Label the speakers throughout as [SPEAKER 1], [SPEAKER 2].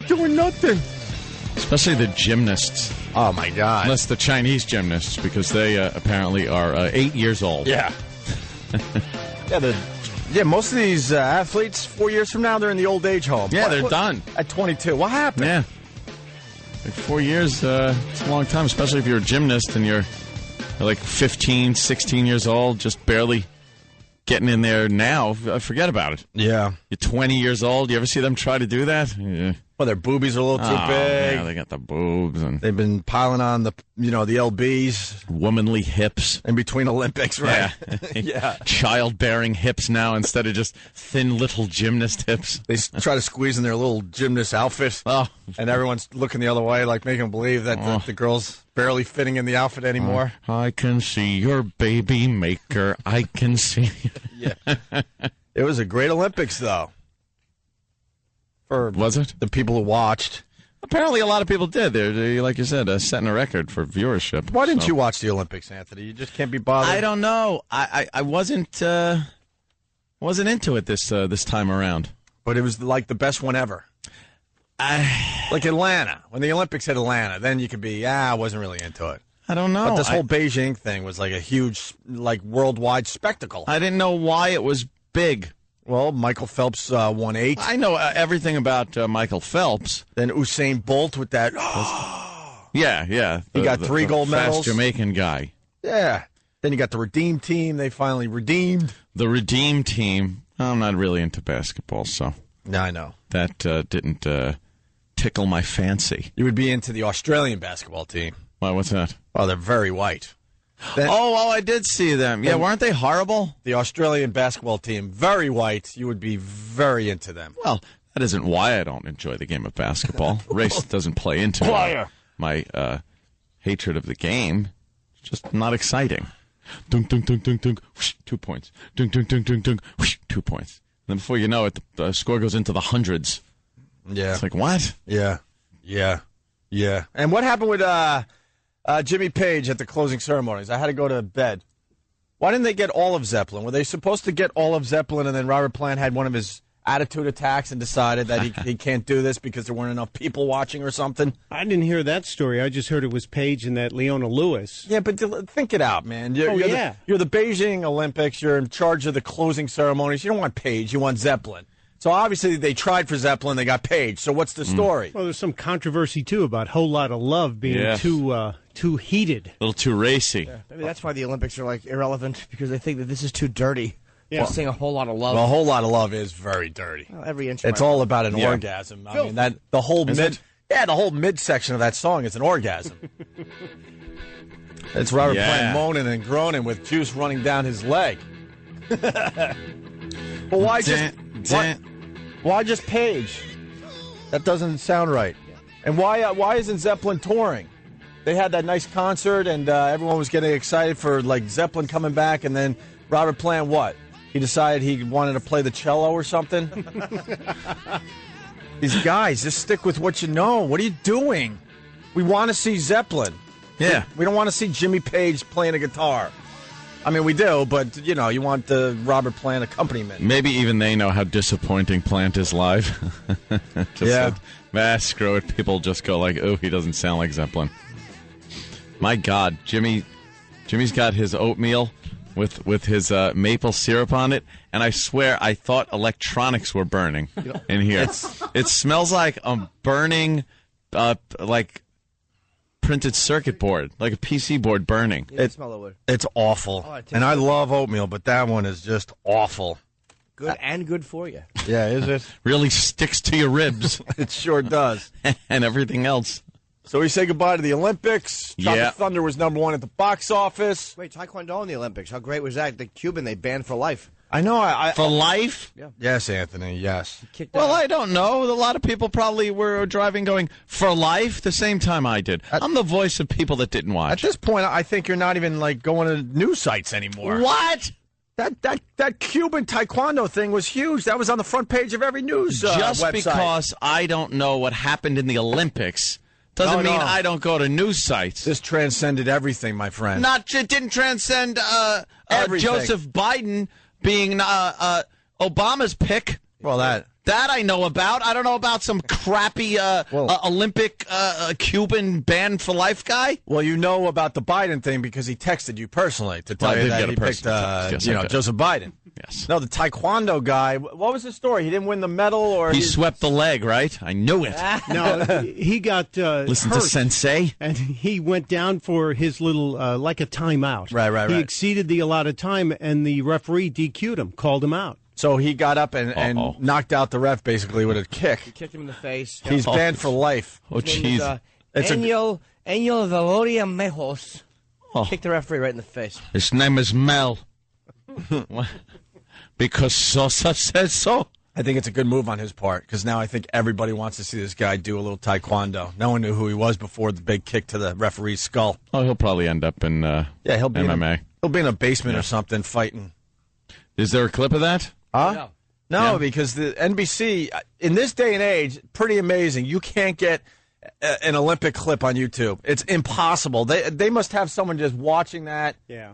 [SPEAKER 1] doing nothing.
[SPEAKER 2] Especially the gymnasts.
[SPEAKER 1] Oh, my God.
[SPEAKER 2] Unless the Chinese gymnasts, because they apparently are 8 years old.
[SPEAKER 1] Yeah. Most of these athletes, 4 years from now, they're in the old age home.
[SPEAKER 2] Yeah, they're done.
[SPEAKER 1] At 22. What happened?
[SPEAKER 2] Yeah. Like 4 years, it's a long time, especially if you're a gymnast and you're like 15, 16 years old, just barely getting in there now. Forget about it.
[SPEAKER 1] Yeah.
[SPEAKER 2] You're 20 years old. You ever see them try to do that? Yeah.
[SPEAKER 1] Well, their boobies are a little too big.
[SPEAKER 2] Yeah, they got the boobs. And
[SPEAKER 1] they've been piling on the LBs.
[SPEAKER 2] Womanly hips.
[SPEAKER 1] In between Olympics, right?
[SPEAKER 2] Yeah.
[SPEAKER 1] Yeah.
[SPEAKER 2] Childbearing hips now instead of just thin little gymnast hips.
[SPEAKER 1] They try to squeeze in their little gymnast outfit.
[SPEAKER 2] Oh.
[SPEAKER 1] And everyone's looking the other way, like making them believe that the girl's barely fitting in the outfit anymore.
[SPEAKER 2] I can see your baby maker. I can see.
[SPEAKER 1] Yeah. It was a great Olympics, though.
[SPEAKER 2] Was it?
[SPEAKER 1] The people who watched.
[SPEAKER 2] Apparently a lot of people did. They're like you said, setting a record for viewership.
[SPEAKER 1] Why didn't you watch the Olympics, Anthony? You just can't be bothered?
[SPEAKER 2] I don't know. I wasn't into it this time around.
[SPEAKER 1] But it was like the best one ever. Like Atlanta. When the Olympics hit Atlanta, then you could be, I wasn't really into it.
[SPEAKER 2] I don't know.
[SPEAKER 1] But this whole Beijing thing was like a huge, like, worldwide spectacle.
[SPEAKER 2] I didn't know why it was big.
[SPEAKER 1] Well, Michael Phelps won 8.
[SPEAKER 2] I know everything about Michael Phelps.
[SPEAKER 1] Then Usain Bolt with that.
[SPEAKER 2] Yeah.
[SPEAKER 1] He got 3 gold medals.
[SPEAKER 2] Fast Jamaican guy.
[SPEAKER 1] Yeah. Then you got the Redeem Team. They finally redeemed.
[SPEAKER 2] The Redeem Team. I'm not really into basketball, so.
[SPEAKER 1] No, I know.
[SPEAKER 2] That didn't tickle my fancy.
[SPEAKER 1] You would be into the Australian basketball team.
[SPEAKER 2] Why, what's that?
[SPEAKER 1] Oh, they're very white.
[SPEAKER 2] I did see them. Yeah, weren't they horrible?
[SPEAKER 1] The Australian basketball team, very white. You would be very into them.
[SPEAKER 2] Well, that isn't why I don't enjoy the game of basketball. Race doesn't play into my hatred of the game. It's just not exciting. Dunk, dunk, dunk, dunk, dunk, whoosh, 2 points. Dunk, dunk, dunk, dunk, dunk, whoosh, 2 points. And then before you know it, the score goes into the hundreds.
[SPEAKER 1] Yeah.
[SPEAKER 2] It's like, what?
[SPEAKER 1] Yeah. And what happened with Jimmy Page at the closing ceremonies? I had to go to bed. Why didn't they get all of Zeppelin? Were they supposed to get all of Zeppelin and then Robert Plant had one of his attitude attacks and decided that he can't do this because there weren't enough people watching or something?
[SPEAKER 3] I didn't hear that story. I just heard it was Page and that Leona Lewis.
[SPEAKER 1] Yeah, but think it out, man. You're
[SPEAKER 3] yeah.
[SPEAKER 1] You're the Beijing Olympics. You're in charge of the closing ceremonies. You don't want Page. You want Zeppelin. So obviously they tried for Zeppelin. They got Page. So what's the story?
[SPEAKER 3] Well, there's some controversy, too, about Whole Lotta Love being too heated.
[SPEAKER 2] A little too racy.
[SPEAKER 4] Yeah. Maybe that's why the Olympics are like irrelevant, because they think that this is too dirty. Yeah. Sing a whole lot of love.
[SPEAKER 1] Well, a whole lot of love is very dirty.
[SPEAKER 4] Well, every inch.
[SPEAKER 1] It's all about an orgasm. I mean, that the whole midsection of that song is an orgasm. It's Robert Plant moaning and groaning with juice running down his leg. Well, why just Page? That doesn't sound right. And why isn't Zeppelin touring? They had that nice concert, and everyone was getting excited for like Zeppelin coming back, and then Robert Plant, what? He decided he wanted to play the cello or something? These guys, just stick with what you know. What are you doing? We want to see Zeppelin.
[SPEAKER 2] Yeah.
[SPEAKER 1] We don't want to see Jimmy Page playing a guitar. I mean, we do, but, you know, you want the Robert Plant accompaniment.
[SPEAKER 2] Maybe even they know how disappointing Plant is live. Screw it. People just go like, oh, he doesn't sound like Zeppelin. My God, Jimmy's got his oatmeal with his maple syrup on it, and I swear I thought electronics were burning in here. It smells like a burning, printed circuit board, like a PC board burning.
[SPEAKER 4] It's
[SPEAKER 1] awful. And I love oatmeal, but that one is just awful.
[SPEAKER 4] Good and good for you.
[SPEAKER 1] Yeah, is it?
[SPEAKER 2] Really sticks to your ribs.
[SPEAKER 1] It sure does.
[SPEAKER 2] And everything else.
[SPEAKER 1] So we say goodbye to the Olympics. Tropic Thunder was #1 at the box office.
[SPEAKER 4] Wait, taekwondo in the Olympics. How great was that? The Cuban they banned for life.
[SPEAKER 1] I know.
[SPEAKER 2] For life?
[SPEAKER 4] Yeah.
[SPEAKER 1] Yes, Anthony, yes.
[SPEAKER 2] Well, I don't know. A lot of people probably were driving going, for life, the same time I did. I'm the voice of people that didn't watch.
[SPEAKER 1] At this point, I think you're not even, like, going to news sites anymore.
[SPEAKER 2] What?
[SPEAKER 1] That Cuban taekwondo thing was huge. That was on the front page of every news
[SPEAKER 2] Just
[SPEAKER 1] website.
[SPEAKER 2] Because I don't know what happened in the Olympics doesn't mean I don't go to news sites.
[SPEAKER 1] This transcended everything, my friend.
[SPEAKER 2] It didn't transcend
[SPEAKER 1] everything.
[SPEAKER 2] Joseph Biden being Obama's pick.
[SPEAKER 1] Well,
[SPEAKER 2] That I know about. I don't know about some crappy Olympic Cuban banned for life guy.
[SPEAKER 1] Well, you know about the Biden thing because he texted you personally to tell you that he picked Joseph Biden.
[SPEAKER 2] Yes.
[SPEAKER 1] No, the taekwondo guy. What was the story? He didn't win the medal, or
[SPEAKER 2] he swept the leg, right? I knew it.
[SPEAKER 3] No, he got
[SPEAKER 2] listen
[SPEAKER 3] hurt,
[SPEAKER 2] to Sensei,
[SPEAKER 3] and he went down for his little like a timeout.
[SPEAKER 1] Right.
[SPEAKER 3] He exceeded the allotted time, and the referee DQ'd him, called him out.
[SPEAKER 1] So he got up and knocked out the ref basically with a kick.
[SPEAKER 4] He kicked him in the face.
[SPEAKER 1] He's banned for life.
[SPEAKER 2] Oh, jeez.
[SPEAKER 4] Angel Valoria Mejos kicked the referee right in the face.
[SPEAKER 2] His name is Mel. Because Sosa says so.
[SPEAKER 1] I think it's a good move on his part because now I think everybody wants to see this guy do a little taekwondo. No one knew who he was before the big kick to the referee's skull.
[SPEAKER 2] Oh, he'll probably end up in
[SPEAKER 1] he'll be
[SPEAKER 2] MMA.
[SPEAKER 1] He'll be in a basement or something fighting.
[SPEAKER 2] Is there a clip of that?
[SPEAKER 1] No, because the NBC, in this day and age, pretty amazing. You can't get an Olympic clip on YouTube. It's impossible. They must have someone just watching that.
[SPEAKER 3] Yeah.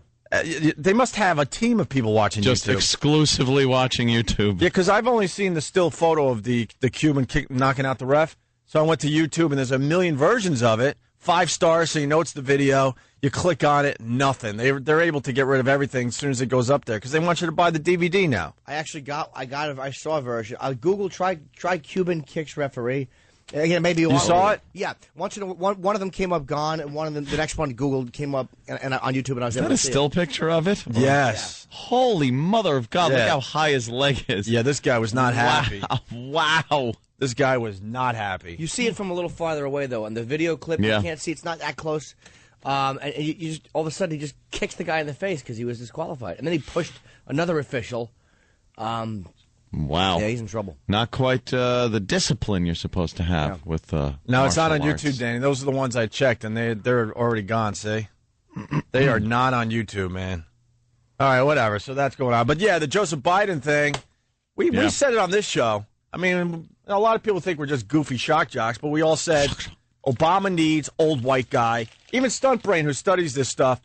[SPEAKER 1] They must have a team of people watching
[SPEAKER 2] just
[SPEAKER 1] YouTube. Just
[SPEAKER 2] exclusively watching YouTube.
[SPEAKER 1] Yeah, because I've only seen the still photo of the Cuban knocking out the ref. So I went to YouTube, and there's a million versions of it. 5 stars, so you know it's the video. You click on it, nothing. They're able to get rid of everything as soon as it goes up there because they want you to buy the DVD now.
[SPEAKER 4] I saw a version. Google try Cuban kicks referee. Again, maybe
[SPEAKER 1] you saw it.
[SPEAKER 4] Yeah, one of them came up gone, and one of them, the next one Googled came up and on YouTube, and I was able to see
[SPEAKER 2] a still picture of it?
[SPEAKER 1] Yes.
[SPEAKER 2] Yeah. Holy mother of God! Yeah. Look how high his leg is.
[SPEAKER 1] Yeah, this guy was not happy.
[SPEAKER 2] Wow.
[SPEAKER 1] This guy was not happy.
[SPEAKER 4] You see it from a little farther away, though. On the video clip, you can't see. It's not that close. And you just, all of a sudden, he just kicks the guy in the face because he was disqualified. And then he pushed another official.
[SPEAKER 2] Wow.
[SPEAKER 4] Yeah, he's in trouble.
[SPEAKER 2] Not quite the discipline you're supposed to have with
[SPEAKER 1] No, it's not on YouTube, Danny. Those are the ones I checked, and they're already gone, see? They are not on YouTube, man. All right, whatever. So that's going on. But, yeah, the Joseph Biden thing, we said it on this show. I mean, a lot of people think we're just goofy shock jocks, but we all said Obama needs old white guy. Even Stunt Brain, who studies this stuff,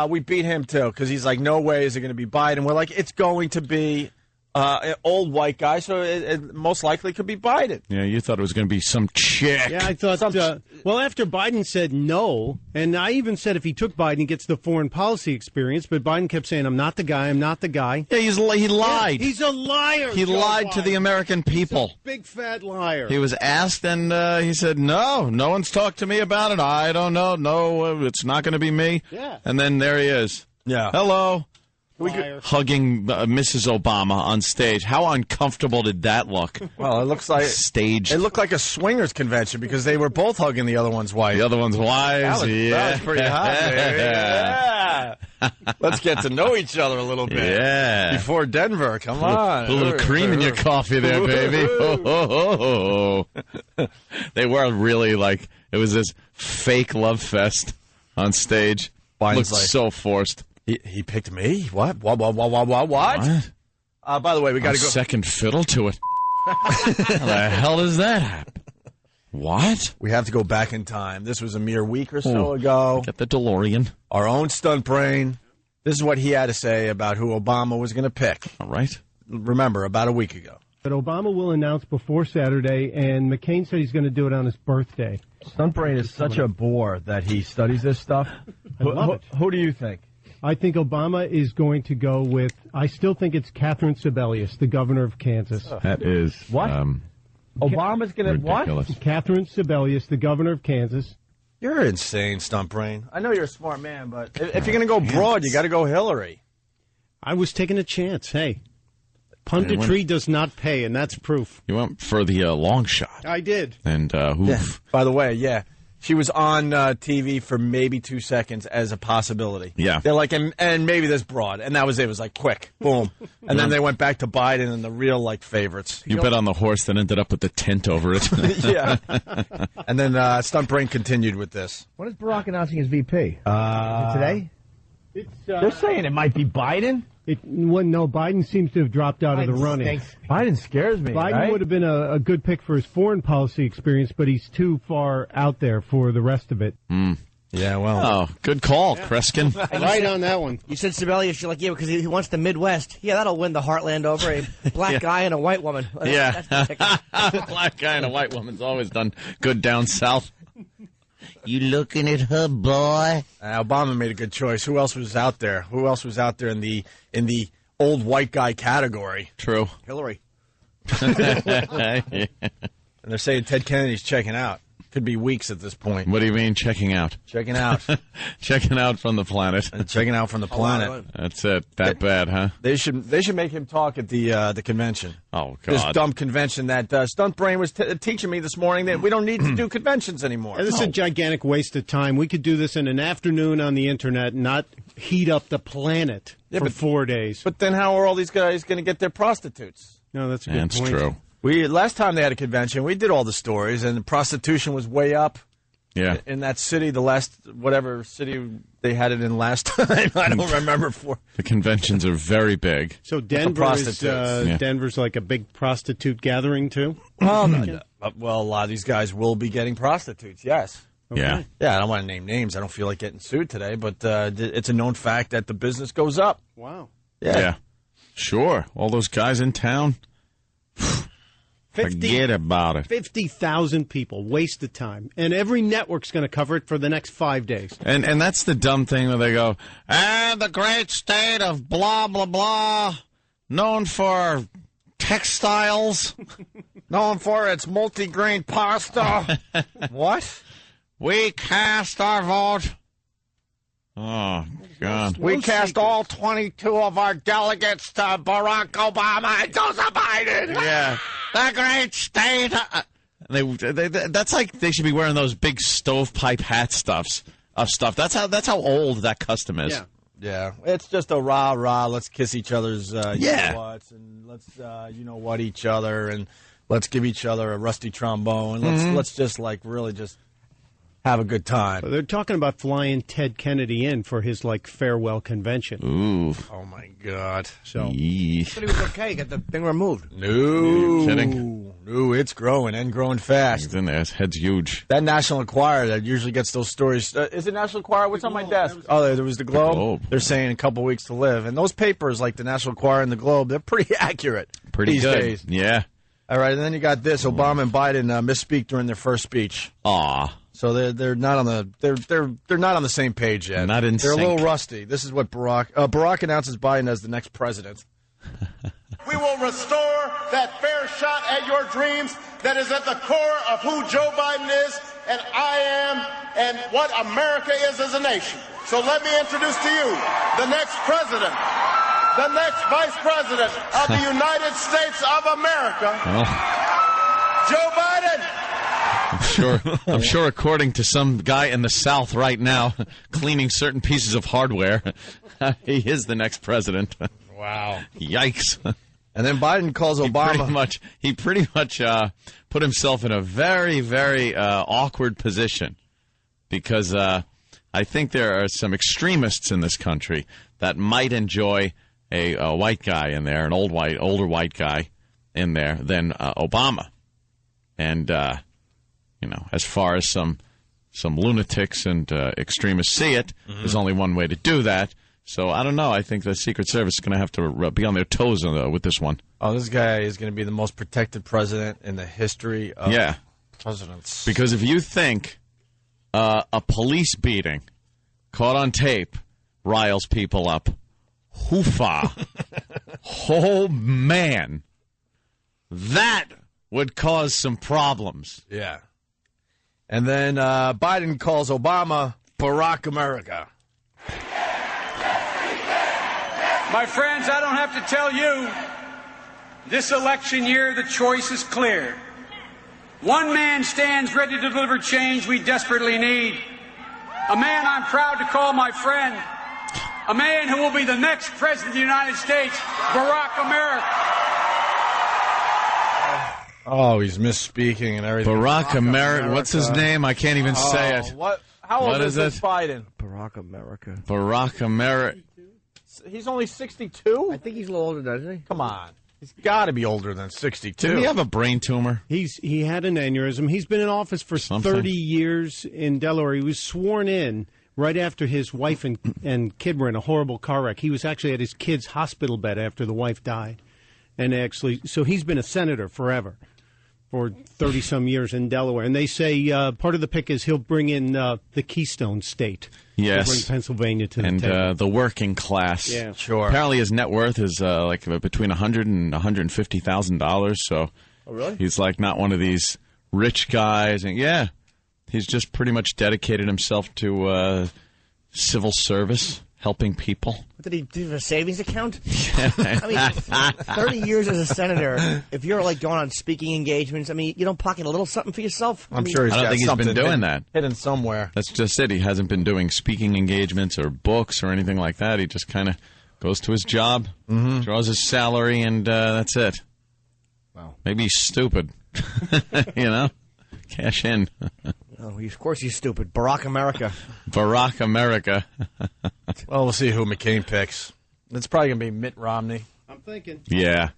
[SPEAKER 1] we beat him, too, because he's like, no way is it going to be Biden. We're like, it's going to be an old white guy, so it most likely could be Biden.
[SPEAKER 2] Yeah, you thought it was going to be some chick.
[SPEAKER 3] Yeah, I thought, well, after Biden said no, and I even said if he took Biden, he gets the foreign policy experience, but Biden kept saying, I'm not the guy, I'm not the guy.
[SPEAKER 2] Yeah, he lied.
[SPEAKER 3] Yeah, he's a liar.
[SPEAKER 2] He lied to the American people.
[SPEAKER 3] He's a big fat liar.
[SPEAKER 2] He was asked, and he said, no one's talked to me about it. I don't know. No, it's not going to be me.
[SPEAKER 3] Yeah.
[SPEAKER 2] And then there he is.
[SPEAKER 1] Yeah.
[SPEAKER 2] Hello. Hugging Mrs. Obama on stage. How uncomfortable did that look?
[SPEAKER 1] Well, it looks like
[SPEAKER 2] staged.
[SPEAKER 1] It looked like a swingers convention because they were both hugging the other one's wife.
[SPEAKER 2] The other one's wives.
[SPEAKER 1] That was pretty hot. Yeah. Let's get to know each other a little bit.
[SPEAKER 2] Yeah.
[SPEAKER 1] Before Denver, come on.
[SPEAKER 2] A little cream in your coffee there, baby. They were really like it was this fake love fest on stage. Looked so forced.
[SPEAKER 1] He picked me? What? What? By the way, we got to go.
[SPEAKER 2] Second fiddle to it. How the hell does that happen? What?
[SPEAKER 1] We have to go back in time. This was a mere week or so ago.
[SPEAKER 2] Get the DeLorean.
[SPEAKER 1] Our own Stunt Brain. This is what he had to say about who Obama was going to pick.
[SPEAKER 2] All right.
[SPEAKER 1] Remember, about a week ago.
[SPEAKER 3] But Obama will announce before Saturday, and McCain said he's going to do it on his birthday.
[SPEAKER 5] Stunt Brain is such a bore that he studies this stuff.
[SPEAKER 3] I love it.
[SPEAKER 5] Who do you think?
[SPEAKER 3] I think Obama is going to go with, I still think it's Catherine Sebelius, the governor of Kansas.
[SPEAKER 2] That is...
[SPEAKER 5] What? Obama's going to what?
[SPEAKER 3] Catherine Sebelius, the governor of Kansas.
[SPEAKER 1] You're insane, Stunt Brain. I know you're a smart man, but if you're going to go broad, you got to go Hillary.
[SPEAKER 3] I was taking a chance. Hey, punditry does not pay, and that's proof.
[SPEAKER 2] You went for the long shot.
[SPEAKER 3] I did.
[SPEAKER 2] And
[SPEAKER 1] By the way, she was on TV for maybe 2 seconds as a possibility.
[SPEAKER 2] Yeah.
[SPEAKER 1] They're like, and maybe this broad. And that was it. It was like, quick, boom. And then they went back to Biden and the real, like, favorites.
[SPEAKER 2] You bet on the horse that ended up with the tent over it.
[SPEAKER 1] Yeah. And then Stunt Brain continued with this.
[SPEAKER 5] When is Barack announcing his VP? Today? They're saying it might be Biden?
[SPEAKER 3] No, Biden seems to have dropped out of the running.
[SPEAKER 5] Biden scares me.
[SPEAKER 3] Biden would have been a good pick for his foreign policy experience, but he's too far out there for the rest of it.
[SPEAKER 1] Yeah, well.
[SPEAKER 2] Oh, good call, Kreskin.
[SPEAKER 3] Right on that one.
[SPEAKER 4] You said Sebelius, you're like, yeah, because he wants the Midwest. Yeah, that'll win the heartland over a black guy and a white woman.
[SPEAKER 2] Yeah.
[SPEAKER 4] That's the ticket.
[SPEAKER 2] Black guy and a white woman's always done good down south. You looking at her, boy?
[SPEAKER 1] Obama made a good choice. Who else was out there? Who else was out there in the old white guy category?
[SPEAKER 2] True.
[SPEAKER 4] Hillary.
[SPEAKER 1] And they're saying Ted Kennedy's checking out. Could be weeks at this point.
[SPEAKER 2] What do you mean checking out?
[SPEAKER 1] Checking out.
[SPEAKER 2] Checking out from the planet.
[SPEAKER 1] Checking out from the planet.
[SPEAKER 2] That's it. That bad, huh?
[SPEAKER 1] They should make him talk at the convention.
[SPEAKER 2] Oh, God.
[SPEAKER 1] This dumb convention that Stunt Brain was teaching me this morning that we don't need to do conventions anymore.
[SPEAKER 3] And this is a gigantic waste of time. We could do this in an afternoon on the Internet and not heat up the planet for 4 days.
[SPEAKER 1] But then how are all these guys going to get their prostitutes?
[SPEAKER 3] No, that's a good point.
[SPEAKER 2] That's true.
[SPEAKER 1] Last time they had a convention, we did all the stories, and the prostitution was way up.
[SPEAKER 2] Yeah.
[SPEAKER 1] In that city, the last, whatever city they had it in last time, I don't remember.
[SPEAKER 2] The conventions are very big.
[SPEAKER 3] So Denver's like a big prostitute gathering, too?
[SPEAKER 1] Well, a lot of these guys will be getting prostitutes, yes.
[SPEAKER 3] Okay.
[SPEAKER 2] Yeah.
[SPEAKER 1] Yeah, I don't want to name names. I don't feel like getting sued today, but it's a known fact that the business goes up.
[SPEAKER 3] Wow.
[SPEAKER 2] Yeah. Sure. All those guys in town. Forget about it.
[SPEAKER 3] 50,000 people. Waste of time. And every network's going to cover it for the next 5 days.
[SPEAKER 2] And that's the dumb thing where they go, the great state of blah, blah, blah, known for textiles.
[SPEAKER 1] Known for its multi-grain pasta. What?
[SPEAKER 2] We cast our vote. Oh, God.
[SPEAKER 1] We cast all 22 of our delegates to Barack Obama and Joseph Biden.
[SPEAKER 2] Yeah. The great state. That's like they should be wearing those big stovepipe hat stuff. That's how old that custom is.
[SPEAKER 3] Yeah.
[SPEAKER 1] Yeah, it's just a rah-rah, let's kiss each other's
[SPEAKER 2] Yeah.
[SPEAKER 1] and let's each other, and let's give each other a rusty trombone. Let's just really just have a good time.
[SPEAKER 3] They're talking about flying Ted Kennedy in for his farewell convention.
[SPEAKER 2] Ooh.
[SPEAKER 1] Oh my God.
[SPEAKER 3] So
[SPEAKER 2] Yee.
[SPEAKER 4] But he was okay. Get the thing removed.
[SPEAKER 1] No.
[SPEAKER 2] You kidding?
[SPEAKER 1] No, it's growing and growing fast.
[SPEAKER 2] He's in there. His head's huge.
[SPEAKER 1] That National Enquirer that usually gets those stories. Is it National Enquirer? What's on my desk? Oh, there was the Globe.
[SPEAKER 2] Globe.
[SPEAKER 1] They're saying a couple weeks to live. And those papers like the National Enquirer and the Globe, they're pretty accurate
[SPEAKER 2] Pretty
[SPEAKER 1] these
[SPEAKER 2] good.
[SPEAKER 1] days.
[SPEAKER 2] Yeah.
[SPEAKER 1] All right, and then you got this. Obama and Biden misspeak during their first speech.
[SPEAKER 2] Aw.
[SPEAKER 1] So they're not on they're not on the same page yet.
[SPEAKER 2] Not in
[SPEAKER 1] They're
[SPEAKER 2] sync.
[SPEAKER 1] a little rusty. This is what Barack announces Biden as the next president.
[SPEAKER 6] We will restore that fair shot at your dreams that is at the core of who Joe Biden is and I am and what America is as a nation. So let me introduce to you the next president, the next vice president of the United States of America, Joe Biden.
[SPEAKER 2] I'm sure according to some guy in the South right now cleaning certain pieces of hardware, he is the next president.
[SPEAKER 1] Wow.
[SPEAKER 2] Yikes.
[SPEAKER 1] And then Biden calls Obama.
[SPEAKER 2] He pretty much put himself in a very, very awkward position because I think there are some extremists in this country that might enjoy a white guy in there, an older white guy in there than Obama. And, as far as some lunatics and extremists see it, there's only one way to do that. So I don't know. I think the Secret Service is going to have to be on their toes with this one.
[SPEAKER 1] Oh, this guy is going to be the most protected president in the history of presidents.
[SPEAKER 2] Because if you think a police beating caught on tape riles people up, hoofa, oh man, that would cause some problems.
[SPEAKER 1] Yeah. And then Biden calls Obama Barack America.
[SPEAKER 7] My friends, I don't have to tell you, this election year the choice is clear. One man stands ready to deliver change we desperately need. A man I'm proud to call my friend. A man who will be the next president of the United States, Barack America.
[SPEAKER 1] Oh, he's misspeaking and everything.
[SPEAKER 2] Barack America. What's his name? I can't even say it.
[SPEAKER 1] How old is
[SPEAKER 2] it?
[SPEAKER 1] Biden?
[SPEAKER 4] Barack America.
[SPEAKER 2] Barack America.
[SPEAKER 1] He's only 62?
[SPEAKER 4] I think he's a little older, doesn't he?
[SPEAKER 1] Come on. He's got to be older than 62.
[SPEAKER 2] Did he have a brain tumor?
[SPEAKER 3] He had an aneurysm. He's been in office for 30 years in Delaware. He was sworn in right after his wife and kid were in a horrible car wreck. He was actually at his kid's hospital bed after the wife died. And so he's been a senator forever, for 30-some years in Delaware. And they say part of the pick is he'll bring in the Keystone State.
[SPEAKER 2] Yes.
[SPEAKER 3] He'll bring Pennsylvania to the table.
[SPEAKER 2] And the working class.
[SPEAKER 3] Yeah.
[SPEAKER 1] Sure.
[SPEAKER 2] Apparently his net worth is like between $100,000 and $150,000. So
[SPEAKER 4] really?
[SPEAKER 2] He's like not one of these rich guys. And yeah, he's just pretty much dedicated himself to civil service, helping people.
[SPEAKER 4] What did he do? A savings account? I mean, 30 years as a senator, if you're like going on speaking engagements, I mean, you don't pocket a little something for yourself?
[SPEAKER 1] I'm sure he's
[SPEAKER 2] I don't
[SPEAKER 1] got
[SPEAKER 2] think he's
[SPEAKER 1] something
[SPEAKER 2] been doing that.
[SPEAKER 1] Hidden somewhere.
[SPEAKER 2] That's just it. He hasn't been doing speaking engagements or books or anything like that. He just kind of goes to his job, draws his salary, and that's it.
[SPEAKER 1] Wow.
[SPEAKER 2] Maybe he's stupid. You know? Cash in.
[SPEAKER 4] Oh, of course he's stupid. Barack America.
[SPEAKER 2] Barack America.
[SPEAKER 1] Well, we'll see who McCain picks. It's probably going to be Mitt Romney.
[SPEAKER 3] I'm thinking.
[SPEAKER 2] Yeah.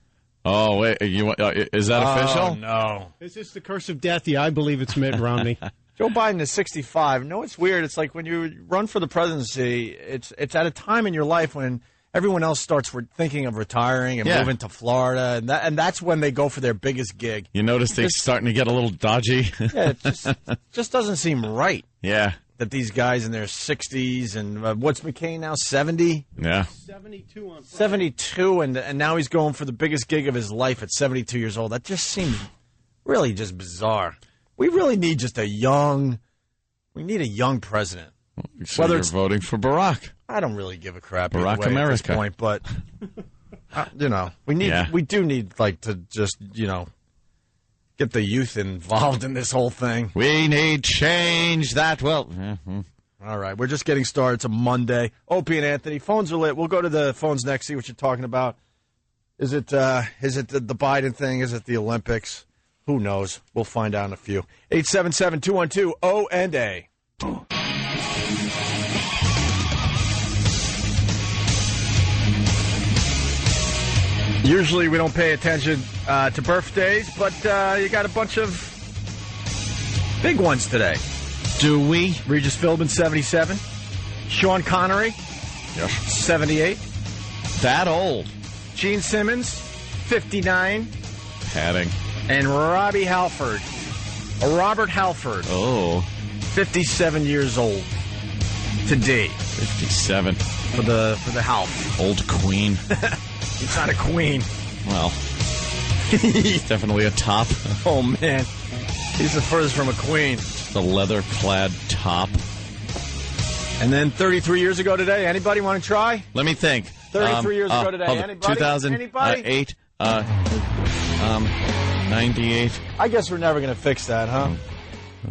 [SPEAKER 2] Oh, wait. Is that official?
[SPEAKER 1] Oh, no.
[SPEAKER 3] Is this the curse of death? Yeah, I believe it's Mitt Romney.
[SPEAKER 1] Joe Biden is 65. No, it's weird. It's like when you run for the presidency, it's at a time in your life when everyone else starts thinking of retiring and moving to Florida, and that's when they go for their biggest gig.
[SPEAKER 2] You notice they're starting to get a little dodgy?
[SPEAKER 1] Yeah, it just doesn't seem right.
[SPEAKER 2] Yeah.
[SPEAKER 1] That these guys in their 60s, and what's McCain now, 70?
[SPEAKER 2] Yeah.
[SPEAKER 3] 72 on Friday.
[SPEAKER 1] 72, and now he's going for the biggest gig of his life at 72 years old. That just seems really just bizarre. We really need just a young president.
[SPEAKER 2] So
[SPEAKER 1] Whether
[SPEAKER 2] you're
[SPEAKER 1] it's
[SPEAKER 2] voting for Barack.
[SPEAKER 1] I don't really give a crap
[SPEAKER 2] Barack
[SPEAKER 1] either way
[SPEAKER 2] America.
[SPEAKER 1] at this point, but we do need like to just get the youth involved in this whole thing.
[SPEAKER 2] We need change that will.
[SPEAKER 1] All right, we're just getting started. It's a Monday. Opie and Anthony, phones are lit. We'll go to the phones next. See what you're talking about. Is it the Biden thing? Is it the Olympics? Who knows? We'll find out in a few. 877-212-O&A. Usually we don't pay attention to birthdays, but you got a bunch of big ones today.
[SPEAKER 2] Do we?
[SPEAKER 1] Regis Philbin, 77. Sean Connery, 78.
[SPEAKER 2] That old.
[SPEAKER 1] Gene Simmons, 59.
[SPEAKER 2] Padding.
[SPEAKER 1] And Robert Halford, 57 years old today.
[SPEAKER 2] 57.
[SPEAKER 1] For the Half.
[SPEAKER 2] Old queen.
[SPEAKER 1] He's not a queen.
[SPEAKER 2] Well, he's definitely a top.
[SPEAKER 1] Oh, man. He's the furthest from a queen.
[SPEAKER 2] The leather-clad top.
[SPEAKER 1] And then 33 years ago today, anybody want to try?
[SPEAKER 2] Let me think.
[SPEAKER 1] 33 years ago today, anybody?
[SPEAKER 2] 2008, 98.
[SPEAKER 1] I guess we're never going to fix that, huh?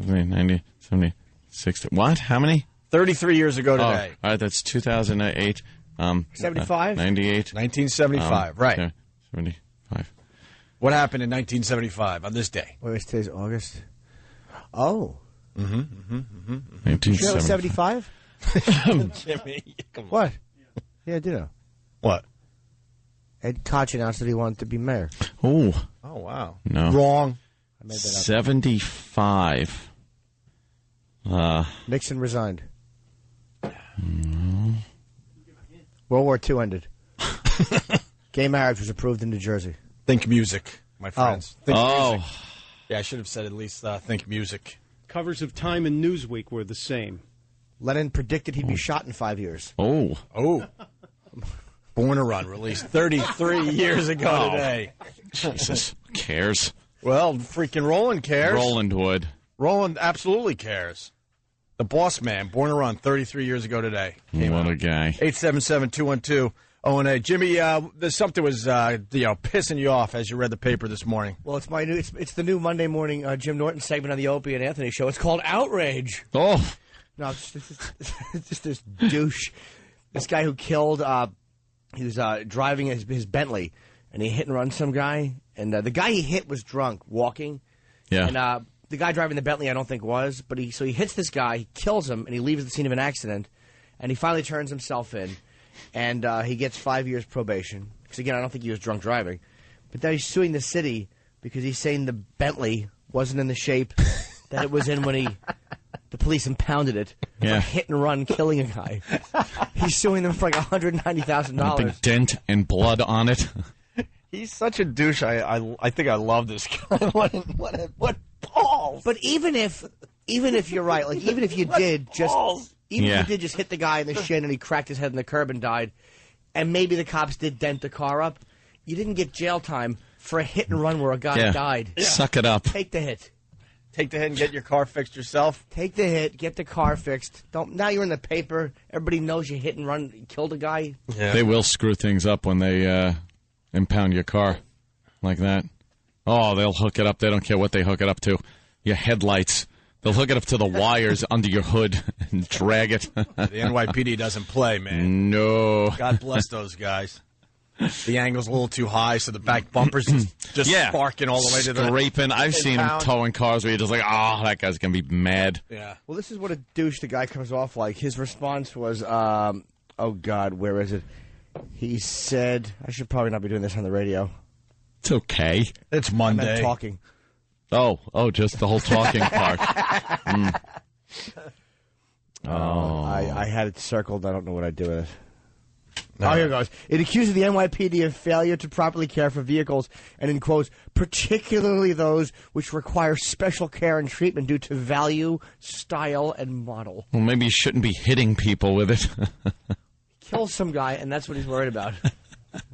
[SPEAKER 2] 90, 70, 60. What? How many?
[SPEAKER 1] 33 years ago today.
[SPEAKER 2] All right, that's 2008.
[SPEAKER 4] 75?
[SPEAKER 2] 98.
[SPEAKER 1] 1975, right.
[SPEAKER 2] 75.
[SPEAKER 1] What happened in 1975 on this day?
[SPEAKER 4] Wait, today's August. Oh.
[SPEAKER 2] 1975.
[SPEAKER 4] 75?
[SPEAKER 1] Jimmy, come on.
[SPEAKER 4] What? Yeah, I do know.
[SPEAKER 1] What?
[SPEAKER 4] Ed Koch announced that he wanted to be mayor.
[SPEAKER 2] Oh,
[SPEAKER 1] wow.
[SPEAKER 2] No.
[SPEAKER 1] Wrong.
[SPEAKER 4] I made that up.
[SPEAKER 2] 75.
[SPEAKER 4] Nixon resigned. World War II ended. Gay marriage was approved in New Jersey.
[SPEAKER 1] Think music, my friends.
[SPEAKER 2] Oh.
[SPEAKER 1] Think
[SPEAKER 2] Oh.
[SPEAKER 1] music. Yeah, I should have said at least think music.
[SPEAKER 3] Covers of Time and Newsweek were the same.
[SPEAKER 4] Lenin predicted he'd be shot in 5 years.
[SPEAKER 2] Oh.
[SPEAKER 1] Born to Run, released 33 years ago today.
[SPEAKER 2] Jesus. Who cares?
[SPEAKER 1] Well, freaking Roland cares.
[SPEAKER 2] Roland would.
[SPEAKER 1] Roland absolutely cares. The Boss Man, Born to Run, 33 years ago today.
[SPEAKER 2] What a guy.
[SPEAKER 1] 877-212-0&A. Jimmy, there's something was pissing you off as you read the paper this morning.
[SPEAKER 4] Well, it's the new Monday morning Jim Norton segment on the Opie and Anthony show. It's called Outrage.
[SPEAKER 2] Oh.
[SPEAKER 4] No, it's just this douche. This guy who killed, he was driving his Bentley, and he hit and run some guy. And the guy he hit was drunk, walking.
[SPEAKER 2] Yeah.
[SPEAKER 4] And the guy driving the Bentley, I don't think was. But he hits this guy, he kills him, and he leaves the scene of an accident. And he finally turns himself in. And he gets 5 years probation. Because, again, I don't think he was drunk driving. But now he's suing the city because he's saying the Bentley wasn't in the shape that it was in when the police impounded it for hit and run, killing a guy. He's suing them for like $190,000.
[SPEAKER 2] A big dent and blood on it.
[SPEAKER 1] He's such a douche. I think I love this guy. What balls?
[SPEAKER 4] But even if you're right, like even if you did just hit the guy in the shin and he cracked his head in the curb and died, and maybe the cops did dent the car up, you didn't get jail time for a hit and run where a guy died.
[SPEAKER 2] Yeah. Suck it up.
[SPEAKER 4] Take the hit.
[SPEAKER 1] Take the hit and get your car fixed yourself.
[SPEAKER 4] Take the hit, get the car fixed. Now you're in the paper. Everybody knows you hit and run, killed a guy.
[SPEAKER 2] Yeah. They will screw things up when they impound your car like that. Oh, they'll hook it up. They don't care what they hook it up to. Your headlights. They'll hook it up to the wires under your hood and drag it.
[SPEAKER 1] The NYPD doesn't play, man.
[SPEAKER 2] No.
[SPEAKER 1] God bless those guys. The angle's a little too high, so the back bumper's just sparking all the way to the...
[SPEAKER 2] Scraping. I've seen them towing cars where you're just like, oh, that guy's going to be mad.
[SPEAKER 1] Yeah.
[SPEAKER 4] Well, this is what a douche the guy comes off like. His response was, oh, God, where is it? He said, I should probably not be doing this on the radio.
[SPEAKER 2] It's okay.
[SPEAKER 1] It's Monday.
[SPEAKER 4] I'm talking.
[SPEAKER 2] Oh, just the whole talking part.
[SPEAKER 4] I had it circled. I don't know what I'd do with it. No. Oh, here it goes. It accuses the NYPD of failure to properly care for vehicles and, in quotes, particularly those which require special care and treatment due to value, style, and model.
[SPEAKER 2] Well, maybe you shouldn't be hitting people with it.
[SPEAKER 4] Kill some guy, and that's what he's worried about.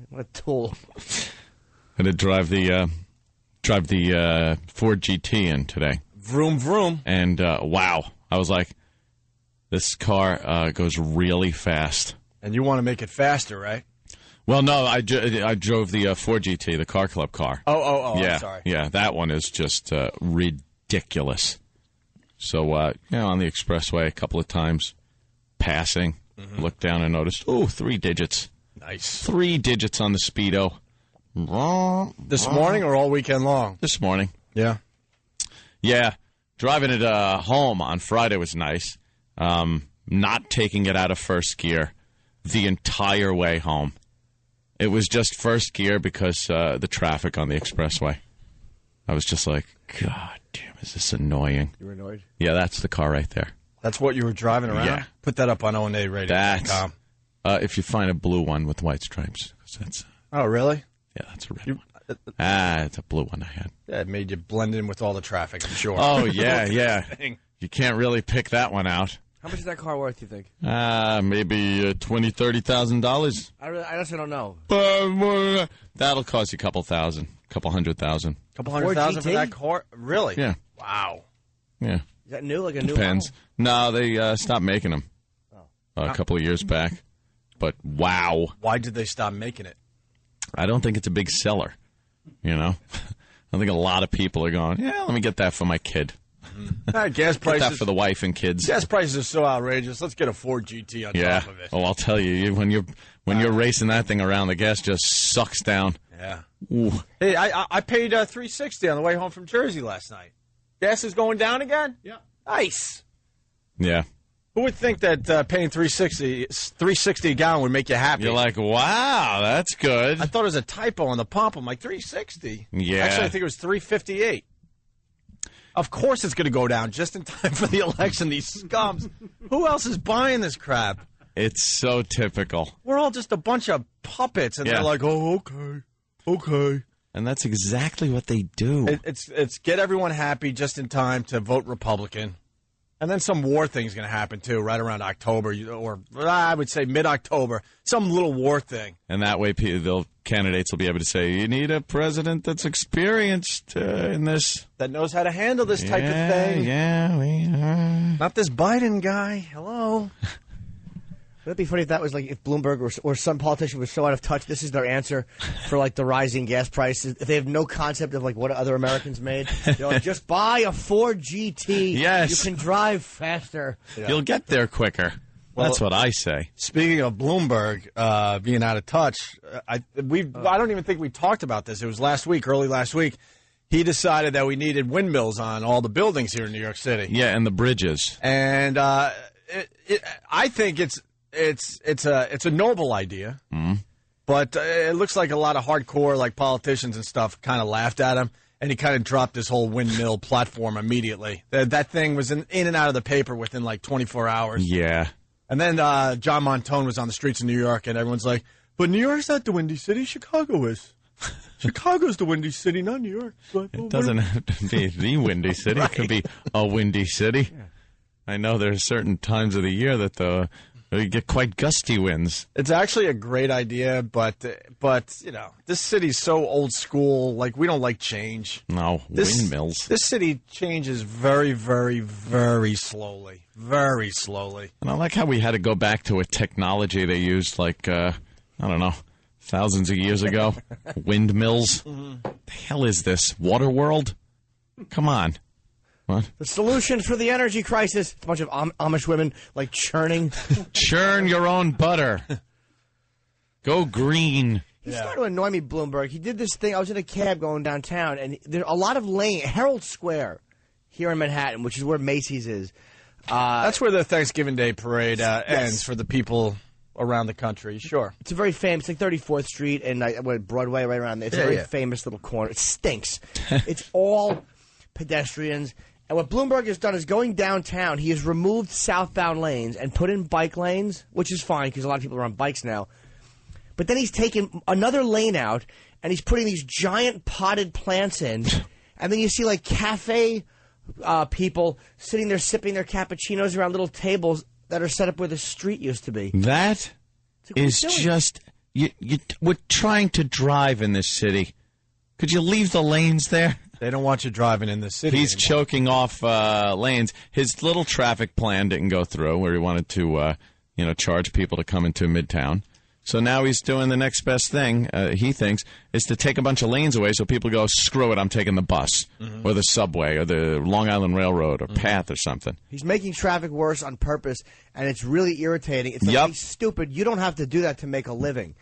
[SPEAKER 4] What a tool.
[SPEAKER 2] I'm going to drive the Ford GT in today.
[SPEAKER 1] Vroom, vroom.
[SPEAKER 2] And, wow. I was like, this car goes really fast.
[SPEAKER 1] And you want to make it faster, right?
[SPEAKER 2] Well, no, I drove the Ford GT, the car club car.
[SPEAKER 1] Oh,
[SPEAKER 2] yeah,
[SPEAKER 1] I'm sorry.
[SPEAKER 2] Yeah, that one is just ridiculous. So, on the expressway a couple of times, passing, looked down and noticed, 3 digits.
[SPEAKER 1] Nice.
[SPEAKER 2] 3 digits on the Speedo.
[SPEAKER 1] This morning or all weekend long?
[SPEAKER 2] This morning.
[SPEAKER 1] Yeah.
[SPEAKER 2] Yeah. Driving it home on Friday was nice. Not taking it out of first gear the entire way home. It was just first gear because the traffic on the expressway. I was just like, God damn, is this annoying?
[SPEAKER 4] You were annoyed?
[SPEAKER 2] Yeah, that's the car right there.
[SPEAKER 1] That's what you were driving around?
[SPEAKER 2] Yeah.
[SPEAKER 1] Put that up on ONARadio.com.
[SPEAKER 2] If you find a blue one with white stripes. That's,
[SPEAKER 1] oh, really?
[SPEAKER 2] Yeah, that's a red one. It's a blue one I had.
[SPEAKER 1] Yeah, it made you blend in with all the traffic, I'm sure.
[SPEAKER 2] Oh, yeah. You can't really pick that one out.
[SPEAKER 4] How much is that car worth, you think?
[SPEAKER 2] Maybe $20,000, $30,000.
[SPEAKER 4] I honestly don't know.
[SPEAKER 2] That'll cost you a couple thousand, couple $100,000.
[SPEAKER 1] Couple $100,000 for that car? Really?
[SPEAKER 2] Yeah.
[SPEAKER 1] Wow.
[SPEAKER 2] Yeah.
[SPEAKER 4] Is that new? Like a new
[SPEAKER 2] Depends.
[SPEAKER 4] model?
[SPEAKER 2] No, they stopped making them a couple of years back. But wow.
[SPEAKER 1] Why did they stop making it?
[SPEAKER 2] I don't think it's a big seller. You know? I think a lot of people are going, yeah, let me get that for my kid.
[SPEAKER 1] Gas prices.
[SPEAKER 2] Get that for the wife and kids.
[SPEAKER 1] Gas prices are so outrageous. Let's get a Ford GT on top of it.
[SPEAKER 2] Oh, I'll tell you, when you're racing that thing around, the gas just sucks down.
[SPEAKER 1] Yeah.
[SPEAKER 2] Ooh.
[SPEAKER 1] Hey, I paid $3.60 on the way home from Jersey last night. Gas is going down again?
[SPEAKER 3] Yeah.
[SPEAKER 1] Nice.
[SPEAKER 2] Yeah.
[SPEAKER 1] Who would think that paying $3.60 a gallon would make you happy?
[SPEAKER 2] You're like, wow, that's good.
[SPEAKER 1] I thought it was a typo on the pump. I'm like, $3.60.
[SPEAKER 2] Yeah.
[SPEAKER 1] Actually, I think it was $3.58. Of course it's going to go down just in time for the election, these scums. Who else is buying this crap?
[SPEAKER 2] It's so typical.
[SPEAKER 1] We're all just a bunch of puppets, and they're like, oh, okay.
[SPEAKER 2] And that's exactly what they do.
[SPEAKER 1] It's get everyone happy just in time to vote Republican. And then some war thing's going to happen, too, right around October, or I would say mid-October, some little war thing.
[SPEAKER 2] And that way candidates will be able to say, you need a president that's experienced in this.
[SPEAKER 1] That knows how to handle this type of thing.
[SPEAKER 2] Yeah, we are.
[SPEAKER 1] Not this Biden guy. Hello.
[SPEAKER 4] Would it be funny if that was like if Bloomberg or some politician was so out of touch, this is their answer for like the rising gas prices. If they have no concept of like what other Americans made, they're like, just buy a Ford GT.
[SPEAKER 2] Yes.
[SPEAKER 4] You can drive faster.
[SPEAKER 2] Yeah. You'll get there quicker. Well, that's what I say.
[SPEAKER 1] Speaking of Bloomberg being out of touch, I don't even think we talked about this. It was early last week. He decided that we needed windmills on all the buildings here in New York City.
[SPEAKER 2] Yeah, and the bridges.
[SPEAKER 1] And I think it's a noble idea, But it looks like a lot of hardcore like politicians and stuff kind of laughed at him, and he kind of dropped his whole windmill platform immediately. That thing was in and out of the paper within like 24 hours.
[SPEAKER 2] Yeah.
[SPEAKER 1] And then John Montone was on the streets of New York, and everyone's like, but New York's not the windy city, Chicago is. Chicago's the windy city, not New York. Like,
[SPEAKER 2] it doesn't have to be the windy city. Right. It could be a windy city. Yeah. I know there are certain times of the year that you get quite gusty winds.
[SPEAKER 1] It's actually a great idea, but you know, this city's so old school. Like, we don't like change.
[SPEAKER 2] No, windmills.
[SPEAKER 1] This city changes very, very, very slowly. Very slowly.
[SPEAKER 2] And I like how we had to go back to a technology they used like, I don't know, thousands of years ago. Windmills. Mm-hmm. The hell is this? Waterworld? Come on. What?
[SPEAKER 4] The solution for the energy crisis. It's a bunch of Amish women, like, churning.
[SPEAKER 2] Churn your own butter. Go green.
[SPEAKER 4] He's starting to annoy me, Bloomberg. He did this thing. I was in a cab going downtown, and there are a lot of Herald Square here in Manhattan, which is where Macy's is.
[SPEAKER 1] That's where the Thanksgiving Day parade ends for the people around the country. Sure.
[SPEAKER 4] It's a very famous, it's like 34th Street and Broadway right around there. It's a very famous little corner. It stinks. It's all pedestrians. And what Bloomberg has done is going downtown, he has removed southbound lanes and put in bike lanes, which is fine because a lot of people are on bikes now. But then he's taken another lane out, and he's putting these giant potted plants in. And then you see, like, cafe people sitting there sipping their cappuccinos around little tables that are set up where the street used to be.
[SPEAKER 2] That is just... we're trying to drive in this city. Could you leave the lanes there?
[SPEAKER 1] They don't want you driving in the city.
[SPEAKER 2] He's choking off lanes. His little traffic plan didn't go through, where he wanted to, charge people to come into Midtown. So now he's doing the next best thing, he thinks, is to take a bunch of lanes away so people go, screw it, I'm taking the bus or the subway or the Long Island Railroad or PATH or something.
[SPEAKER 4] He's making traffic worse on purpose, and it's really irritating. It's like, he's stupid. You don't have to do that to make a living.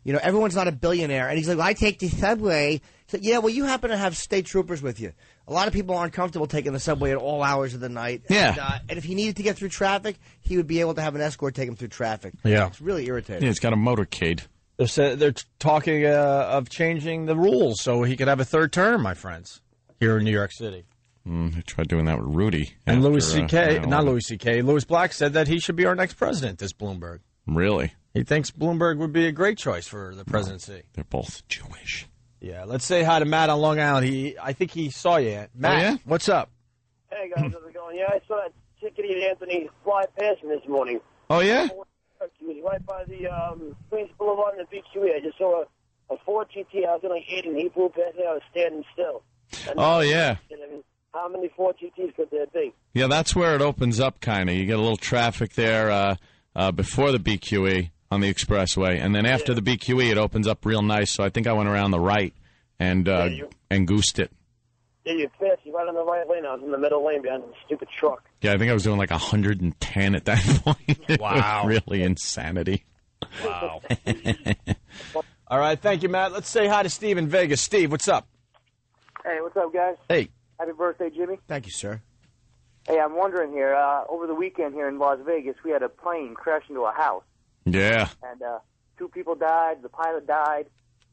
[SPEAKER 4] You know, everyone's not a billionaire. And he's like, well, I take the subway. So, yeah, well, you happen to have state troopers with you. A lot of people aren't comfortable taking the subway at all hours of the night.
[SPEAKER 2] Yeah.
[SPEAKER 4] And if he needed to get through traffic, he would be able to have an escort take him through traffic.
[SPEAKER 1] Yeah.
[SPEAKER 4] It's really irritating.
[SPEAKER 2] Yeah, he's got a motorcade.
[SPEAKER 1] They're talking of changing the rules so he could have a third term, my friends, here in New York City.
[SPEAKER 2] They tried doing that with Rudy.
[SPEAKER 1] And Louis C.K., not Louis C.K., Louis Black said that he should be our next president, this Bloomberg.
[SPEAKER 2] Really?
[SPEAKER 1] He thinks Bloomberg would be a great choice for the presidency.
[SPEAKER 2] They're both Jewish.
[SPEAKER 1] Yeah, let's say hi to Matt on Long Island. I think he saw you. Matt, what's up?
[SPEAKER 8] Hey, guys, how's it going? Yeah, I saw that Chickadee and Anthony fly past me this morning.
[SPEAKER 2] Oh, yeah?
[SPEAKER 8] He was right by the Queens Boulevard and the BQE. I just saw a Ford GT. I was in like 8, and he flew past me. I was standing still. And
[SPEAKER 2] yeah.
[SPEAKER 8] How many Ford GTs could there be?
[SPEAKER 2] Yeah, that's where it opens up, kind of. You get a little traffic there before the BQE on the expressway, and then after the BQE, it opens up real nice. So I think I went around the right and goosed it.
[SPEAKER 8] Yeah, you passed. You right on the right lane. I was in the middle lane behind the stupid truck.
[SPEAKER 2] Yeah, I think I was doing like 110 at that point.
[SPEAKER 1] Wow.
[SPEAKER 2] It was really insanity.
[SPEAKER 1] Wow. All right, thank you, Matt. Let's say hi to Steve in Vegas. Steve, what's up?
[SPEAKER 8] Hey, what's up, guys?
[SPEAKER 1] Hey.
[SPEAKER 8] Happy birthday, Jimmy.
[SPEAKER 4] Thank you, sir.
[SPEAKER 8] Hey, I'm wondering here, over the weekend here in Las Vegas, we had a plane crash into a house.
[SPEAKER 2] Yeah.
[SPEAKER 8] And 2 people died, the pilot died,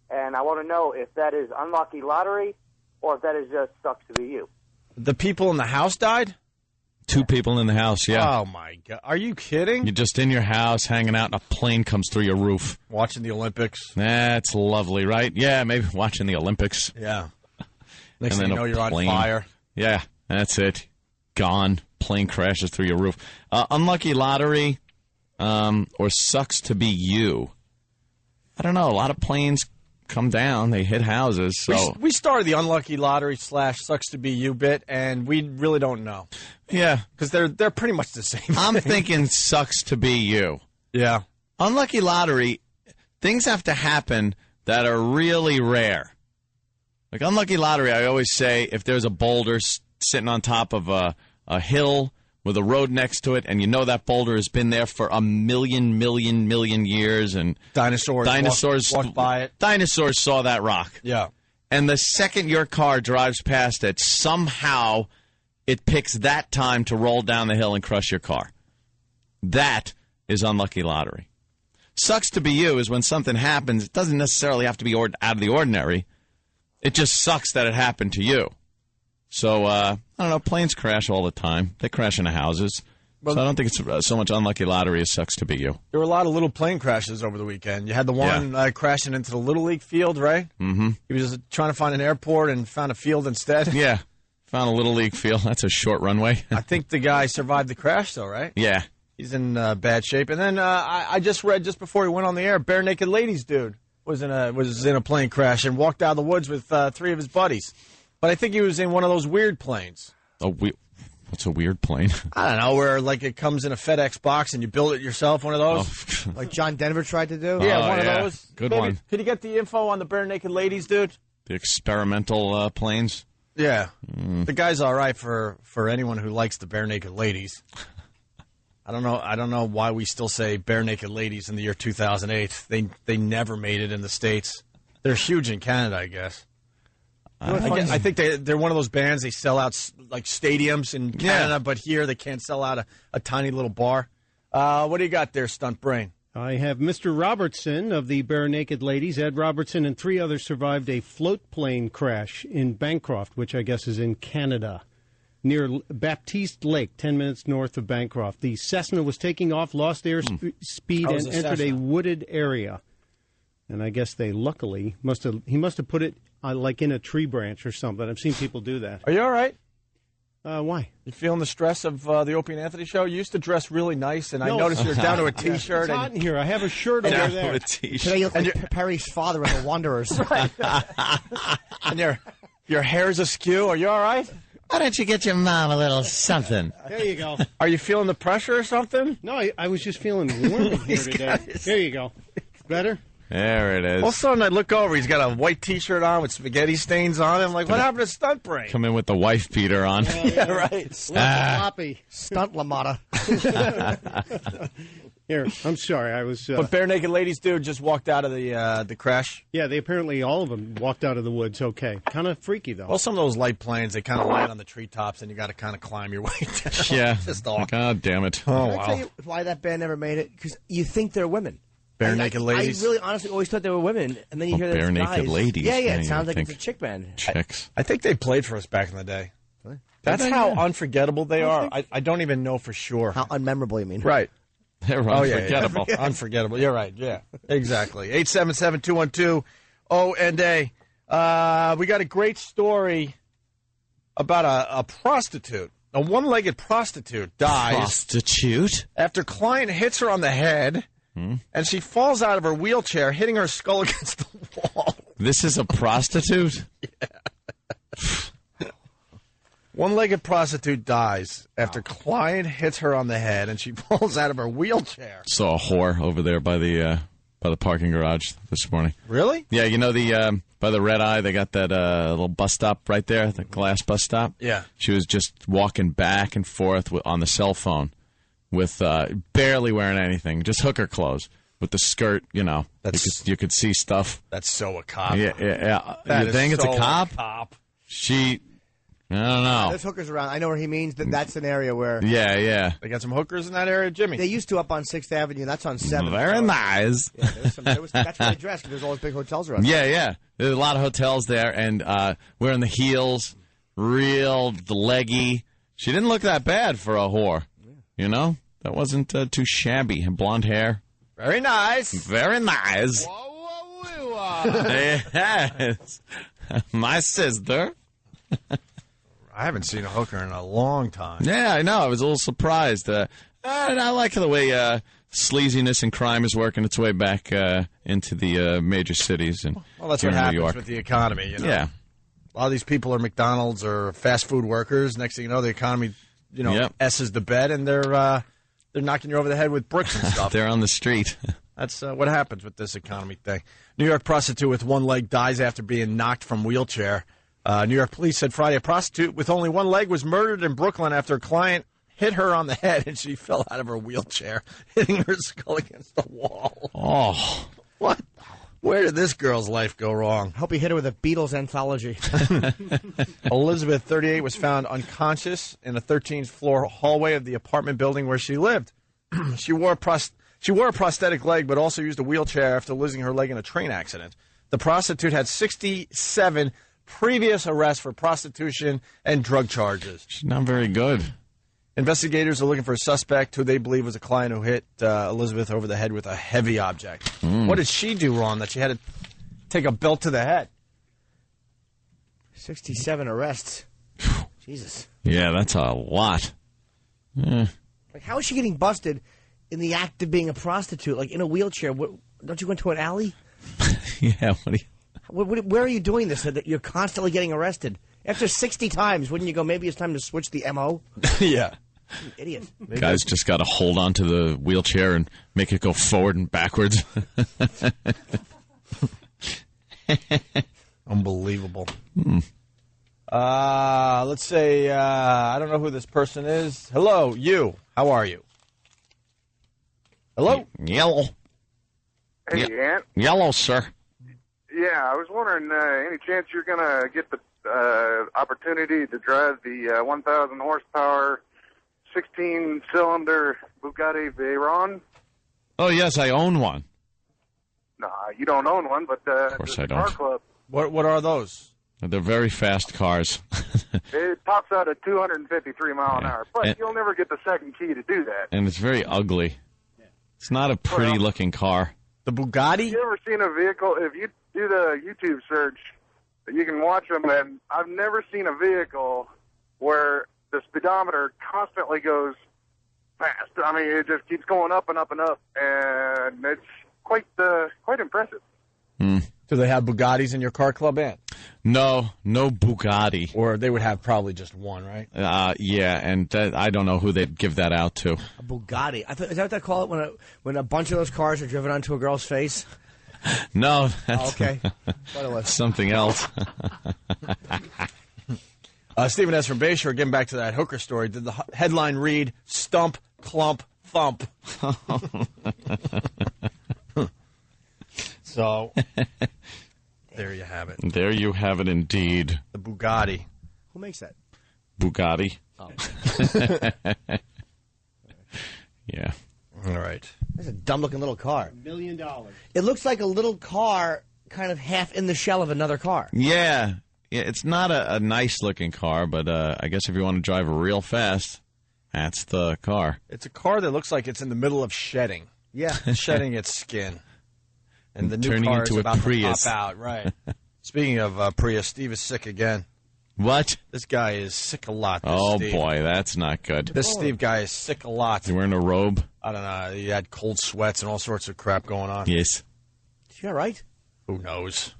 [SPEAKER 8] and I want to know if that is unlucky lottery or if that is just sucks to be you.
[SPEAKER 1] The people in the house died?
[SPEAKER 2] 2 people in the house, yeah.
[SPEAKER 1] Oh, my God. Are you kidding?
[SPEAKER 2] You're just in your house, hanging out, and a plane comes through your roof.
[SPEAKER 1] Watching the Olympics.
[SPEAKER 2] That's lovely, right? Yeah, maybe watching the Olympics.
[SPEAKER 1] Yeah. Next thing you know, you're on fire.
[SPEAKER 2] Yeah, that's it. Gone. Plane crashes through your roof. Unlucky lottery or sucks to be you. I don't know. A lot of planes come down. They hit houses. So
[SPEAKER 1] we started the unlucky lottery / sucks to be you bit, and we really don't know.
[SPEAKER 2] Yeah.
[SPEAKER 1] Because they're pretty much the same
[SPEAKER 2] I'm
[SPEAKER 1] thing.
[SPEAKER 2] thinking sucks to be you.
[SPEAKER 1] Yeah.
[SPEAKER 2] Unlucky lottery, things have to happen that are really rare. Like unlucky lottery, I always say if there's a boulder sitting on top of a hill with a road next to it, and you know that boulder has been there for a million years, and
[SPEAKER 1] dinosaurs walked by it.
[SPEAKER 2] Dinosaurs saw that rock.
[SPEAKER 1] Yeah.
[SPEAKER 2] And the second your car drives past it, somehow it picks that time to roll down the hill and crush your car. That is unlucky lottery. Sucks to be you is when something happens. It doesn't necessarily have to be out of the ordinary. It just sucks that it happened to you. So, I don't know, planes crash all the time. They crash into houses. So I don't think it's so much unlucky lottery as sucks to be you.
[SPEAKER 1] There were a lot of little plane crashes over the weekend. You had the one crashing into the Little League field, right?
[SPEAKER 2] Mm-hmm.
[SPEAKER 1] He was just trying to find an airport and found a field instead.
[SPEAKER 2] Yeah, found a Little League field. That's a short runway.
[SPEAKER 1] I think the guy survived the crash, though, right?
[SPEAKER 2] Yeah.
[SPEAKER 1] He's in bad shape. And then I just read just before he went on the air, Bare Naked Ladies dude was in a plane crash and walked out of the woods with 3 of his buddies. But I think he was in one of those weird planes.
[SPEAKER 2] What's a weird plane?
[SPEAKER 1] I don't know, where like it comes in a FedEx box and you build it yourself, one of those.
[SPEAKER 4] Like John Denver tried to do?
[SPEAKER 1] Yeah, one of those.
[SPEAKER 2] Good
[SPEAKER 1] Maybe,
[SPEAKER 2] one.
[SPEAKER 1] Could you get the info on the Bare Naked Ladies, dude?
[SPEAKER 2] The experimental planes?
[SPEAKER 1] Yeah. The guy's all right for anyone who likes the Bare Naked Ladies. I don't know why we still say Bare Naked Ladies in the year 2008. They never made it in the States. They're huge in Canada, I guess. I think they're one of those bands. They sell out like stadiums in Canada, but here they can't sell out a tiny little bar. What do you got there, Stunt Brain?
[SPEAKER 3] I have Mr. Robertson of the Bare Naked Ladies. Ed Robertson and 3 others survived a float plane crash in Bancroft, which I guess is in Canada, near Baptiste Lake, 10 minutes north of Bancroft. The Cessna was taking off, lost air speed, and entered a wooded area. And I guess he must have put it like in a tree branch or something. I've seen people do that.
[SPEAKER 1] Are you all right?
[SPEAKER 3] Why?
[SPEAKER 1] You feeling the stress of the Opie and Anthony show? You used to dress really nice, and I noticed you're down to a T-shirt.
[SPEAKER 3] It's hot in here. I have a shirt over there.
[SPEAKER 2] A T-shirt.
[SPEAKER 4] Today you look like Perry's father in The Wanderers.
[SPEAKER 1] And your hair's askew. Are you all right?
[SPEAKER 2] Why don't you get your mom a little something?
[SPEAKER 3] There you go.
[SPEAKER 1] Are you feeling the pressure or something?
[SPEAKER 3] No, I was just feeling warm in here today. There you go. Better?
[SPEAKER 2] There it is.
[SPEAKER 1] All of a sudden, I look over. He's got a white T-shirt on with spaghetti stains on it. I'm like, what happened to Stunt Brain?
[SPEAKER 2] Come in with the wife beater on.
[SPEAKER 1] Yeah, right.
[SPEAKER 3] Sloppy.
[SPEAKER 4] Stunt LaMotta.
[SPEAKER 3] Here, I'm sorry. I was.
[SPEAKER 1] But Bare Naked Ladies dude just walked out of the crash.
[SPEAKER 3] Yeah, they apparently all of them walked out of the woods. Okay, kind of freaky though.
[SPEAKER 1] Well, some of those light planes, they kind of land on the treetops, and you got to kind of climb your way down.
[SPEAKER 2] Yeah.
[SPEAKER 1] Just off.
[SPEAKER 2] God damn it.
[SPEAKER 1] Oh,
[SPEAKER 4] Can I tell you why that band never made it? Because you think they're women.
[SPEAKER 1] Bare Naked Ladies.
[SPEAKER 4] I really honestly always thought they were women, and then you hear that
[SPEAKER 2] Bare
[SPEAKER 4] it's
[SPEAKER 2] Naked
[SPEAKER 4] guys.
[SPEAKER 2] Ladies.
[SPEAKER 4] Yeah,
[SPEAKER 2] Yeah,
[SPEAKER 4] it
[SPEAKER 2] you
[SPEAKER 4] sounds like
[SPEAKER 2] think
[SPEAKER 4] it's a chick band.
[SPEAKER 2] Chicks.
[SPEAKER 1] I think they played for us back in the day. That's how unforgettable they are. I don't even know for sure.
[SPEAKER 4] How unmemorable, you mean?
[SPEAKER 1] Right.
[SPEAKER 2] They're unforgettable.
[SPEAKER 1] Yeah. Unforgettable. You're right. Yeah, exactly. 877-212-O&A. We got a great story about a prostitute. A one-legged prostitute dies.
[SPEAKER 2] Prostitute?
[SPEAKER 1] After client hits her on the head, and she falls out of her wheelchair, hitting her skull against the wall.
[SPEAKER 2] This is a prostitute?
[SPEAKER 1] One-legged prostitute dies after client hits her on the head, and she falls out of her wheelchair.
[SPEAKER 2] Saw a whore over there by the parking garage this morning.
[SPEAKER 1] Really?
[SPEAKER 2] Yeah, you know by the Red Eye, they got that little bus stop right there, the glass bus stop.
[SPEAKER 1] Yeah.
[SPEAKER 2] She was just walking back and forth on the cell phone with barely wearing anything, just hooker clothes with the skirt. You know, you could see stuff.
[SPEAKER 1] That's so a cop.
[SPEAKER 2] Yeah.
[SPEAKER 1] That
[SPEAKER 2] you think
[SPEAKER 1] is
[SPEAKER 2] it's
[SPEAKER 1] so
[SPEAKER 2] a cop? I don't know.
[SPEAKER 4] There's hookers around. I know where he means. That's an area where...
[SPEAKER 2] Yeah.
[SPEAKER 1] They got some hookers in that area, Jimmy.
[SPEAKER 4] They used to up on 6th Avenue, and that's on 7th.
[SPEAKER 2] Very nice.
[SPEAKER 4] Yeah, that's where they dress, because there's always big hotels around.
[SPEAKER 2] Yeah. There's a lot of hotels there, and wearing the heels, real leggy. She didn't look that bad for a whore. You know? That wasn't too shabby. And blonde hair.
[SPEAKER 1] Very nice.
[SPEAKER 2] Very nice. Yes. My sister.
[SPEAKER 1] I haven't seen a hooker in a long time.
[SPEAKER 2] Yeah, I know. I was a little surprised. I like the way sleaziness and crime is working its way back into the major cities. And
[SPEAKER 1] Well, that's
[SPEAKER 2] here
[SPEAKER 1] what
[SPEAKER 2] in New
[SPEAKER 1] happens
[SPEAKER 2] York.
[SPEAKER 1] with the economy. You know?
[SPEAKER 2] Yeah.
[SPEAKER 1] A lot of these people are McDonald's or fast food workers. Next thing you know, the economy, S's the bed, and they're knocking you over the head with bricks and stuff.
[SPEAKER 2] They're on the street.
[SPEAKER 1] That's what happens with this economy thing. New York prostitute with one leg dies after being knocked from wheelchair. New York police said Friday a prostitute with only one leg was murdered in Brooklyn after a client hit her on the head and she fell out of her wheelchair, hitting her skull against the wall.
[SPEAKER 2] Oh.
[SPEAKER 1] What? Where did this girl's life go wrong?
[SPEAKER 4] Hope he hit her with a Beatles anthology.
[SPEAKER 1] Elizabeth, 38, was found unconscious in a 13th floor hallway of the apartment building where she lived. She She wore a prosthetic leg, but also used a wheelchair after losing her leg in a train accident. The prostitute had 67 previous arrests for prostitution and drug charges.
[SPEAKER 2] She's not very good.
[SPEAKER 1] Investigators are looking for a suspect who they believe was a client who hit Elizabeth over the head with a heavy object. What did she do wrong that she had to take a belt to the head?
[SPEAKER 4] 67 arrests. Jesus.
[SPEAKER 2] Yeah, that's a lot.
[SPEAKER 4] Like, how is she getting busted in the act of being a prostitute? Like, in a wheelchair? Don't you go into an alley?
[SPEAKER 2] Yeah,
[SPEAKER 4] where are you doing this? That you're constantly getting arrested? After 60 times, wouldn't you go, maybe it's time to switch the MO?
[SPEAKER 1] Yeah.
[SPEAKER 4] You idiot.
[SPEAKER 2] Guys just got to hold on to the wheelchair and make it go forward and backwards.
[SPEAKER 1] Unbelievable. Let's say, I don't know who this person is. Hello, you. How are you? Hello?
[SPEAKER 2] Yellow.
[SPEAKER 9] Hey, Ant.
[SPEAKER 2] Yellow, sir.
[SPEAKER 9] Yeah, I was wondering, any chance you're going to get the opportunity to drive the 1,000 horsepower, 16-cylinder Bugatti Veyron?
[SPEAKER 2] Oh, yes, I own one.
[SPEAKER 9] No, you don't own one, but
[SPEAKER 2] of course I don't.
[SPEAKER 9] Car Club.
[SPEAKER 1] What are those?
[SPEAKER 2] They're very fast cars.
[SPEAKER 9] It tops out at 253 mile an hour, but you'll never get the second key to do that.
[SPEAKER 2] And it's very ugly. It's not a pretty-looking car.
[SPEAKER 1] The Bugatti?
[SPEAKER 9] Have you ever seen a vehicle, if you do the YouTube search, you can watch them, and I've never seen a vehicle where the speedometer constantly goes fast. I mean, it just keeps going up and up and up, and it's quite impressive.
[SPEAKER 1] Do they have Bugattis in your car club, Ant?
[SPEAKER 2] No Bugatti.
[SPEAKER 1] Or they would have probably just one, right?
[SPEAKER 2] Yeah, and I don't know who they'd give that out to.
[SPEAKER 4] A Bugatti. Is that what they call it when a bunch of those cars are driven onto a girl's face?
[SPEAKER 2] No, that's
[SPEAKER 4] okay.
[SPEAKER 2] something else.
[SPEAKER 1] Stephen S. from Bayshore, getting back to that hooker story, did the headline read, Stump, Clump, Thump? So, there you have it.
[SPEAKER 2] There you have it indeed.
[SPEAKER 1] The Bugatti.
[SPEAKER 4] Who makes that?
[SPEAKER 2] Bugatti.
[SPEAKER 4] Oh.
[SPEAKER 2] Yeah.
[SPEAKER 1] All right.
[SPEAKER 4] That's a dumb-looking little car.
[SPEAKER 3] $1 million.
[SPEAKER 4] It looks like a little car kind of half in the shell of another car.
[SPEAKER 2] Yeah, it's not a nice-looking car, but I guess if you want to drive real fast, that's the car.
[SPEAKER 1] It's a car that looks like it's in the middle of shedding.
[SPEAKER 4] Yeah.
[SPEAKER 1] Shedding its skin. And the new
[SPEAKER 2] turning
[SPEAKER 1] car
[SPEAKER 2] into
[SPEAKER 1] is
[SPEAKER 2] a
[SPEAKER 1] about
[SPEAKER 2] Prius.
[SPEAKER 1] to pop out. Right. Speaking of Prius, Steve is sick again.
[SPEAKER 2] What?
[SPEAKER 1] This guy is sick a lot.
[SPEAKER 2] Oh,
[SPEAKER 1] Steve.
[SPEAKER 2] boy, that's not good.
[SPEAKER 1] This Steve guy is sick a lot.
[SPEAKER 2] You wearing a robe?
[SPEAKER 1] I don't know. He had cold sweats and all sorts of crap going on.
[SPEAKER 2] Yes.
[SPEAKER 4] Is he all right?
[SPEAKER 1] Who knows?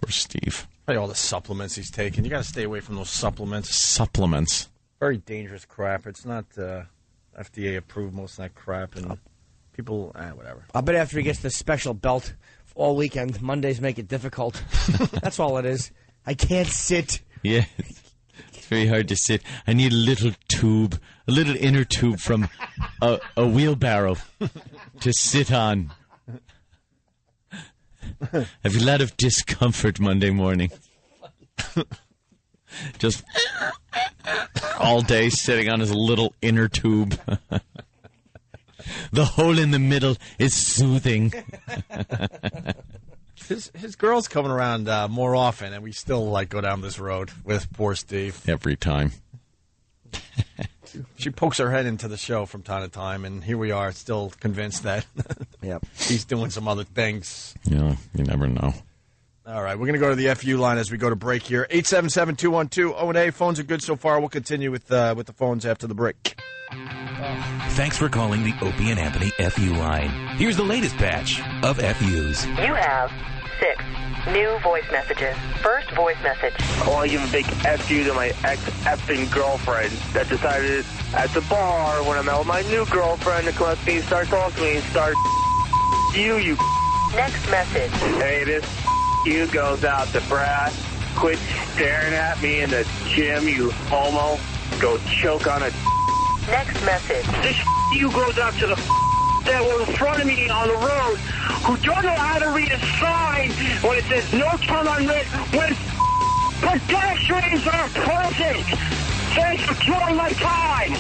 [SPEAKER 2] Poor Steve.
[SPEAKER 1] All the supplements he's taking. You got to stay away from those supplements.
[SPEAKER 2] Supplements.
[SPEAKER 1] Very dangerous crap. It's not FDA approved, most of that crap. And people, whatever.
[SPEAKER 4] I bet after he gets this special belt all weekend, Mondays make it difficult. That's all it is. I can't sit.
[SPEAKER 2] Yeah. It's very hard to sit. I need a little tube, a little inner tube from a wheelbarrow to sit on. I have a lot of discomfort Monday morning. Just all day sitting on his little inner tube. The hole in the middle is soothing.
[SPEAKER 1] His girl's coming around more often, and we still go down this road with poor Steve.
[SPEAKER 2] Every time.
[SPEAKER 1] She pokes her head into the show from time to time, and here we are, still convinced that he's doing some other things.
[SPEAKER 2] Yeah, you never know.
[SPEAKER 1] All right, we're going to go to the FU line as we go to break here. 877-212-0-A. Phones are good so far. We'll continue with the phones after the break.
[SPEAKER 10] Thanks for calling the Opie and Anthony FU line. Here's the latest batch of FUs.
[SPEAKER 11] You have 6 new voice messages. First voice message.
[SPEAKER 8] I want to give a big FU to my ex-effing girlfriend that decided at the bar when I met with my new girlfriend to come up to me and start talking to me and start you.
[SPEAKER 11] Next message.
[SPEAKER 8] Hey, this you goes out to Brad. Quit staring at me in the gym, you homo. Go choke on a
[SPEAKER 11] Next message.
[SPEAKER 8] This you goes out to the that were in front of me on the road who don't know how to read a sign when it says no turn on red when pedestrians are present. Thanks for killing my time.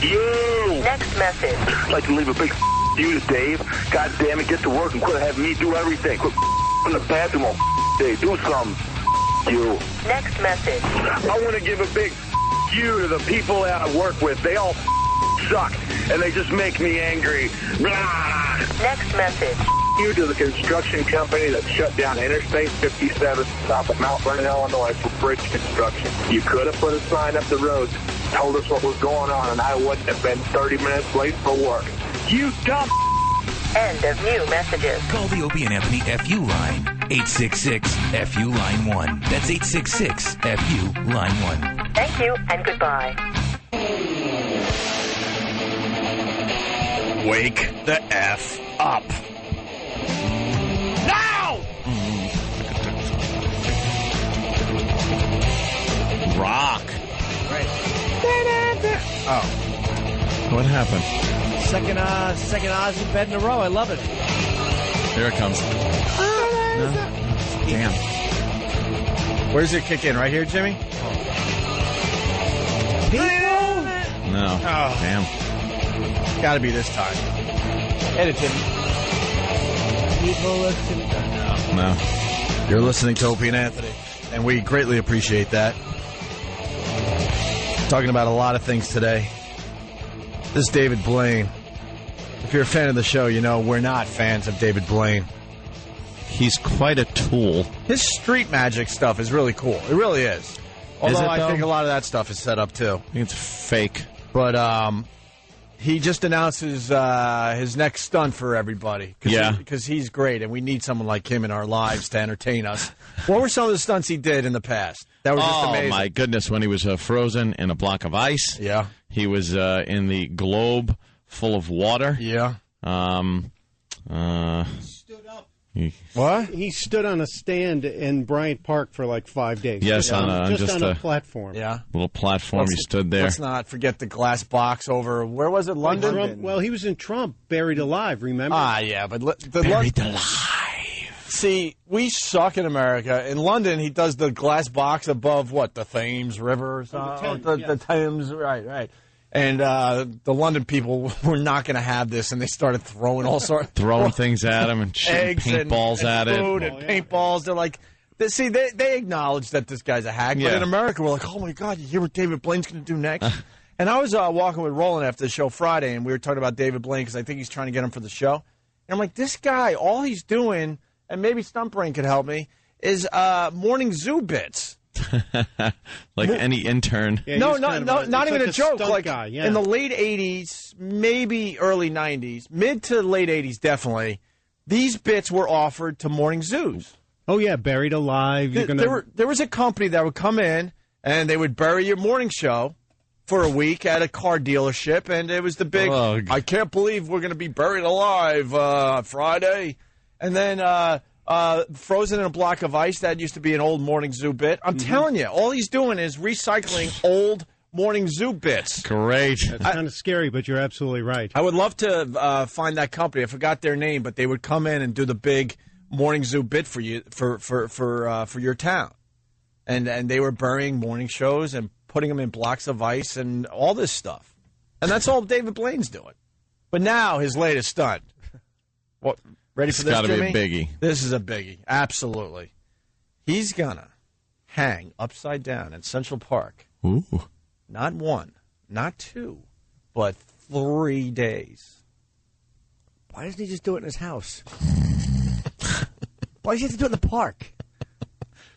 [SPEAKER 8] You.
[SPEAKER 11] Next message.
[SPEAKER 8] I'd like to leave a big use, Dave. God damn it, get to work and quit having me do everything. Quit in the bathroom all day. Do something. You.
[SPEAKER 11] Next message.
[SPEAKER 8] I want to give a big you to the people that I work with. They all suck, and they just make me angry. Blah.
[SPEAKER 11] Next message.
[SPEAKER 8] You to the construction company that shut down Interstate 57 south of Mount Vernon, Illinois for bridge construction. You could have put a sign up the road, told us what was going on, and I wouldn't have been 30 minutes late for work. You dumb.
[SPEAKER 11] End of new messages.
[SPEAKER 10] Call the Opie and Anthony FU line. 866-FU line 1. That's 866-FU line 1.
[SPEAKER 11] Thank you and goodbye.
[SPEAKER 1] Wake the F up. Now!
[SPEAKER 2] Rock.
[SPEAKER 4] Right.
[SPEAKER 2] Oh. What happened?
[SPEAKER 4] Second Ozzy bed in a row. I love it.
[SPEAKER 2] Here it comes. No. Damn.
[SPEAKER 1] Where does it kick in? Right here, Jimmy?
[SPEAKER 4] People?
[SPEAKER 2] No.
[SPEAKER 1] Oh.
[SPEAKER 2] Damn.
[SPEAKER 1] Got to be this time. Edit, Jimmy.
[SPEAKER 4] People listen.
[SPEAKER 2] No.
[SPEAKER 1] You're listening to Opie and Anthony, and we greatly appreciate that. Talking about a lot of things today. This is David Blaine. If you're a fan of the show, you know we're not fans of David Blaine.
[SPEAKER 2] He's quite a tool.
[SPEAKER 1] His street magic stuff is really cool. It really is. Although I think a lot of that stuff is set up too.
[SPEAKER 2] I think it's fake.
[SPEAKER 1] But he just announced his next stunt for everybody. Because he's great, and we need someone like him in our lives to entertain us. What were some of the stunts he did in the past that were just amazing?
[SPEAKER 2] Oh, my goodness. When he was frozen in a block of ice.
[SPEAKER 1] Yeah.
[SPEAKER 2] He was in the globe full of water.
[SPEAKER 1] Yeah.
[SPEAKER 3] Stood up.
[SPEAKER 1] What?
[SPEAKER 3] He stood on a stand in Bryant Park for like 5 days.
[SPEAKER 2] Yes,
[SPEAKER 3] just on a platform.
[SPEAKER 1] Yeah.
[SPEAKER 2] Little platform. He stood there.
[SPEAKER 1] Let's not forget the glass box over, where was it, London?
[SPEAKER 3] Trump, well, he was in Trump, buried alive, remember?
[SPEAKER 1] Yeah, but
[SPEAKER 2] Buried alive.
[SPEAKER 1] See, we suck in America. In London, he does the glass box above, what, the Thames River or something? The Thames, right. And the London people were not going to have this, and they started throwing all sorts,
[SPEAKER 2] throwing things at him and shooting paintballs at it.
[SPEAKER 1] Food and paintballs. They're like, they acknowledge that this guy's a hack. But in America, we're like, oh my God, you hear what David Blaine's going to do next? And I was walking with Roland after the show Friday, and we were talking about David Blaine because I think he's trying to get him for the show. And I'm like, this guy, all he's doing, and maybe Stunt Brain could help me, is morning zoo bits.
[SPEAKER 2] Like any intern.
[SPEAKER 1] Yeah, not even a joke. Like in the late 80s, maybe early 90s, mid to late 80s, definitely, these bits were offered to morning zoos.
[SPEAKER 3] Oh, yeah, buried alive.
[SPEAKER 1] There was a company that would come in, and they would bury your morning show for a week at a car dealership, and it was the big, I can't believe we're going to be buried alive Friday. And then frozen in a block of ice, that used to be an old morning zoo bit. I'm telling you, all he's doing is recycling old morning zoo bits.
[SPEAKER 2] Great.
[SPEAKER 3] That's kind of scary, but you're absolutely right.
[SPEAKER 1] I would love to find that company. I forgot their name, but they would come in and do the big morning zoo bit for you for your town. And they were burying morning shows and putting them in blocks of ice and all this stuff. And that's all David Blaine's doing. But now his latest stunt. What? Ready for this, Jimmy?
[SPEAKER 2] It's got to be a biggie.
[SPEAKER 1] This is a biggie. Absolutely. He's going to hang upside down in Central Park.
[SPEAKER 2] Ooh.
[SPEAKER 1] Not 1, not 2, but 3 days.
[SPEAKER 4] Why doesn't he just do it in his house? Why does he have to do it in the park?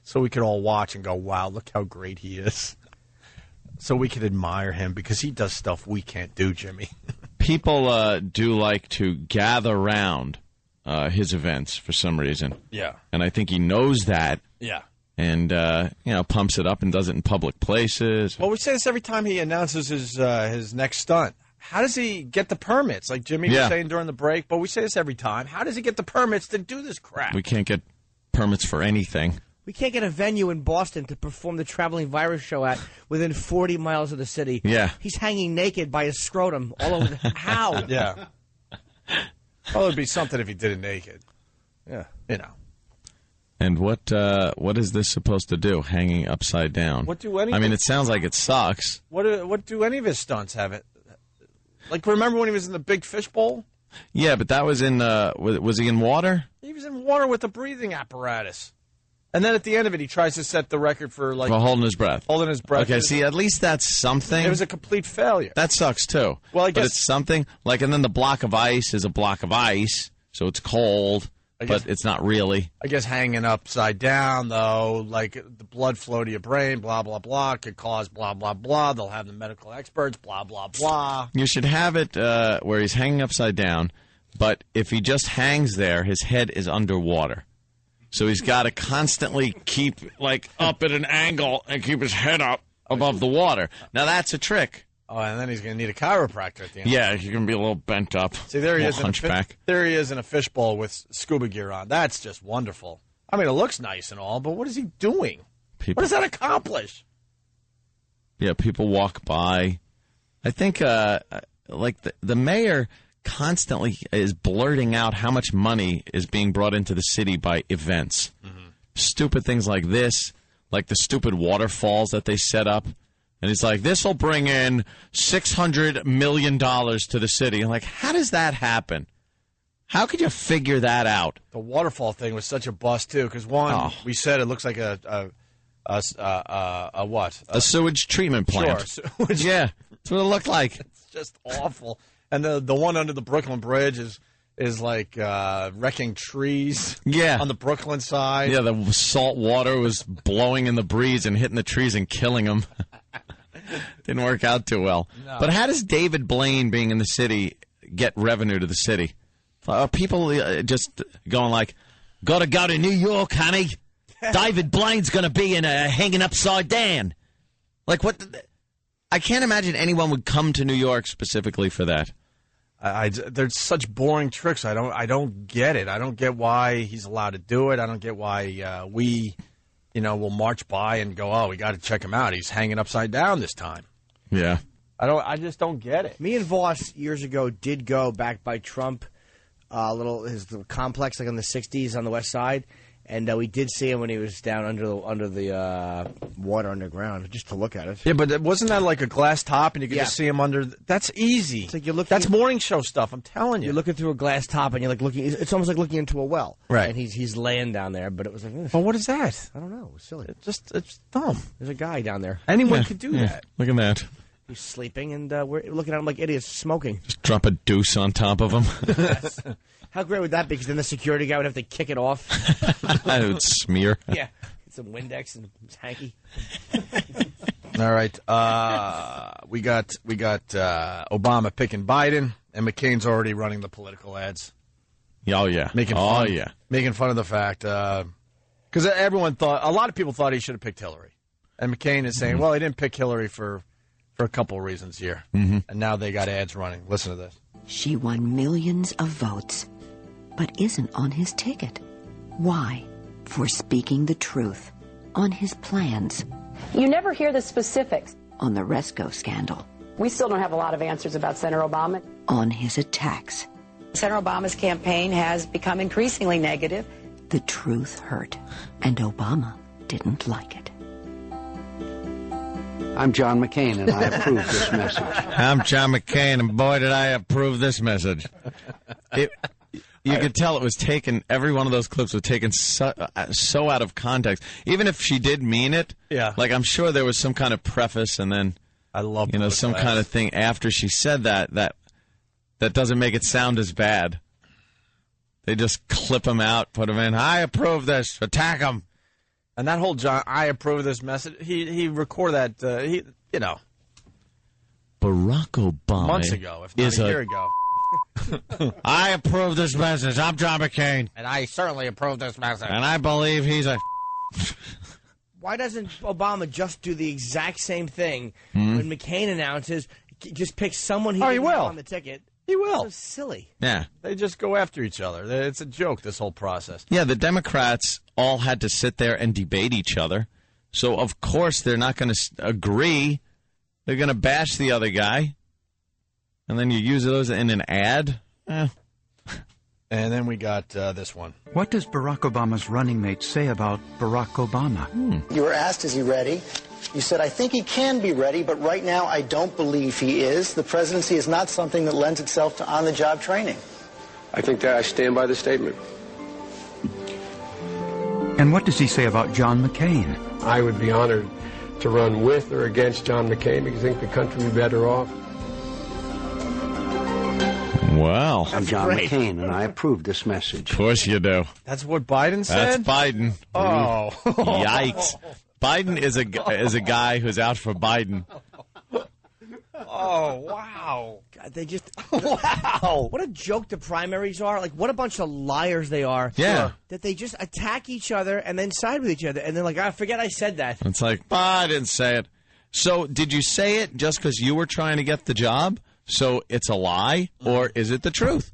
[SPEAKER 1] So we could all watch and go, wow, look how great he is. So we could admire him because he does stuff we can't do, Jimmy.
[SPEAKER 2] People do like to gather around his events for some reason.
[SPEAKER 1] Yeah.
[SPEAKER 2] And I think he knows that.
[SPEAKER 1] Yeah.
[SPEAKER 2] And, pumps it up and does it in public places.
[SPEAKER 1] Well, we say this every time he announces his next stunt. How does he get the permits? Like Jimmy was saying during the break, but we say this every time. How does he get the permits to do this crap?
[SPEAKER 2] We can't get permits for anything.
[SPEAKER 4] We can't get a venue in Boston to perform the Traveling Virus show at within 40 miles of the city.
[SPEAKER 2] Yeah.
[SPEAKER 4] He's hanging naked by his scrotum all over the... How?
[SPEAKER 1] Yeah. Well, it'd be something if he did it naked. Yeah. You know.
[SPEAKER 2] And what is this supposed to do, hanging upside down?
[SPEAKER 1] What do any?
[SPEAKER 2] I mean, it sounds like it sucks.
[SPEAKER 1] What do any of his stunts have it? Like, remember when he was in the Big Fish Bowl?
[SPEAKER 2] Yeah, but that was in, was he in water?
[SPEAKER 1] He was in water with a breathing apparatus. And then at the end of it, he tries to set the record for, like...
[SPEAKER 2] For holding his breath.
[SPEAKER 1] Holding his breath.
[SPEAKER 2] Okay, see, at least that's something.
[SPEAKER 1] It was a complete failure.
[SPEAKER 2] That sucks, too.
[SPEAKER 1] Well, I guess...
[SPEAKER 2] But it's something. Like, and then the block of ice is a block of ice, so it's cold, but it's not really.
[SPEAKER 1] I guess hanging upside down, though, like the blood flow to your brain, blah, blah, blah, could cause blah, blah, blah. They'll have the medical experts, blah, blah, blah.
[SPEAKER 2] You should have it where he's hanging upside down, but if he just hangs there, his head is underwater. So he's got to constantly keep, like, up at an angle and keep his head up above the water. Now, that's a trick.
[SPEAKER 1] Oh, and then he's going to need a chiropractor at the end.
[SPEAKER 2] Yeah, he's going to be a little bent up.
[SPEAKER 1] See, there he is.
[SPEAKER 2] Hunchback.
[SPEAKER 1] There he is in a fishbowl with scuba gear on. That's just wonderful. I mean, it looks nice and all, but what is he doing? What does that accomplish?
[SPEAKER 2] Yeah, people walk by. I think, like, the mayor constantly is blurting out how much money is being brought into the city by events. Mm-hmm. Stupid things like this, like the stupid waterfalls that they set up. And he's like, this will bring in $600 million to the city. I'm like, how does that happen? How could you figure that out?
[SPEAKER 1] The waterfall thing was such a bust, too, because we said it looks like a what?
[SPEAKER 2] A sewage treatment plant.
[SPEAKER 1] Sure.
[SPEAKER 2] Yeah, that's what it looked like.
[SPEAKER 1] It's just awful. And the one under the Brooklyn Bridge is like wrecking trees.
[SPEAKER 2] Yeah.
[SPEAKER 1] On the Brooklyn side.
[SPEAKER 2] Yeah, the salt water was blowing in the breeze and hitting the trees and killing them. Didn't work out too well. No. But how does David Blaine being in the city get revenue to the city? People just going like, gotta go to New York, honey. David Blaine's going to be in a hanging upside down. Like, what? I can't imagine anyone would come to New York specifically for that.
[SPEAKER 1] There's such boring tricks. I don't get it. I don't get why he's allowed to do it. I don't get why we, will march by and go, oh, we got to check him out. He's hanging upside down this time.
[SPEAKER 2] Yeah.
[SPEAKER 1] I just don't get it.
[SPEAKER 4] Me and Voss years ago did go back by Trump, his little complex like on the 60s on the west side. And we did see him when he was down under the water underground, just to look at it.
[SPEAKER 1] Yeah, but wasn't that like a glass top, and you could just see him under? That's easy.
[SPEAKER 4] It's like you're looking.
[SPEAKER 1] That's morning show stuff. I'm telling you.
[SPEAKER 4] You're looking through a glass top, and you're like looking. It's almost like looking into a well.
[SPEAKER 1] Right.
[SPEAKER 4] And he's laying down there, but it was like.
[SPEAKER 1] Well, what is that?
[SPEAKER 4] I don't know. It was silly.
[SPEAKER 1] It's dumb.
[SPEAKER 4] There's a guy down there.
[SPEAKER 1] Anyone could do that.
[SPEAKER 2] Look at that.
[SPEAKER 4] He's sleeping, and we're looking at him like idiots, smoking.
[SPEAKER 2] Just drop a deuce on top of him.
[SPEAKER 4] Yes. How great would that be? Because then the security guy would have to kick it off.
[SPEAKER 2] It would smear.
[SPEAKER 4] Yeah. Some Windex and hanky.
[SPEAKER 1] All right. We got Obama picking Biden, and McCain's already running the political ads.
[SPEAKER 2] Oh, yeah. Making
[SPEAKER 1] fun of the fact. Because a lot of people thought he should have picked Hillary. And McCain is saying, well, he didn't pick Hillary for a couple of reasons here. Mm-hmm. And now they got ads running. Listen to this.
[SPEAKER 12] She won millions of votes, but isn't on his ticket. Why? For speaking the truth. On his plans.
[SPEAKER 13] You never hear the specifics.
[SPEAKER 12] On the Resco scandal.
[SPEAKER 13] We still don't have a lot of answers about Senator Obama.
[SPEAKER 12] On his attacks.
[SPEAKER 13] Senator Obama's campaign has become increasingly negative.
[SPEAKER 12] The truth hurt, and Obama didn't like it.
[SPEAKER 14] I'm John McCain, and I approve this message.
[SPEAKER 2] I'm John McCain, and boy, did I approve this message. You could tell it was taken, every one of those clips was taken so out of context. Even if she did mean it, like I'm sure there was some kind of preface and then some kind of thing after she said that doesn't make it sound as bad. They just clip him out, put him in, I approve this, attack him.
[SPEAKER 1] And that whole John, I approve of this message. He recorded that.
[SPEAKER 2] Barack Obama
[SPEAKER 1] months ago, if not a year ago.
[SPEAKER 2] I approve this message. I'm John McCain,
[SPEAKER 1] and I certainly approve this message.
[SPEAKER 2] And I believe he's a.
[SPEAKER 4] Why doesn't Obama just do the exact same thing when McCain announces? Just pick someone he will on the ticket.
[SPEAKER 1] He will.
[SPEAKER 4] That's so silly.
[SPEAKER 2] Yeah.
[SPEAKER 1] They just go after each other. It's a joke, this whole process.
[SPEAKER 2] Yeah, the Democrats all had to sit there and debate each other. So, of course, they're not going to agree. They're going to bash the other guy. And then you use those in an ad.
[SPEAKER 1] And then we got this one.
[SPEAKER 14] What does Barack Obama's running mate say about Barack Obama?
[SPEAKER 15] You were asked, is he ready? You said, I think he can be ready, but right now I don't believe he is. The presidency is not something that lends itself to on-the-job training.
[SPEAKER 16] I think that I stand by the statement.
[SPEAKER 14] And what does he say about John McCain?
[SPEAKER 16] I would be honored to run with or against John McCain because I think the country would be better off.
[SPEAKER 2] Wow.
[SPEAKER 17] I'm John McCain, and I approve this message.
[SPEAKER 2] Of course you do.
[SPEAKER 1] That's what Biden said?
[SPEAKER 2] That's Biden.
[SPEAKER 1] Oh.
[SPEAKER 2] Yikes. Biden is a guy who's out for Biden.
[SPEAKER 1] Oh, wow.
[SPEAKER 4] God, they just... Wow. What a joke the primaries are. Like, what a bunch of liars they are.
[SPEAKER 2] Yeah.
[SPEAKER 4] That they just attack each other and then side with each other. And then like, I forget I said that.
[SPEAKER 2] It's like, I didn't say it. So did you say it just because you were trying to get the job? So it's a lie, or is it the truth?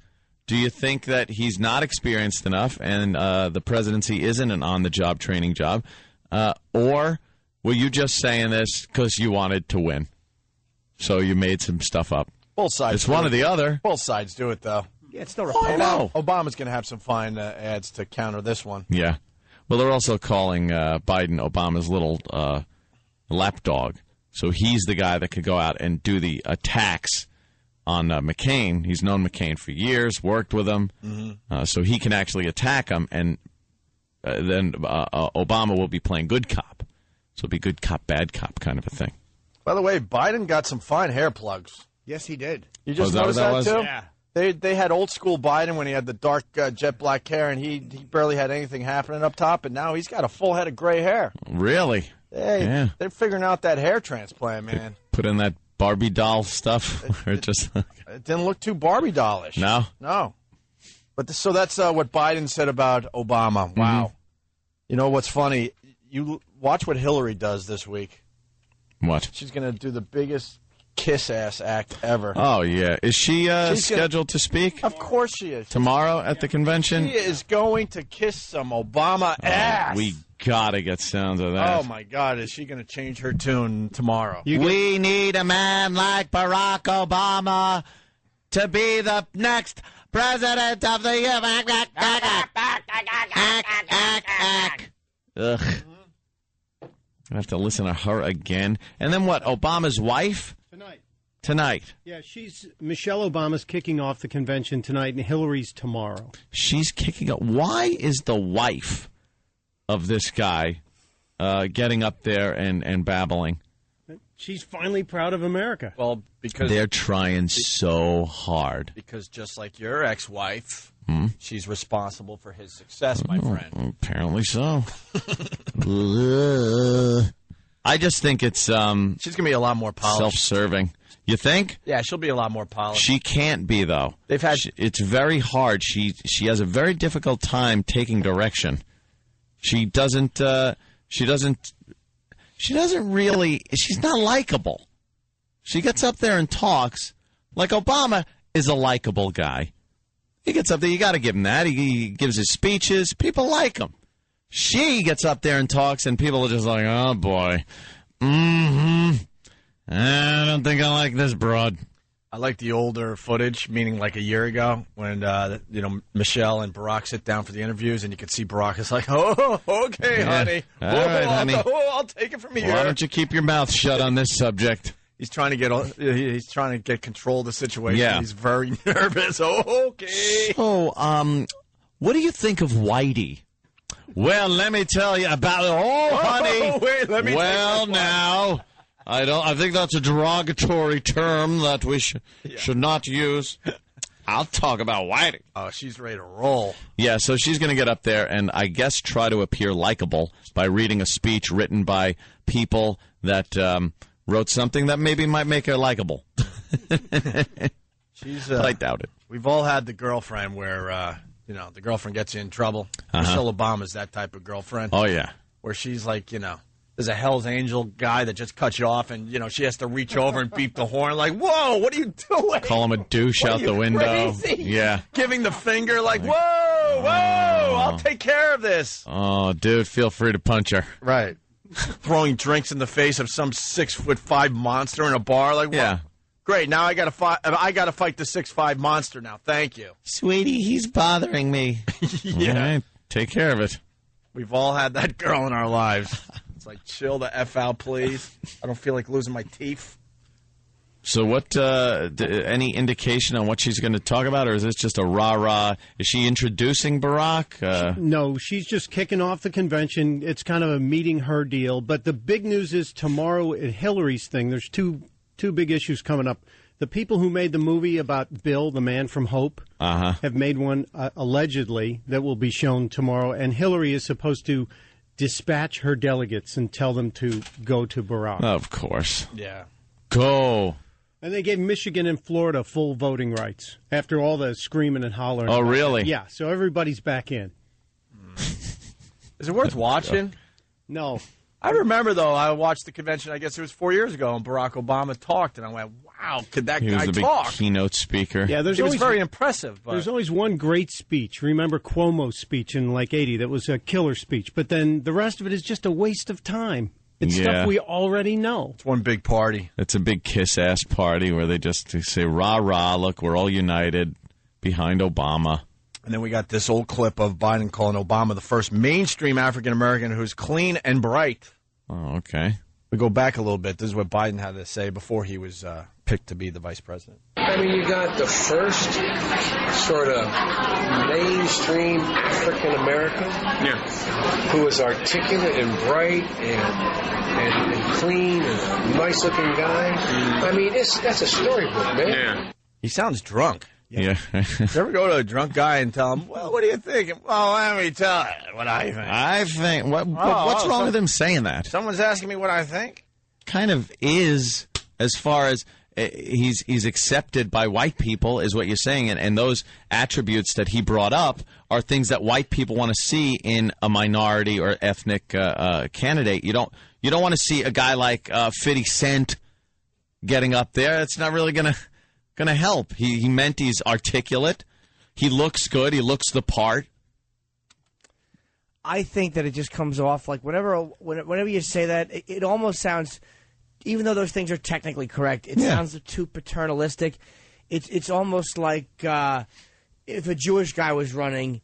[SPEAKER 2] Do you think that he's not experienced enough and the presidency isn't an on-the-job training job? Or were you just saying this because you wanted to win? So you made some stuff up.
[SPEAKER 1] Both sides.
[SPEAKER 2] It's one or the other.
[SPEAKER 1] Both sides do it, though.
[SPEAKER 4] Yeah, it's still
[SPEAKER 2] Republican.
[SPEAKER 1] No. Obama's going to have some fine ads to counter this one.
[SPEAKER 2] Yeah. Well, they're also calling Biden Obama's little lapdog. So he's the guy that could go out and do the attacks on McCain. He's known McCain for years, worked with him, so he can actually attack him, and then Obama will be playing good cop. So it'll be good cop, bad cop kind of a thing.
[SPEAKER 1] By the way, Biden got some fine hair plugs.
[SPEAKER 4] Yes, he did.
[SPEAKER 1] You just noticed that too? Yeah. They had old school Biden when he had the dark jet black hair, and he barely had anything happening up top, and now he's got a full head of gray hair.
[SPEAKER 2] Really?
[SPEAKER 1] Yeah. They're figuring out that hair transplant, man.
[SPEAKER 2] They put in that Barbie doll stuff, or just
[SPEAKER 1] it didn't look too Barbie dollish. No. But so that's what Biden said about Obama. Wow. You know what's funny? You watch what Hillary does this week.
[SPEAKER 2] What?
[SPEAKER 1] She's going to do the biggest kiss-ass act ever.
[SPEAKER 2] Oh, yeah. Is she scheduled to speak?
[SPEAKER 1] Of course she is.
[SPEAKER 2] Tomorrow at the convention?
[SPEAKER 1] She is going to kiss some Obama ass.
[SPEAKER 2] We got to get sounds of that.
[SPEAKER 1] Oh, my God. Is she going to change her tune tomorrow?
[SPEAKER 2] We need a man like Barack Obama to be the next president of the U.S. Ugh. I have to listen to her again. And then what? Obama's wife? Tonight.
[SPEAKER 3] Yeah, Michelle Obama's kicking off the convention tonight, and Hillary's tomorrow.
[SPEAKER 2] She's kicking up. Why is the wife of this guy getting up there and babbling?
[SPEAKER 3] She's finally proud of America.
[SPEAKER 1] Well, because
[SPEAKER 2] they're trying so hard.
[SPEAKER 1] Because just like your ex-wife, she's responsible for his success, my friend.
[SPEAKER 2] Apparently so. I just think it's
[SPEAKER 1] she's going to be a lot more polished.
[SPEAKER 2] Self-serving. You think?
[SPEAKER 1] Yeah, she'll be a lot more polished.
[SPEAKER 2] She can't be, though. It's very hard. She has a very difficult time taking direction. She doesn't really. She's not likable. She gets up there and talks like Obama is a likable guy. He gets up there. You got to give him that. He gives his speeches. People like him. She gets up there and talks, and people are just like, oh boy. I don't think I like this broad.
[SPEAKER 1] I like the older footage, meaning like a year ago when, Michelle and Barack sit down for the interviews, and you can see Barack is like, oh, okay, honey.
[SPEAKER 2] All right, honey.
[SPEAKER 1] I'll take it from here.
[SPEAKER 2] Why don't you keep your mouth shut on this subject?
[SPEAKER 1] He's trying to get control of the situation.
[SPEAKER 2] Yeah.
[SPEAKER 1] He's very nervous. Oh, okay.
[SPEAKER 2] So, what do you think of Whitey? Well, let me tell you about it. Oh, honey.
[SPEAKER 1] Wait, let me
[SPEAKER 2] well, now, I think that's a derogatory term that we should not use. I'll talk about Whitey.
[SPEAKER 1] Oh, she's ready to roll.
[SPEAKER 2] Yeah, so she's going to get up there and I guess try to appear likable by reading a speech written by people that wrote something that maybe might make her likable. But I doubt it.
[SPEAKER 1] We've all had the girlfriend where, the girlfriend gets you in trouble. Michelle Obama's that type of girlfriend.
[SPEAKER 2] Oh, yeah.
[SPEAKER 1] Where she's like, there's a Hell's Angel guy that just cuts you off, and, she has to reach over and beep the horn like, whoa, what are you doing?
[SPEAKER 2] Call him a douche out the window.
[SPEAKER 1] Crazy?
[SPEAKER 2] Yeah.
[SPEAKER 1] Giving the finger like, whoa, I'll take care of this.
[SPEAKER 2] Oh, dude, feel free to punch her.
[SPEAKER 1] Right. Throwing drinks in the face of some 6'5" monster in a bar. Like,
[SPEAKER 2] yeah.
[SPEAKER 1] Great, now I gotta fight the 6'5" monster now. Thank you.
[SPEAKER 2] Sweetie, he's bothering me.
[SPEAKER 1] Yeah.
[SPEAKER 2] All right, take care of it.
[SPEAKER 1] We've all had that girl in our lives. It's like, chill the F out, please. I don't feel like losing my teeth.
[SPEAKER 2] So what, any indication on what she's going to talk about, or is this just a rah-rah? Is she introducing Barack?
[SPEAKER 3] No, she's just kicking off the convention. It's kind of a meeting her deal. But the big news is tomorrow at Hillary's thing, there's two big issues coming up. The people who made the movie about Bill, the man from Hope, have made one, allegedly, that will be shown tomorrow. And Hillary is supposed to dispatch her delegates and tell them to go to Barack.
[SPEAKER 2] Of course.
[SPEAKER 1] Yeah.
[SPEAKER 2] Go.
[SPEAKER 3] And they gave Michigan and Florida full voting rights after all the screaming and hollering.
[SPEAKER 2] Oh, really?
[SPEAKER 3] Yeah, so everybody's back in.
[SPEAKER 1] Is it worth watching?
[SPEAKER 3] No.
[SPEAKER 1] I remember, though, I watched the convention, I guess it was 4 years ago, and Barack Obama talked, and I went, wow, could that
[SPEAKER 2] He
[SPEAKER 1] guy
[SPEAKER 2] was the
[SPEAKER 1] talk?
[SPEAKER 2] big keynote speaker.
[SPEAKER 3] Yeah,
[SPEAKER 1] It was very impressive. But
[SPEAKER 3] There's always one great speech. Remember Cuomo's speech in like 80? That was a killer speech. But then the rest of it is just a waste of time. It's stuff we already know.
[SPEAKER 1] It's one big party.
[SPEAKER 2] It's a big kiss-ass party where they just say, rah-rah, look, we're all united behind Obama.
[SPEAKER 1] And then we got this old clip of Biden calling Obama the first mainstream African-American who's clean and bright.
[SPEAKER 2] Oh, okay.
[SPEAKER 1] We go back a little bit. This is what Biden had to say before he was picked to be the vice president.
[SPEAKER 16] I mean, you got the first sort of mainstream African American who is articulate and bright and clean and a nice looking guy. I mean, that's a storybook, man.
[SPEAKER 1] Yeah. He sounds drunk.
[SPEAKER 2] Yeah.
[SPEAKER 1] You ever go to a drunk guy and tell him, well, what do you think? Well, let me tell you what I think.
[SPEAKER 2] I think, what's wrong with him saying that?
[SPEAKER 1] Someone's asking me what I think?
[SPEAKER 2] Kind of is, as far as he's accepted by white people, is what you're saying, and those attributes that he brought up are things that white people want to see in a minority or ethnic candidate. You don't want to see a guy like 50 Cent getting up there. It's not really going to help. He meant he's articulate. He looks good. He looks the part.
[SPEAKER 4] I think that it just comes off like whenever you say that, it almost sounds, even though those things are technically correct, it sounds too paternalistic. It's almost like if a Jewish guy was running,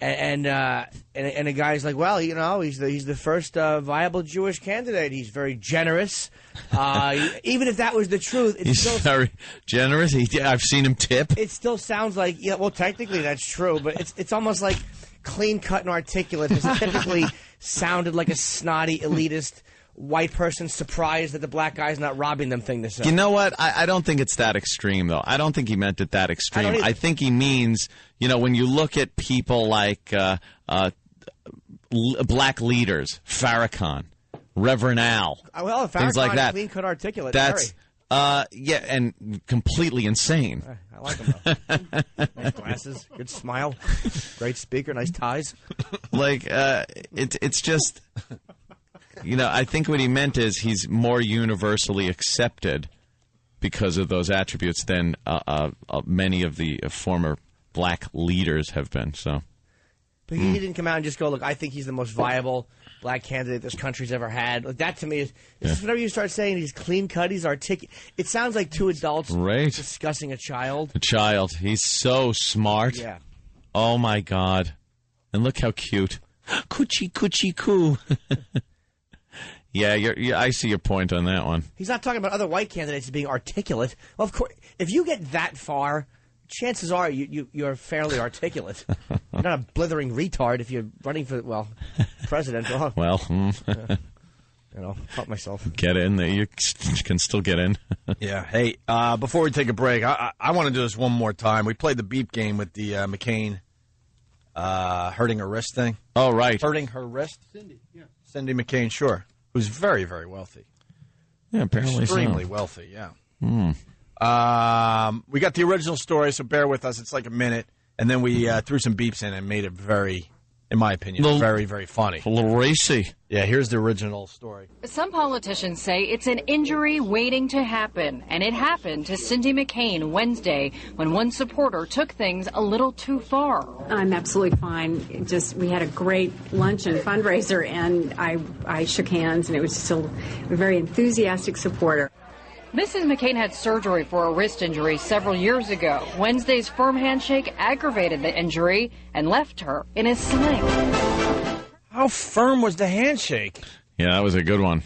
[SPEAKER 4] and a guy's like, well, he's the first viable Jewish candidate. He's very generous. Even if that was the truth,
[SPEAKER 2] He's very generous. I've seen him tip.
[SPEAKER 4] It still sounds like, well, technically that's true, but it's almost like clean cut and articulate has typically sounded like a snotty elitist white person surprised that the black guy's not robbing them thing to say.
[SPEAKER 2] You know what? I don't think it's that extreme, though. I don't think he meant it that extreme. I think he means, when you look at people like black leaders, Farrakhan, Reverend Al,
[SPEAKER 4] well,
[SPEAKER 2] things like that.
[SPEAKER 4] Clean cut, articulate.
[SPEAKER 2] That's and completely insane.
[SPEAKER 4] I like him though. Nice glasses, good smile, great speaker, nice ties.
[SPEAKER 2] It's just. I think what he meant is he's more universally accepted because of those attributes than many of the former black leaders have been. So,
[SPEAKER 4] but he didn't come out and just go, look, I think he's the most viable black candidate this country's ever had. Like, that to me is whenever you start saying he's clean cut, he's articulate. It sounds like two adults discussing a child.
[SPEAKER 2] A child. He's so smart.
[SPEAKER 4] Yeah.
[SPEAKER 2] Oh my God. And look how cute. Coochie coochie coo. Yeah, I see your point on that one.
[SPEAKER 4] He's not talking about other white candidates being articulate. Well, of course, if you get that far, chances are you're fairly articulate. You're not a blithering retard if you're running for, president.
[SPEAKER 2] Well,
[SPEAKER 4] caught myself.
[SPEAKER 2] Get in there. You can still get in.
[SPEAKER 1] Yeah. Hey, before we take a break, I want to do this one more time. We played the beep game with the McCain hurting her wrist thing.
[SPEAKER 2] Oh, right.
[SPEAKER 1] Hurting her wrist? Cindy McCain, sure. Who's very, very wealthy.
[SPEAKER 2] Yeah, apparently
[SPEAKER 1] extremely wealthy, yeah. We got the original story, so bear with us. It's like a minute. And then we threw some beeps in and made it very, in my opinion, very, very funny.
[SPEAKER 2] A little racy.
[SPEAKER 1] Yeah, here's the original story.
[SPEAKER 18] Some politicians say it's an injury waiting to happen, and it happened to Cindy McCain Wednesday when one supporter took things a little too far.
[SPEAKER 19] I'm absolutely fine. We had a great lunch and fundraiser, and I shook hands, and it was still a very enthusiastic supporter.
[SPEAKER 18] Mrs. McCain had surgery for a wrist injury several years ago. Wednesday's firm handshake aggravated the injury and left her in a sling.
[SPEAKER 1] How firm was the handshake?
[SPEAKER 2] Yeah, that was a good one.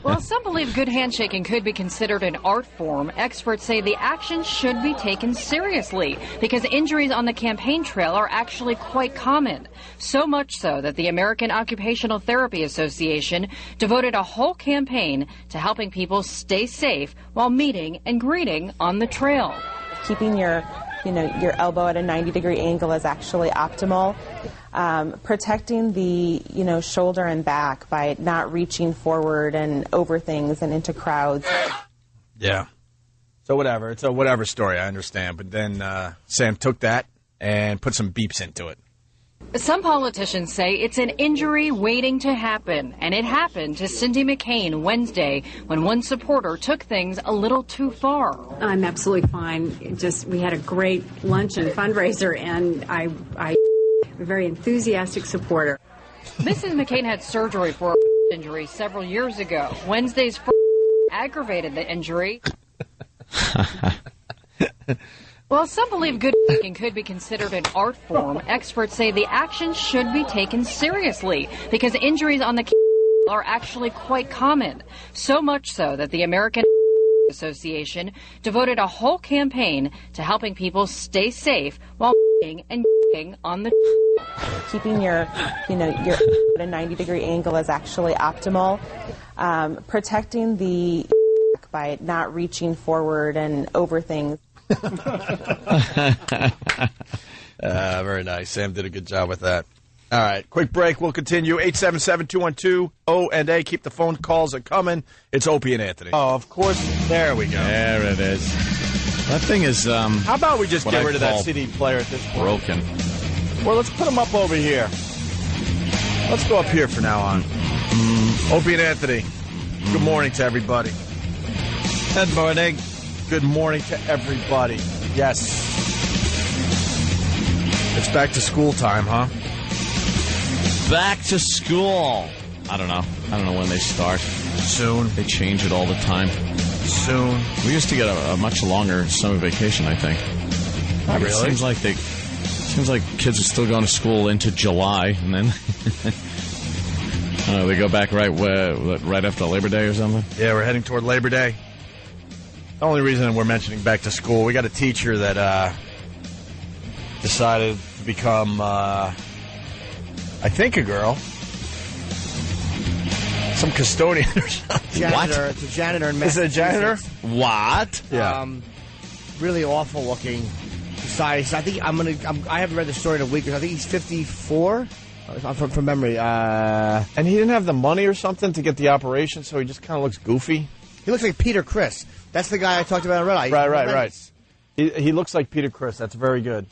[SPEAKER 18] While some believe good handshaking could be considered an art form, experts say the action should be taken seriously because injuries on the campaign trail are actually quite common. So much so that the American Occupational Therapy Association devoted a whole campaign to helping people stay safe while meeting and greeting on the trail.
[SPEAKER 20] Keeping your elbow at a 90-degree angle is actually optimal. Protecting the, shoulder and back by not reaching forward and over things and into crowds.
[SPEAKER 1] Yeah. So whatever. It's a whatever story, I understand. But then Sam took that and put some beeps into it.
[SPEAKER 18] Some politicians say it's an injury waiting to happen, and it happened to Cindy McCain Wednesday when one supporter took things a little too far.
[SPEAKER 19] I'm absolutely fine. We had a great lunch and fundraiser, and I'm a very enthusiastic supporter.
[SPEAKER 18] Mrs. McCain had surgery for a injury several years ago. Wednesday's aggravated the injury. While some believe good handshaking could be considered an art form, experts say the action should be taken seriously because injuries on the are actually quite common. So much so that the American Association devoted a whole campaign to helping people stay safe while meeting and greeting on the
[SPEAKER 20] Keeping your at a 90-degree angle is actually optimal. Protecting the by not reaching forward and over things.
[SPEAKER 1] Very nice. Sam did a good job with that. All right, quick break. We'll continue. 877-212-O&A. Keep the phone calls coming. It's Opie and Anthony. Oh, of course. There we go.
[SPEAKER 2] There it is. That thing is...
[SPEAKER 1] How about we just get rid of that CD player at this point?
[SPEAKER 2] Broken.
[SPEAKER 1] Well, let's put him up over here. Let's go up here for now on. Opie and Anthony. Good morning to everybody. Good morning. Good morning to everybody. Yes. It's back to school time, huh?
[SPEAKER 2] Back to school. I don't know. I don't know when they start.
[SPEAKER 1] Soon.
[SPEAKER 2] They change it all the time.
[SPEAKER 1] Soon.
[SPEAKER 2] We used to get a much longer summer vacation, I think.
[SPEAKER 1] Not really.
[SPEAKER 2] It seems like kids are still going to school into July, and then they go back right after Labor Day or something.
[SPEAKER 1] Yeah, we're heading toward Labor Day. The only reason we're mentioning back to school, we got a teacher that decided to become, I think, a girl. Some custodian or something.
[SPEAKER 4] Janitor. It's a janitor in
[SPEAKER 1] Is it a janitor?
[SPEAKER 2] What?
[SPEAKER 1] Yeah.
[SPEAKER 4] Really awful looking. Besides, I think I haven't read the story in a week. I think he's 54 from memory.
[SPEAKER 1] And he didn't have the money or something to get the operation, so he just kind of looks goofy.
[SPEAKER 4] He looks like Peter Criss. That's the guy I talked about on Red Eye.
[SPEAKER 1] Right. He looks like Peter Criss. That's very good.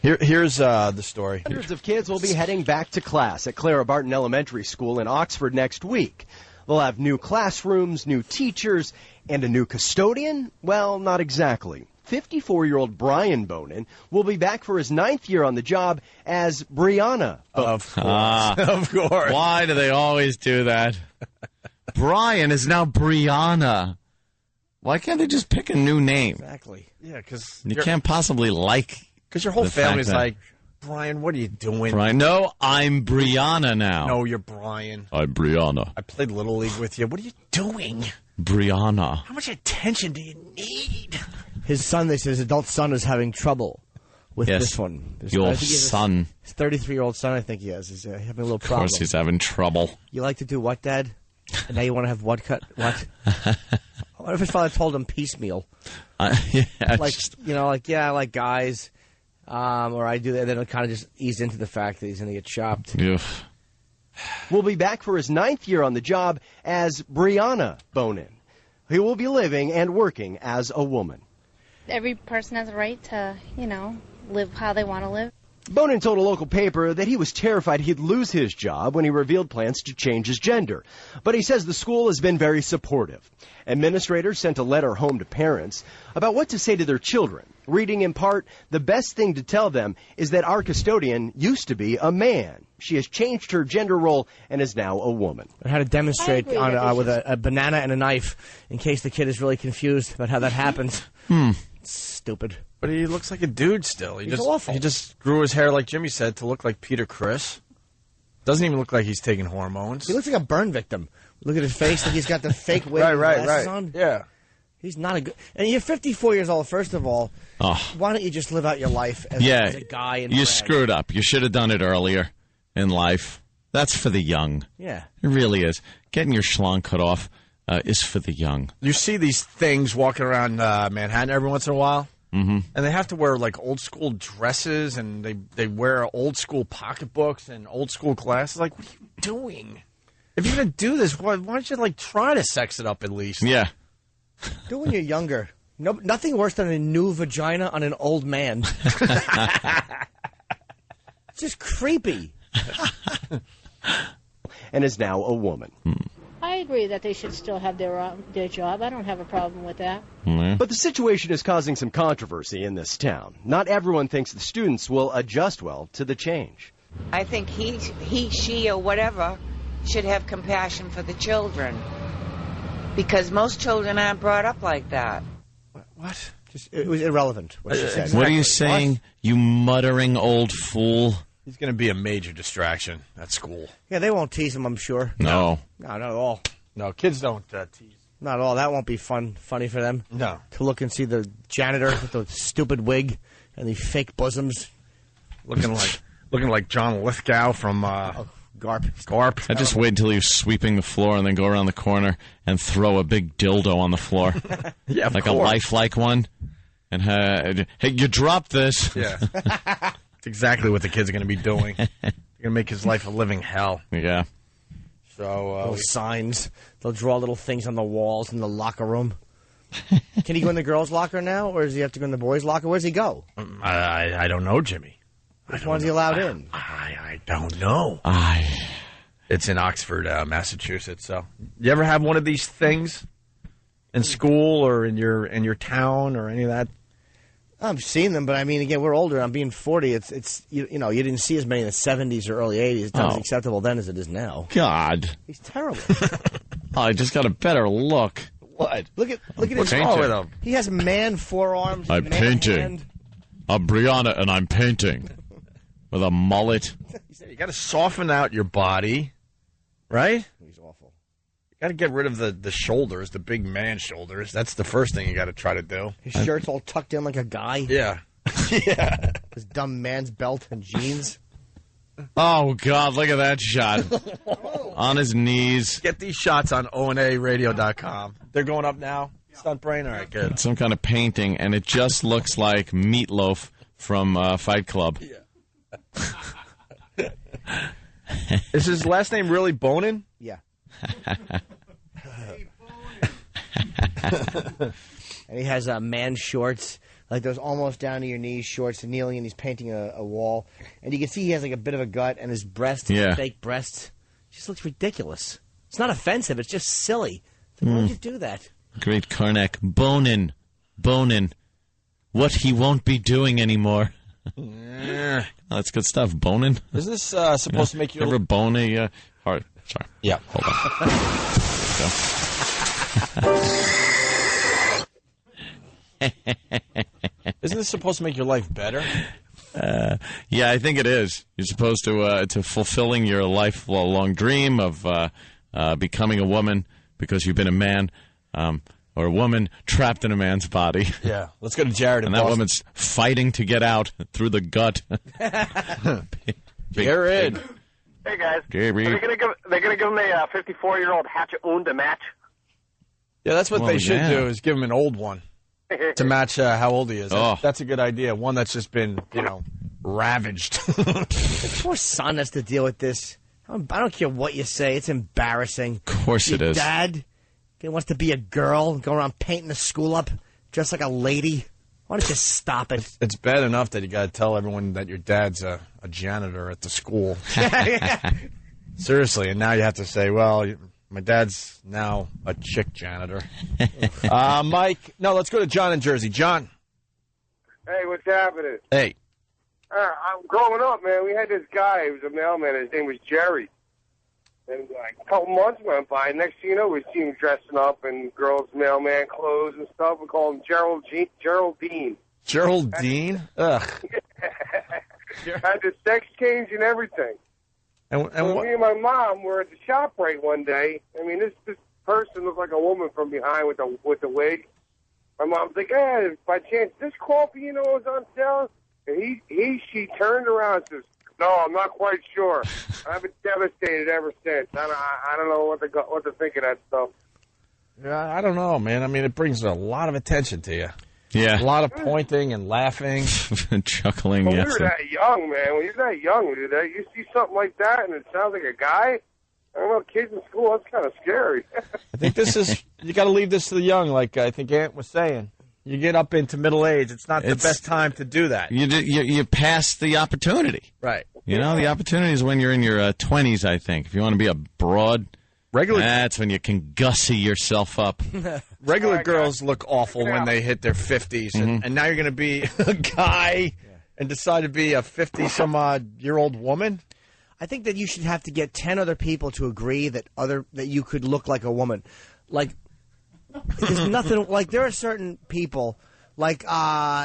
[SPEAKER 1] Here's the story.
[SPEAKER 21] Hundreds of kids will be heading back to class at Clara Barton Elementary School in Oxford next week. They'll have new classrooms, new teachers, and a new custodian? Well, not exactly. 54-year-old Brian Bonin will be back for his 9th year on the job as Brianna.
[SPEAKER 1] Of course. Of course.
[SPEAKER 2] Why do they always do that? Brian is now Brianna. Why can't they just pick a new name?
[SPEAKER 4] Exactly.
[SPEAKER 1] Yeah, because
[SPEAKER 2] you can't possibly
[SPEAKER 1] because your whole family's like, Brian, what are you doing?
[SPEAKER 2] Brian, no, I'm Brianna now.
[SPEAKER 1] No, you're Brian.
[SPEAKER 2] I'm Brianna.
[SPEAKER 1] I played Little League with you. What are you doing?
[SPEAKER 2] Brianna.
[SPEAKER 1] How much attention do you need?
[SPEAKER 4] His son, they say, his adult son is having trouble with this one.
[SPEAKER 2] Your son.
[SPEAKER 4] His 33-year-old son, I think he has. He's having a little problem.
[SPEAKER 2] Of course he's having trouble.
[SPEAKER 4] You like to do what, Dad? And now you want to have what cut? What? What if his father told him piecemeal?
[SPEAKER 2] Yeah,
[SPEAKER 4] I like guys. Or I do that, and then it kind of just ease into the fact that he's going to get chopped.
[SPEAKER 2] Oof.
[SPEAKER 21] Will be back for his 9th year on the job as Brianna Bonin. He will be living and working as a woman.
[SPEAKER 22] Every person has a right to, live how they want to live.
[SPEAKER 21] Bonin told a local paper that he was terrified he'd lose his job when he revealed plans to change his gender. But he says the school has been very supportive. Administrators sent a letter home to parents about what to say to their children, reading in part, "The best thing to tell them is that our custodian used to be a man. She has changed her gender role and is now a woman."
[SPEAKER 4] I had to demonstrate with a banana and a knife in case the kid is really confused about how that happens. Stupid.
[SPEAKER 1] But he looks like a dude still.
[SPEAKER 4] He's awful.
[SPEAKER 1] He just grew his hair, like Jimmy said, to look like Peter Criss. Doesn't even look like he's taking hormones.
[SPEAKER 4] He looks like a burn victim. Look at his face. Like he's got the fake wig and glasses on.
[SPEAKER 1] Yeah.
[SPEAKER 4] He's not a good... And you're 54 years old, first of all.
[SPEAKER 2] Oh.
[SPEAKER 4] Why don't you just live out your life as a guy? And
[SPEAKER 2] you screwed up. You should have done it earlier in life. That's for the young.
[SPEAKER 4] Yeah.
[SPEAKER 2] It really is. Getting your schlong cut off is for the young.
[SPEAKER 1] You see these things walking around Manhattan every once in a while,
[SPEAKER 2] and
[SPEAKER 1] they have to wear like old school dresses, and they wear old school pocketbooks and old school glasses. Like, what are you doing? If you're gonna do this, why don't you like try to sex it up at least?
[SPEAKER 2] Yeah.
[SPEAKER 4] Do it when you're younger. No, nothing worse than a new vagina on an old man. It's just creepy.
[SPEAKER 21] And is now a woman.
[SPEAKER 5] I agree that they should still have their job. I don't have a problem with that.
[SPEAKER 21] But the situation is causing some controversy in this town. Not everyone thinks the students will adjust well to the change.
[SPEAKER 6] I think he, she, or whatever should have compassion for the children. Because most children aren't brought up like that.
[SPEAKER 4] What? It was irrelevant what she said.
[SPEAKER 2] What are you saying, what? You muttering old fool?
[SPEAKER 1] He's going to be a major distraction at school.
[SPEAKER 4] Yeah, they won't tease him, I'm sure.
[SPEAKER 2] No.
[SPEAKER 4] No, not at all.
[SPEAKER 1] No, kids don't tease.
[SPEAKER 4] Not at all. That won't be funny for them.
[SPEAKER 1] No.
[SPEAKER 4] To look and see the janitor with the stupid wig and the fake bosoms.
[SPEAKER 1] Looking like John Lithgow from... Garp.
[SPEAKER 2] I just wait until he's sweeping the floor and then go around the corner and throw a big dildo on the floor.
[SPEAKER 1] Yeah,
[SPEAKER 2] like a lifelike one. And hey, you dropped this.
[SPEAKER 1] Yeah. That's exactly what the kids are going to be doing. They're going to make his life a living hell.
[SPEAKER 2] Yeah.
[SPEAKER 4] So little signs. They'll draw little things on the walls in the locker room. Can he go in the girls' locker now, or does he have to go in the boys' locker? Where's he go?
[SPEAKER 1] I don't know, Jimmy.
[SPEAKER 4] Which one's he allowed in?
[SPEAKER 1] I don't know. It's in Oxford, Massachusetts. So, you ever have one of these things in school or in your town or any of that?
[SPEAKER 4] I've seen them, but I mean, again, we're older. I'm being 40. It's you didn't see as many in the 70s or early 80s. It's not as acceptable then as it is now.
[SPEAKER 2] God,
[SPEAKER 4] he's terrible.
[SPEAKER 2] I just got a better look.
[SPEAKER 1] What?
[SPEAKER 4] Look at his
[SPEAKER 1] wrong with him?
[SPEAKER 4] He has man forearms.
[SPEAKER 2] I'm painting.
[SPEAKER 4] Hand.
[SPEAKER 2] I'm Brianna, and I'm painting with a mullet.
[SPEAKER 1] You got to soften out your body, right?
[SPEAKER 4] He's awful.
[SPEAKER 1] You got to get rid of the shoulders, the big man shoulders. That's the first thing you got to try to do.
[SPEAKER 4] His shirt's all tucked in like a guy.
[SPEAKER 1] Yeah. Yeah.
[SPEAKER 4] His dumb man's belt and jeans.
[SPEAKER 2] Oh, God, look at that shot. On his knees.
[SPEAKER 1] Get these shots on onaradio.com. They're going up now. Stunt Brain? All right, good.
[SPEAKER 2] It's some kind of painting, and it just looks like Meatloaf from Fight Club.
[SPEAKER 1] Yeah. Is his last name really Bonin?
[SPEAKER 4] Yeah. And he has man shorts, like those almost down to your knees shorts, and kneeling, and he's painting a wall. And you can see he has like a bit of a gut, and his breast, fake breasts, just looks ridiculous. It's not offensive; it's just silly. Like, why would you do that?
[SPEAKER 2] Great Karnak. Bonin. What he won't be doing anymore. That's good stuff. Bonin.
[SPEAKER 1] Isn't this supposed to make you...
[SPEAKER 2] Ever bone a heart? Sorry.
[SPEAKER 1] Yeah.
[SPEAKER 2] Hold
[SPEAKER 1] on. Isn't this supposed to make your life better?
[SPEAKER 2] Yeah, I think it is. You're supposed to fulfilling your lifelong dream of becoming a woman because you've been a man. Or a woman trapped in a man's body.
[SPEAKER 1] Yeah. Let's go to Jared in
[SPEAKER 2] And that woman's fighting to get out through the gut.
[SPEAKER 1] Jared.
[SPEAKER 23] Hey, guys.
[SPEAKER 2] Gary.
[SPEAKER 23] They're going to give him a 54-year-old hatchet-owned to match?
[SPEAKER 1] Yeah, that's what they should do, is give him an old one to match how old he is. That's a good idea. One that's just been, ravaged.
[SPEAKER 4] The poor son has to deal with this. I don't care what you say. It's embarrassing.
[SPEAKER 2] Of course it is.
[SPEAKER 4] Dad... He wants to be a girl, go around painting the school up, dressed like a lady. Why don't you stop it?
[SPEAKER 1] It's bad enough that you got to tell everyone that your dad's a janitor at the school. Seriously, and now you have to say, well, my dad's now a chick janitor. Mike, no, let's go to John in Jersey. John.
[SPEAKER 24] Hey, what's happening?
[SPEAKER 1] Hey.
[SPEAKER 24] I'm growing up, man. We had this guy. He was a mailman. His name was Jerry. And like a couple months went by. Next thing you know, we see him dressing up in girls' mailman clothes and stuff. We call him Geraldine.
[SPEAKER 1] Geraldine? Ugh.
[SPEAKER 24] Had the sex change and everything.
[SPEAKER 1] And
[SPEAKER 24] so me and my mom were at the shop right one day. I mean, this person looked like a woman from behind with the wig. My mom's like, "Hey, by chance, this coffee, is on sale?" And she turned around and says, "No, I'm not quite sure." I've been devastated ever since. I don't know what to think of that stuff.
[SPEAKER 1] Yeah, I don't know, man. I mean, it brings a lot of attention to you.
[SPEAKER 2] Yeah.
[SPEAKER 1] A lot of pointing and laughing.
[SPEAKER 2] Chuckling,
[SPEAKER 24] When
[SPEAKER 2] yes.
[SPEAKER 24] we were that young, man. When you're that young, you see something like that and it sounds like a guy. I don't know, kids in school, that's kind of scary.
[SPEAKER 1] I think you got to leave this to the young, like I think Ant was saying. You get up into middle age, it's not the best time to do that.
[SPEAKER 2] You pass the opportunity.
[SPEAKER 1] Right.
[SPEAKER 2] The opportunity is when you're in your 20s, I think. If you want to be a broad, that's when you can gussy yourself up.
[SPEAKER 1] Regular girls look awful when they hit their 50s, and now you're going to be a guy and decide to be a 50-some-odd-year-old woman?
[SPEAKER 4] I think that you should have to get 10 other people to agree that you could look like a woman. Like, there's nothing like there are certain people like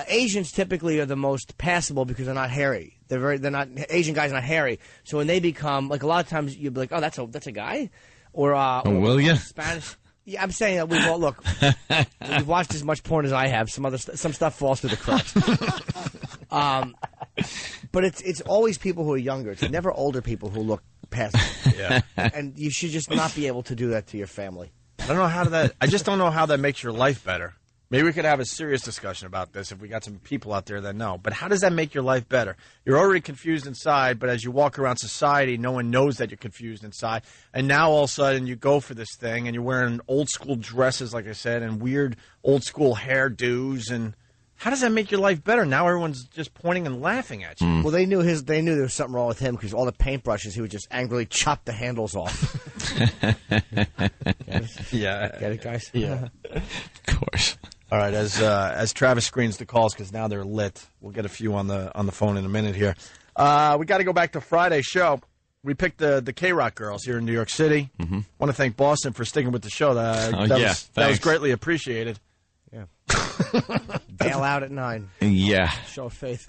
[SPEAKER 4] Asians typically are the most passable because they're not hairy. They're not Asian guys are not hairy. So when they become like a lot of times you'll be like, oh, that's a guy, or
[SPEAKER 2] will you?
[SPEAKER 4] Spanish. Yeah, I'm saying that we've all look. We've watched as much porn as I have. Some stuff falls through the cracks. But it's always people who are younger. It's never older people who look past.
[SPEAKER 1] Yeah.
[SPEAKER 4] And you should just not be able to do that to your family.
[SPEAKER 1] I just don't know how that makes your life better. Maybe we could have a serious discussion about this if we got some people out there that know. But how does that make your life better? You're already confused inside, but as you walk around society, no one knows that you're confused inside. And now all of a sudden you go for this thing and you're wearing old school dresses, like I said, and weird old school hairdos. And how does that make your life better? Now everyone's just pointing and laughing at you.
[SPEAKER 4] Well, they knew there was something wrong with him because all the paintbrushes, he would just angrily chop the handles off.
[SPEAKER 1] Yeah.
[SPEAKER 4] Get it, guys?
[SPEAKER 1] Yeah.
[SPEAKER 2] Of course.
[SPEAKER 1] All right, as Travis screens the calls because now they're lit. We'll get a few on the phone in a minute here. We got to go back to Friday's show. We picked the K-Rock girls here in New York City. Want to thank Boston for sticking with the show. That was greatly appreciated.
[SPEAKER 4] Yeah. Bail out at 9.
[SPEAKER 2] Yeah.
[SPEAKER 4] Show of faith.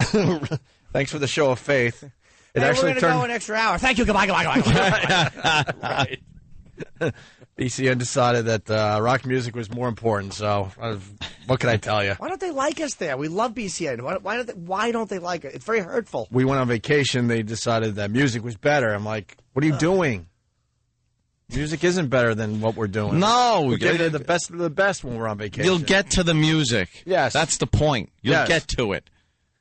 [SPEAKER 1] Thanks for the show of faith.
[SPEAKER 4] We're going to go an extra hour. Thank you. Goodbye.
[SPEAKER 1] Right. BCN decided that rock music was more important, so what can I tell you?
[SPEAKER 4] Why don't they like us there? We love BCN. Why don't they like it? It's very hurtful.
[SPEAKER 1] We went on vacation. They decided that music was better. I'm like, what are you doing? Music isn't better than what we're doing.
[SPEAKER 2] No.
[SPEAKER 1] We're giving the best of the best when we're on vacation.
[SPEAKER 2] You'll get to the music.
[SPEAKER 1] Yes.
[SPEAKER 2] That's the point. You'll get to it.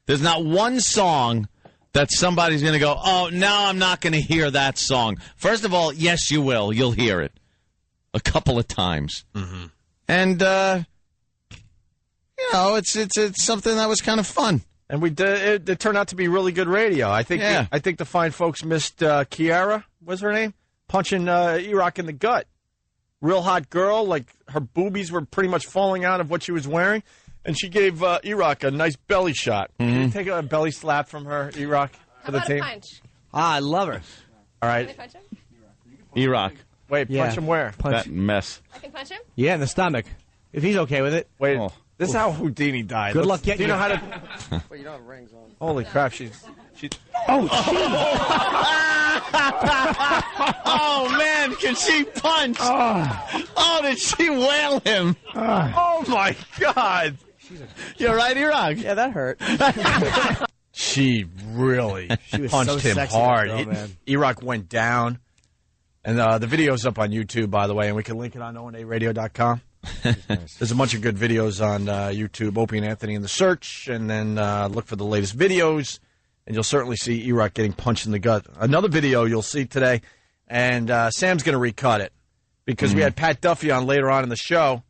[SPEAKER 2] There's not one song that somebody's going to go, oh, no, I'm not going to hear that song. First of all, yes, you will. You'll hear it a couple of times. And, it's something that was kind of fun.
[SPEAKER 1] And it turned out to be really good radio. I think the fine folks missed Kiara, was her name? Punching E-Rock in the gut. Real hot girl, like her boobies were pretty much falling out of what she was wearing. And she gave E-Rock a nice belly shot. Can you take a belly slap from her, E-Rock, for the team?
[SPEAKER 22] A punch?
[SPEAKER 4] I love her.
[SPEAKER 1] All right.
[SPEAKER 22] Can I punch him?
[SPEAKER 2] E-Rock.
[SPEAKER 1] Wait, punch him where?
[SPEAKER 2] That mess.
[SPEAKER 22] I can punch him?
[SPEAKER 4] Yeah, in the stomach. If he's okay with it.
[SPEAKER 1] Wait, this is how Houdini died.
[SPEAKER 4] Good luck getting
[SPEAKER 1] Do you know how to...
[SPEAKER 24] But you don't have rings on.
[SPEAKER 1] Holy crap, she's...
[SPEAKER 4] Oh,
[SPEAKER 2] Oh, man, can she punch? Oh, did she wail him?
[SPEAKER 1] Oh, my God.
[SPEAKER 2] You're right, E-Rock.
[SPEAKER 4] Yeah, that hurt.
[SPEAKER 1] She really punched him hard. E-Rock went down. And the video's up on YouTube, by the way, and we can link it on onaradio.com. There's a bunch of good videos on YouTube, Opie and Anthony in the search, and then look for the latest videos, and you'll certainly see E-Rock getting punched in the gut. Another video you'll see today, and Sam's going to recut it, because we had Pat Duffy on later on in the show,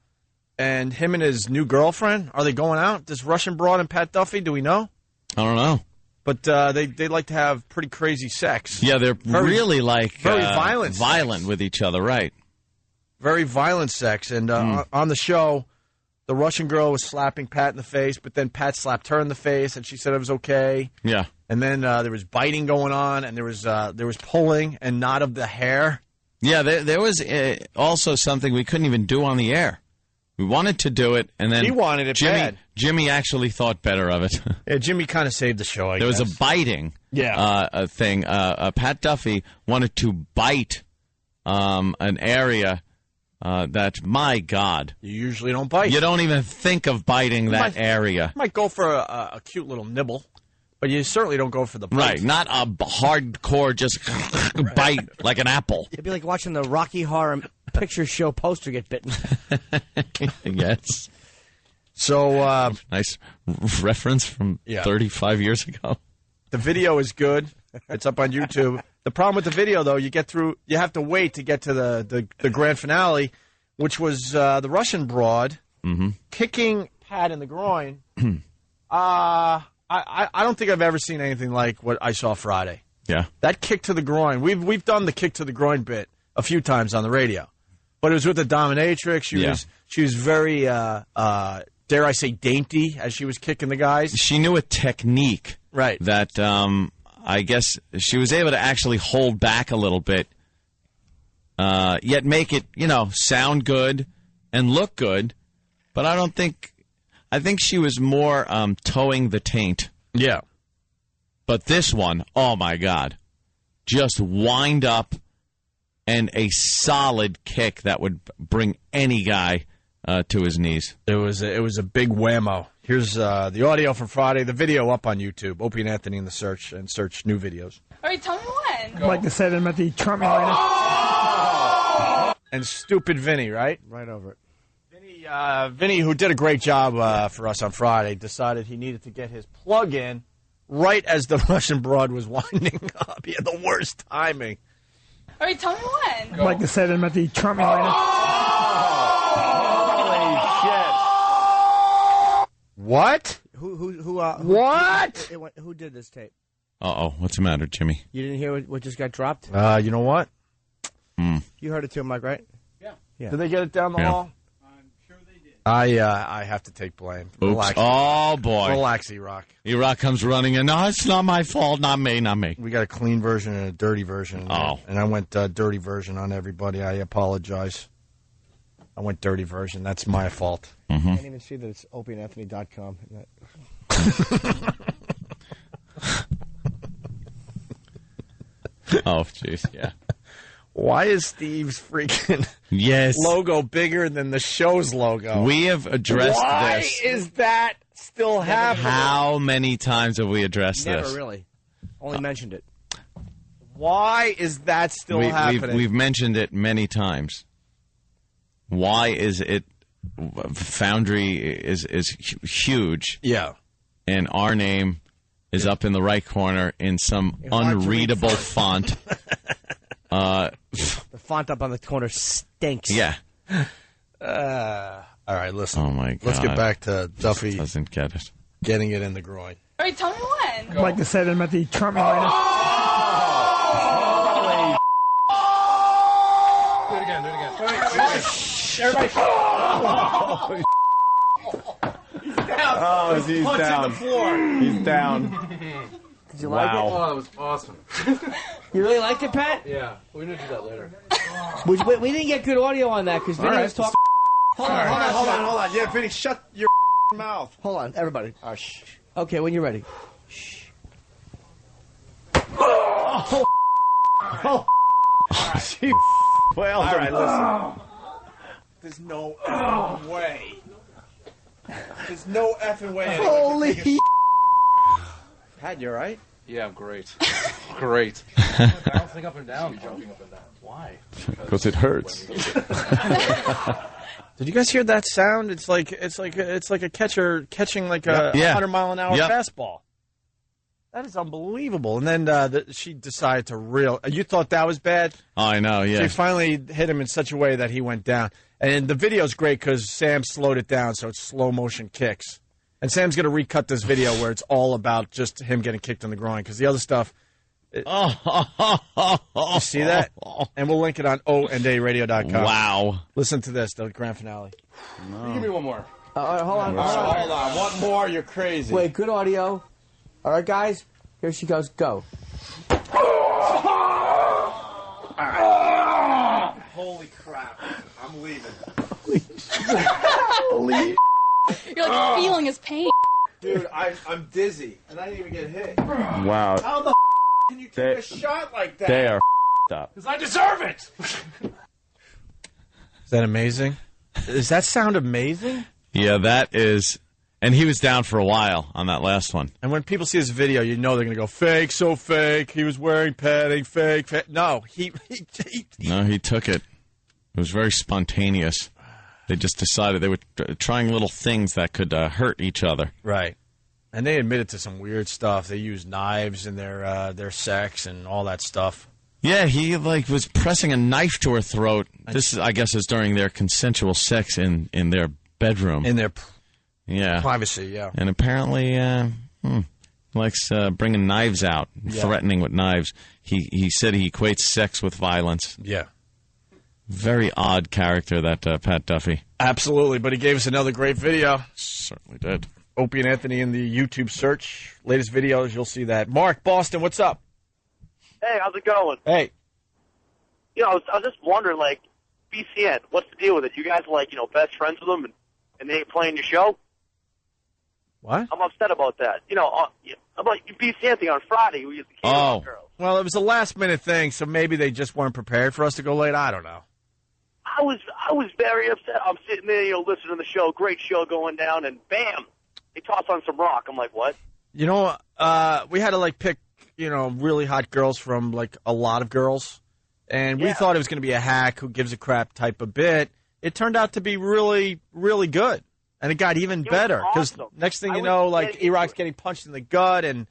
[SPEAKER 1] and him and his new girlfriend, are they going out? This Russian broad and Pat Duffy, do we know?
[SPEAKER 2] I don't know.
[SPEAKER 1] But they like to have pretty crazy sex.
[SPEAKER 2] Yeah, they're really
[SPEAKER 1] very violent
[SPEAKER 2] with each other, right?
[SPEAKER 1] Very violent sex. And on the show, the Russian girl was slapping Pat in the face, but then Pat slapped her in the face, and she said it was okay.
[SPEAKER 2] Yeah.
[SPEAKER 1] And then there was biting going on, and there was pulling and not of the hair.
[SPEAKER 2] Yeah, there was also something we couldn't even do on the air. We wanted to do it, and then
[SPEAKER 1] He wanted it bad.
[SPEAKER 2] Jimmy actually thought better of it.
[SPEAKER 1] Yeah, Jimmy kind of saved the show, I
[SPEAKER 2] There
[SPEAKER 1] guess.
[SPEAKER 2] was a biting thing. Pat Duffy wanted to bite an area that, my God.
[SPEAKER 1] You usually don't bite.
[SPEAKER 2] You don't even think of biting that area.
[SPEAKER 1] You might go for a cute little nibble, but you certainly don't go for the bite.
[SPEAKER 2] Right, not a hardcore just bite like an apple.
[SPEAKER 4] It'd be like watching the Rocky Horror Picture Show poster get bitten.
[SPEAKER 2] Yes.
[SPEAKER 1] So,
[SPEAKER 2] nice reference from 35 years ago.
[SPEAKER 1] The video is good. It's up on YouTube. The problem with the video, though, you have to wait to get to the grand finale, which was the Russian broad kicking Pat in the groin. I don't think I've ever seen anything like what I saw Friday.
[SPEAKER 2] Yeah.
[SPEAKER 1] That kick to the groin. We've done the kick to the groin bit a few times on the radio. But it was with the dominatrix. She was very, dare I say, dainty as she was kicking the guys.
[SPEAKER 2] She knew a technique.
[SPEAKER 1] Right.
[SPEAKER 2] That I guess she was able to actually hold back a little bit, yet make it, sound good and look good. But I think she was more towing the taint.
[SPEAKER 1] Yeah.
[SPEAKER 2] But this one, oh my God, just wind up and a solid kick that would bring any guy to his knees.
[SPEAKER 1] It was a big whammo. Here's the audio from Friday, the video up on YouTube. Opie and Anthony in the search new videos.
[SPEAKER 7] All right, tell me when.
[SPEAKER 8] I'd like to say them at the Trump line.
[SPEAKER 1] And stupid Vinny, right?
[SPEAKER 4] Right over it.
[SPEAKER 1] Vinny, who did a great job for us on Friday, decided he needed to get his plug in right as the Russian broad was winding up. He had the worst timing.
[SPEAKER 7] All right, tell me when.
[SPEAKER 8] I'd like to say them at the Trump line.
[SPEAKER 1] What?
[SPEAKER 4] What? Who did this tape?
[SPEAKER 2] Uh-oh, what's the matter, Jimmy?
[SPEAKER 4] You didn't hear what just got dropped?
[SPEAKER 1] You know what?
[SPEAKER 4] You heard it too, Mike, right?
[SPEAKER 1] Yeah. Did they get it down the hall?
[SPEAKER 8] I'm sure they did.
[SPEAKER 1] I have to take blame.
[SPEAKER 2] Oops.
[SPEAKER 1] Relax.
[SPEAKER 2] Oh, boy.
[SPEAKER 1] Relax, E-Rock.
[SPEAKER 2] E-Rock comes running in. No, it's not my fault. Not me.
[SPEAKER 1] We got a clean version and a dirty version.
[SPEAKER 2] Oh.
[SPEAKER 1] And I went dirty version on everybody. I apologize. I went dirty version. That's my fault.
[SPEAKER 4] I can't even see that it's opieandanthony.com.
[SPEAKER 2] Oh, jeez, yeah.
[SPEAKER 1] Why is Steve's freaking
[SPEAKER 2] logo
[SPEAKER 1] bigger than the show's logo?
[SPEAKER 2] We have addressed this.
[SPEAKER 1] Why is that still happening?
[SPEAKER 2] How many times have we addressed this?
[SPEAKER 4] Never really. Only mentioned it.
[SPEAKER 1] Why is that still happening?
[SPEAKER 2] We've mentioned it many times. Why is it? Foundry is huge.
[SPEAKER 1] Yeah.
[SPEAKER 2] And our name is up in the right corner in some unreadable font.
[SPEAKER 4] The font up on the corner stinks.
[SPEAKER 2] Yeah.
[SPEAKER 1] All right, listen.
[SPEAKER 2] Oh, my God.
[SPEAKER 1] Let's get back to Duffy.
[SPEAKER 2] Doesn't get it.
[SPEAKER 1] Getting it in the groin.
[SPEAKER 7] All right, tell me when.
[SPEAKER 8] I'd like to say them at the Trump line.
[SPEAKER 16] Do it again.
[SPEAKER 1] Everybody. He's down.
[SPEAKER 2] Oh, he's down.
[SPEAKER 1] The floor.
[SPEAKER 2] He's down.
[SPEAKER 4] Did you like it?
[SPEAKER 16] Oh, that was awesome.
[SPEAKER 4] You really liked it, Pat?
[SPEAKER 16] Yeah, we're going to do that later.
[SPEAKER 4] We didn't get good audio on that because Vinny was talking. Hold on.
[SPEAKER 1] Yeah, Vinny, shut your mouth.
[SPEAKER 4] Hold on, everybody. Shh. Okay, when you're ready. Shh.
[SPEAKER 1] Oh. Well, all right, listen. There's no effing way. There's no effing way.
[SPEAKER 4] Holy
[SPEAKER 1] Pat, you all right?
[SPEAKER 16] Yeah, I'm great. Great. Bouncing up and down. Jumping up and down. Why?
[SPEAKER 2] Because it hurts.
[SPEAKER 1] Did you guys hear that sound? It's like a catcher catching like a 100-mile-an-hour fastball. That is unbelievable. And then she decided to reel. You thought that was bad?
[SPEAKER 2] Oh, I know, yeah.
[SPEAKER 1] She finally hit him in such a way that he went down. And the video's great because Sam slowed it down, so it's slow-motion kicks. And Sam's going to recut this video where it's all about just him getting kicked in the groin because the other stuff... you see that? And we'll link it on oandaradio.com.
[SPEAKER 2] Wow.
[SPEAKER 1] Listen to this, the grand finale.
[SPEAKER 16] No. Give me one more.
[SPEAKER 4] Hold on.
[SPEAKER 1] Hold on. One more, you're crazy.
[SPEAKER 4] Wait, good audio. All right, guys. Here she goes. Go.
[SPEAKER 1] Holy crap. I'm leaving. Holy
[SPEAKER 7] You're like feeling his pain.
[SPEAKER 1] dude, I'm dizzy, and I didn't even get hit.
[SPEAKER 2] Wow.
[SPEAKER 1] How the can you take a shot like that?
[SPEAKER 2] They are up.
[SPEAKER 1] Because I deserve it. Is that amazing? Does that sound amazing?
[SPEAKER 2] Yeah, that is. And he was down for a while on that last one.
[SPEAKER 1] And when people see this video, you know they're going to go, fake, so fake. He was wearing padding, fake, fake. No,
[SPEAKER 2] No, he took it. It was very spontaneous. They just decided they were trying little things that could hurt each other.
[SPEAKER 1] Right. And they admitted to some weird stuff. They used knives in their sex and all that stuff.
[SPEAKER 2] Yeah, he was pressing a knife to her throat. This, I guess, is during their consensual sex in their bedroom.
[SPEAKER 1] In their
[SPEAKER 2] yeah.
[SPEAKER 1] privacy, yeah.
[SPEAKER 2] And apparently likes bringing knives out, threatening with knives. He said he equates sex with violence.
[SPEAKER 1] Yeah.
[SPEAKER 2] Very odd character, that Pat Duffy.
[SPEAKER 1] Absolutely, but he gave us another great video.
[SPEAKER 2] Certainly did.
[SPEAKER 1] Opie and Anthony in the YouTube search. Latest videos, you'll see that. Mark, Boston, what's up?
[SPEAKER 23] Hey, how's it going?
[SPEAKER 1] Hey.
[SPEAKER 23] You know, I was just wondering, like, BCN, what's the deal with it? You guys are, like, best friends with them, and they ain't playing your show?
[SPEAKER 1] What?
[SPEAKER 23] I'm upset about that. About BCN thing on Friday. We used to girls.
[SPEAKER 1] Well, it was a last-minute thing, so maybe they just weren't prepared for us to go late. I don't know.
[SPEAKER 23] I was very upset. I'm sitting there, listening to the show, great show going down, and bam, they toss on some rock. I'm like, what?
[SPEAKER 1] We had to, pick, really hot girls from, a lot of girls. And we thought it was going to be a hack who gives a crap type of bit. It turned out to be really, really good. And it got even better. Because next thing you know, E-Rock's getting punched in the gut, and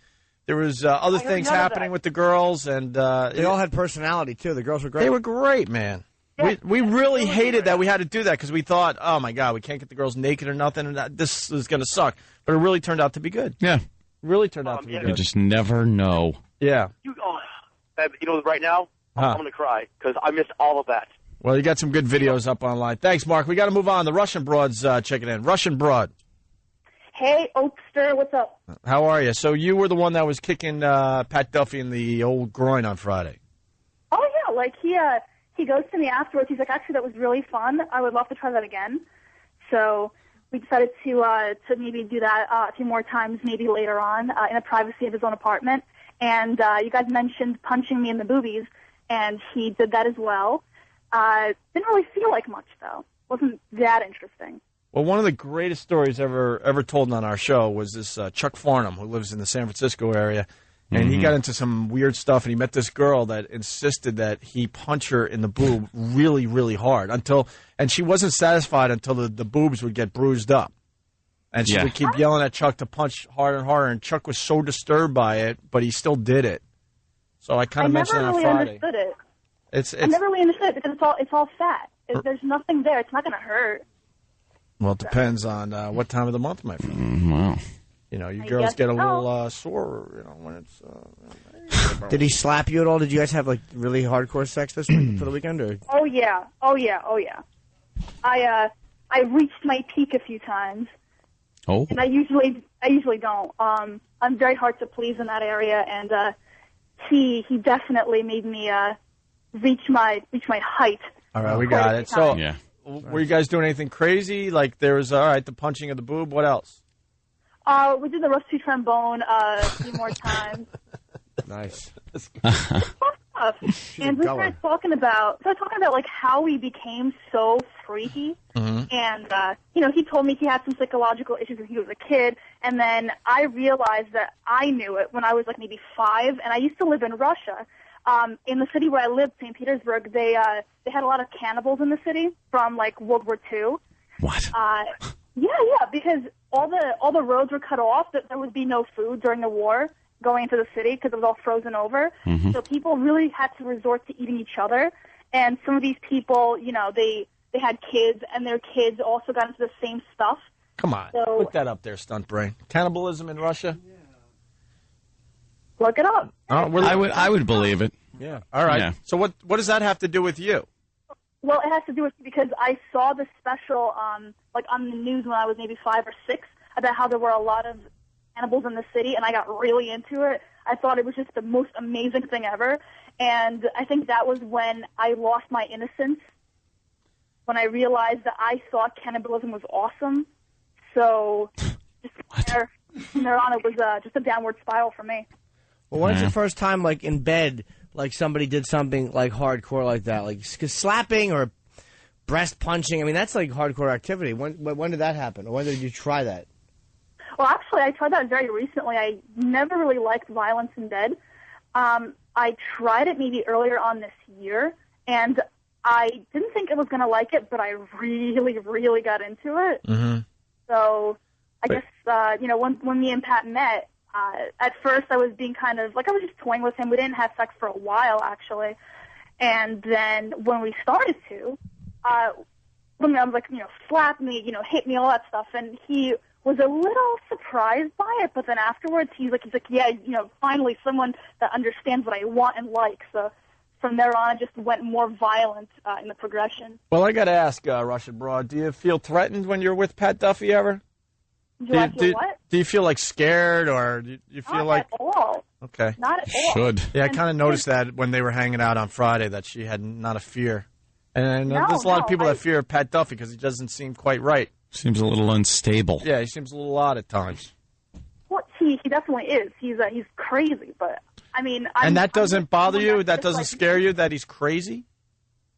[SPEAKER 1] there was other things happening with the girls. And
[SPEAKER 4] they all had personality, too. The girls were great.
[SPEAKER 1] They were great, man. Yeah, we really hated that we had to do that because we thought, oh, my God, we can't get the girls naked or nothing, and this is going to suck. But it really turned out to be good.
[SPEAKER 2] Yeah.
[SPEAKER 1] Really turned out to be good.
[SPEAKER 2] You just never know.
[SPEAKER 1] Yeah.
[SPEAKER 23] Right now, I'm going to cry because I missed all of that.
[SPEAKER 1] Well, you got some good videos up online. Thanks, Mark. We got to move on. The Russian Broad's checking in. Russian Broad.
[SPEAKER 9] Hey, Oakster, what's up?
[SPEAKER 1] How are you? So you were the one that was kicking Pat Duffy in the old groin on Friday.
[SPEAKER 9] Oh, yeah. He goes to me afterwards. He's like, actually, that was really fun. I would love to try that again. So we decided to maybe do that a few more times, maybe later on, in the privacy of his own apartment. And you guys mentioned punching me in the boobies, and he did that as well. Didn't really feel like much, though. Wasn't that interesting.
[SPEAKER 1] Well, one of the greatest stories ever told on our show was this Chuck Farnham, who lives in the San Francisco area. And he got into some weird stuff, and he met this girl that insisted that he punch her in the boob really, really hard and she wasn't satisfied until the boobs would get bruised up. And she would keep yelling at Chuck to punch harder and harder, and Chuck was so disturbed by it, but he still did it. So I kind of mentioned it on Friday.
[SPEAKER 9] I never really understood it. I never really understood it because it's all fat. There's nothing there. It's not going to hurt.
[SPEAKER 1] Well, it depends on what time of the month, my friend.
[SPEAKER 2] Wow.
[SPEAKER 1] You girls get a little sore, when it's...
[SPEAKER 4] Did he slap you at all? Did you guys have, really hardcore sex this week for the weekend? Or?
[SPEAKER 9] Oh, yeah. I reached my peak a few times.
[SPEAKER 2] Oh.
[SPEAKER 9] And I usually don't. I'm very hard to please in that area, and he definitely made me reach my height.
[SPEAKER 1] All right, we got it. So, were you guys doing anything crazy? There was, the punching of the boob. What else?
[SPEAKER 9] We did the rusty trombone a few more times.
[SPEAKER 4] Nice.
[SPEAKER 9] And we started talking about how we became so freaky. Mm-hmm. And he told me he had some psychological issues when he was a kid. And then I realized that I knew it when I was maybe 5. And I used to live in Russia. In the city where I lived, St. Petersburg, they had a lot of cannibals in the city from World War II.
[SPEAKER 2] What?
[SPEAKER 9] Yeah, because all the roads were cut off. That there would be no food during the war going into the city because it was all frozen over. Mm-hmm. So people really had to resort to eating each other. And some of these people, they had kids, and their kids also got into the same stuff.
[SPEAKER 1] Come on, look that up there, stunt brain. Cannibalism in Russia. Yeah.
[SPEAKER 9] Look it up.
[SPEAKER 2] I would believe it.
[SPEAKER 1] Yeah. All right. Yeah. So what does that have to do with you?
[SPEAKER 9] Well, it has to do with because I saw the special on the news when I was maybe 5 or 6 about how there were a lot of cannibals in the city, and I got really into it. I thought it was just the most amazing thing ever, and I think that was when I lost my innocence when I realized that I thought cannibalism was awesome. So just from there on, it was just a downward spiral for me.
[SPEAKER 4] Well, when's the first time, like, in bed, like, somebody did something, like, hardcore like that? Like, slapping or breast punching? I mean, that's, like, hardcore activity. When did that happen? Or when did you try that?
[SPEAKER 9] Well, actually, I tried that very recently. I never really liked violence in bed. I tried it maybe earlier on this year, and I didn't think I was going to like it, but I really, really got into it.
[SPEAKER 1] Mm-hmm.
[SPEAKER 9] So I guess, when me and Pat met, at first I was being kind of, like, I was just toying with him. We didn't have sex for a while, actually. And then when we started to, I was like, slap me, hit me, all that stuff. And he was a little surprised by it, but then afterwards he's like, yeah, finally someone that understands what I want and like. So from there on, it just went more violent in the progression.
[SPEAKER 1] Well, I got to ask, Russian Broad, do you feel threatened when you're with Pat Duffy ever?
[SPEAKER 9] Do
[SPEAKER 1] you feel like scared, or do you feel
[SPEAKER 9] Not at all.
[SPEAKER 1] Okay.
[SPEAKER 9] Not at all.
[SPEAKER 2] Should.
[SPEAKER 1] Yeah, I kind of noticed that when they were hanging out on Friday, that she had not a fear. And there's a lot of people that fear Pat Duffy because he doesn't seem quite right.
[SPEAKER 2] Seems a little unstable.
[SPEAKER 1] Yeah, he seems a little odd at times.
[SPEAKER 9] Well, he definitely is. He's crazy, but I mean,
[SPEAKER 1] and that doesn't bother you? That doesn't scare you that he's crazy?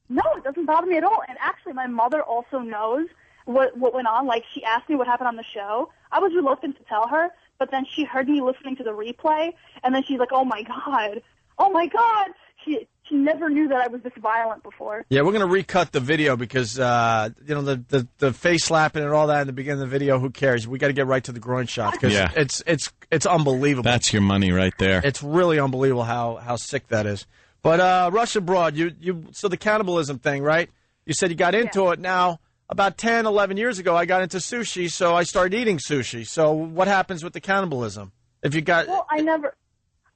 [SPEAKER 9] No, it doesn't bother me at all. And actually, my mother also knows what went on. Like, she asked me what happened on the show. I was reluctant to tell her, but then she heard me listening to the replay, and then she's like, "Oh my god, oh my god!" She never knew that I was this violent before.
[SPEAKER 1] Yeah, we're going to recut the video because, the face slapping and all that in the beginning of the video, who cares? We got to get right to the groin shots because it's unbelievable.
[SPEAKER 2] That's your money right there.
[SPEAKER 1] It's really unbelievable how sick that is. But Russian Broad, so the cannibalism thing, right? You said you got into it. Now, about 10, 11 years ago, I got into sushi, so I started eating sushi. So what happens with the cannibalism?
[SPEAKER 9] Well,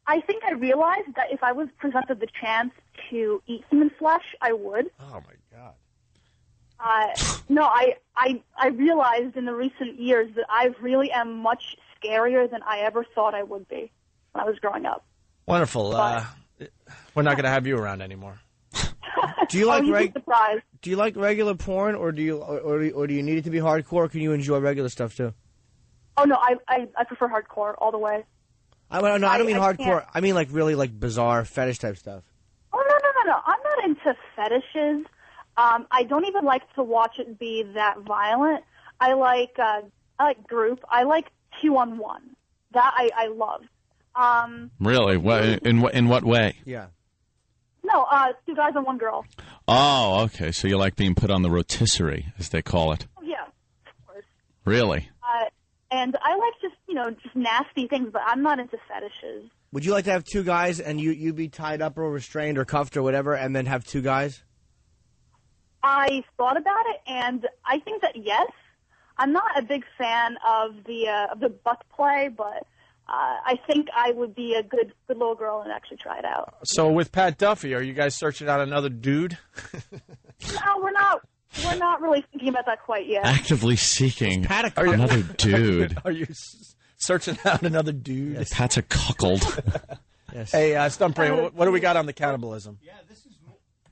[SPEAKER 9] I think I realized that if I was presented the chance to eat human flesh, I would.
[SPEAKER 1] Oh, my God.
[SPEAKER 9] No, I realized in the recent years that I really am much scarier than I ever thought I would be when I was growing up.
[SPEAKER 1] Wonderful. We're not going to have you around anymore.
[SPEAKER 4] Do you like
[SPEAKER 9] Do you
[SPEAKER 4] like regular porn, or do you need it to be hardcore? Or can you enjoy regular stuff too?
[SPEAKER 9] Oh no, I prefer hardcore all the way.
[SPEAKER 4] I don't mean hardcore. I mean like really like bizarre fetish type stuff.
[SPEAKER 9] Oh no! I'm not into fetishes. I don't even like to watch it be that violent. I like group. I like 2-on-1. That I love.
[SPEAKER 2] Really? In what way?
[SPEAKER 4] Yeah.
[SPEAKER 9] No, 2 guys and 1 girl.
[SPEAKER 2] Oh, okay. So you like being put on the rotisserie, as they call it.
[SPEAKER 9] Oh, yeah, of course.
[SPEAKER 2] Really?
[SPEAKER 9] And I like just nasty things, but I'm not into fetishes.
[SPEAKER 4] Would you like to have 2 guys and you be tied up or restrained or cuffed or whatever, and then have 2 guys?
[SPEAKER 9] I thought about it, and I think that yes. I'm not a big fan of the butt play, but I think I would be a good little girl and actually try it out.
[SPEAKER 1] So with Pat Duffy, are you guys searching out another dude?
[SPEAKER 9] No, we're not. We're not really thinking about that quite yet.
[SPEAKER 2] Actively seeking another dude.
[SPEAKER 1] Are you searching out another dude?
[SPEAKER 2] Yes. Pat's a cuckold.
[SPEAKER 1] Yes. Hey, Stunt Brain, what do we got on the cannibalism?
[SPEAKER 3] Yeah,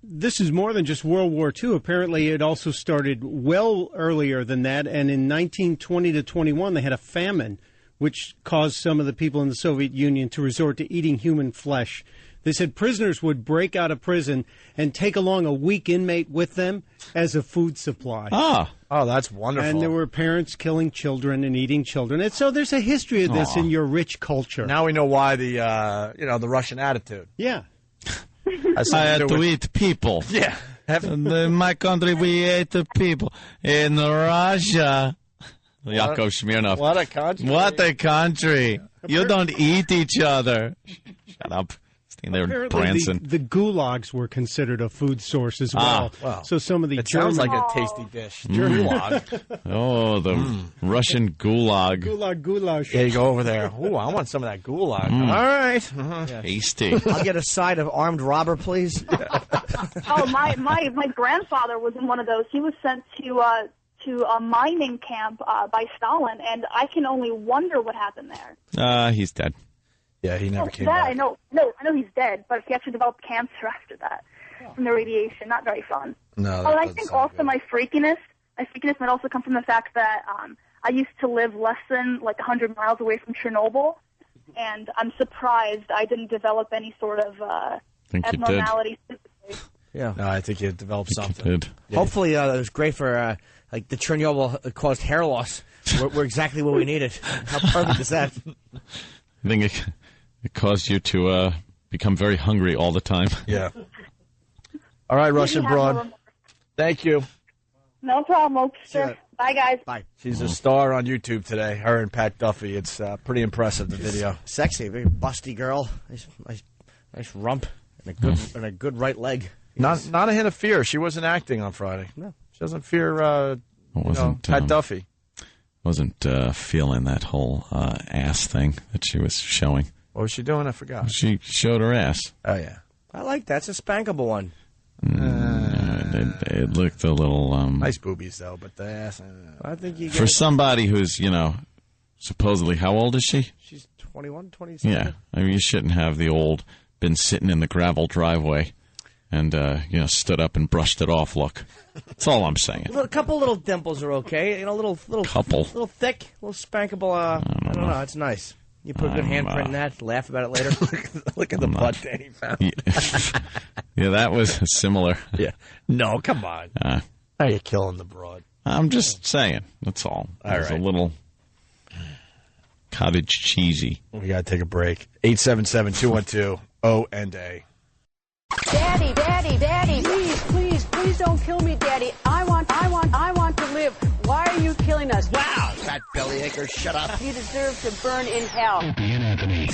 [SPEAKER 3] this is more than just World War II. Apparently, it also started well earlier than that, and in 1920 to 21, they had a famine, which caused some of the people in the Soviet Union to resort to eating human flesh. They said prisoners would break out of prison and take along a weak inmate with them as a food supply.
[SPEAKER 1] Oh, that's wonderful.
[SPEAKER 3] And there were parents killing children and eating children. And so there's a history of this in your rich culture.
[SPEAKER 1] Now we know why the Russian attitude.
[SPEAKER 3] Yeah.
[SPEAKER 2] I had to eat people.
[SPEAKER 1] Yeah.
[SPEAKER 2] In my country, we ate the people. In Russia... Yakov Smirnov.
[SPEAKER 1] What a country.
[SPEAKER 2] What a country. You don't eat each other. Shut up. Staying there,
[SPEAKER 3] Apparently
[SPEAKER 2] Branson.
[SPEAKER 3] The gulags were considered a food source as well. So some of the
[SPEAKER 1] sounds like a tasty dish.
[SPEAKER 2] Gulag. Oh, the Russian gulag.
[SPEAKER 3] Gulag goulash.
[SPEAKER 1] Yeah, you go over there. Ooh, I want some of that gulag. All right.
[SPEAKER 4] Yes.
[SPEAKER 2] Tasty.
[SPEAKER 4] I'll get a side of armed robber, please.
[SPEAKER 9] Oh, my grandfather was in one of those. He was sent to a mining camp by Stalin, and I can only wonder what happened there.
[SPEAKER 2] He's dead.
[SPEAKER 1] Yeah, he never came back.
[SPEAKER 9] I know he's dead, but he actually developed cancer after that. from the radiation. Not very fun.
[SPEAKER 1] No.
[SPEAKER 9] And I think also my freakiness might also come from the fact that I used to live less than 100 miles away from Chernobyl, and I'm surprised I didn't develop any sort of abnormality.
[SPEAKER 4] Yeah.
[SPEAKER 1] No, I think you developed something.
[SPEAKER 4] Yeah. Hopefully, it was great for the Chernobyl caused hair loss. We're exactly what we needed. How perfect is that?
[SPEAKER 2] I think it caused you to become very hungry all the time.
[SPEAKER 1] Yeah. All right, Russian broad. Thank you.
[SPEAKER 9] No problem. Sure. Bye, guys.
[SPEAKER 4] Bye.
[SPEAKER 1] She's a star on YouTube today. Her and Pat Duffy. It's pretty impressive, the video.
[SPEAKER 4] Sexy, very busty girl. Nice rump and a good right leg.
[SPEAKER 1] Not a hint of fear. She wasn't acting on Friday.
[SPEAKER 4] No.
[SPEAKER 1] She doesn't fear Pat Duffy.
[SPEAKER 2] Wasn't feeling that whole ass thing that she was showing.
[SPEAKER 1] What was she doing? I forgot.
[SPEAKER 2] She showed her ass.
[SPEAKER 1] Oh, yeah.
[SPEAKER 4] I like that. It's a spankable one.
[SPEAKER 2] It looked a little...
[SPEAKER 1] nice boobies, though, but the ass...
[SPEAKER 4] I think you
[SPEAKER 2] for somebody who's, supposedly, how old is she?
[SPEAKER 4] She's 21, 27.
[SPEAKER 2] Yeah. I mean, you shouldn't have the old, been sitting in the gravel driveway and, stood up and brushed it off look. That's all I'm saying.
[SPEAKER 4] A couple little dimples are okay. Little
[SPEAKER 2] couple.
[SPEAKER 4] Thick, little spankable. I don't know. It's nice. You put a good handprint in that. Laugh about it later.
[SPEAKER 1] Look at the butt Danny found.
[SPEAKER 2] Yeah, that was similar.
[SPEAKER 1] Yeah. No, come on. How are you killing the broad?
[SPEAKER 2] I'm just saying. That's all. It was a little cottage cheesy.
[SPEAKER 1] We got to take a break. 877-212-O&A.
[SPEAKER 10] Daddy, please don't kill me, Daddy. I want to live. Why are you killing us?
[SPEAKER 4] Wow, fat bellyacre, shut up.
[SPEAKER 10] You deserve to burn in hell.
[SPEAKER 11] Opie and Anthony.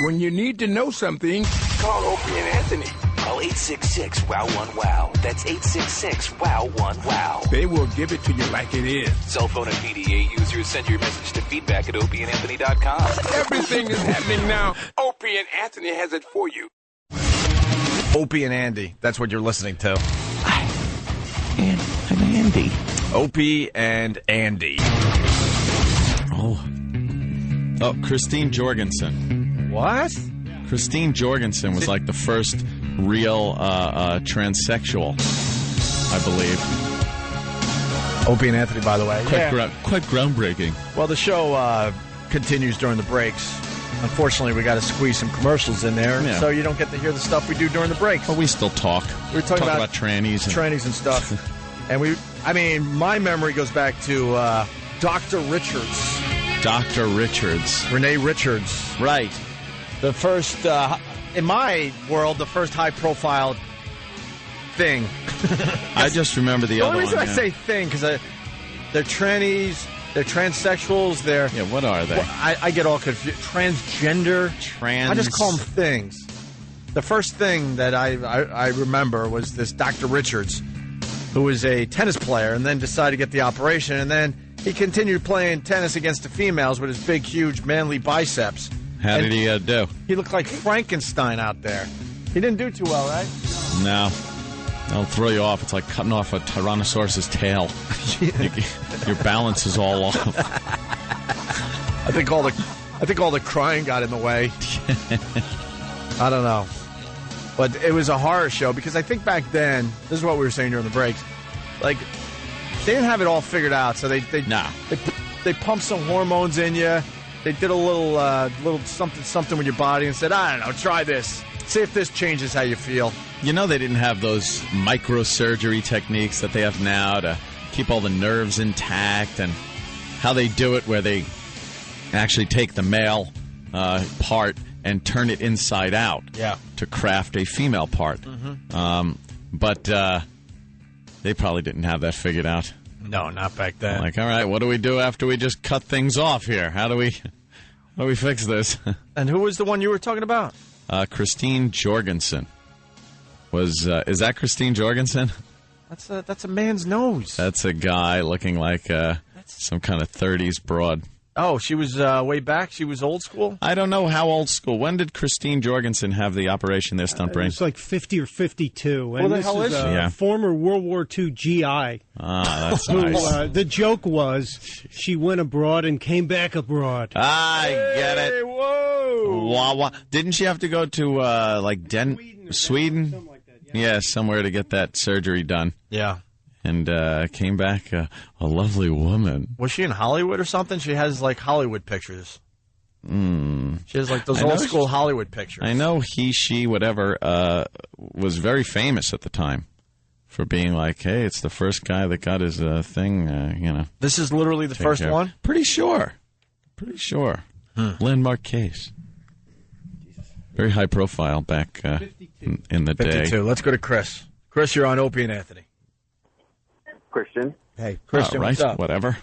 [SPEAKER 11] When you need to know something, call Opie and Anthony.
[SPEAKER 12] Call 866-WOW-1-WOW. That's 866-WOW-1-WOW.
[SPEAKER 11] They will give it to you like it is.
[SPEAKER 12] Cell phone and PDA users, send your message to feedback at opieandanthony.com.
[SPEAKER 11] Everything is happening now. Opie and Anthony has it for you.
[SPEAKER 1] Opie and Andy. That's what you're listening to.
[SPEAKER 2] And Andy.
[SPEAKER 1] Opie and Andy.
[SPEAKER 2] Oh, Christine Jorgensen.
[SPEAKER 1] What?
[SPEAKER 2] Christine Jorgensen was like the first real transsexual, I believe.
[SPEAKER 1] Opie and Anthony, by the way.
[SPEAKER 2] Quite groundbreaking.
[SPEAKER 1] Well, the show continues during the breaks. Unfortunately, we got to squeeze some commercials in there, so you don't get to hear the stuff we do during the breaks.
[SPEAKER 2] But we still talk.
[SPEAKER 1] We're talking
[SPEAKER 2] about trannies.
[SPEAKER 1] Trannies and stuff. And my memory goes back to Dr. Richards.
[SPEAKER 2] Dr. Richards.
[SPEAKER 1] Renee Richards.
[SPEAKER 2] Right.
[SPEAKER 1] The first, in my world, the first high-profile thing.
[SPEAKER 2] I just remember the other one.
[SPEAKER 1] The only reason I say thing, because they're trannies, they're transsexuals, they're...
[SPEAKER 2] Yeah, what are they?
[SPEAKER 1] Well, I get all confused. Transgender. I just call them things. The first thing that I remember was this Dr. Richards, who was a tennis player and then decided to get the operation, and then he continued playing tennis against the females with his big, huge, manly biceps.
[SPEAKER 2] How did he do?
[SPEAKER 1] He looked like Frankenstein out there. He didn't do too well, right?
[SPEAKER 2] No. That'll throw you off. It's like cutting off a Tyrannosaurus's tail. Your balance is all off.
[SPEAKER 1] I think all the crying got in the way. I don't know. But it was a horror show because I think back then, this is what we were saying during the breaks, like, they didn't have it all figured out, so they pumped some hormones in you. They did a little something with your body and said, I don't know, try this. See if this changes how you feel.
[SPEAKER 2] You know they didn't have those microsurgery techniques that they have now to keep all the nerves intact, and how they do it where they actually take the male part and turn it inside out to craft a female part.
[SPEAKER 1] Mm-hmm.
[SPEAKER 2] But they probably didn't have that figured out.
[SPEAKER 1] No, not back then.
[SPEAKER 2] Like, all right, what do we do after we just cut things off here? How do we fix this?
[SPEAKER 1] And who was the one you were talking about?
[SPEAKER 2] Christine Jorgensen. Is that Christine Jorgensen?
[SPEAKER 1] That's a man's nose.
[SPEAKER 2] That's a guy looking like some kind of 30s broad.
[SPEAKER 1] Oh, she was way back? She was old school?
[SPEAKER 2] I don't know how old school. When did Christine Jorgensen have the operation there, Stunt Brain?
[SPEAKER 3] It's like 50 or 52.
[SPEAKER 1] What the hell is she?
[SPEAKER 3] Yeah. Former World War II GI.
[SPEAKER 2] Ah, that's nice.
[SPEAKER 3] The joke was she went abroad and came back abroad.
[SPEAKER 2] I get it.
[SPEAKER 1] Whoa.
[SPEAKER 2] Didn't she have to go to, Sweden? Yeah, somewhere to get that surgery done.
[SPEAKER 1] Yeah.
[SPEAKER 2] And came back a lovely woman.
[SPEAKER 1] Was she in Hollywood or something? She has, like, Hollywood pictures. She has, like, those old school Hollywood pictures.
[SPEAKER 2] I know he, she, whatever, was very famous at the time for being like, hey, it's the first guy that got his thing, you know.
[SPEAKER 1] This is literally the first one?
[SPEAKER 2] Pretty sure. Landmark case. Very high profile back in the day.
[SPEAKER 1] 52. Let's go to Chris. Chris, you're on Opie and Anthony.
[SPEAKER 13] Christian.
[SPEAKER 1] Hey, Christian,
[SPEAKER 2] right,
[SPEAKER 1] what's up?
[SPEAKER 2] Whatever.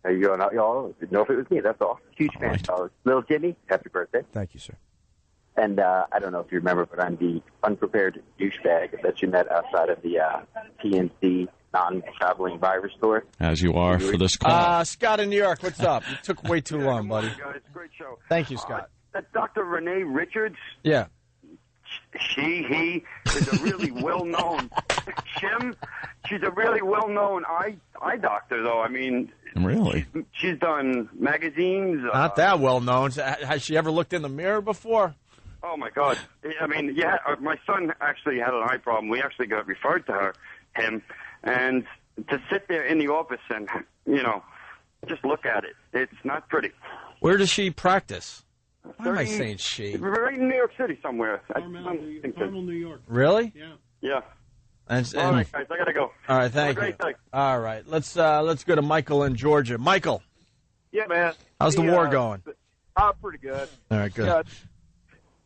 [SPEAKER 13] How you going? Y'all didn't know if it was me, that's all. Huge fan.
[SPEAKER 2] Right.
[SPEAKER 13] Little Jimmy, happy birthday.
[SPEAKER 4] Thank you, sir.
[SPEAKER 13] And I don't know if you remember, but I'm the unprepared douchebag that you met outside of the PNC non-traveling virus store.
[SPEAKER 2] As you are for this call.
[SPEAKER 1] Scott in New York, what's up? You took way too long, buddy.
[SPEAKER 13] It's a great show.
[SPEAKER 1] Thank you, Scott.
[SPEAKER 13] Dr. Renee Richards.
[SPEAKER 1] Yeah.
[SPEAKER 13] He is a really well-known she's a really well-known eye doctor, though. I mean,
[SPEAKER 2] really,
[SPEAKER 13] she's done magazines.
[SPEAKER 1] Not that well-known. Has she ever looked in the mirror before?
[SPEAKER 13] Oh my God! I mean, yeah. My son actually had an eye problem. We actually got referred to him, and to sit there in the office and just look at it, it's not pretty.
[SPEAKER 1] Where does she practice? Why am I saying she?
[SPEAKER 13] Right in New York City somewhere.
[SPEAKER 3] Carmel, New York.
[SPEAKER 1] Really?
[SPEAKER 3] Yeah.
[SPEAKER 13] Yeah.
[SPEAKER 1] All
[SPEAKER 13] right, guys, I gotta go.
[SPEAKER 1] All right, thank you. All right, let's go to Michael in Georgia. Michael,
[SPEAKER 14] Yeah, man.
[SPEAKER 1] how's the war going?
[SPEAKER 14] Pretty good.
[SPEAKER 1] All right, good.
[SPEAKER 14] Yeah,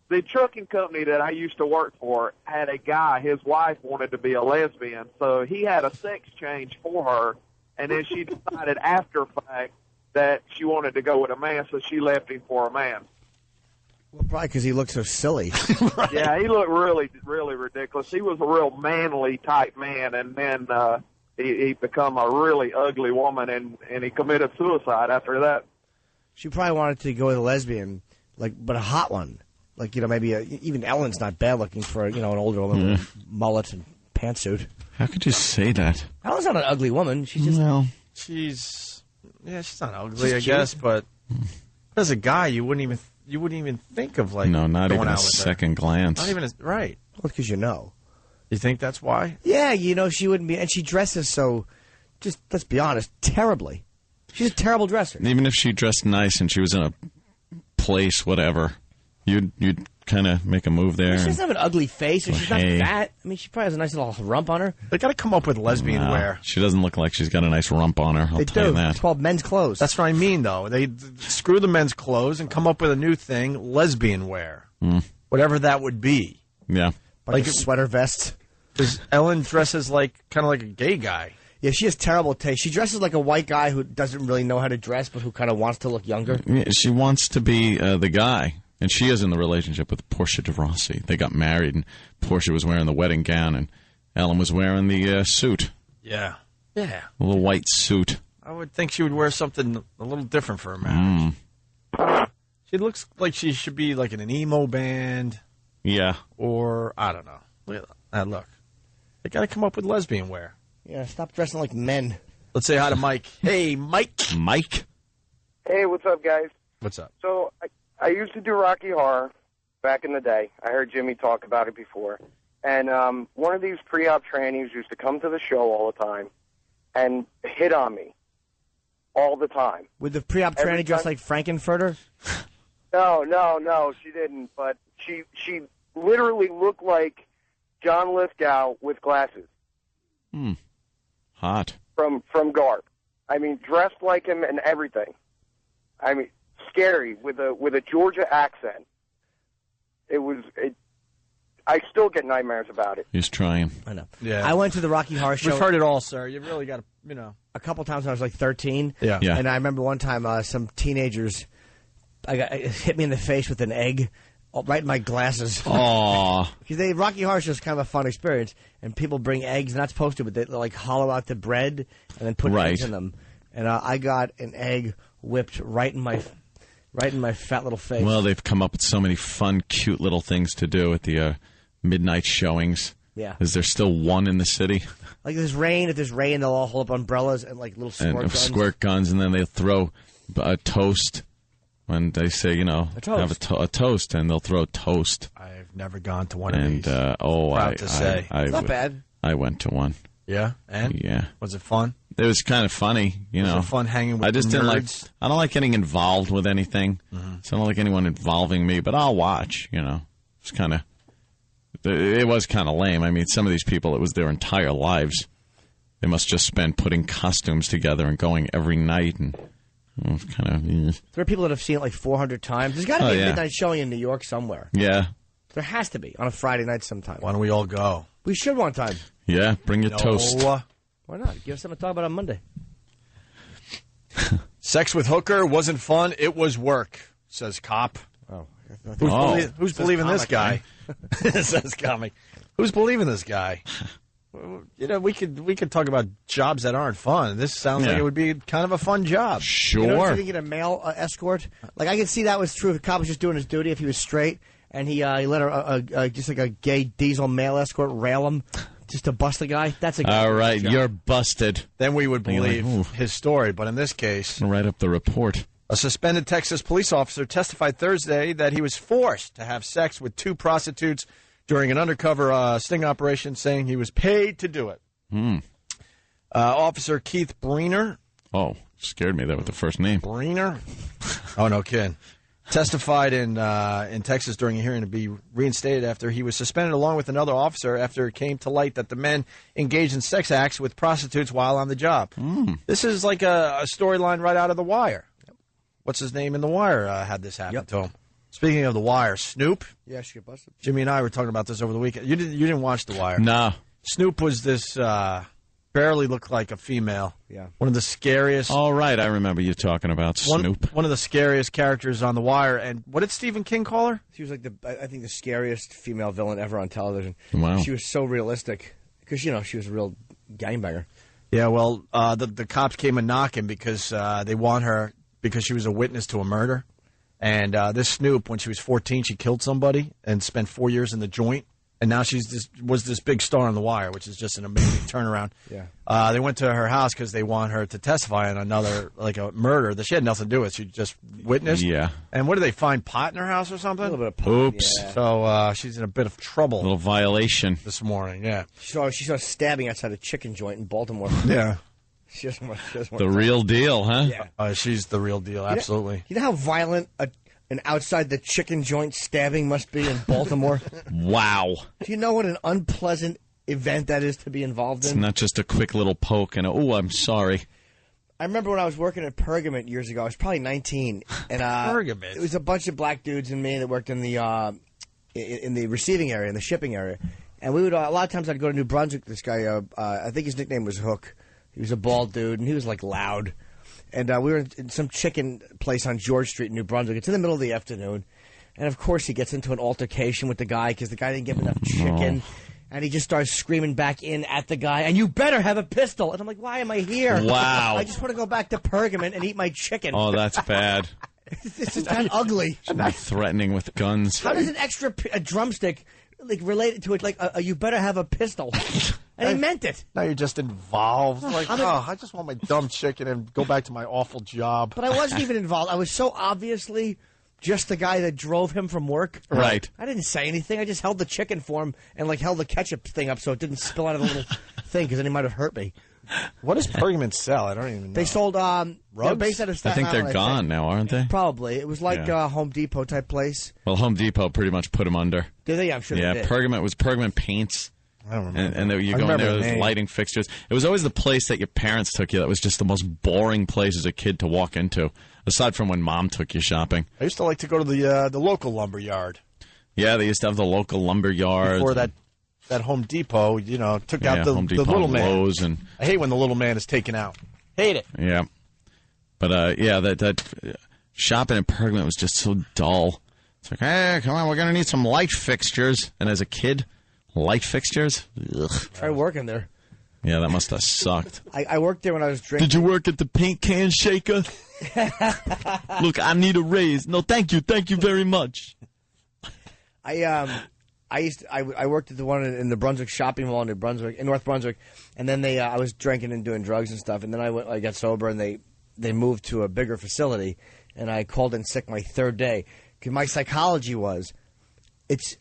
[SPEAKER 14] the trucking company that I used to work for had a guy, his wife wanted to be a lesbian, so he had a sex change for her, and then she decided after fact that she wanted to go with a man, so she left him for a man.
[SPEAKER 4] Well, probably because he looked so silly.
[SPEAKER 1] Right.
[SPEAKER 14] Yeah, he looked really, really ridiculous. He was a real manly type man, and then he become a really ugly woman, and he committed suicide after that.
[SPEAKER 4] She probably wanted to go with a lesbian, but a hot one. Like, maybe even Ellen's not bad looking for, an older woman with a mullet and pantsuit.
[SPEAKER 2] How could you say that?
[SPEAKER 4] Ellen's not an ugly woman. She's just...
[SPEAKER 2] Well,
[SPEAKER 1] she's not ugly,
[SPEAKER 4] She's
[SPEAKER 1] I
[SPEAKER 4] cute.
[SPEAKER 1] guess, but as a guy, you wouldn't even think of, like,
[SPEAKER 2] no, not
[SPEAKER 1] going
[SPEAKER 2] even a
[SPEAKER 1] out with her.
[SPEAKER 2] second glance.
[SPEAKER 1] Not even right.
[SPEAKER 4] Well, because you know.
[SPEAKER 1] You think that's why?
[SPEAKER 4] Yeah, she wouldn't be. And she dresses so, just, let's be honest, terribly. She's a terrible dresser.
[SPEAKER 2] Even if she dressed nice and she was in a place, whatever, you'd kind of make a move there.
[SPEAKER 4] She doesn't have an ugly face, and she's not fat. I mean, she probably has a nice little rump on her.
[SPEAKER 1] They got to come up with lesbian wear.
[SPEAKER 2] She doesn't look like she's got a nice rump on her. I'll tell you that.
[SPEAKER 4] It's called men's clothes.
[SPEAKER 1] That's what I mean, though. They screw the men's clothes and come up with a new thing, lesbian wear. Whatever that would be.
[SPEAKER 2] Yeah.
[SPEAKER 4] Like a sweater vest.
[SPEAKER 1] Because Ellen dresses kind of like a gay guy.
[SPEAKER 4] Yeah, she has terrible taste. She dresses like a white guy who doesn't really know how to dress, but who kind of wants to look younger.
[SPEAKER 2] Yeah, she wants to be the guy. And she is in the relationship with Portia de Rossi. They got married, and Portia was wearing the wedding gown, and Ellen was wearing the suit.
[SPEAKER 1] Yeah. Yeah.
[SPEAKER 2] A little white suit.
[SPEAKER 1] I would think she would wear something a little different for her marriage. She looks like she should be like in an emo band.
[SPEAKER 2] Yeah.
[SPEAKER 1] Or, I don't know. Look at that. Look. They got to come up with lesbian wear.
[SPEAKER 4] Yeah, stop dressing like men.
[SPEAKER 1] Let's say hi to Mike. Hey, Mike.
[SPEAKER 2] Mike.
[SPEAKER 24] Hey, what's up, guys?
[SPEAKER 1] What's up?
[SPEAKER 24] So, I used to do Rocky Horror back in the day. I heard Jimmy talk about it before. And one of these pre-op trannies used to come to the show all the time and hit on me all the time.
[SPEAKER 4] With the pre-op tranny dressed like Frankenfurter?
[SPEAKER 24] No, she didn't. But she literally looked like John Lithgow with glasses.
[SPEAKER 2] Hot.
[SPEAKER 24] From Garp. I mean, dressed like him and everything. I mean, scary with a Georgia accent. I still get nightmares about it.
[SPEAKER 2] He's trying.
[SPEAKER 4] I know.
[SPEAKER 1] Yeah.
[SPEAKER 4] I went to the Rocky Horror Show.
[SPEAKER 1] We've heard it all, sir. You really got to,
[SPEAKER 4] A couple times when I was like 13.
[SPEAKER 1] Yeah.
[SPEAKER 4] And I remember one time some teenagers hit me in the face with an egg right in my glasses.
[SPEAKER 2] Aww.
[SPEAKER 4] Because Rocky Horror Show is kind of a fun experience, and people bring eggs. They're not supposed to, but they like hollow out the bread and then put eggs in them. And I got an egg whipped right in my fat little face.
[SPEAKER 2] Well, they've come up with so many fun, cute little things to do at the midnight showings.
[SPEAKER 4] Yeah.
[SPEAKER 2] Is there still one in the city?
[SPEAKER 4] Like if there's rain, they'll all hold up umbrellas and like little squirt guns.
[SPEAKER 2] Squirt guns, and then they'll throw toast when they say, have a toast, and they'll throw toast.
[SPEAKER 1] I've never gone to one
[SPEAKER 2] and,
[SPEAKER 1] of these. Proud to say.
[SPEAKER 4] It's not bad.
[SPEAKER 2] I went to one.
[SPEAKER 1] Yeah? And?
[SPEAKER 2] Yeah.
[SPEAKER 1] Was it fun?
[SPEAKER 2] It was kind of funny, Was
[SPEAKER 1] it fun hanging with
[SPEAKER 2] I just didn't
[SPEAKER 1] nerds?
[SPEAKER 2] I don't like getting involved with anything.
[SPEAKER 1] Mm-hmm.
[SPEAKER 2] So I don't like anyone involving me, but I'll watch, It's kind of... It was kind of lame. I mean, some of these people, it was their entire lives. They must just spend putting costumes together and going every night, and it's kind of...
[SPEAKER 4] There are people that have seen it like 400 times. There's got to be a midnight showing in New York somewhere.
[SPEAKER 2] Yeah.
[SPEAKER 4] There has to be on a Friday night sometime.
[SPEAKER 1] Why don't we all go?
[SPEAKER 4] We should one time.
[SPEAKER 2] Yeah, bring your toast.
[SPEAKER 4] Why not? Give us something to talk about on Monday.
[SPEAKER 1] Sex with hooker wasn't fun. It was work, says cop.
[SPEAKER 4] Oh.
[SPEAKER 1] Who's believing this guy? Says comic. Who's believing this guy? We could talk about jobs that aren't fun. This sounds like it would be kind of a fun job.
[SPEAKER 2] Sure.
[SPEAKER 4] If you get a male escort, like I could see that was true if a cop was just doing his duty if he was straight and he let just like a gay diesel male escort rail him just to bust the guy. That's a good
[SPEAKER 2] all right.
[SPEAKER 4] job.
[SPEAKER 2] You're busted.
[SPEAKER 1] Then we would believe his story. But in this case,
[SPEAKER 2] write up the report.
[SPEAKER 1] A suspended Texas police officer testified Thursday that he was forced to have sex with 2 prostitutes during an undercover sting operation, saying he was paid to do it. Officer Keith Breener.
[SPEAKER 2] Oh, scared me there with the first name.
[SPEAKER 1] Breener? Oh, no kidding. Testified in Texas during a hearing to be reinstated after he was suspended along with another officer after it came to light that the men engaged in sex acts with prostitutes while on the job. This is like a storyline right out of The Wire. What's his name in The Wire had this happen to him. Speaking of The Wire, Snoop.
[SPEAKER 4] Yeah, she got busted.
[SPEAKER 1] Jimmy and I were talking about this over the weekend. You didn't watch The Wire.
[SPEAKER 2] No.
[SPEAKER 1] Snoop was this barely looked like a female.
[SPEAKER 4] Yeah.
[SPEAKER 1] One of the scariest.
[SPEAKER 2] All right, I remember you talking about Snoop.
[SPEAKER 1] One of the scariest characters on The Wire. And what did Stephen King call her?
[SPEAKER 4] She was like I think the scariest female villain ever on television.
[SPEAKER 2] Wow.
[SPEAKER 4] She was so realistic because she was a real gangbanger.
[SPEAKER 1] Yeah. Well, the cops came and knocking because they want her because she was a witness to a murder. And this Snoop, when she was 14, she killed somebody and spent 4 years in the joint. And now was this big star on The Wire, which is just an amazing turnaround.
[SPEAKER 4] Yeah.
[SPEAKER 1] They went to her house because they want her to testify on another, like a murder that she had nothing to do with. She just witnessed.
[SPEAKER 2] Yeah.
[SPEAKER 1] And what did they find? Pot in her house or something?
[SPEAKER 4] A little bit of pot.
[SPEAKER 2] Oops.
[SPEAKER 4] Yeah.
[SPEAKER 1] So she's in a bit of trouble.
[SPEAKER 2] A little violation.
[SPEAKER 1] This morning, yeah.
[SPEAKER 4] She saw stabbing outside a chicken joint in Baltimore.
[SPEAKER 1] Yeah.
[SPEAKER 4] She doesn't want
[SPEAKER 2] the real deal, huh?
[SPEAKER 4] Yeah.
[SPEAKER 1] She's the real deal, absolutely.
[SPEAKER 4] You know how violent an outside the chicken joint stabbing must be in Baltimore?
[SPEAKER 2] Wow.
[SPEAKER 4] Do you know what an unpleasant event that is to be involved in?
[SPEAKER 2] It's not just a quick little poke and I'm sorry.
[SPEAKER 4] I remember when I was working at Pergament years ago. I was probably 19, and
[SPEAKER 1] Pergament.
[SPEAKER 4] It was a bunch of black dudes and me that worked in the receiving area, in the shipping area, and we would a lot of times I'd go to New Brunswick. This guy, I think his nickname was Hook. He was a bald dude, and he was like loud. And we were in some chicken place on George Street in New Brunswick. It's in the middle of the afternoon. And, of course, he gets into an altercation with the guy because the guy didn't give him enough chicken. And he just starts screaming back in at the guy, and you better have a pistol. And I'm like, why am I here?
[SPEAKER 2] Wow.
[SPEAKER 4] I just want to go back to Pergament and eat my chicken.
[SPEAKER 2] Oh, that's bad.
[SPEAKER 4] This is kind of ugly.
[SPEAKER 2] Shouldn't be threatening with guns.
[SPEAKER 4] How does an extra a drumstick relate to it like you better have a pistol? And he meant it.
[SPEAKER 1] Now you're just involved. Like, I just want my dumb chicken and go back to my awful job.
[SPEAKER 4] But I wasn't even involved. I was so obviously just the guy that drove him from work.
[SPEAKER 2] Right.
[SPEAKER 4] I didn't say anything. I just held the chicken for him and held the ketchup thing up so it didn't spill out of the little thing because then he might have hurt me.
[SPEAKER 1] What does Pergament sell? I don't even know.
[SPEAKER 4] They sold
[SPEAKER 1] rugs.
[SPEAKER 4] They're based out of Staten
[SPEAKER 2] I think they're gone now, aren't they?
[SPEAKER 4] Probably. It was like Home Depot type place.
[SPEAKER 2] Well, Home Depot pretty much put them under.
[SPEAKER 4] Did they? I'm sure they did.
[SPEAKER 2] Pergament paints.
[SPEAKER 1] I don't remember.
[SPEAKER 2] And you go in there with lighting fixtures. It was always the place that your parents took you that was just the most boring place as a kid to walk into, aside from when Mom took you shopping.
[SPEAKER 1] I used to like to go to the local lumber yard.
[SPEAKER 2] Yeah, they used to have the local lumber yard.
[SPEAKER 1] Before that Home Depot, took out the little man.
[SPEAKER 2] Lowe's and
[SPEAKER 1] I hate when the little man is taken out. Hate it.
[SPEAKER 2] Yeah. But, that shopping at Pergament was just so dull. It's like, hey, come on, we're going to need some light fixtures. And as a kid, light fixtures? Ugh.
[SPEAKER 4] Tried working there.
[SPEAKER 2] Yeah, that must have sucked.
[SPEAKER 4] I worked there when I was drinking.
[SPEAKER 2] Did you work at the paint can shaker? Look, I need a raise. No, thank you very much.
[SPEAKER 4] I worked at the one in the Brunswick shopping mall in North Brunswick, and then I was drinking and doing drugs and stuff, and then I got sober, and they moved to a bigger facility, and I called in sick my third day. Because my psychology was,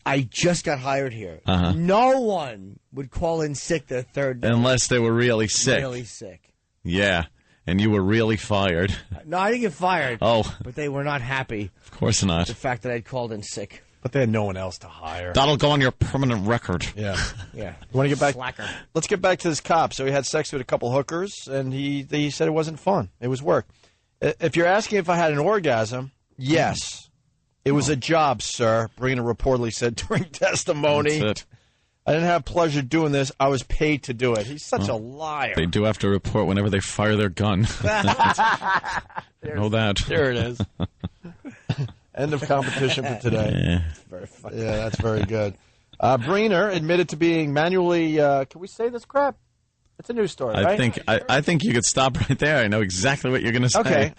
[SPEAKER 4] I just got hired here. No one would call in sick their third day.
[SPEAKER 2] Unless they were really sick.
[SPEAKER 4] Really sick.
[SPEAKER 2] Yeah, and you were really fired.
[SPEAKER 4] No, I didn't get fired.
[SPEAKER 2] Oh.
[SPEAKER 4] But they were not happy.
[SPEAKER 2] Of course not.
[SPEAKER 4] With the fact that I'd called in sick.
[SPEAKER 1] But they had no one else to hire.
[SPEAKER 2] That'll go on your permanent record.
[SPEAKER 1] Yeah.
[SPEAKER 4] Yeah.
[SPEAKER 1] You want to get back?
[SPEAKER 4] Slacker.
[SPEAKER 1] Let's get back to this cop. So he had sex with a couple hookers, and he said it wasn't fun. It was work. If you're asking if I had an orgasm, yes. It was a job, sir, Brianna reportedly said during testimony.
[SPEAKER 2] That's it.
[SPEAKER 1] I didn't have pleasure doing this. I was paid to do it. He's such a liar.
[SPEAKER 2] They do have to report whenever they fire their gun. Know that.
[SPEAKER 1] There it is. End of competition for today.
[SPEAKER 2] Yeah.
[SPEAKER 4] Very funny.
[SPEAKER 1] Yeah, that's very good. Breener admitted to being manually. Can we say this crap? It's a news story, right?
[SPEAKER 2] I think you could stop right there. I know exactly what you're going to say.
[SPEAKER 1] Okay.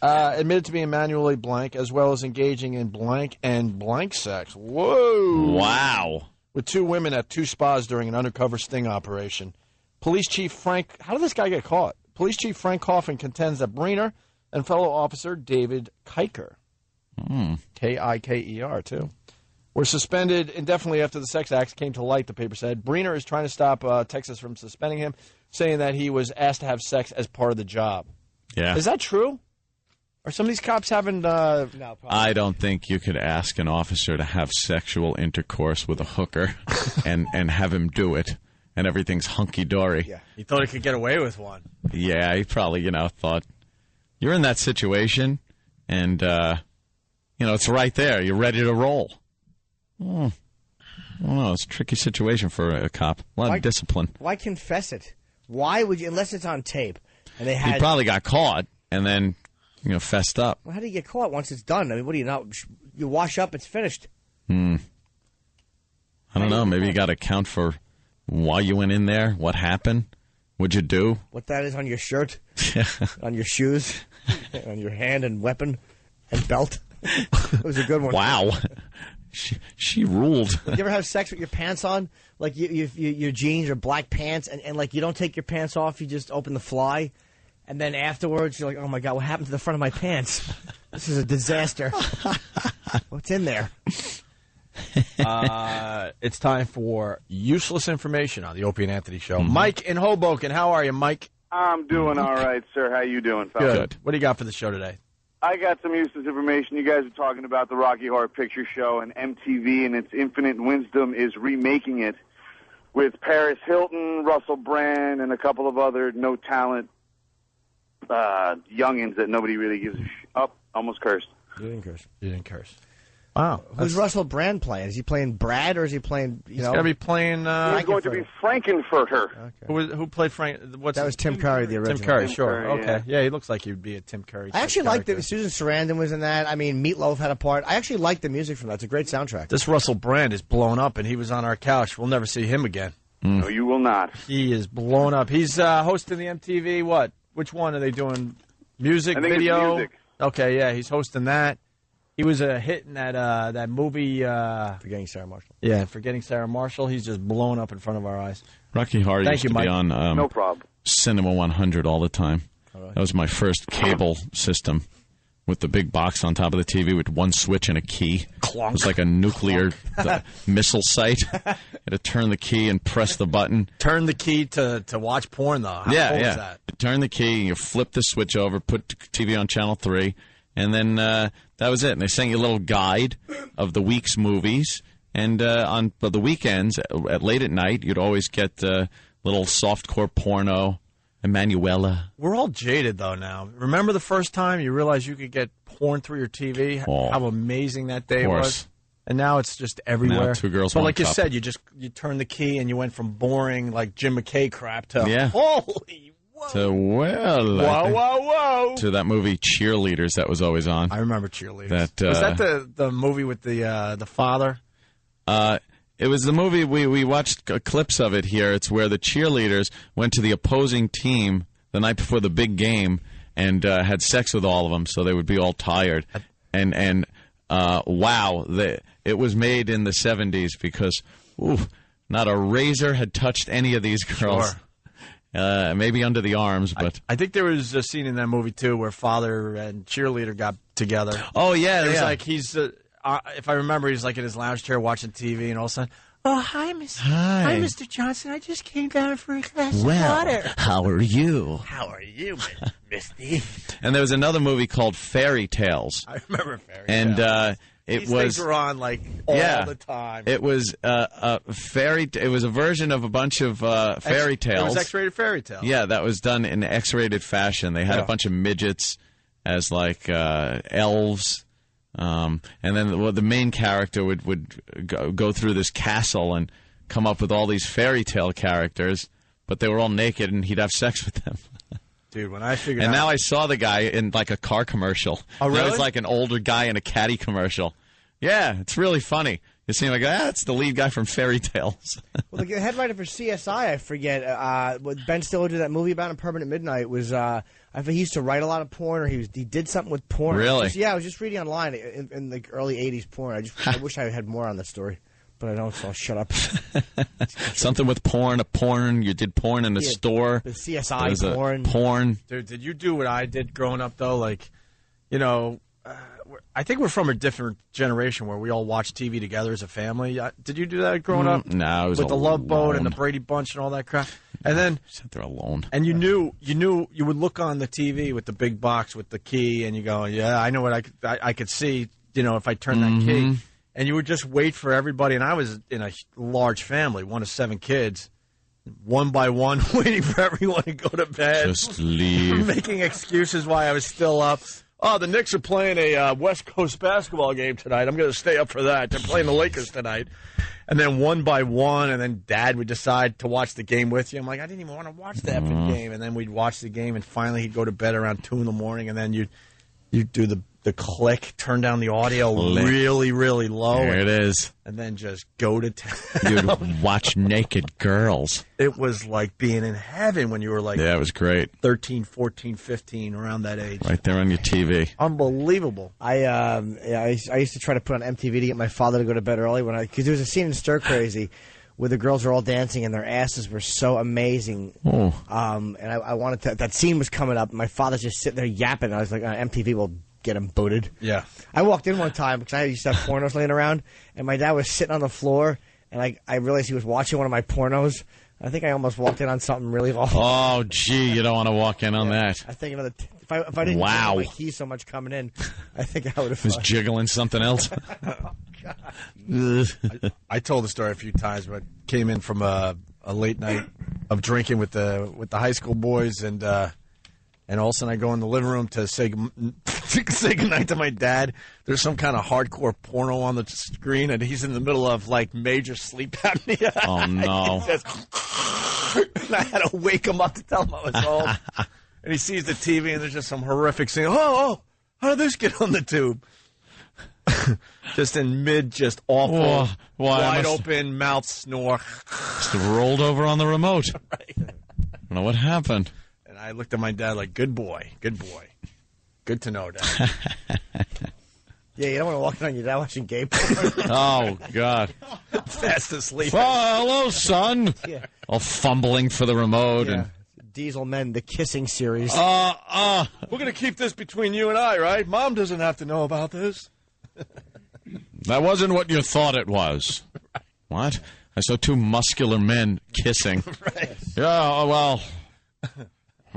[SPEAKER 1] Admitted to being manually blank, as well as engaging in blank and blank sex. Whoa!
[SPEAKER 2] Wow.
[SPEAKER 1] With 2 women at 2 spas during an undercover sting operation. Police Chief Frank. How did this guy get caught? Police Chief Frank Coffin contends that Breener and fellow officer David Kiker, Kiker too, were suspended indefinitely after the sex acts came to light, the paper said. Breener is trying to stop Texas from suspending him, saying that he was asked to have sex as part of the job.
[SPEAKER 2] Yeah.
[SPEAKER 1] Is that true? Are some of these cops having...
[SPEAKER 4] No, probably.
[SPEAKER 2] I don't think you could ask an officer to have sexual intercourse with a hooker and have him do it, and everything's hunky-dory.
[SPEAKER 1] Yeah. He thought he could get away with one.
[SPEAKER 2] Yeah, he probably, thought, you're in that situation, and, it's right there. You're ready to roll. I don't know. It's a tricky situation for a cop. A lot of discipline.
[SPEAKER 4] Why confess it? Why would you, unless it's on tape? And they had.
[SPEAKER 2] He probably got caught and then, fessed up.
[SPEAKER 4] Well, how do you get caught once it's done? I mean, what do you know? You wash up, it's finished.
[SPEAKER 2] I don't know. Maybe you got to account for why you went in there, what happened, what'd you do.
[SPEAKER 4] What that is on your shirt, on your shoes, on your hand and weapon and belt. It was a good one.
[SPEAKER 2] Wow. She ruled.
[SPEAKER 4] You ever have sex with your pants on? Like your jeans or black pants, and like you don't take your pants off, you just open the fly, and then afterwards you're like, oh my God, what happened to the front of my pants? This is a disaster. What's in there?
[SPEAKER 1] It's time for useless information on the Opie and Anthony Show. Mike in Hoboken. How are you, Mike?
[SPEAKER 15] I'm doing all right, sir. How you doing, fellas?
[SPEAKER 1] Good. What do you got for the show today?
[SPEAKER 15] I got some useless information. You guys are talking about the Rocky Horror Picture Show, and MTV and its infinite wisdom is remaking it with Paris Hilton, Russell Brand, and a couple of other no-talent youngins that nobody really gives a almost cursed.
[SPEAKER 4] You didn't curse.
[SPEAKER 1] Wow.
[SPEAKER 4] Who's Russell Brand playing? Is he playing Brad, or is he playing,
[SPEAKER 1] He's got to be playing...
[SPEAKER 15] He's going to be Frankenfurter.
[SPEAKER 1] Okay. Who played Frank...
[SPEAKER 4] That was Tim Curry, the original.
[SPEAKER 1] Tim Curry, sure.
[SPEAKER 15] Curry,
[SPEAKER 1] okay. Yeah, he looks like he'd be a Tim Curry.
[SPEAKER 4] I actually liked it. Susan Sarandon was in that. I mean, Meatloaf had a part. I actually liked the music from that. It's a great soundtrack.
[SPEAKER 1] This Russell Brand is blown up, and he was on our couch. We'll never see him again.
[SPEAKER 15] No, you will not.
[SPEAKER 1] He is blown up. He's hosting the MTV, what? Which one are they doing? Music,
[SPEAKER 15] I think
[SPEAKER 1] video?
[SPEAKER 15] It's music.
[SPEAKER 1] Okay, yeah, he's hosting that. He was a hit in that movie.
[SPEAKER 4] Forgetting Sarah Marshall.
[SPEAKER 1] Yeah, Forgetting Sarah Marshall. He's just blown up in front of our eyes.
[SPEAKER 2] Rocky Horror used to be on
[SPEAKER 15] no problem.
[SPEAKER 2] Cinema 100 all the time. That was my first cable system with the big box on top of the TV with one switch and a key.
[SPEAKER 1] Clunk.
[SPEAKER 2] It was like a nuclear missile site. You had to turn the key and press the button.
[SPEAKER 1] Turn the key to watch porn, though. How cool is that?
[SPEAKER 2] You turn the key, you flip the switch over, put TV on channel 3, and then that was it. And they sent you a little guide of the week's movies. And on the weekends, late at night, you'd always get little softcore porno, Emanuela.
[SPEAKER 1] We're all jaded, though, now. Remember the first time you realized you could get porn through your TV?
[SPEAKER 2] Oh,
[SPEAKER 1] how amazing that day was? And now it's just everywhere.
[SPEAKER 2] Now 2 girls,
[SPEAKER 1] but
[SPEAKER 2] 1
[SPEAKER 1] like you
[SPEAKER 2] cup.
[SPEAKER 1] said, you turned the key and you went from boring, like Jim McKay crap to holy
[SPEAKER 2] to
[SPEAKER 1] whoa.
[SPEAKER 2] To that movie Cheerleaders that was always on.
[SPEAKER 1] I remember Cheerleaders.
[SPEAKER 2] That
[SPEAKER 1] was that the movie with the father?
[SPEAKER 2] It was the movie we watched clips of it here. It's where the cheerleaders went to the opposing team the night before the big game and had sex with all of them, so they would be all tired. And wow, it was made in the 70s because not a razor had touched any of these girls.
[SPEAKER 1] Sure.
[SPEAKER 2] maybe under the arms, but
[SPEAKER 1] I think there was a scene in that movie too where father and cheerleader got together.
[SPEAKER 2] Oh yeah,
[SPEAKER 1] it was
[SPEAKER 2] yeah.
[SPEAKER 1] like he's if I remember, he's like in his lounge chair watching TV, and all of a sudden, oh hi,
[SPEAKER 2] Hi.
[SPEAKER 1] Mr. Johnson. I just came down for a glass of water.
[SPEAKER 2] how are you?
[SPEAKER 1] How are you, Misty?
[SPEAKER 2] And there was another movie called Fairy Tales.
[SPEAKER 1] I remember Fairy
[SPEAKER 2] And
[SPEAKER 1] Tales.
[SPEAKER 2] it
[SPEAKER 1] These
[SPEAKER 2] was
[SPEAKER 1] things were on like all the time.
[SPEAKER 2] It was It was a version of a bunch of fairy tales.
[SPEAKER 1] It was X-rated fairy tales.
[SPEAKER 2] Yeah, that was done in X-rated fashion. They had a bunch of midgets as like elves, and then the main character would go through this castle and come up with all these fairy tale characters, but they were all naked, and he'd have sex with them.
[SPEAKER 1] Dude, when I figured
[SPEAKER 2] And
[SPEAKER 1] out...
[SPEAKER 2] now I saw the guy in like a car commercial.
[SPEAKER 1] Oh, really?
[SPEAKER 2] It was like an older guy in a caddy commercial. Yeah, it's really funny. You seem like, that's the lead guy from Fairy Tales.
[SPEAKER 4] Well, the head writer for CSI, I forget, what Ben Stiller did that movie about in Permanent Midnight was, I think he used to write a lot of porn, or he did something with porn.
[SPEAKER 2] Really?
[SPEAKER 4] I was just reading online in the early 80s porn. I wish I had more on the story, but I don't, so I'll shut up.
[SPEAKER 2] Something with porn. You did porn in the store.
[SPEAKER 4] The CSI porn.
[SPEAKER 2] Porn.
[SPEAKER 1] Dude, did you do what I did growing up, though? Like, you know, I think we're from a different generation where we all watch TV together as a family. Did you do that growing up?
[SPEAKER 2] No, it was
[SPEAKER 1] with the Love Boat and the
[SPEAKER 2] alone.
[SPEAKER 1] Brady Bunch and all that crap. And then
[SPEAKER 2] Sat there alone.
[SPEAKER 1] and you knew you would look on the TV with the big box with the key, and you go, yeah, I know what I could see. You know, if I turn that key, and you would just wait for everybody. And I was in a large family, one of 7 kids. One by one, waiting for everyone to go to bed.
[SPEAKER 2] Just leave.
[SPEAKER 1] Making excuses why I was still up. Oh, the Knicks are playing a West Coast basketball game tonight. I'm going to stay up for that. They're playing the Lakers tonight. And then one by one, and then Dad would decide to watch the game with you. I'm like, I didn't even want to watch the effing game. And then we'd watch the game, and finally he'd go to bed around 2 in the morning, and then you'd do the click, turn down the audio really, really low.
[SPEAKER 2] There it is.
[SPEAKER 1] And then just go to town.
[SPEAKER 2] You'd watch naked girls.
[SPEAKER 1] It was like being in heaven when you were like
[SPEAKER 2] Yeah, it was great.
[SPEAKER 1] 13, 14, 15, around that age.
[SPEAKER 2] Right there on your TV.
[SPEAKER 1] Unbelievable.
[SPEAKER 4] I used to try to put on MTV to get my father to go to bed early because there was a scene in Stir Crazy where the girls are all dancing and their asses were so amazing.
[SPEAKER 2] Oh.
[SPEAKER 4] And I wanted to. That scene was coming up. And my father's just sitting there yapping. I was like, MTV will get him booted.
[SPEAKER 1] Yeah.
[SPEAKER 4] I walked in one time because I used to have pornos laying around, and my dad was sitting on the floor, and I realized he was watching one of my pornos. I think I almost walked in on something really awful.
[SPEAKER 2] Oh, gee, you don't want to walk in on that.
[SPEAKER 4] I think if I didn't
[SPEAKER 2] Wow.
[SPEAKER 4] my keys so much coming in, I think I would have.
[SPEAKER 2] Was jiggling something else.
[SPEAKER 1] I told the story a few times, but came in from a late night of drinking with the high school boys, and all of a sudden I go in the living room to say goodnight to my dad. There's some kind of hardcore porno on the screen, and he's in the middle of like major sleep apnea.
[SPEAKER 2] Oh no!
[SPEAKER 1] And I had to wake him up to tell him I was home. And he sees the TV, and there's just some horrific scene. Oh, how did this get on the tube? Just in just awful, wide open mouth snore.
[SPEAKER 2] Just rolled over on the remote.
[SPEAKER 1] Right.
[SPEAKER 2] I don't know what happened.
[SPEAKER 1] And I looked at my dad like, good boy. Good to know, Dad.
[SPEAKER 4] Yeah, you don't want to walk in on your dad watching gay porn.
[SPEAKER 2] Oh, God.
[SPEAKER 1] Fast asleep.
[SPEAKER 2] Oh, hello, son.
[SPEAKER 4] Yeah.
[SPEAKER 2] All fumbling for the remote.
[SPEAKER 4] Yeah.
[SPEAKER 2] And
[SPEAKER 4] Diesel Men, the kissing series.
[SPEAKER 1] We're going to keep this between you and I, right? Mom doesn't have to know about this.
[SPEAKER 2] That wasn't what you thought it was. Right. What? I saw 2 muscular men kissing.
[SPEAKER 1] Right.
[SPEAKER 2] Yeah, well, let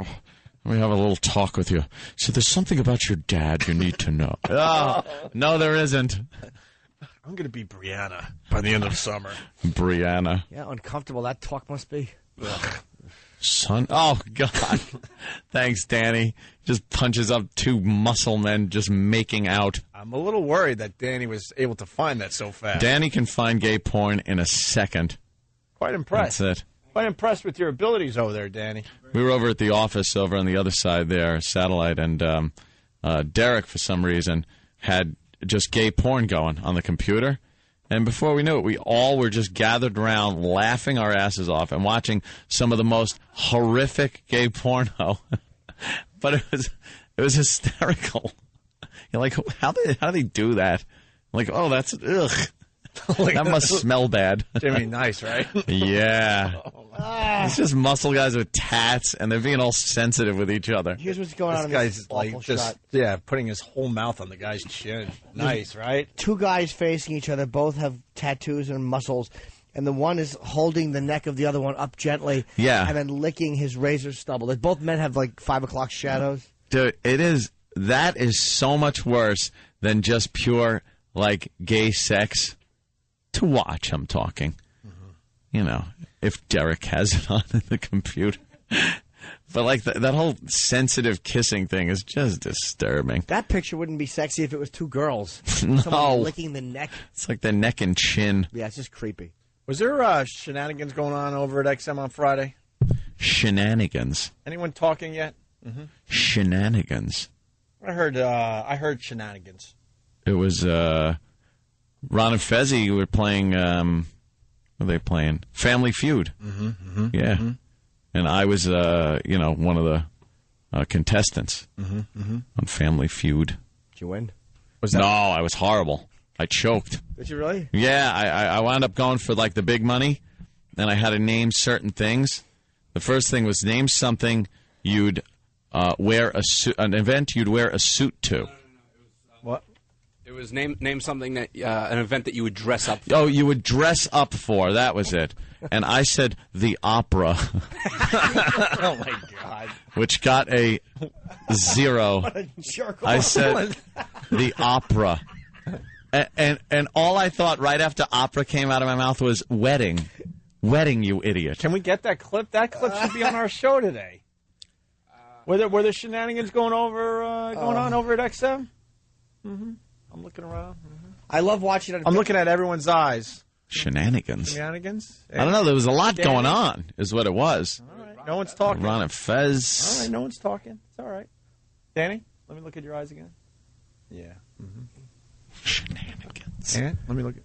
[SPEAKER 2] me have a little talk with you. So there's something about your dad you need to know. Oh, no, there isn't.
[SPEAKER 1] I'm going to be Brianna by the end of summer.
[SPEAKER 2] Brianna.
[SPEAKER 4] Yeah, uncomfortable that talk must be.
[SPEAKER 2] Son. Oh, God. Thanks, Danny. Just punches up 2 muscle men just making out.
[SPEAKER 1] I'm a little worried that Danny was able to find that so fast.
[SPEAKER 2] Danny can find gay porn in a second.
[SPEAKER 1] Quite impressed.
[SPEAKER 2] That's it.
[SPEAKER 1] Quite impressed with your abilities over there, Danny.
[SPEAKER 2] We were over at the office over on the other side there, Satellite, and Derek, for some reason, had just gay porn going on the computer. And before we knew it, we all were just gathered around laughing our asses off and watching some of the most horrific gay porno. But it was hysterical. You're like, how do they do that? I'm like, oh, that's ugh. That must smell bad.
[SPEAKER 1] Jimmy, nice, right?
[SPEAKER 2] Yeah. It's just muscle guys with tats, and they're being all sensitive with each other.
[SPEAKER 4] Here's what's going on in
[SPEAKER 1] guy's
[SPEAKER 4] this
[SPEAKER 1] like
[SPEAKER 4] awful
[SPEAKER 1] just
[SPEAKER 4] shot.
[SPEAKER 1] putting his whole mouth on the guy's chin. Nice, right?
[SPEAKER 4] Two guys facing each other, both have tattoos and muscles, and the one is holding the neck of the other one up gently,
[SPEAKER 2] Yeah.
[SPEAKER 4] and then licking his razor stubble. Like, both men have like 5 o'clock shadows.
[SPEAKER 2] Dude, that is so much worse than just pure, like, gay sex. To watch, I'm talking. You know, if Derek has it on in the computer. But, like, that whole sensitive kissing thing is just disturbing.
[SPEAKER 4] That picture wouldn't be sexy if it was two girls.
[SPEAKER 2] No.
[SPEAKER 4] Someone licking the neck.
[SPEAKER 2] It's like the neck and chin.
[SPEAKER 4] Yeah, it's just creepy.
[SPEAKER 1] Was there shenanigans going on over at XM on Friday?
[SPEAKER 2] Shenanigans.
[SPEAKER 1] Anyone talking yet?
[SPEAKER 2] Shenanigans.
[SPEAKER 1] I heard shenanigans.
[SPEAKER 2] It was Ron and Fezzi were playing. What were they playing? Family Feud. Yeah, and I was one of the contestants on Family Feud.
[SPEAKER 4] Did you win?
[SPEAKER 2] No, I was horrible. I choked.
[SPEAKER 4] Did you really?
[SPEAKER 2] Yeah, I wound up going for like the big money, and I had to name certain things. The first thing was name something you'd wear a suit, an event you'd wear a suit to.
[SPEAKER 1] What?
[SPEAKER 17] It was name something that an event that you would dress up for.
[SPEAKER 2] Oh, you would dress up for. That was it. And I said the opera.
[SPEAKER 1] Oh my God!
[SPEAKER 2] Which got a 0.
[SPEAKER 4] What a jerk
[SPEAKER 2] I
[SPEAKER 4] off.
[SPEAKER 2] said the opera. And all I thought right after opera came out of my mouth was wedding. Wedding, you idiot.
[SPEAKER 1] Can we get that clip? That clip should be on our show today. Were there shenanigans going on over at XM? I'm looking around.
[SPEAKER 4] I love watching it.
[SPEAKER 1] I'm looking at everyone's eyes.
[SPEAKER 2] Shenanigans.
[SPEAKER 1] Shenanigans?
[SPEAKER 2] I don't know. There was a lot
[SPEAKER 1] Danny?
[SPEAKER 2] going on, is what it was.
[SPEAKER 1] All right. No one's talking.
[SPEAKER 2] Ron and Fez.
[SPEAKER 1] All right. No one's talking. It's all right. Danny, let me look at your eyes again. Yeah.
[SPEAKER 2] Shenanigans.
[SPEAKER 1] And let me look at.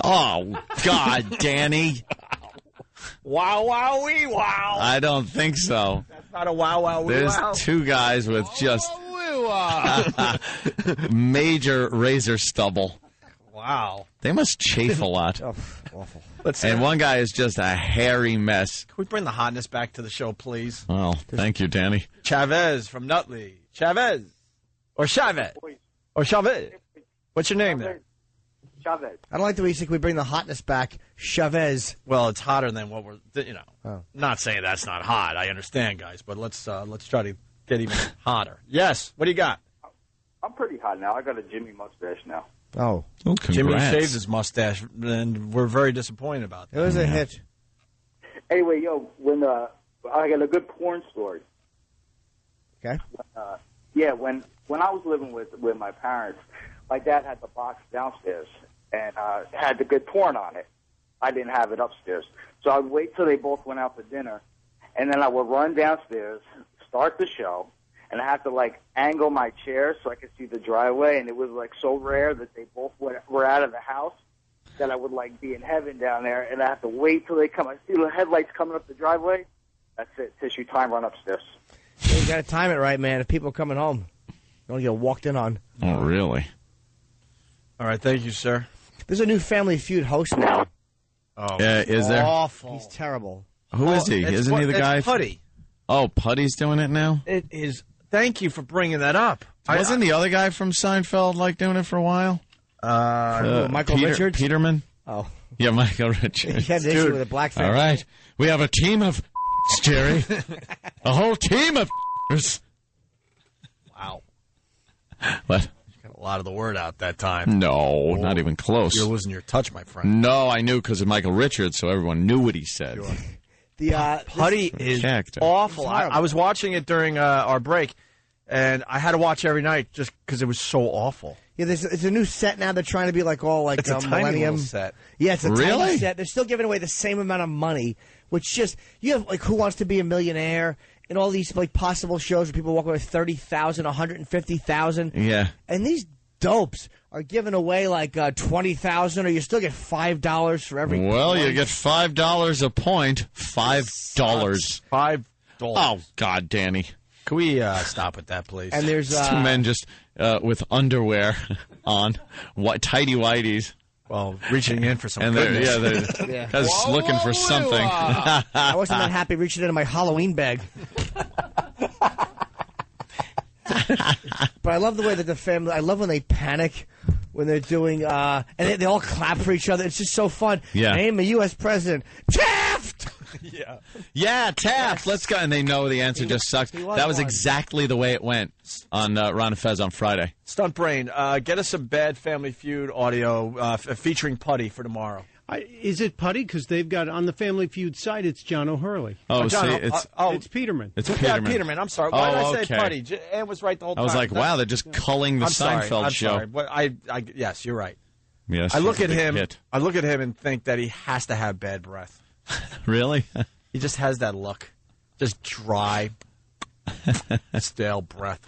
[SPEAKER 2] Oh, God, Danny.
[SPEAKER 1] Wow, wow, wee, wow.
[SPEAKER 2] I don't think so.
[SPEAKER 1] That's not a wow, wow, wee,
[SPEAKER 2] There's
[SPEAKER 1] wow.
[SPEAKER 2] two guys with just major razor stubble.
[SPEAKER 1] Wow.
[SPEAKER 2] They must chafe a lot.
[SPEAKER 4] Awful.
[SPEAKER 2] And one guy is just a hairy mess.
[SPEAKER 1] Can we bring the hotness back to the show, please?
[SPEAKER 2] Oh, thank you, Danny.
[SPEAKER 1] Chavez from Nutley. Chavez. Or Chavez. Or Chavez. What's your name there?
[SPEAKER 24] Chavez.
[SPEAKER 4] I don't like the way you say, can we bring the hotness back? Chavez.
[SPEAKER 1] Well, it's hotter than what Not saying that's not hot. I understand, guys, but let's try to get even hotter. Yes. What do you got?
[SPEAKER 24] I'm pretty hot now. I got a Jimmy mustache now.
[SPEAKER 4] Oh.
[SPEAKER 1] Jimmy
[SPEAKER 2] congrats.
[SPEAKER 1] shaved his mustache, and we're very disappointed about that.
[SPEAKER 4] It was a hit.
[SPEAKER 24] Anyway, when I got a good porn story.
[SPEAKER 4] Okay.
[SPEAKER 24] When I was living with my parents, my dad had the box downstairs and had the good porn on it. I didn't have it upstairs. So I'd wait till they both went out to dinner, and then I would run downstairs, start the show, and I had to, angle my chair so I could see the driveway, and it was, so rare that they both were out of the house that I would, be in heaven down there, and I have to wait till they come. I see the headlights coming up the driveway. That's it. Tissue time, run upstairs.
[SPEAKER 4] You got to time it right, man. If people are coming home, you don't get walked in on.
[SPEAKER 2] Oh, really?
[SPEAKER 1] All right. Thank you, sir.
[SPEAKER 4] There's a new Family Feud host now.
[SPEAKER 1] Oh,
[SPEAKER 2] is there?
[SPEAKER 1] Awful.
[SPEAKER 4] He's terrible.
[SPEAKER 2] Who is he? Isn't he the guy?
[SPEAKER 1] Putty.
[SPEAKER 2] Oh, Putty's doing it now?
[SPEAKER 1] It is. Thank you for bringing that up.
[SPEAKER 2] Wasn't the other guy from Seinfeld doing it for a while?
[SPEAKER 4] Michael Richards?
[SPEAKER 2] Peterman?
[SPEAKER 4] Oh.
[SPEAKER 2] Yeah, Michael Richards.
[SPEAKER 4] He had an issue with a black family.
[SPEAKER 2] All right. We have a team of Jerry. A whole team of
[SPEAKER 1] Wow.
[SPEAKER 2] What?
[SPEAKER 1] Got a lot of the word out that time.
[SPEAKER 2] No, not even close.
[SPEAKER 1] You're losing your touch, my friend.
[SPEAKER 2] No, I knew because of Michael Richards, so everyone knew what he said.
[SPEAKER 1] Sure. Putty is awful. I was watching it during our break, and I had to watch every night just because it was so awful.
[SPEAKER 4] Yeah, it's a new set now. They're trying to be
[SPEAKER 1] It's a tiny
[SPEAKER 4] Millennium
[SPEAKER 1] little set.
[SPEAKER 4] Yeah, it's a
[SPEAKER 2] Really?
[SPEAKER 4] tiny set. They're still giving away the same amount of money, which just you have Who Wants to Be a Millionaire and all these possible shows where people walk away with $30,000, $150,000.
[SPEAKER 2] Yeah.
[SPEAKER 4] And these dopes are giving away $20,000, or you still get $5 for every.
[SPEAKER 2] Well,
[SPEAKER 4] point.
[SPEAKER 2] you get $5 a point. $5.
[SPEAKER 1] $5.
[SPEAKER 2] Oh, God, Danny.
[SPEAKER 1] Can we stop with that, please?
[SPEAKER 4] And there's
[SPEAKER 2] two men just with underwear on, tighty whities.
[SPEAKER 1] Well, reaching in for some
[SPEAKER 2] and
[SPEAKER 1] goodness.
[SPEAKER 2] They're guys looking for something.
[SPEAKER 4] I wasn't that happy reaching into my Halloween bag. But I love the way that the family. I love when they panic when they're doing, and they all clap for each other. It's just so fun.
[SPEAKER 2] Yeah.
[SPEAKER 4] Name a U.S. president. Taft.
[SPEAKER 2] Yeah, Taft. Let's go. And they know the answer just sucks. That was exactly the way it went on Ron and Fez on Friday.
[SPEAKER 1] Stunt Brain, get us a bad Family Feud audio featuring Putty for tomorrow.
[SPEAKER 3] Is it Putty? Because they've got on the Family Feud site, it's John O'Hurley.
[SPEAKER 2] Oh,
[SPEAKER 1] John,
[SPEAKER 3] it's Peterman.
[SPEAKER 2] It's Peterman.
[SPEAKER 1] Yeah, Peterman. I'm sorry. Why did I say
[SPEAKER 2] okay.
[SPEAKER 1] Putty? Ann was right the whole time.
[SPEAKER 2] I was like, wow, they're just culling the Seinfeld
[SPEAKER 1] I'm
[SPEAKER 2] show.
[SPEAKER 1] sorry. But yes, you're right.
[SPEAKER 2] Yes,
[SPEAKER 1] I look at
[SPEAKER 2] big
[SPEAKER 1] him.
[SPEAKER 2] hit.
[SPEAKER 1] I look at him and think that he has to have bad breath.
[SPEAKER 2] Really?
[SPEAKER 1] He just has that look, just dry, stale breath.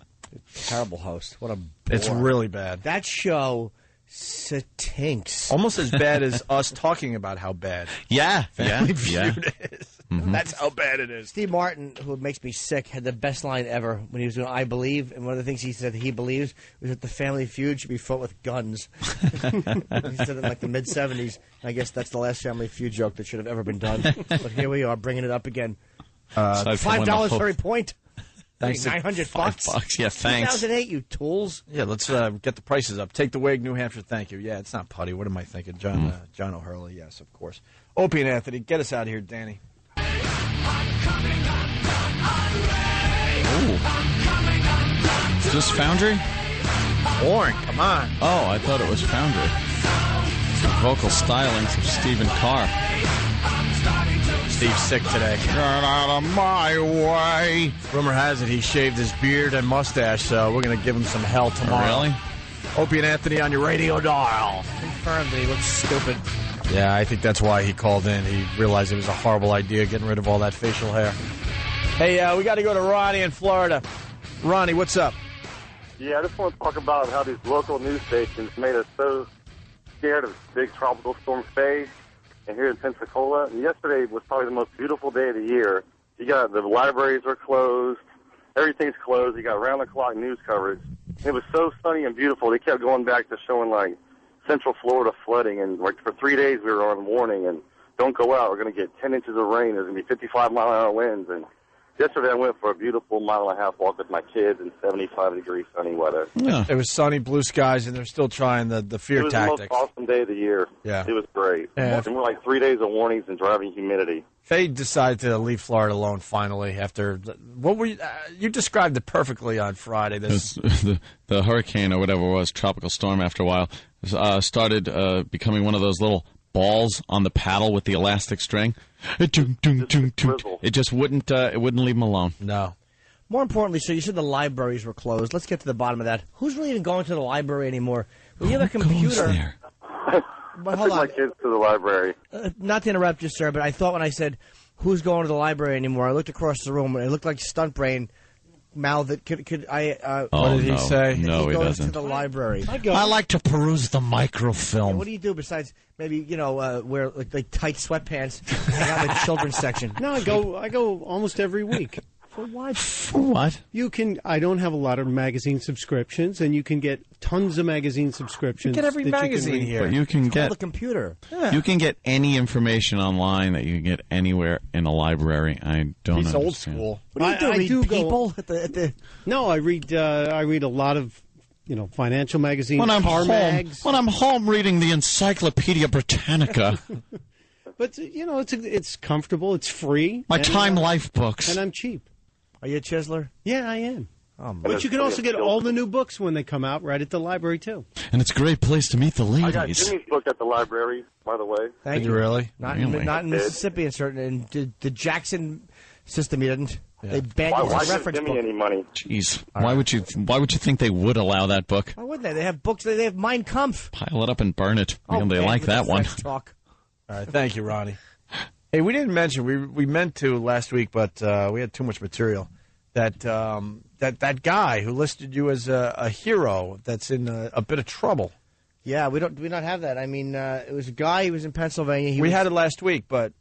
[SPEAKER 4] Terrible host. What a bore.
[SPEAKER 1] It's really bad.
[SPEAKER 4] That show stinks.
[SPEAKER 1] Almost as bad as us talking about how bad.
[SPEAKER 2] Yeah,
[SPEAKER 1] Family Feud is.
[SPEAKER 2] Mm-hmm.
[SPEAKER 1] That's how bad it is.
[SPEAKER 4] Steve Martin, who makes me sick, had the best line ever when he was doing I Believe, and one of the things he said that he believes was that the Family Feud should be fought with guns. He said it in like the mid-'70s. I guess that's the last Family Feud joke that should have ever been done. But here we are, bringing it up again. $5 for every point.
[SPEAKER 1] Thanks.
[SPEAKER 4] $900.
[SPEAKER 2] $5. Yeah, thanks.
[SPEAKER 4] 2008, you tools.
[SPEAKER 1] Yeah, let's get the prices up. Take the wig, New Hampshire. Thank you. Yeah, it's not Putty. What am I thinking? John O'Hurley. Yes, of course. Opie and Anthony, get us out of here, Danny.
[SPEAKER 2] Ooh. Is this Foundry?
[SPEAKER 1] Boring. Come on.
[SPEAKER 2] Oh, I thought it was Foundry. Vocal stylings of Stephen Carr.
[SPEAKER 1] Steve's sick today. Get out of my way. Rumor has it he shaved his beard and mustache, so we're going to give him some hell tomorrow.
[SPEAKER 2] Oh, really?
[SPEAKER 1] Opie and Anthony on your radio dial.
[SPEAKER 4] Confirmed that he looks stupid.
[SPEAKER 1] Yeah, I think that's why he called in. He realized it was a horrible idea getting rid of all that facial hair. Hey, we got to go to Ronnie in Florida. Ronnie, what's up?
[SPEAKER 5] Yeah, I just want to talk about how these local news stations made us so scared of big tropical storm Faye and here in Pensacola. And yesterday was probably the most beautiful day of the year. You got the libraries are closed, everything's closed. You got round-the-clock news coverage. It was so sunny and beautiful. They kept going back to showing like Central Florida flooding, and like for 3 days we were on warning and don't go out. We're going to get 10 inches of rain. There's going to be 55-mile-an-hour winds. And yesterday I went for a beautiful mile-and-a-half walk with my kids in 75-degree sunny weather.
[SPEAKER 1] Yeah. It was sunny, blue skies, and they're still trying the fear tactics.
[SPEAKER 5] It was the most awesome day of the year.
[SPEAKER 1] Yeah.
[SPEAKER 5] It was great.
[SPEAKER 1] Yeah.
[SPEAKER 5] And we're like 3 days of warnings and driving humidity.
[SPEAKER 1] Faye decided to leave Florida alone finally after what were you described it perfectly on Friday.
[SPEAKER 2] The hurricane or whatever it was, tropical storm after a while, started becoming one of those little balls on the paddle with the elastic string. It just wouldn't leave them alone.
[SPEAKER 1] No.
[SPEAKER 4] More importantly, so you said the libraries were closed. Let's get to the bottom of that. Who's really even going to the library anymore? When you have a computer. But hold on.
[SPEAKER 5] I took my kids to the library.
[SPEAKER 4] Not to interrupt you, sir, but I thought when I said, who's going to the library anymore, I looked across the room, and it looked like Stunt Brain mouthed it.
[SPEAKER 1] What did he say?
[SPEAKER 2] No,
[SPEAKER 4] he
[SPEAKER 2] he
[SPEAKER 4] goes
[SPEAKER 2] doesn't.
[SPEAKER 4] to the library.
[SPEAKER 1] I like to peruse the microfilm.
[SPEAKER 4] What do you do besides maybe, wear like tight sweatpants and hang out in the children's section?
[SPEAKER 3] No, I go almost every week.
[SPEAKER 4] For what?
[SPEAKER 2] For what?
[SPEAKER 3] I don't have a lot of magazine subscriptions, and you can get tons of magazine subscriptions.
[SPEAKER 1] You get every magazine here.
[SPEAKER 2] But you can
[SPEAKER 4] It's
[SPEAKER 2] get
[SPEAKER 4] called a computer.
[SPEAKER 1] Yeah.
[SPEAKER 2] You can get any information online that you can get anywhere in a library. I don't
[SPEAKER 1] He's
[SPEAKER 2] understand.
[SPEAKER 1] old school.
[SPEAKER 4] What do you do?
[SPEAKER 3] I
[SPEAKER 4] Read
[SPEAKER 3] do
[SPEAKER 4] People at the?
[SPEAKER 3] No, I read a lot of financial magazines.
[SPEAKER 2] When I'm
[SPEAKER 3] car
[SPEAKER 2] home,
[SPEAKER 3] mags.
[SPEAKER 2] when I'm home reading the Encyclopedia Britannica,
[SPEAKER 3] But it's comfortable. It's free.
[SPEAKER 2] my
[SPEAKER 3] and,
[SPEAKER 2] Time Life books.
[SPEAKER 3] and I'm cheap.
[SPEAKER 4] Are you a chiseler?
[SPEAKER 3] Yeah, I am.
[SPEAKER 4] Oh, man.
[SPEAKER 3] But you can also get all the new books when they come out right at the library too.
[SPEAKER 2] And it's a great place to meet the
[SPEAKER 5] I got
[SPEAKER 2] ladies.
[SPEAKER 5] Jimmy's book at the library, by the way.
[SPEAKER 4] Thank
[SPEAKER 1] Did you really?
[SPEAKER 4] Not
[SPEAKER 2] Really?
[SPEAKER 4] not in Mississippi, and certain in the Jackson system. You didn't.
[SPEAKER 1] Yeah.
[SPEAKER 4] They banned it
[SPEAKER 5] Why
[SPEAKER 4] as a
[SPEAKER 5] give
[SPEAKER 4] reference
[SPEAKER 5] Jimmy
[SPEAKER 4] book.
[SPEAKER 5] any money?
[SPEAKER 2] Jeez, why would you think they would allow that book?
[SPEAKER 4] Why wouldn't they? They have books. They have Mein Kampf.
[SPEAKER 2] Pile it up and burn it.
[SPEAKER 4] Oh,
[SPEAKER 2] they like that one.
[SPEAKER 4] Talk.
[SPEAKER 1] All right, thank you, Ronnie. Hey, we didn't mention we meant to last week, but we had too much material. That guy who listed you as a hero that's in a bit of trouble.
[SPEAKER 4] Yeah, do we not have that? I mean, it was a guy. He was in Pennsylvania.
[SPEAKER 1] We had it last week, but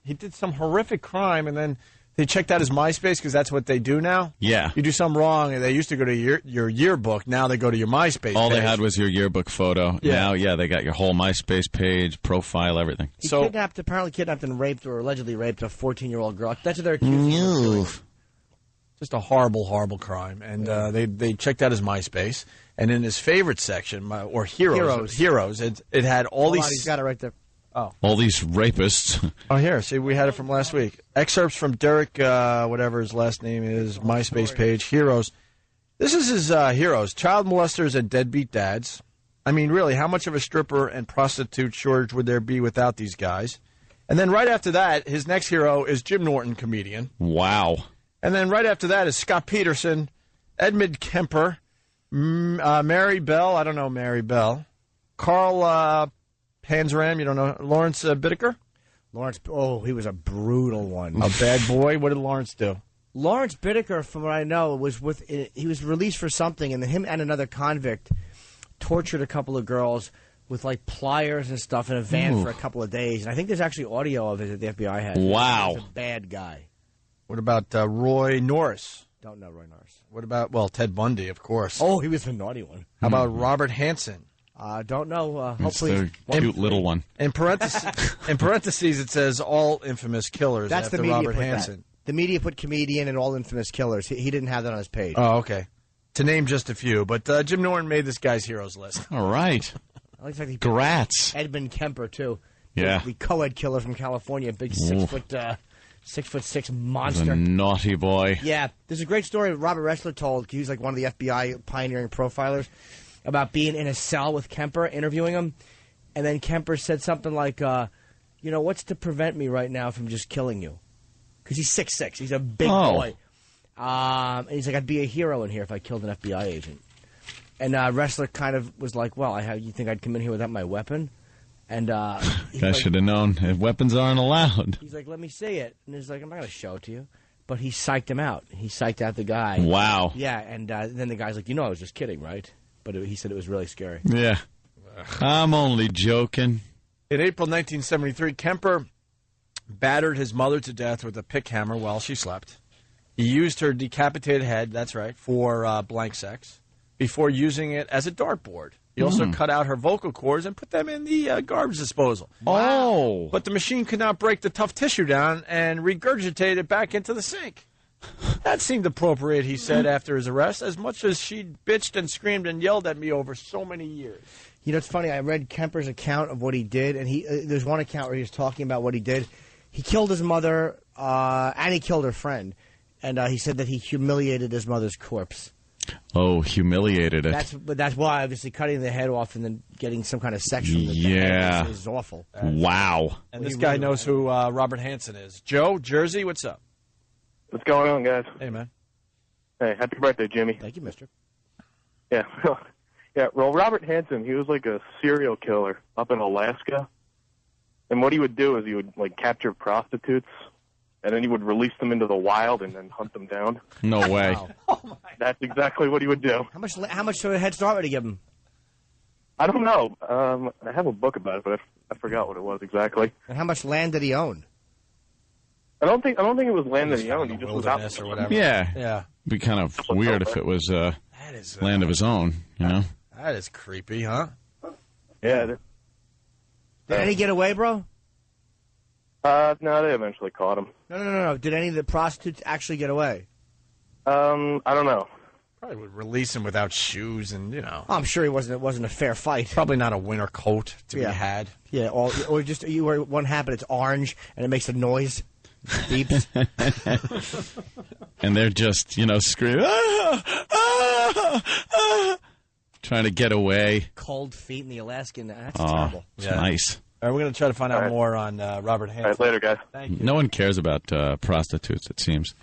[SPEAKER 1] he did some horrific crime, and then They checked out his MySpace because that's what they do now?
[SPEAKER 2] Yeah.
[SPEAKER 1] You do something wrong, and they used to go to your yearbook. Now they go to your MySpace
[SPEAKER 2] All
[SPEAKER 1] page.
[SPEAKER 2] they had was your yearbook photo.
[SPEAKER 1] Yeah.
[SPEAKER 2] Now, they got your whole MySpace page, profile, everything.
[SPEAKER 4] He apparently kidnapped and raped or allegedly raped a 14-year-old girl. That's what they're accusing him of doing.
[SPEAKER 1] Just a horrible, horrible crime. And they checked out his MySpace. And in his favorite section, or Heroes, it had all these...
[SPEAKER 4] He's got it right there.
[SPEAKER 1] Oh.
[SPEAKER 2] All these rapists.
[SPEAKER 1] Oh, here. See, we had it from last week. Excerpts from Derek, whatever his last name is, MySpace page, Heroes. This is his heroes, child molesters and deadbeat dads. I mean, really, how much of a stripper and prostitute shortage would there be without these guys? And then right after that, his next hero is Jim Norton, comedian.
[SPEAKER 2] Wow.
[SPEAKER 1] And then right after that is Scott Peterson, Edmund Kemper, Mary Bell, I don't know Mary Bell, Carl Panzram, you don't know, Lawrence Bittaker?
[SPEAKER 4] Lawrence, he was a brutal one.
[SPEAKER 1] A bad boy? What did Lawrence do?
[SPEAKER 4] Lawrence Bittaker, from what I know, he was released for something, and him and another convict tortured a couple of girls with like pliers and stuff in a van for a couple of days. And I think there's actually audio of it that the FBI has.
[SPEAKER 2] Wow.
[SPEAKER 4] He's a bad guy.
[SPEAKER 1] What about Roy Norris?
[SPEAKER 4] Don't know Roy Norris.
[SPEAKER 1] What about, Ted Bundy, of course.
[SPEAKER 4] Oh, he was the naughty one.
[SPEAKER 1] How about Robert Hansen?
[SPEAKER 4] Don't know.
[SPEAKER 2] It's
[SPEAKER 4] Hopefully,
[SPEAKER 2] the cute little one.
[SPEAKER 1] In parentheses, it says all infamous killers.
[SPEAKER 4] That's
[SPEAKER 1] after
[SPEAKER 4] the media
[SPEAKER 1] Robert
[SPEAKER 4] put
[SPEAKER 1] Hansen.
[SPEAKER 4] that. The media put comedian and all infamous killers. He didn't have that on his page.
[SPEAKER 1] Oh, okay. To name just a few, but Jim Norton made this guy's heroes list.
[SPEAKER 2] All right.
[SPEAKER 4] I like the fact he
[SPEAKER 2] Grats.
[SPEAKER 4] Edmund Kemper too.
[SPEAKER 2] Yeah.
[SPEAKER 4] The co-ed killer from California, big 6'6" monster.
[SPEAKER 2] He's a naughty boy.
[SPEAKER 4] Yeah, there's a great story Robert Ressler told. He was like one of the FBI pioneering profilers about being in a cell with Kemper, interviewing him, and then Kemper said something like, what's to prevent me right now from just killing you? Because he's 6'6". He's a big boy. And he's like, I'd be a hero in here if I killed an FBI agent. And Ressler kind of was like, well, you think I'd come in here without my weapon? And
[SPEAKER 2] I should have known. Weapons aren't allowed.
[SPEAKER 4] He's like, let me see it. And he's like, I'm not going to show it to you. But he psyched him out. He psyched out the guy.
[SPEAKER 2] Wow.
[SPEAKER 4] Yeah, and then the guy's like, I was just kidding, right? But he said it was really scary.
[SPEAKER 2] Yeah. I'm only joking.
[SPEAKER 1] In April 1973, Kemper battered his mother to death with a pick hammer while she slept. He used her decapitated head, that's right, for blank sex, before using it as a dartboard. He also cut out her vocal cords and put them in the garbage disposal.
[SPEAKER 2] Oh.
[SPEAKER 1] But the machine could not break the tough tissue down and regurgitate it back into the sink. That seemed appropriate, he said after his arrest, as much as she'd bitched and screamed and yelled at me over so many years.
[SPEAKER 4] You know, it's funny. I read Kemper's account of what he did, and there's one account where he was talking about what he did. He killed his mother, and he killed her friend. And he said that he humiliated his mother's corpse.
[SPEAKER 2] Oh, humiliated it.
[SPEAKER 4] That's why, obviously, cutting the head off and then getting some kind of section from the head is awful.
[SPEAKER 2] Wow.
[SPEAKER 1] And this guy knows who Robert Hansen is. Joe, Jersey, what's up?
[SPEAKER 18] What's going on, guys?
[SPEAKER 1] Hey, man.
[SPEAKER 18] Hey, happy birthday, Jimmy.
[SPEAKER 4] Thank you, mister.
[SPEAKER 18] Yeah. Yeah, well, Robert Hansen, he was like a serial killer up in Alaska. And what he would do is he would, capture prostitutes, and then he would release them into the wild and then hunt them down.
[SPEAKER 2] No way.
[SPEAKER 18] Wow. That's exactly what he would do.
[SPEAKER 4] How much sort of head start would he give him?
[SPEAKER 18] I don't know. I have a book about it, but I forgot what it was exactly.
[SPEAKER 4] And how much land did he own?
[SPEAKER 18] I don't think it was land that he owned. He just was out
[SPEAKER 1] or whatever.
[SPEAKER 2] Yeah.
[SPEAKER 1] Yeah.
[SPEAKER 2] It'd be kind of weird if it was land of his own, you know?
[SPEAKER 1] That is creepy, huh?
[SPEAKER 18] Yeah.
[SPEAKER 4] Did any get away, bro?
[SPEAKER 18] No, they eventually caught him.
[SPEAKER 4] No. Did any of the prostitutes actually get away?
[SPEAKER 18] I don't know.
[SPEAKER 1] Probably would release him without shoes and,
[SPEAKER 4] I'm sure it wasn't a fair fight.
[SPEAKER 1] Probably not a winter coat to be had.
[SPEAKER 4] Yeah, or just you wear one hat, but it's orange, and it makes a noise. Beeps.
[SPEAKER 2] And they're just, screaming, trying to get away.
[SPEAKER 4] Cold feet in the Alaskan. That's
[SPEAKER 2] terrible.
[SPEAKER 4] terrible.
[SPEAKER 2] It's nice.
[SPEAKER 1] All right, we're going to try to find out more on Robert Hansen.
[SPEAKER 18] All right, later, guys.
[SPEAKER 1] Thank you.
[SPEAKER 2] No one cares about prostitutes, it seems.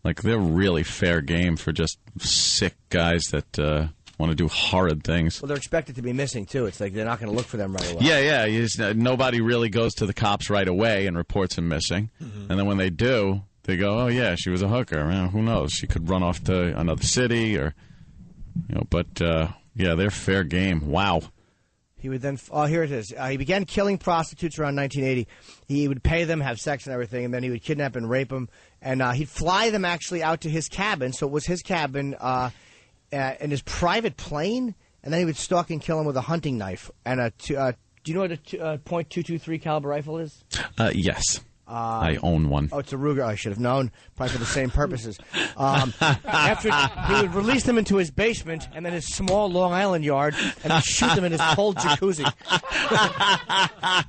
[SPEAKER 2] They're really fair game for just sick guys that want to do horrid things.
[SPEAKER 4] Well, they're expected to be missing, too. It's like they're not going to look for them right away.
[SPEAKER 2] Yeah. Nobody really goes to the cops right away and reports him missing. Mm-hmm. And then when they do, they go, oh, yeah, she was a hooker. Well, who knows? She could run off to another city or, but, yeah, they're fair game. Wow.
[SPEAKER 4] He would then, here it is. He began killing prostitutes around 1980. He would pay them, have sex and everything, and then he would kidnap and rape them. And he'd fly them actually out to his cabin. So it was his cabin in his private plane. And then he would stalk and kill him with a hunting knife. And do you know what a .223 caliber rifle is?
[SPEAKER 2] Yes. I own one.
[SPEAKER 4] Oh, it's a Ruger. I should have known. Probably for the same purposes. After he would release them into his basement and then his small Long Island yard, and he'd shoot them in his cold jacuzzi.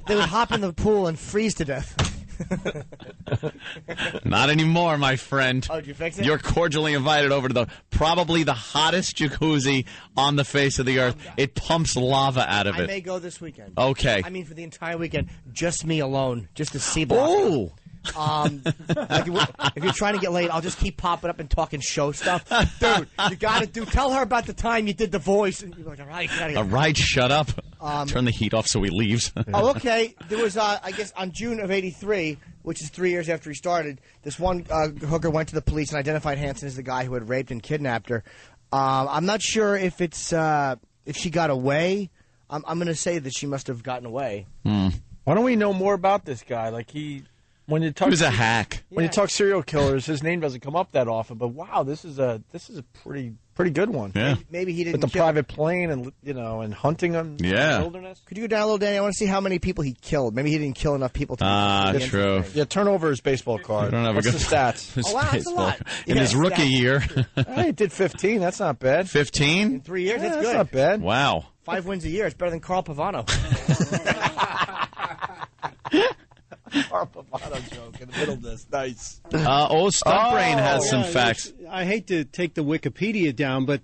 [SPEAKER 4] They would hop in the pool and freeze to death.
[SPEAKER 2] Not anymore, my friend.
[SPEAKER 4] Oh, did you fix it?
[SPEAKER 2] You're cordially invited over to probably the hottest jacuzzi on the face of the earth. It pumps lava out of
[SPEAKER 4] I
[SPEAKER 2] it.
[SPEAKER 4] may go this weekend.
[SPEAKER 2] Okay.
[SPEAKER 4] I mean, for the entire weekend, just me alone, just to see the.
[SPEAKER 2] Oh.
[SPEAKER 4] If you're trying to get laid, I'll just keep popping up and talking show stuff. Dude, you gotta tell her about the time you did the voice. And you're like, all right, gotta get.
[SPEAKER 2] All right, shut up. Turn the heat off so he leaves.
[SPEAKER 4] Oh, okay. There was, I guess, on June of '83, which is 3 years after he started, this one hooker went to the police and identified Hansen as the guy who had raped and kidnapped her. I'm not sure if it's if she got away. I'm going to say that she must have gotten away.
[SPEAKER 1] Why don't we know more about this guy? Like when you talk,
[SPEAKER 2] he was a hack.
[SPEAKER 1] When you talk serial killers, his name doesn't come up that often. But wow, this is a pretty good one.
[SPEAKER 2] Yeah.
[SPEAKER 4] Maybe he didn't.
[SPEAKER 1] With the private plane and and hunting them.
[SPEAKER 2] Yeah.
[SPEAKER 1] In the wilderness.
[SPEAKER 4] Could you go down a little, Danny? I want to see how many people he killed. Maybe he didn't kill enough people to.
[SPEAKER 2] True.
[SPEAKER 1] Yeah, turn over his baseball card.
[SPEAKER 2] I don't have
[SPEAKER 1] What's
[SPEAKER 2] a
[SPEAKER 1] the
[SPEAKER 2] good
[SPEAKER 1] stats?
[SPEAKER 4] Oh, wow, that's a lot.
[SPEAKER 2] In his rookie year.
[SPEAKER 1] He did 15. That's not bad.
[SPEAKER 2] 15?
[SPEAKER 4] In 3 years, that's good.
[SPEAKER 1] That's not bad.
[SPEAKER 2] Wow.
[SPEAKER 4] 5 wins a year. It's better than Carl Pavano.
[SPEAKER 1] Carl Pavano joke in the middle of this. Nice.
[SPEAKER 2] Stunt Brain has some facts.
[SPEAKER 3] I hate to take the Wikipedia down, but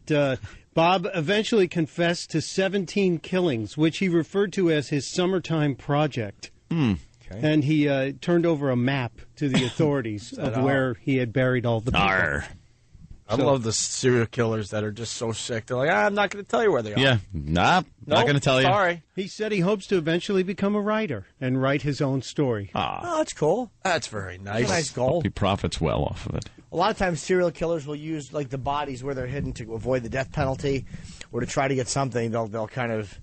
[SPEAKER 3] Bob eventually confessed to 17 killings, which he referred to as his summertime project.
[SPEAKER 2] Okay.
[SPEAKER 3] And he turned over a map to the authorities of where he had buried all the people.
[SPEAKER 2] Arr.
[SPEAKER 1] I love the serial killers that are just so sick. They're like, I'm not going to tell you where they are.
[SPEAKER 2] Yeah. Not going to tell you.
[SPEAKER 1] Sorry.
[SPEAKER 3] He said he hopes to eventually become a writer and write his own story.
[SPEAKER 4] Oh, that's cool.
[SPEAKER 1] That's very nice.
[SPEAKER 4] That's a nice goal.
[SPEAKER 2] He profits well off of it.
[SPEAKER 4] A lot of times serial killers will use like the bodies where they're hidden to avoid the death penalty or to try to get something. They'll kind of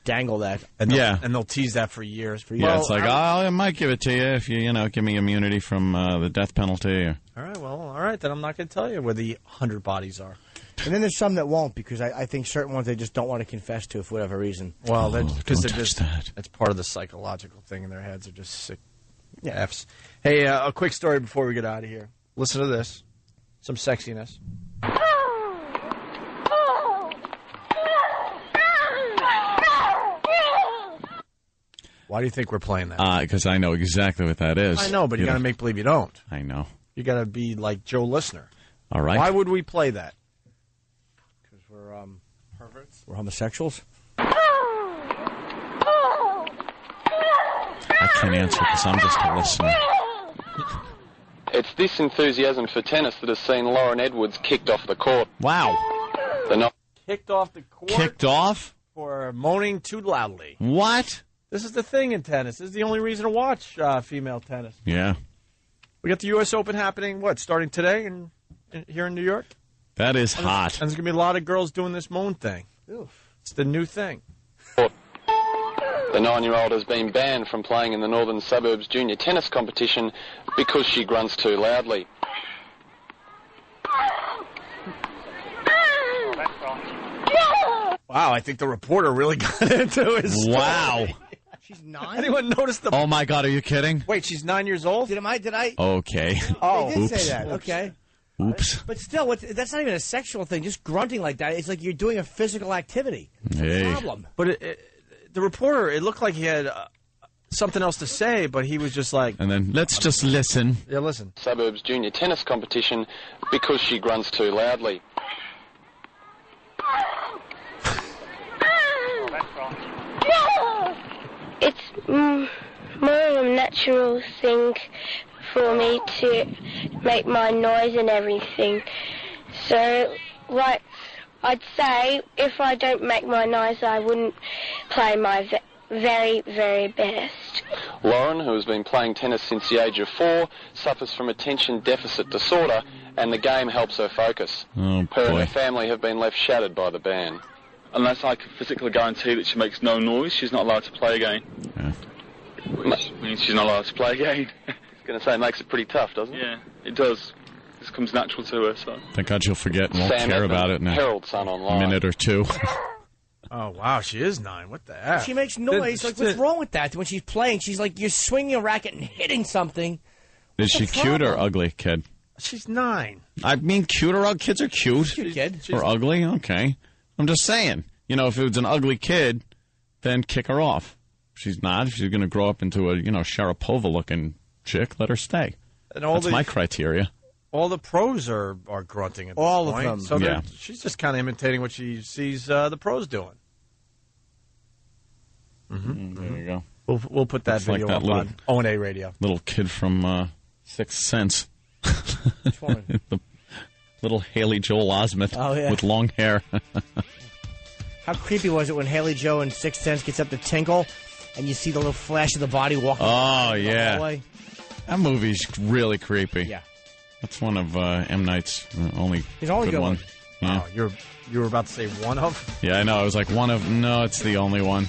[SPEAKER 4] dangle that.
[SPEAKER 1] And they'll tease that for years.
[SPEAKER 2] Yeah, it's like, I might give it to you if you give me immunity from the death penalty.
[SPEAKER 1] All right, then I'm not going to tell you where the 100 bodies are.
[SPEAKER 4] And then there's some that won't because I think certain ones they just don't want to confess to for whatever reason.
[SPEAKER 1] Well, because that's part of the psychological thing in their heads. They're just sick Fs. Hey, a quick story before we get out of here. Listen to this. Some sexiness. Why do you think we're playing that?
[SPEAKER 2] Because I know exactly what that is.
[SPEAKER 1] I know, but you got to make believe you don't.
[SPEAKER 2] I know.
[SPEAKER 1] You got to be like Joe Listener.
[SPEAKER 2] All right.
[SPEAKER 1] Why would we play that?
[SPEAKER 4] Because we're perverts. We're homosexuals.
[SPEAKER 2] I can't answer because I'm just a listener.
[SPEAKER 6] It's this enthusiasm for tennis that has seen Lauren Edwards kicked off the court.
[SPEAKER 2] Wow.
[SPEAKER 1] Kicked off the court?
[SPEAKER 2] Kicked off?
[SPEAKER 1] For moaning too loudly.
[SPEAKER 2] What?
[SPEAKER 1] This is the thing in tennis. This is the only reason to watch female tennis.
[SPEAKER 2] Yeah.
[SPEAKER 1] We got the U.S. Open happening, starting today here in New York?
[SPEAKER 2] That is hot.
[SPEAKER 1] And there's going to be a lot of girls doing this moan thing. Oof. It's the new thing.
[SPEAKER 6] The 9-year-old has been banned from playing in the Northern Suburbs junior tennis competition because she grunts too loudly.
[SPEAKER 1] Wow, I think the reporter really got into his story.
[SPEAKER 2] Wow.
[SPEAKER 4] She's 9?
[SPEAKER 1] Anyone notice the...
[SPEAKER 2] Oh, my God, are you kidding?
[SPEAKER 1] Wait, she's 9 years old?
[SPEAKER 4] Did I?
[SPEAKER 2] Okay.
[SPEAKER 4] Oh, they did
[SPEAKER 2] Oops.
[SPEAKER 4] say that. Okay.
[SPEAKER 2] Oops.
[SPEAKER 4] But still, that's not even a sexual thing. Just grunting like that, it's like you're doing a physical activity.
[SPEAKER 2] Hey.
[SPEAKER 4] Problem.
[SPEAKER 1] But the reporter, it looked like he had something else to say, but he was just like...
[SPEAKER 2] And then, let's just listen.
[SPEAKER 1] Yeah, listen.
[SPEAKER 6] Suburbs junior tennis competition because she grunts too loudly.
[SPEAKER 19] It's more of a natural thing for me to make my noise and everything. So, like, I'd say if I don't make my noise, I wouldn't play my very, very best.
[SPEAKER 6] Lauren, who has been playing tennis since the age of 4, suffers from attention deficit disorder, and the game helps her focus.
[SPEAKER 2] Oh,
[SPEAKER 6] Her and
[SPEAKER 2] boy.
[SPEAKER 6] her family have been left shattered by the ban. unless I can physically guarantee that she makes no noise, she's not allowed to play again.
[SPEAKER 2] Yeah.
[SPEAKER 6] Which means she's not allowed to play again. I was going to say, it makes it pretty tough, doesn't it? Yeah, it does. This comes natural to her, so...
[SPEAKER 2] Thank God she'll forget and won't care about it in a minute or two.
[SPEAKER 1] Oh, wow, she is 9. What the heck?
[SPEAKER 4] She makes noise. Like, what's wrong with that? When she's playing, she's like, you're swinging a racket and hitting something.
[SPEAKER 2] Is she cute or ugly, kid?
[SPEAKER 1] She's 9.
[SPEAKER 2] I mean, cute or ugly? Kids are cute.
[SPEAKER 4] Cute kid.
[SPEAKER 2] Or ugly? Okay. I'm just saying. You know, if it was an ugly kid, then kick her off. If she's not, if she's going to grow up into a, Sharapova-looking chick, let her stay.
[SPEAKER 1] And
[SPEAKER 2] That's my criteria.
[SPEAKER 1] All the pros are grunting at this
[SPEAKER 4] all
[SPEAKER 1] point.
[SPEAKER 4] of them.
[SPEAKER 1] So she's just kind of imitating what she sees the pros doing.
[SPEAKER 2] There you go.
[SPEAKER 1] We'll put that
[SPEAKER 2] Looks like
[SPEAKER 1] video
[SPEAKER 2] that
[SPEAKER 1] up
[SPEAKER 2] little,
[SPEAKER 1] on O&A Radio.
[SPEAKER 2] Little kid from Sixth Sense.
[SPEAKER 4] Which one?
[SPEAKER 2] The little Haley Joel Osment with long hair.
[SPEAKER 4] How creepy was it when Haley Joe in Sixth Sense gets up to tinkle, and you see the little flash of the body walking?
[SPEAKER 2] Oh,
[SPEAKER 4] the
[SPEAKER 2] yeah.
[SPEAKER 4] hallway?
[SPEAKER 2] That movie's really creepy.
[SPEAKER 4] Yeah.
[SPEAKER 2] That's one of M. Night's only
[SPEAKER 4] His only good one.
[SPEAKER 2] Yeah.
[SPEAKER 1] Oh, you were about to say one of?
[SPEAKER 2] Yeah, I know. I was like one of. No, it's the only one.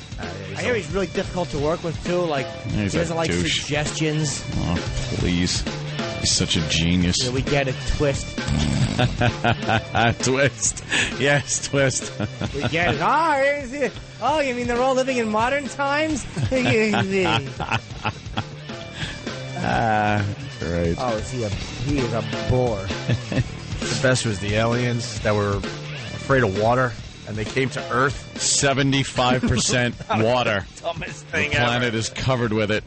[SPEAKER 4] I hear he's really difficult to work with, too. Like, he
[SPEAKER 2] He's a
[SPEAKER 4] doesn't like
[SPEAKER 2] douche.
[SPEAKER 4] suggestions.
[SPEAKER 2] Oh, please. He's such a genius.
[SPEAKER 4] Yeah, we get it. Twist.
[SPEAKER 2] Twist. Yes, twist.
[SPEAKER 4] We get it. Oh, you mean they're all living in modern times?
[SPEAKER 2] Great.
[SPEAKER 4] Oh, he is a bore.
[SPEAKER 1] The best was the aliens that were afraid of water, and they came to Earth.
[SPEAKER 2] 75% water.
[SPEAKER 1] Dumbest
[SPEAKER 2] The
[SPEAKER 1] thing
[SPEAKER 2] planet
[SPEAKER 1] ever.
[SPEAKER 2] is covered with it,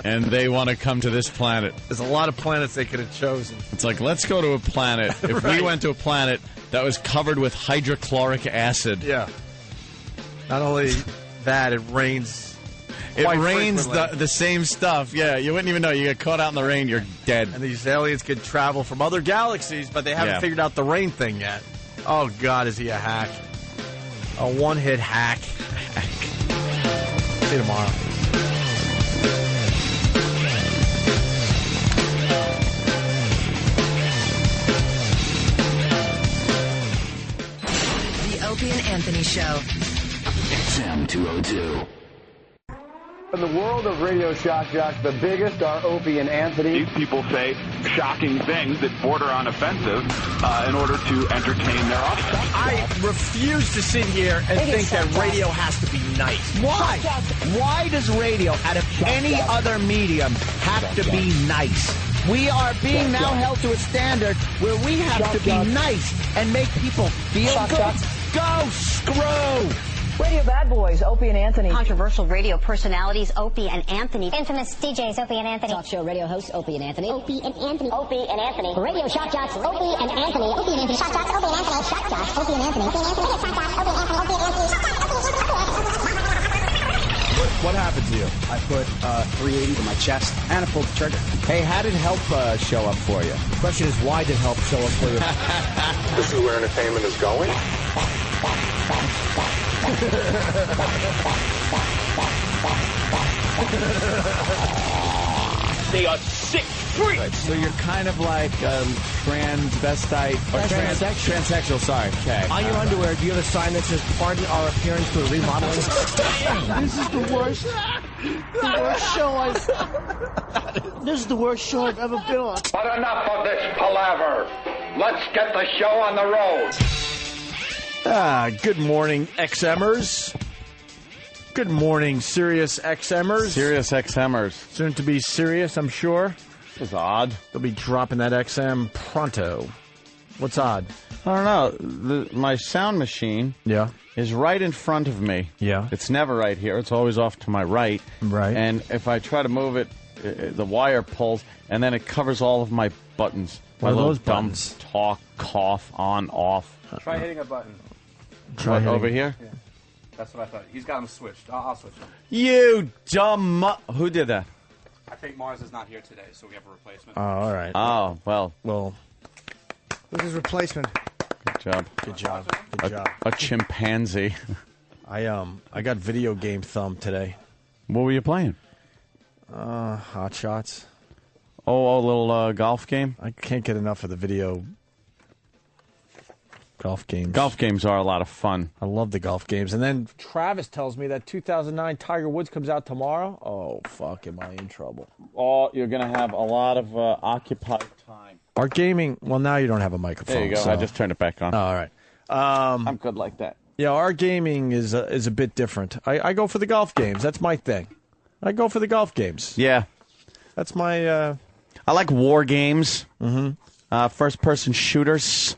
[SPEAKER 2] and they want to come to this planet.
[SPEAKER 1] There's a lot of planets they could have chosen.
[SPEAKER 2] It's like, let's go to a planet. If we
[SPEAKER 1] Right.
[SPEAKER 2] went to a planet that was covered with hydrochloric acid.
[SPEAKER 1] Yeah. Not only that, it rains.
[SPEAKER 2] It
[SPEAKER 1] quite
[SPEAKER 2] rains
[SPEAKER 1] frequently.
[SPEAKER 2] the same stuff. Yeah, you wouldn't even know. You get caught out in the rain, you're dead.
[SPEAKER 1] And these aliens could travel from other galaxies, but they haven't figured out the rain thing yet. Oh, God, is he a hack? A one-hit hack. See you tomorrow.
[SPEAKER 8] The Opie and Anthony Show.
[SPEAKER 20] XM 202.
[SPEAKER 21] In the world of radio shock jocks, the biggest are Opie and Anthony.
[SPEAKER 22] These people say shocking things that border on offensive in order to entertain their audience.
[SPEAKER 1] I refuse to sit here and think that radio has to be nice.
[SPEAKER 25] Why? Why does radio, out of any other medium, have to be nice? We are being now held to a standard where we have to be nice and make people feel good. Go screw!
[SPEAKER 10] Radio bad boys, Opie and Anthony.
[SPEAKER 26] Controversial radio personalities, Opie and Anthony.
[SPEAKER 27] Infamous DJs, Opie and Anthony.
[SPEAKER 26] Talk show radio hosts, Opie and Anthony.
[SPEAKER 27] Opie and Anthony.
[SPEAKER 26] Opie and Anthony.
[SPEAKER 27] Radio shock jocks, Opie and Anthony. Opie and Anthony. Shock jocks, Opie and Anthony. Shock jocks, Opie and Anthony. Opie and Anthony. Shock jocks, Opie and Anthony. Opie and Anthony. Shock jocks, Opie and Anthony.
[SPEAKER 1] What happened to you?
[SPEAKER 28] I put 380 to my chest and I pulled the trigger. Hey, how did help show up for you?
[SPEAKER 4] The question is, why did help show up for you?
[SPEAKER 29] This is where entertainment is going.
[SPEAKER 25] They are sick freaks.
[SPEAKER 28] Right, so you're kind of like transvestite or transsexual. Sorry. Okay.
[SPEAKER 4] On your underwear, do you have a sign that says, "Pardon our appearance for remodeling"?
[SPEAKER 25] This is the worst. The worst show This is the worst show I've ever been on.
[SPEAKER 30] But enough of this palaver. Let's get the show on the road.
[SPEAKER 1] Good morning, XMers. Good morning, Sirius XMers.
[SPEAKER 2] Sirius XMers.
[SPEAKER 1] Soon to be Sirius, I'm sure.
[SPEAKER 2] This is odd.
[SPEAKER 1] They'll be dropping that XM pronto. What's odd?
[SPEAKER 2] I don't know. My sound machine is right in front of me.
[SPEAKER 1] Yeah.
[SPEAKER 2] It's never right here. It's always off to my right.
[SPEAKER 1] Right.
[SPEAKER 2] And if I try to move it, the wire pulls, and then it covers all of my buttons.
[SPEAKER 1] What are
[SPEAKER 2] my
[SPEAKER 1] those
[SPEAKER 2] dumb
[SPEAKER 1] buttons?
[SPEAKER 2] Talk, cough, on, off.
[SPEAKER 17] Try hitting a button.
[SPEAKER 2] What, over here?
[SPEAKER 17] Yeah. That's what I thought. He's got them switched. I'll switch them.
[SPEAKER 2] You dumb Who did that?
[SPEAKER 17] I think Mars is not here today, so we have a replacement.
[SPEAKER 1] Oh, all right.
[SPEAKER 2] Oh, well.
[SPEAKER 4] Who's his replacement?
[SPEAKER 2] Good job.
[SPEAKER 1] Good job. Good job.
[SPEAKER 2] A chimpanzee.
[SPEAKER 1] I got video game thumb today.
[SPEAKER 2] What were you playing?
[SPEAKER 1] Hot Shots.
[SPEAKER 2] Oh, a little golf game?
[SPEAKER 1] I can't get enough of the video Golf games.
[SPEAKER 2] Golf games are a lot of fun.
[SPEAKER 1] I love the golf games. And then Travis tells me that 2009 Tiger Woods comes out tomorrow. Oh, fuck, am I in trouble?
[SPEAKER 2] Oh, you're going to have a lot of occupied time.
[SPEAKER 1] Our gaming, well, now you don't have a microphone.
[SPEAKER 2] There you go.
[SPEAKER 1] So.
[SPEAKER 2] I just turned it back on.
[SPEAKER 1] Oh, all right.
[SPEAKER 2] I'm good like that.
[SPEAKER 1] Yeah, our gaming is a bit different. I go for the golf games. That's my thing. I go for the golf games.
[SPEAKER 2] Yeah.
[SPEAKER 1] That's my...
[SPEAKER 2] I like war games.
[SPEAKER 1] Mm-hmm.
[SPEAKER 2] First-person shooters.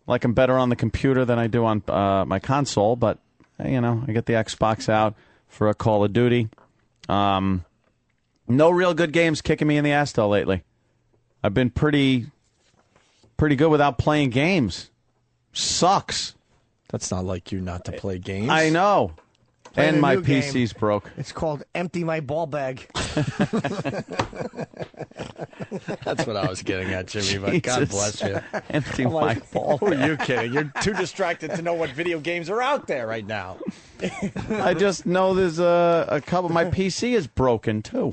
[SPEAKER 2] I like them better on the computer than I do on my console, but, I get the Xbox out for a Call of Duty. No real good games kicking me in the ass, though, lately. I've been pretty good without playing games. Sucks.
[SPEAKER 1] That's not like you not to play games.
[SPEAKER 2] I know.
[SPEAKER 4] Playing
[SPEAKER 2] and my
[SPEAKER 4] new game.
[SPEAKER 2] PC's broke.
[SPEAKER 4] It's called Empty My Ball Bag.
[SPEAKER 1] That's what I was getting at, Jimmy, but God bless you.
[SPEAKER 2] Empty my ball.
[SPEAKER 1] Who are you kidding? You're too distracted to know what video games are out there right now.
[SPEAKER 2] I just know there's a couple. My PC is broken, too.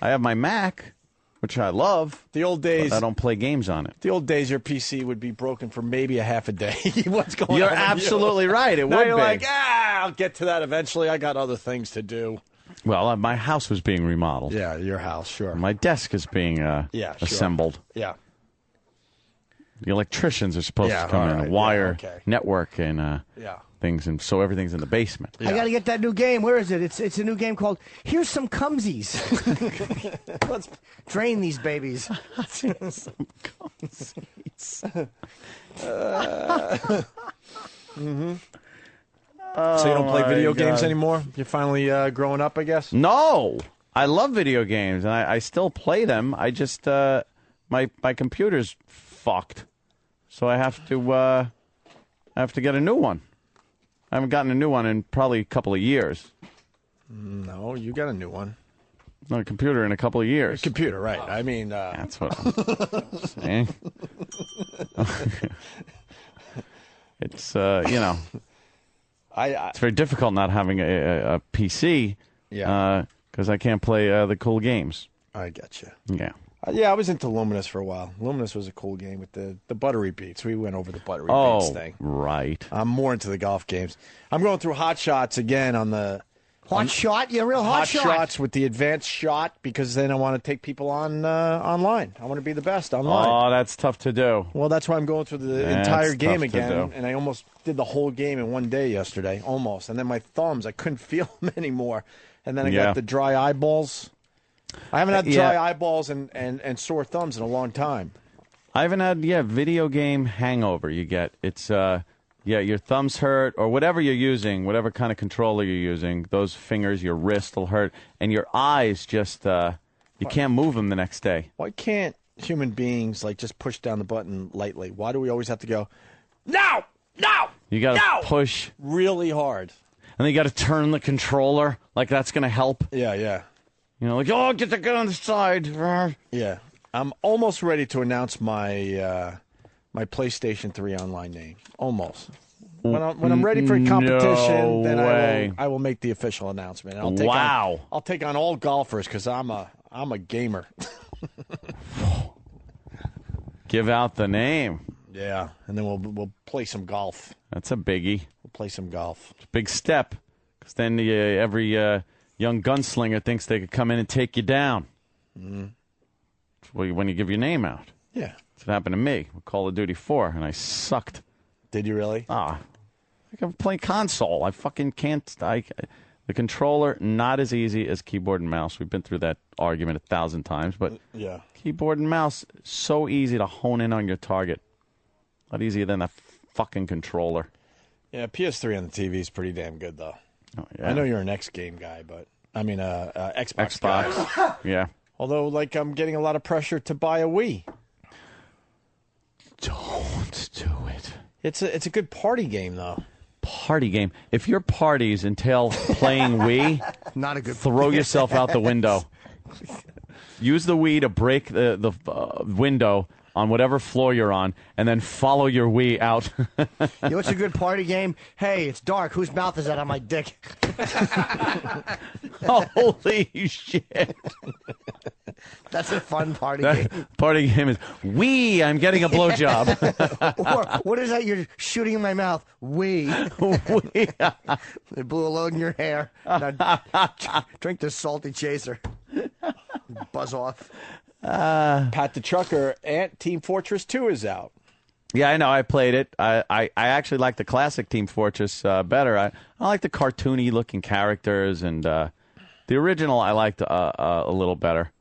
[SPEAKER 2] I have my Mac, which I love.
[SPEAKER 1] The old days.
[SPEAKER 2] But I don't play games on it.
[SPEAKER 1] The old days, your PC would be broken for maybe a half a day. What's going on?
[SPEAKER 2] You're absolutely right. It
[SPEAKER 1] now
[SPEAKER 2] would
[SPEAKER 1] you're
[SPEAKER 2] be.
[SPEAKER 1] like, I'll get to that eventually. I got other things to do.
[SPEAKER 2] Well, my house was being remodeled.
[SPEAKER 1] Yeah, your house, sure.
[SPEAKER 2] My desk is being assembled.
[SPEAKER 1] Yeah.
[SPEAKER 2] The electricians are supposed to come in, wire, network, and things, and so everything's in the basement.
[SPEAKER 4] I got to get that new game. Where is it? It's a new game called Here's Some Cumsies. Let's drain these babies.
[SPEAKER 2] Here's some cumsies.
[SPEAKER 1] Mm-hmm. So you don't play video games anymore? You're finally growing up, I guess?
[SPEAKER 2] No! I love video games, and I still play them. I just, my computer's fucked. So I have to get a new one. I haven't gotten a new one in probably a couple of years.
[SPEAKER 1] No, you got a new one.
[SPEAKER 2] No, a computer in a couple of years.
[SPEAKER 1] Computer, right. I mean...
[SPEAKER 2] That's what I'm saying. It's, it's very difficult not having a PC.
[SPEAKER 1] Yeah.
[SPEAKER 2] Because I can't play the cool games.
[SPEAKER 1] I get you.
[SPEAKER 2] Yeah.
[SPEAKER 1] I was into Luminous for a while. Luminous was a cool game with the buttery beats. We went over the buttery beats thing.
[SPEAKER 2] Right.
[SPEAKER 1] I'm more into the golf games. I'm going through Hot Shots again on the...
[SPEAKER 4] Hot shot? You're a real hot shot.
[SPEAKER 1] Shots with the advanced shot because then I want to take people on online. I want to be the best online.
[SPEAKER 2] Oh, that's tough to do.
[SPEAKER 1] Well, that's why I'm going through the entire game again. And I almost did the whole game in one day yesterday. Almost. And then my thumbs, I couldn't feel them anymore. And then I got the dry eyeballs. I haven't had dry eyeballs and sore thumbs in a long time.
[SPEAKER 2] I haven't had, video game hangover you get. It's, your thumbs hurt or whatever you're using, whatever kind of controller you're using, those fingers, your wrist will hurt, and your eyes just, you can't move them the next day.
[SPEAKER 1] Why can't human beings, just push down the button lightly? Why do we always have to go, no, no,
[SPEAKER 2] you got to push
[SPEAKER 1] really hard.
[SPEAKER 2] And then you got to turn the controller, like that's going to help.
[SPEAKER 1] Yeah, yeah.
[SPEAKER 2] Get the gun on the side.
[SPEAKER 1] Yeah. I'm almost ready to announce my my PlayStation 3 online name. Almost. When I'm ready for a competition, then I will make the official announcement. And I'll take on all golfers because I'm a gamer.
[SPEAKER 2] Give out the name.
[SPEAKER 1] Yeah, and then we'll play some golf.
[SPEAKER 2] That's a biggie.
[SPEAKER 1] We'll play some golf.
[SPEAKER 2] It's a big step because then every young gunslinger thinks they could come in and take you down.
[SPEAKER 1] Mm-hmm.
[SPEAKER 2] When you give your name out.
[SPEAKER 1] Yeah.
[SPEAKER 2] That's what happened to me with Call of Duty 4, and I sucked.
[SPEAKER 1] Did you really?
[SPEAKER 2] I can play console. I fucking can't. The controller, not as easy as keyboard and mouse. We've been through that argument 1,000 times, but keyboard and mouse, so easy to hone in on your target. A lot easier than a fucking controller.
[SPEAKER 1] Yeah, PS3 on the TV is pretty damn good, though.
[SPEAKER 2] Oh, yeah.
[SPEAKER 1] I know you're an X game guy, but Xbox guy.
[SPEAKER 2] Yeah.
[SPEAKER 1] Although, I'm getting a lot of pressure to buy a Wii.
[SPEAKER 2] Don't do it.
[SPEAKER 1] It's a good party game, though.
[SPEAKER 2] Party game. If your parties entail playing Wii,
[SPEAKER 4] not a good.
[SPEAKER 2] Throw yourself out the window. Use the Wii to break the window on whatever floor you're on, and then follow your Wii out.
[SPEAKER 4] You know what's a good party game? Hey, it's dark. Whose mouth is that on my dick?
[SPEAKER 2] Holy shit.
[SPEAKER 4] That's a fun party game.
[SPEAKER 2] Party game is, I'm getting a blowjob.
[SPEAKER 4] Or, what is that you're shooting in my mouth? They blew a load in your hair. Now, drink the salty chaser. Buzz off.
[SPEAKER 1] Pat the Trucker and Team Fortress 2 is out.
[SPEAKER 2] Yeah, I know. I played it. I actually like the classic Team Fortress better. I like the cartoony looking characters, and the original I liked a little better.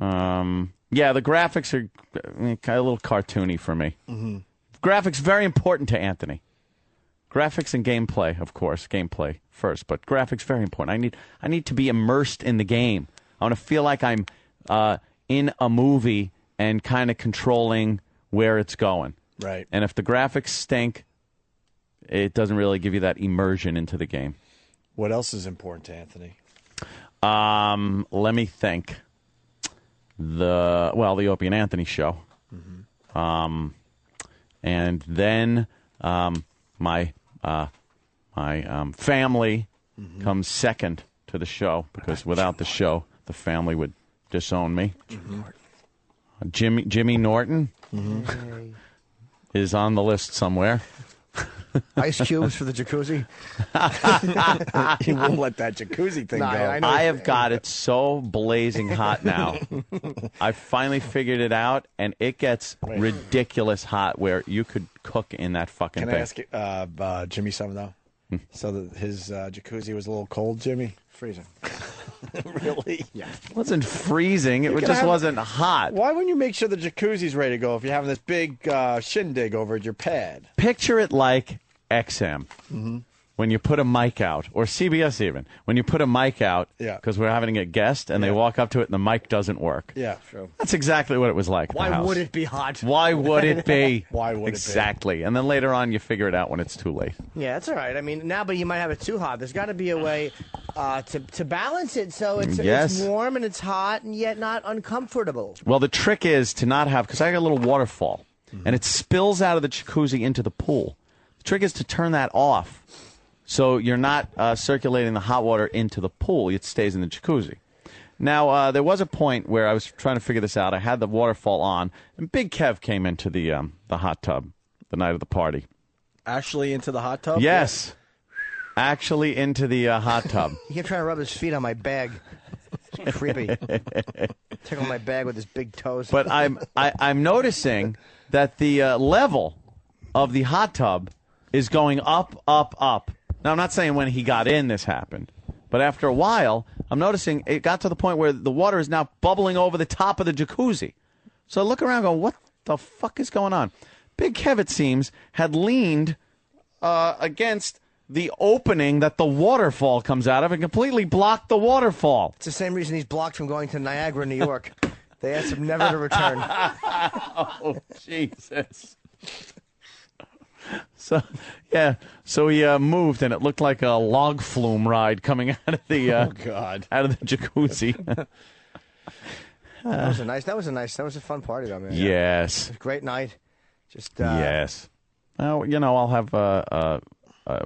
[SPEAKER 2] Yeah, the graphics are kind of a little cartoony for me.
[SPEAKER 1] Mm-hmm.
[SPEAKER 2] Graphics very important to Anthony. Graphics and gameplay, of course. Gameplay first, but graphics very important. I need to be immersed in the game. I want to feel like I'm in a movie and kind of controlling where it's going.
[SPEAKER 1] Right.
[SPEAKER 2] And if the graphics stink, it doesn't really give you that immersion into the game.
[SPEAKER 1] What else is important to Anthony?
[SPEAKER 2] Let me think. The Opie and Anthony show.
[SPEAKER 1] Mm-hmm.
[SPEAKER 2] And then my family comes second to the show, because without the show, the family would disown me.
[SPEAKER 1] Mm-hmm.
[SPEAKER 2] Jimmy Norton is on the list somewhere.
[SPEAKER 4] Ice cubes for the jacuzzi.
[SPEAKER 1] He won't let that jacuzzi thing go.
[SPEAKER 2] I have got it so blazing hot now. I finally figured it out, and it gets ridiculous hot where you could cook in that fucking thing.
[SPEAKER 1] Can I ask Jimmy something, though? So that his jacuzzi was a little cold, Jimmy?
[SPEAKER 4] Freezing.
[SPEAKER 1] Really?
[SPEAKER 4] Yeah.
[SPEAKER 2] It wasn't freezing. It just wasn't hot.
[SPEAKER 1] Why wouldn't you make sure the jacuzzi's ready to go if you're having this big shindig over at your pad?
[SPEAKER 2] Picture it like XM.
[SPEAKER 1] Mm-hmm.
[SPEAKER 2] When you put a mic out, or CBS even, when you put a mic out, because we're having a guest, and they walk up to it and the mic doesn't work.
[SPEAKER 1] Yeah, true.
[SPEAKER 2] That's exactly what it was like.
[SPEAKER 4] Why would it be hot?
[SPEAKER 2] Why would it be?
[SPEAKER 1] Why would
[SPEAKER 2] exactly. And then later on, you figure it out when it's too late.
[SPEAKER 4] Yeah, that's all right. I mean, now, but you might have it too hot. There's got to be a way to balance it so it's warm and it's hot and yet not uncomfortable.
[SPEAKER 2] Well, the trick is to not have, because I got a little waterfall, and it spills out of the jacuzzi into the pool. The trick is to turn that off. So you're not circulating the hot water into the pool. It stays in the jacuzzi. Now, there was a point where I was trying to figure this out. I had the waterfall on, and Big Kev came into the hot tub the night of the party.
[SPEAKER 1] Actually into the hot tub?
[SPEAKER 2] Yes. Actually into the hot tub.
[SPEAKER 4] He kept trying to rub his feet on my bag. It's creepy. Tickle my bag with his big toes.
[SPEAKER 2] But I'm noticing that the level of the hot tub is going up, up, up. Now, I'm not saying when he got in this happened, but after a while, I'm noticing it got to the point where the water is now bubbling over the top of the jacuzzi. So I look around and go, what the fuck is going on? Big Kev, it seems, had leaned against the opening that the waterfall comes out of and completely blocked the waterfall.
[SPEAKER 4] It's the same reason he's blocked from going to Niagara, New York. They asked him never to return.
[SPEAKER 2] Oh, Jesus. So he moved, and it looked like a log flume ride coming out of the out of the jacuzzi.
[SPEAKER 4] That was a fun party, though, man.
[SPEAKER 2] Yes,
[SPEAKER 4] it was a great night. Just
[SPEAKER 2] yes. Well, I'll have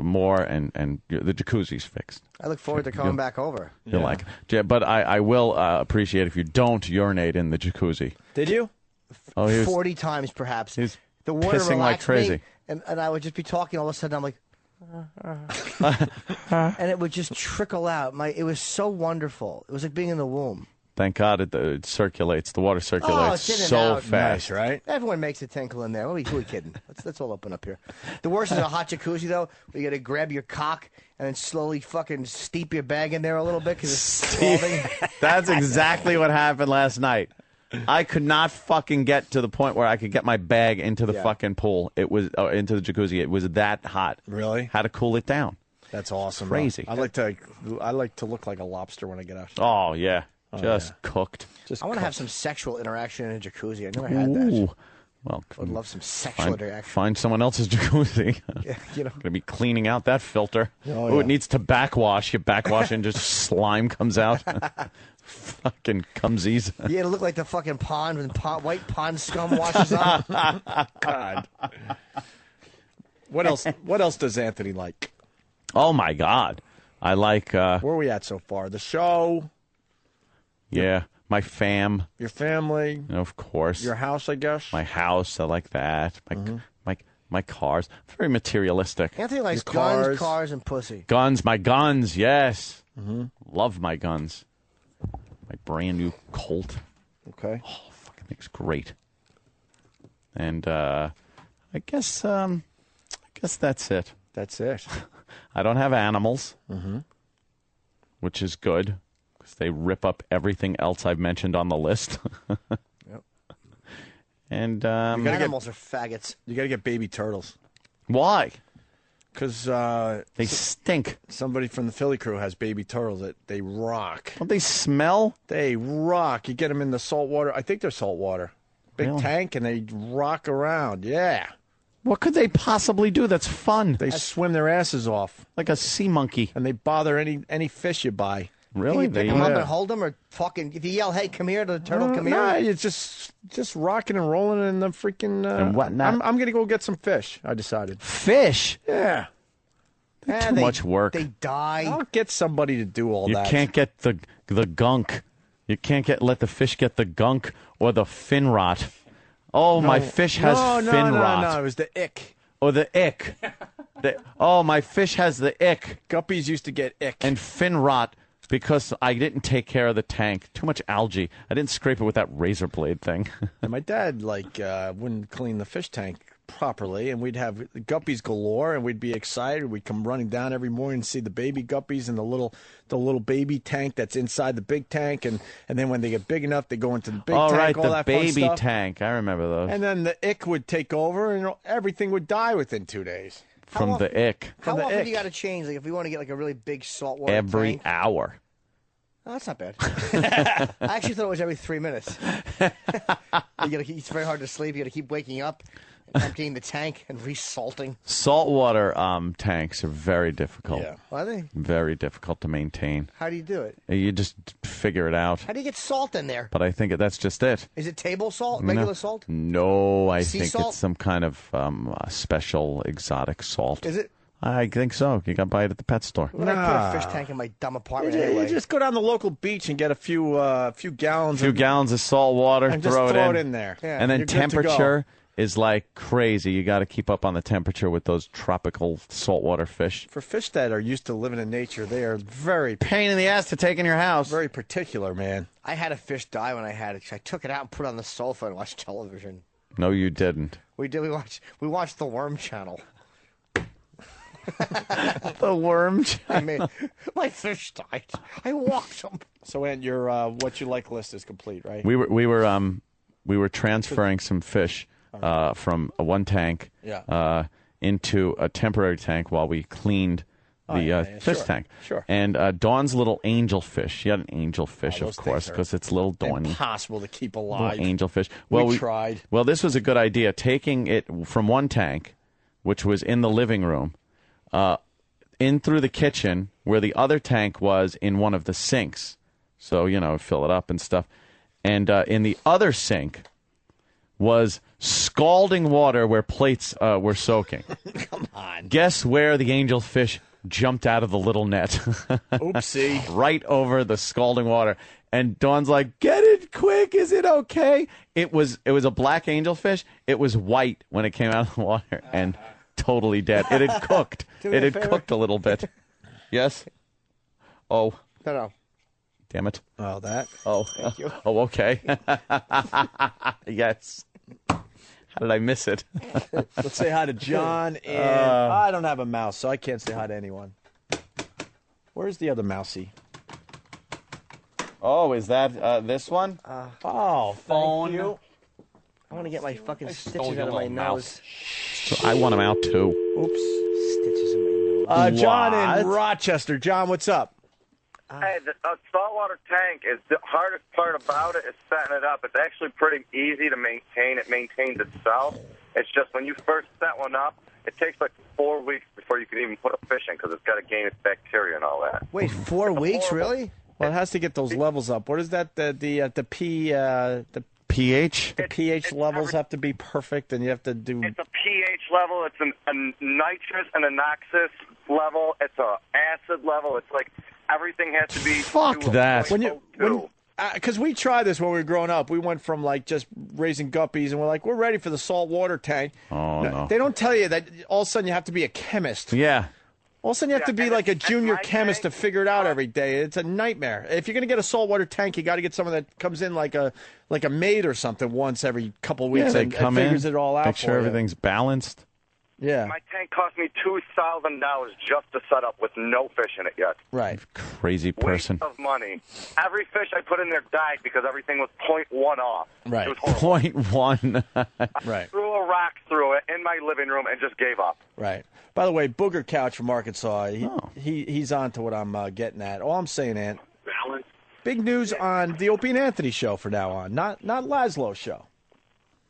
[SPEAKER 2] more, and the jacuzzi's fixed.
[SPEAKER 4] I look forward to coming back over.
[SPEAKER 2] You'll like it. But I will appreciate if you don't urinate in the jacuzzi.
[SPEAKER 1] Did you?
[SPEAKER 4] 40 times, perhaps. The water
[SPEAKER 2] pissing like crazy.
[SPEAKER 4] Me, and I would just be talking. All of a sudden, I'm like, and it would just trickle out. It was so wonderful. It was like being in the womb.
[SPEAKER 2] Thank God it circulates. The water circulates so fast.
[SPEAKER 1] Nice, right?
[SPEAKER 4] Everyone makes a tinkle in there. Who are we kidding? Let's all open up here. The worst is a hot jacuzzi, though, where you got to grab your cock and then slowly fucking steep your bag in there a little bit because it's scalding.
[SPEAKER 2] That's exactly what happened last night. I could not fucking get to the point where I could get my bag into the fucking pool. It was into the jacuzzi. It was that hot.
[SPEAKER 1] Really?
[SPEAKER 2] Had to cool it down.
[SPEAKER 1] That's awesome.
[SPEAKER 2] Crazy.
[SPEAKER 1] I like to look like a lobster when I get out.
[SPEAKER 2] Oh yeah, cooked.
[SPEAKER 4] I want to have some sexual interaction in a jacuzzi. I never had that.
[SPEAKER 2] Well,
[SPEAKER 4] I would love some sexual interaction.
[SPEAKER 2] Find someone else's jacuzzi.
[SPEAKER 4] Yeah,
[SPEAKER 2] Going to be cleaning out that filter. It needs to backwash. You backwash and just slime comes out. Fucking cumsies.
[SPEAKER 4] Yeah, it'll look like the fucking pond when white pond scum washes up.
[SPEAKER 1] God. What else does Anthony like?
[SPEAKER 2] Oh my God. I like
[SPEAKER 1] where are we at so far? The show.
[SPEAKER 2] Yeah. My fam.
[SPEAKER 1] Your family.
[SPEAKER 2] Of course.
[SPEAKER 1] Your house, I guess.
[SPEAKER 2] My house, I like that. My cars. Very materialistic.
[SPEAKER 4] Anthony likes guns, cars, and pussy.
[SPEAKER 2] Guns, my guns, yes. Love my guns. My brand new Colt.
[SPEAKER 1] Okay.
[SPEAKER 2] Oh, fucking thing's great. And I guess that's it.
[SPEAKER 1] That's it.
[SPEAKER 2] I don't have animals, which is good because they rip up everything else I've mentioned on the list.
[SPEAKER 4] Yep.
[SPEAKER 2] And
[SPEAKER 4] animals are faggots.
[SPEAKER 1] You got to get baby turtles.
[SPEAKER 2] Why?
[SPEAKER 1] Because
[SPEAKER 2] they stink.
[SPEAKER 1] Somebody from the Philly crew has baby turtles that they rock.
[SPEAKER 2] Don't they smell?
[SPEAKER 1] They rock. You get them in the salt water. I think they're salt water. Big tank, and they rock around. Yeah.
[SPEAKER 2] What could they possibly do that's fun?
[SPEAKER 1] They swim their asses off.
[SPEAKER 2] Like a sea monkey.
[SPEAKER 1] And they bother any fish you buy.
[SPEAKER 2] Really?
[SPEAKER 4] Can you pick them up and hold them, or fucking if you yell, "Hey, come here," to the turtle, come here.
[SPEAKER 1] Nah, it's just rocking and rolling in the freaking.
[SPEAKER 2] And whatnot.
[SPEAKER 1] I'm gonna go get some fish. I decided.
[SPEAKER 2] Fish?
[SPEAKER 1] Yeah.
[SPEAKER 2] Too much work.
[SPEAKER 4] They die.
[SPEAKER 1] I'll get somebody to do all that.
[SPEAKER 2] You can't get the gunk. You can't let the fish get the gunk or the fin rot. Oh, my fish has fin rot.
[SPEAKER 1] No, it was the ick.
[SPEAKER 2] Oh, the ick. My fish has the ick.
[SPEAKER 1] Guppies used to get ick.
[SPEAKER 2] And fin rot because I didn't take care of the tank. Too much algae. I didn't scrape it with that razor blade thing.
[SPEAKER 1] And my dad, wouldn't clean the fish tank properly, and we'd have guppies galore, and we'd be excited. We'd come running down every morning to see the baby guppies in the little baby tank that's inside the big tank, and then when they get big enough, they go into the big tank.
[SPEAKER 2] Right,
[SPEAKER 1] all
[SPEAKER 2] the
[SPEAKER 1] that
[SPEAKER 2] baby
[SPEAKER 1] fun stuff.
[SPEAKER 2] tank. I remember those.
[SPEAKER 1] And then the ick would take over, and everything would die within 2 days.
[SPEAKER 2] From the ick.
[SPEAKER 4] How often do you got to change? Like if we want to get a really big saltwater
[SPEAKER 2] every
[SPEAKER 4] tank?
[SPEAKER 2] hour.
[SPEAKER 4] Oh, that's not bad. I actually thought it was every 3 minutes. It's very hard to sleep. You got to keep waking up, emptying the tank, and resalting.
[SPEAKER 2] Saltwater tanks are very difficult.
[SPEAKER 4] Yeah. Are they?
[SPEAKER 2] Very difficult to maintain.
[SPEAKER 4] How do you do it?
[SPEAKER 2] You just figure it out.
[SPEAKER 4] How do you get salt in there?
[SPEAKER 2] But I think that's just it.
[SPEAKER 4] Is it table salt? Regular salt?
[SPEAKER 2] No, I
[SPEAKER 4] Sea
[SPEAKER 2] think
[SPEAKER 4] salt?
[SPEAKER 2] it's some kind of special exotic salt.
[SPEAKER 4] Is it?
[SPEAKER 2] I think so. You got to buy it at the pet store.
[SPEAKER 4] When I put a fish tank in my dumb apartment
[SPEAKER 1] You just go down the local beach and get a few gallons.
[SPEAKER 2] A few gallons of salt water.
[SPEAKER 1] And
[SPEAKER 2] throw
[SPEAKER 1] just
[SPEAKER 2] it in
[SPEAKER 1] there.
[SPEAKER 4] Yeah.
[SPEAKER 2] And then
[SPEAKER 1] You're good to
[SPEAKER 2] temperature is like crazy. You got to keep up on the temperature with those tropical saltwater fish.
[SPEAKER 1] For fish that are used to living in nature, they are very
[SPEAKER 2] pain in the ass to take in your house.
[SPEAKER 1] Very particular, man.
[SPEAKER 4] I had a fish die when I had it. I took it out and put it on the sofa and watched television.
[SPEAKER 2] No, you didn't.
[SPEAKER 4] We did. We watched the Worm Channel.
[SPEAKER 2] The Worm Channel.
[SPEAKER 4] My fish died. I walked them.
[SPEAKER 1] So, Ant, your what you like list is complete, right?
[SPEAKER 2] We were transferring some fish from one tank into a temporary tank while we cleaned the fish tank.
[SPEAKER 1] Sure.
[SPEAKER 2] And Dawn's little angelfish. She had an angelfish, of course, because it's little Dawn.
[SPEAKER 1] Impossible to keep alive.
[SPEAKER 2] Little angelfish. Well,
[SPEAKER 1] we tried.
[SPEAKER 2] Well, this was a good idea. Taking it from one tank, which was in the living room, in through the kitchen, where the other tank was in one of the sinks. So, fill it up and stuff. And in the other sink was scalding water where plates were soaking.
[SPEAKER 1] Come on.
[SPEAKER 2] Guess where the angelfish jumped out of the little net?
[SPEAKER 1] Oopsie.
[SPEAKER 2] Right over the scalding water. And Dawn's like, "Get it quick. Is it okay?" It was a black angelfish. It was white when it came out of the water and totally dead. It had cooked. It had cooked a little bit. Yes? Oh.
[SPEAKER 4] No.
[SPEAKER 2] Damn it.
[SPEAKER 1] Oh, that?
[SPEAKER 2] Oh.
[SPEAKER 4] Thank you.
[SPEAKER 2] Oh, okay. Yes. How did I miss it?
[SPEAKER 1] Let's say hi to John. And I don't have a mouse, so I can't say hi to anyone. Where's the other mousey?
[SPEAKER 2] Oh, is that this one?
[SPEAKER 1] Phone. Thank you.
[SPEAKER 4] I want to get my fucking stitches out of my nose.
[SPEAKER 2] So I want them out, too.
[SPEAKER 1] Oops.
[SPEAKER 4] Stitches in my nose.
[SPEAKER 1] John in Rochester. John, what's up?
[SPEAKER 7] Hey, the saltwater tank is the hardest part about it is setting it up. It's actually pretty easy to maintain. It maintains itself. It's just when you first set one up, it takes like 4 weeks before you can even put a fish in because it's got to gain its bacteria and all that.
[SPEAKER 4] Wait, 4 weeks, really?
[SPEAKER 1] Well, it has to get those levels up. What is that? The
[SPEAKER 2] pH?
[SPEAKER 1] The pH levels have to be perfect, and you have to do.
[SPEAKER 7] It's a pH level. It's a nitrous and a noxus level. It's a acid level. It's like everything has to be.
[SPEAKER 2] Fuck that.
[SPEAKER 1] because we tried this when we were growing up. We went from like just raising guppies, and we're ready for the saltwater tank.
[SPEAKER 2] Oh, no.
[SPEAKER 1] They don't tell you that all of a sudden you have to be a chemist.
[SPEAKER 2] Yeah.
[SPEAKER 1] All of a sudden you have to be like a junior chemist to figure it out every day. It's a nightmare. If you're going to get a saltwater tank, you got to get someone that comes in like a maid or something once every couple of weeks
[SPEAKER 2] they
[SPEAKER 1] and
[SPEAKER 2] come
[SPEAKER 1] figures
[SPEAKER 2] in,
[SPEAKER 1] it all out
[SPEAKER 2] make sure
[SPEAKER 1] for
[SPEAKER 2] everything's balanced.
[SPEAKER 1] Yeah.
[SPEAKER 7] My tank cost me $2,000 just to set up with no fish in it yet.
[SPEAKER 1] Right.
[SPEAKER 2] Crazy person.
[SPEAKER 7] Waste of money. Every fish I put in there died because everything was 0.1 off.
[SPEAKER 1] Right.
[SPEAKER 7] It was horrible.
[SPEAKER 2] 0.1.
[SPEAKER 1] Right.
[SPEAKER 7] I threw a rock through it in my living room and just gave up.
[SPEAKER 1] Right. By the way, Booger Couch from Arkansas, he's on to what I'm getting at. All I'm saying, Ant, big news on the Opie and Anthony show from now on, not Laszlo's show.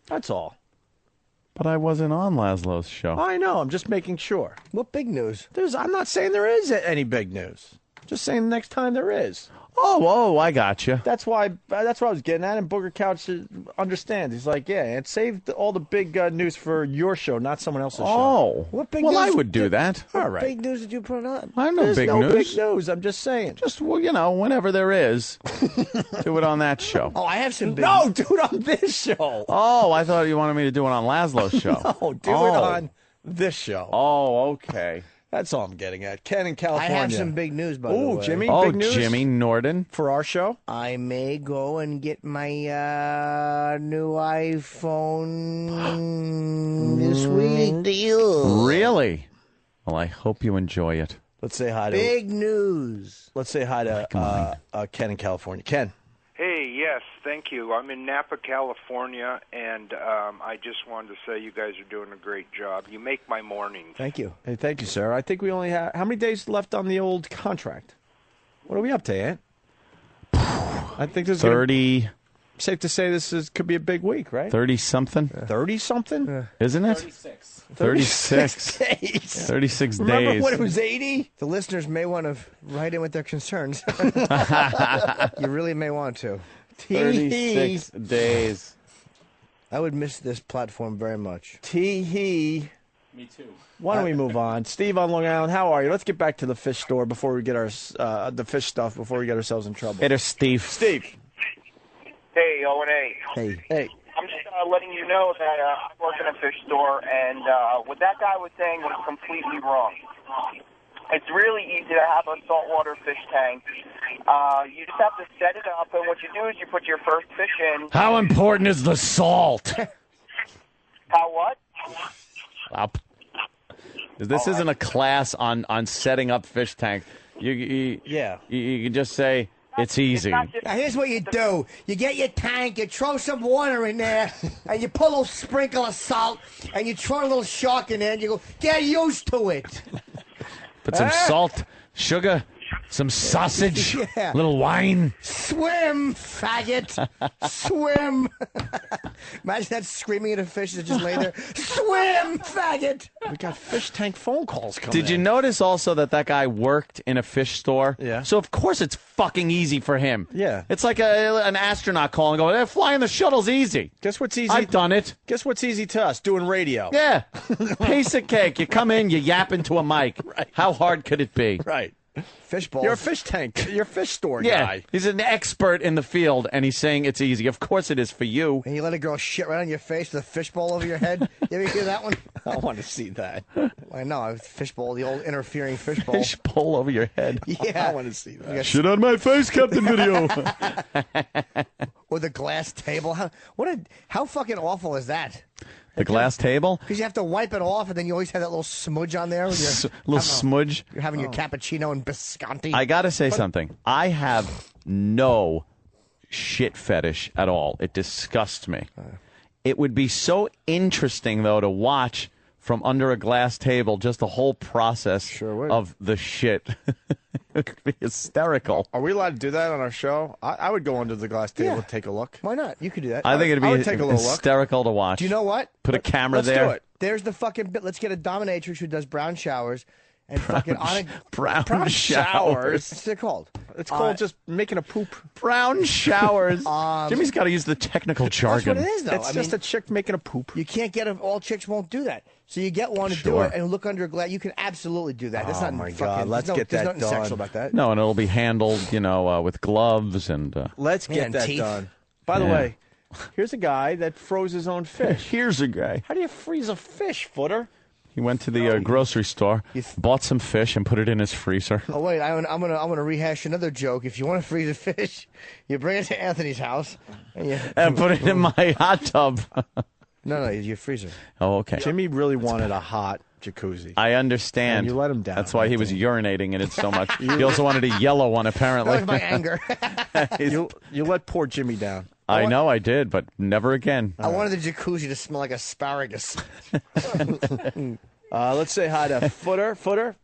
[SPEAKER 1] That's all.
[SPEAKER 2] But I wasn't on Laszlo's show.
[SPEAKER 1] I know. I'm just making sure.
[SPEAKER 4] What big news?
[SPEAKER 1] I'm not saying there is any big news. Just saying the next time there is.
[SPEAKER 2] Oh, I got you.
[SPEAKER 1] That's what I was getting at, and Booger Couch understands. He's like, yeah, and save all the big news for your show, not someone else's show.
[SPEAKER 2] Oh,
[SPEAKER 4] what big
[SPEAKER 2] well,
[SPEAKER 4] news
[SPEAKER 2] I would do that.
[SPEAKER 1] All right.
[SPEAKER 4] Big news did you put on?
[SPEAKER 2] I know
[SPEAKER 1] There's
[SPEAKER 2] big
[SPEAKER 1] no
[SPEAKER 2] news.
[SPEAKER 1] big news. I'm just saying.
[SPEAKER 2] Just, whenever there is, do it on that show.
[SPEAKER 4] Oh, I have some big
[SPEAKER 1] No, do it on this show.
[SPEAKER 2] Oh, I thought you wanted me to do it on Laszlo's show.
[SPEAKER 1] No, do it on this show.
[SPEAKER 2] Oh, okay.
[SPEAKER 1] That's all I'm getting at. Ken in California.
[SPEAKER 4] I have some big news, by the way.
[SPEAKER 1] Jimmy,
[SPEAKER 2] Oh,
[SPEAKER 1] big news
[SPEAKER 2] Jimmy Norton.
[SPEAKER 1] for our show.
[SPEAKER 4] I may go and get my new iPhone this week.
[SPEAKER 2] Really? Well, I hope you enjoy it.
[SPEAKER 1] Let's say hi to
[SPEAKER 4] Big news.
[SPEAKER 1] Let's say hi to Ken in California. Ken.
[SPEAKER 5] Hey, yes, thank you. I'm in Napa, California, and I just wanted to say you guys are doing a great job. You make my mornings.
[SPEAKER 4] Thank you.
[SPEAKER 1] Hey, thank you, sir. I think we only have how many days left on the old contract? What are we up to, Ant? I think there's
[SPEAKER 2] 30.
[SPEAKER 1] Safe to say this could be a big week, right?
[SPEAKER 2] 30-something?
[SPEAKER 1] 30-something?
[SPEAKER 2] Isn't it?
[SPEAKER 1] 36.
[SPEAKER 2] 36
[SPEAKER 1] days.
[SPEAKER 2] 36
[SPEAKER 1] Remember
[SPEAKER 2] days.
[SPEAKER 1] when it was 80?
[SPEAKER 4] The listeners may want to write in with their concerns. You really may want to.
[SPEAKER 2] 36 days.
[SPEAKER 4] I would miss this platform very much.
[SPEAKER 1] Tee-hee.
[SPEAKER 17] Me too.
[SPEAKER 1] Why don't we move on? Steve on Long Island, how are you? Let's get back to the fish store before we get our the fish stuff before we get ourselves in trouble.
[SPEAKER 2] Hey there, Steve.
[SPEAKER 1] Steve.
[SPEAKER 7] Hey, O&A.
[SPEAKER 1] Hey.
[SPEAKER 7] I'm just letting you know that I work in a fish store, and what that guy was saying was completely wrong. It's really easy to have a saltwater fish tank. You just have to set it up, and what you do is you put your first fish in.
[SPEAKER 2] How important is the salt?
[SPEAKER 7] How what?
[SPEAKER 2] This isn't a class on setting up fish tanks. You can just say it's easy.
[SPEAKER 4] Now, here's what you do. You get your tank, you throw some water in there, and you put a little sprinkle of salt, and you throw a little shark in there, and you go, get used to it.
[SPEAKER 2] Put some salt, sugar, some sausage,
[SPEAKER 4] Yeah.
[SPEAKER 2] little wine.
[SPEAKER 4] Swim, faggot. Swim. Imagine that screaming at a fish that just lay there. Swim, faggot.
[SPEAKER 1] We got fish tank phone calls coming
[SPEAKER 2] Did you notice also that guy worked in a fish store?
[SPEAKER 1] Yeah.
[SPEAKER 2] So, of course, it's fucking easy for him.
[SPEAKER 1] Yeah.
[SPEAKER 2] It's like an astronaut calling going, flying the shuttle's easy.
[SPEAKER 1] Guess what's easy?
[SPEAKER 2] I've done it.
[SPEAKER 1] Guess what's easy to us? Doing radio.
[SPEAKER 2] Yeah. Piece of cake. You come in, you yap into a mic.
[SPEAKER 1] Right.
[SPEAKER 2] How hard could it be?
[SPEAKER 1] Right.
[SPEAKER 4] Fish balls.
[SPEAKER 1] You're a fish tank. You're a fish store
[SPEAKER 2] Yeah.
[SPEAKER 1] guy.
[SPEAKER 2] He's an expert in the field, and he's saying it's easy. Of course it is for you.
[SPEAKER 4] And you let a girl shit right on your face with a fishbowl over your head. You ever hear that one?
[SPEAKER 1] I want to see that.
[SPEAKER 4] I know. Fishbowl, the old interfering fishbowl.
[SPEAKER 2] Fish bowl over your head.
[SPEAKER 4] Yeah.
[SPEAKER 1] I want to see that.
[SPEAKER 2] Shit on my face, Captain Video.
[SPEAKER 4] Or the glass table. How fucking awful is that?
[SPEAKER 2] The glass table?
[SPEAKER 4] Because you have to wipe it off, and then you always have that little smudge on there. When you're
[SPEAKER 2] Smudge.
[SPEAKER 4] You're having your cappuccino and biscotti.
[SPEAKER 2] I got to say something. I have no shit fetish at all. It disgusts me. It would be so interesting, though, to watch from under a glass table just the whole process of the shit. It would be hysterical.
[SPEAKER 1] Are we allowed to do that on our show? I would go under the glass table and take a look.
[SPEAKER 4] Why not? You could do that.
[SPEAKER 2] I think it'd
[SPEAKER 1] I
[SPEAKER 2] be
[SPEAKER 1] would take a little look.
[SPEAKER 2] hysterical to watch.
[SPEAKER 4] Do you know what?
[SPEAKER 2] Put a camera
[SPEAKER 1] Let's
[SPEAKER 2] there.
[SPEAKER 1] do it.
[SPEAKER 4] There's the fucking bit. Let's get a dominatrix who does brown showers and fucking on a
[SPEAKER 2] Brown showers.
[SPEAKER 4] What's it called?
[SPEAKER 1] It's called just making a poop.
[SPEAKER 2] Brown showers. Jimmy's got to use the technical jargon.
[SPEAKER 4] That's what it is, though.
[SPEAKER 1] It's just a chick making a poop.
[SPEAKER 4] You can't get all chicks won't do that. So you get one to do it and look under a glass. You can absolutely do that. That's not
[SPEAKER 1] my
[SPEAKER 4] fucking,
[SPEAKER 1] God, let's get
[SPEAKER 4] there's
[SPEAKER 1] that
[SPEAKER 4] nothing
[SPEAKER 1] done.
[SPEAKER 4] sexual about that.
[SPEAKER 2] No, and it'll be handled, with gloves and.
[SPEAKER 1] Let's get that done. By the way, here's a guy that froze his own fish.
[SPEAKER 2] Here's a guy.
[SPEAKER 1] How do you freeze a fish, Footer?
[SPEAKER 2] He went to the grocery store, bought some fish, and put it in his freezer.
[SPEAKER 4] Oh wait, I'm gonna rehash another joke. If you want to freeze a fish, you bring it to Anthony's house
[SPEAKER 2] and put it in my hot tub.
[SPEAKER 4] No, your freezer.
[SPEAKER 2] Oh, okay.
[SPEAKER 1] Jimmy really wanted a hot jacuzzi.
[SPEAKER 2] I understand.
[SPEAKER 1] And you let him down.
[SPEAKER 2] That's why he was urinating in it so much. He also wanted a yellow one, apparently.
[SPEAKER 4] That was my anger.
[SPEAKER 1] You let poor Jimmy down.
[SPEAKER 2] I know I did, but never again.
[SPEAKER 4] I wanted the jacuzzi to smell like asparagus.
[SPEAKER 1] Let's say hi to Footer. Footer.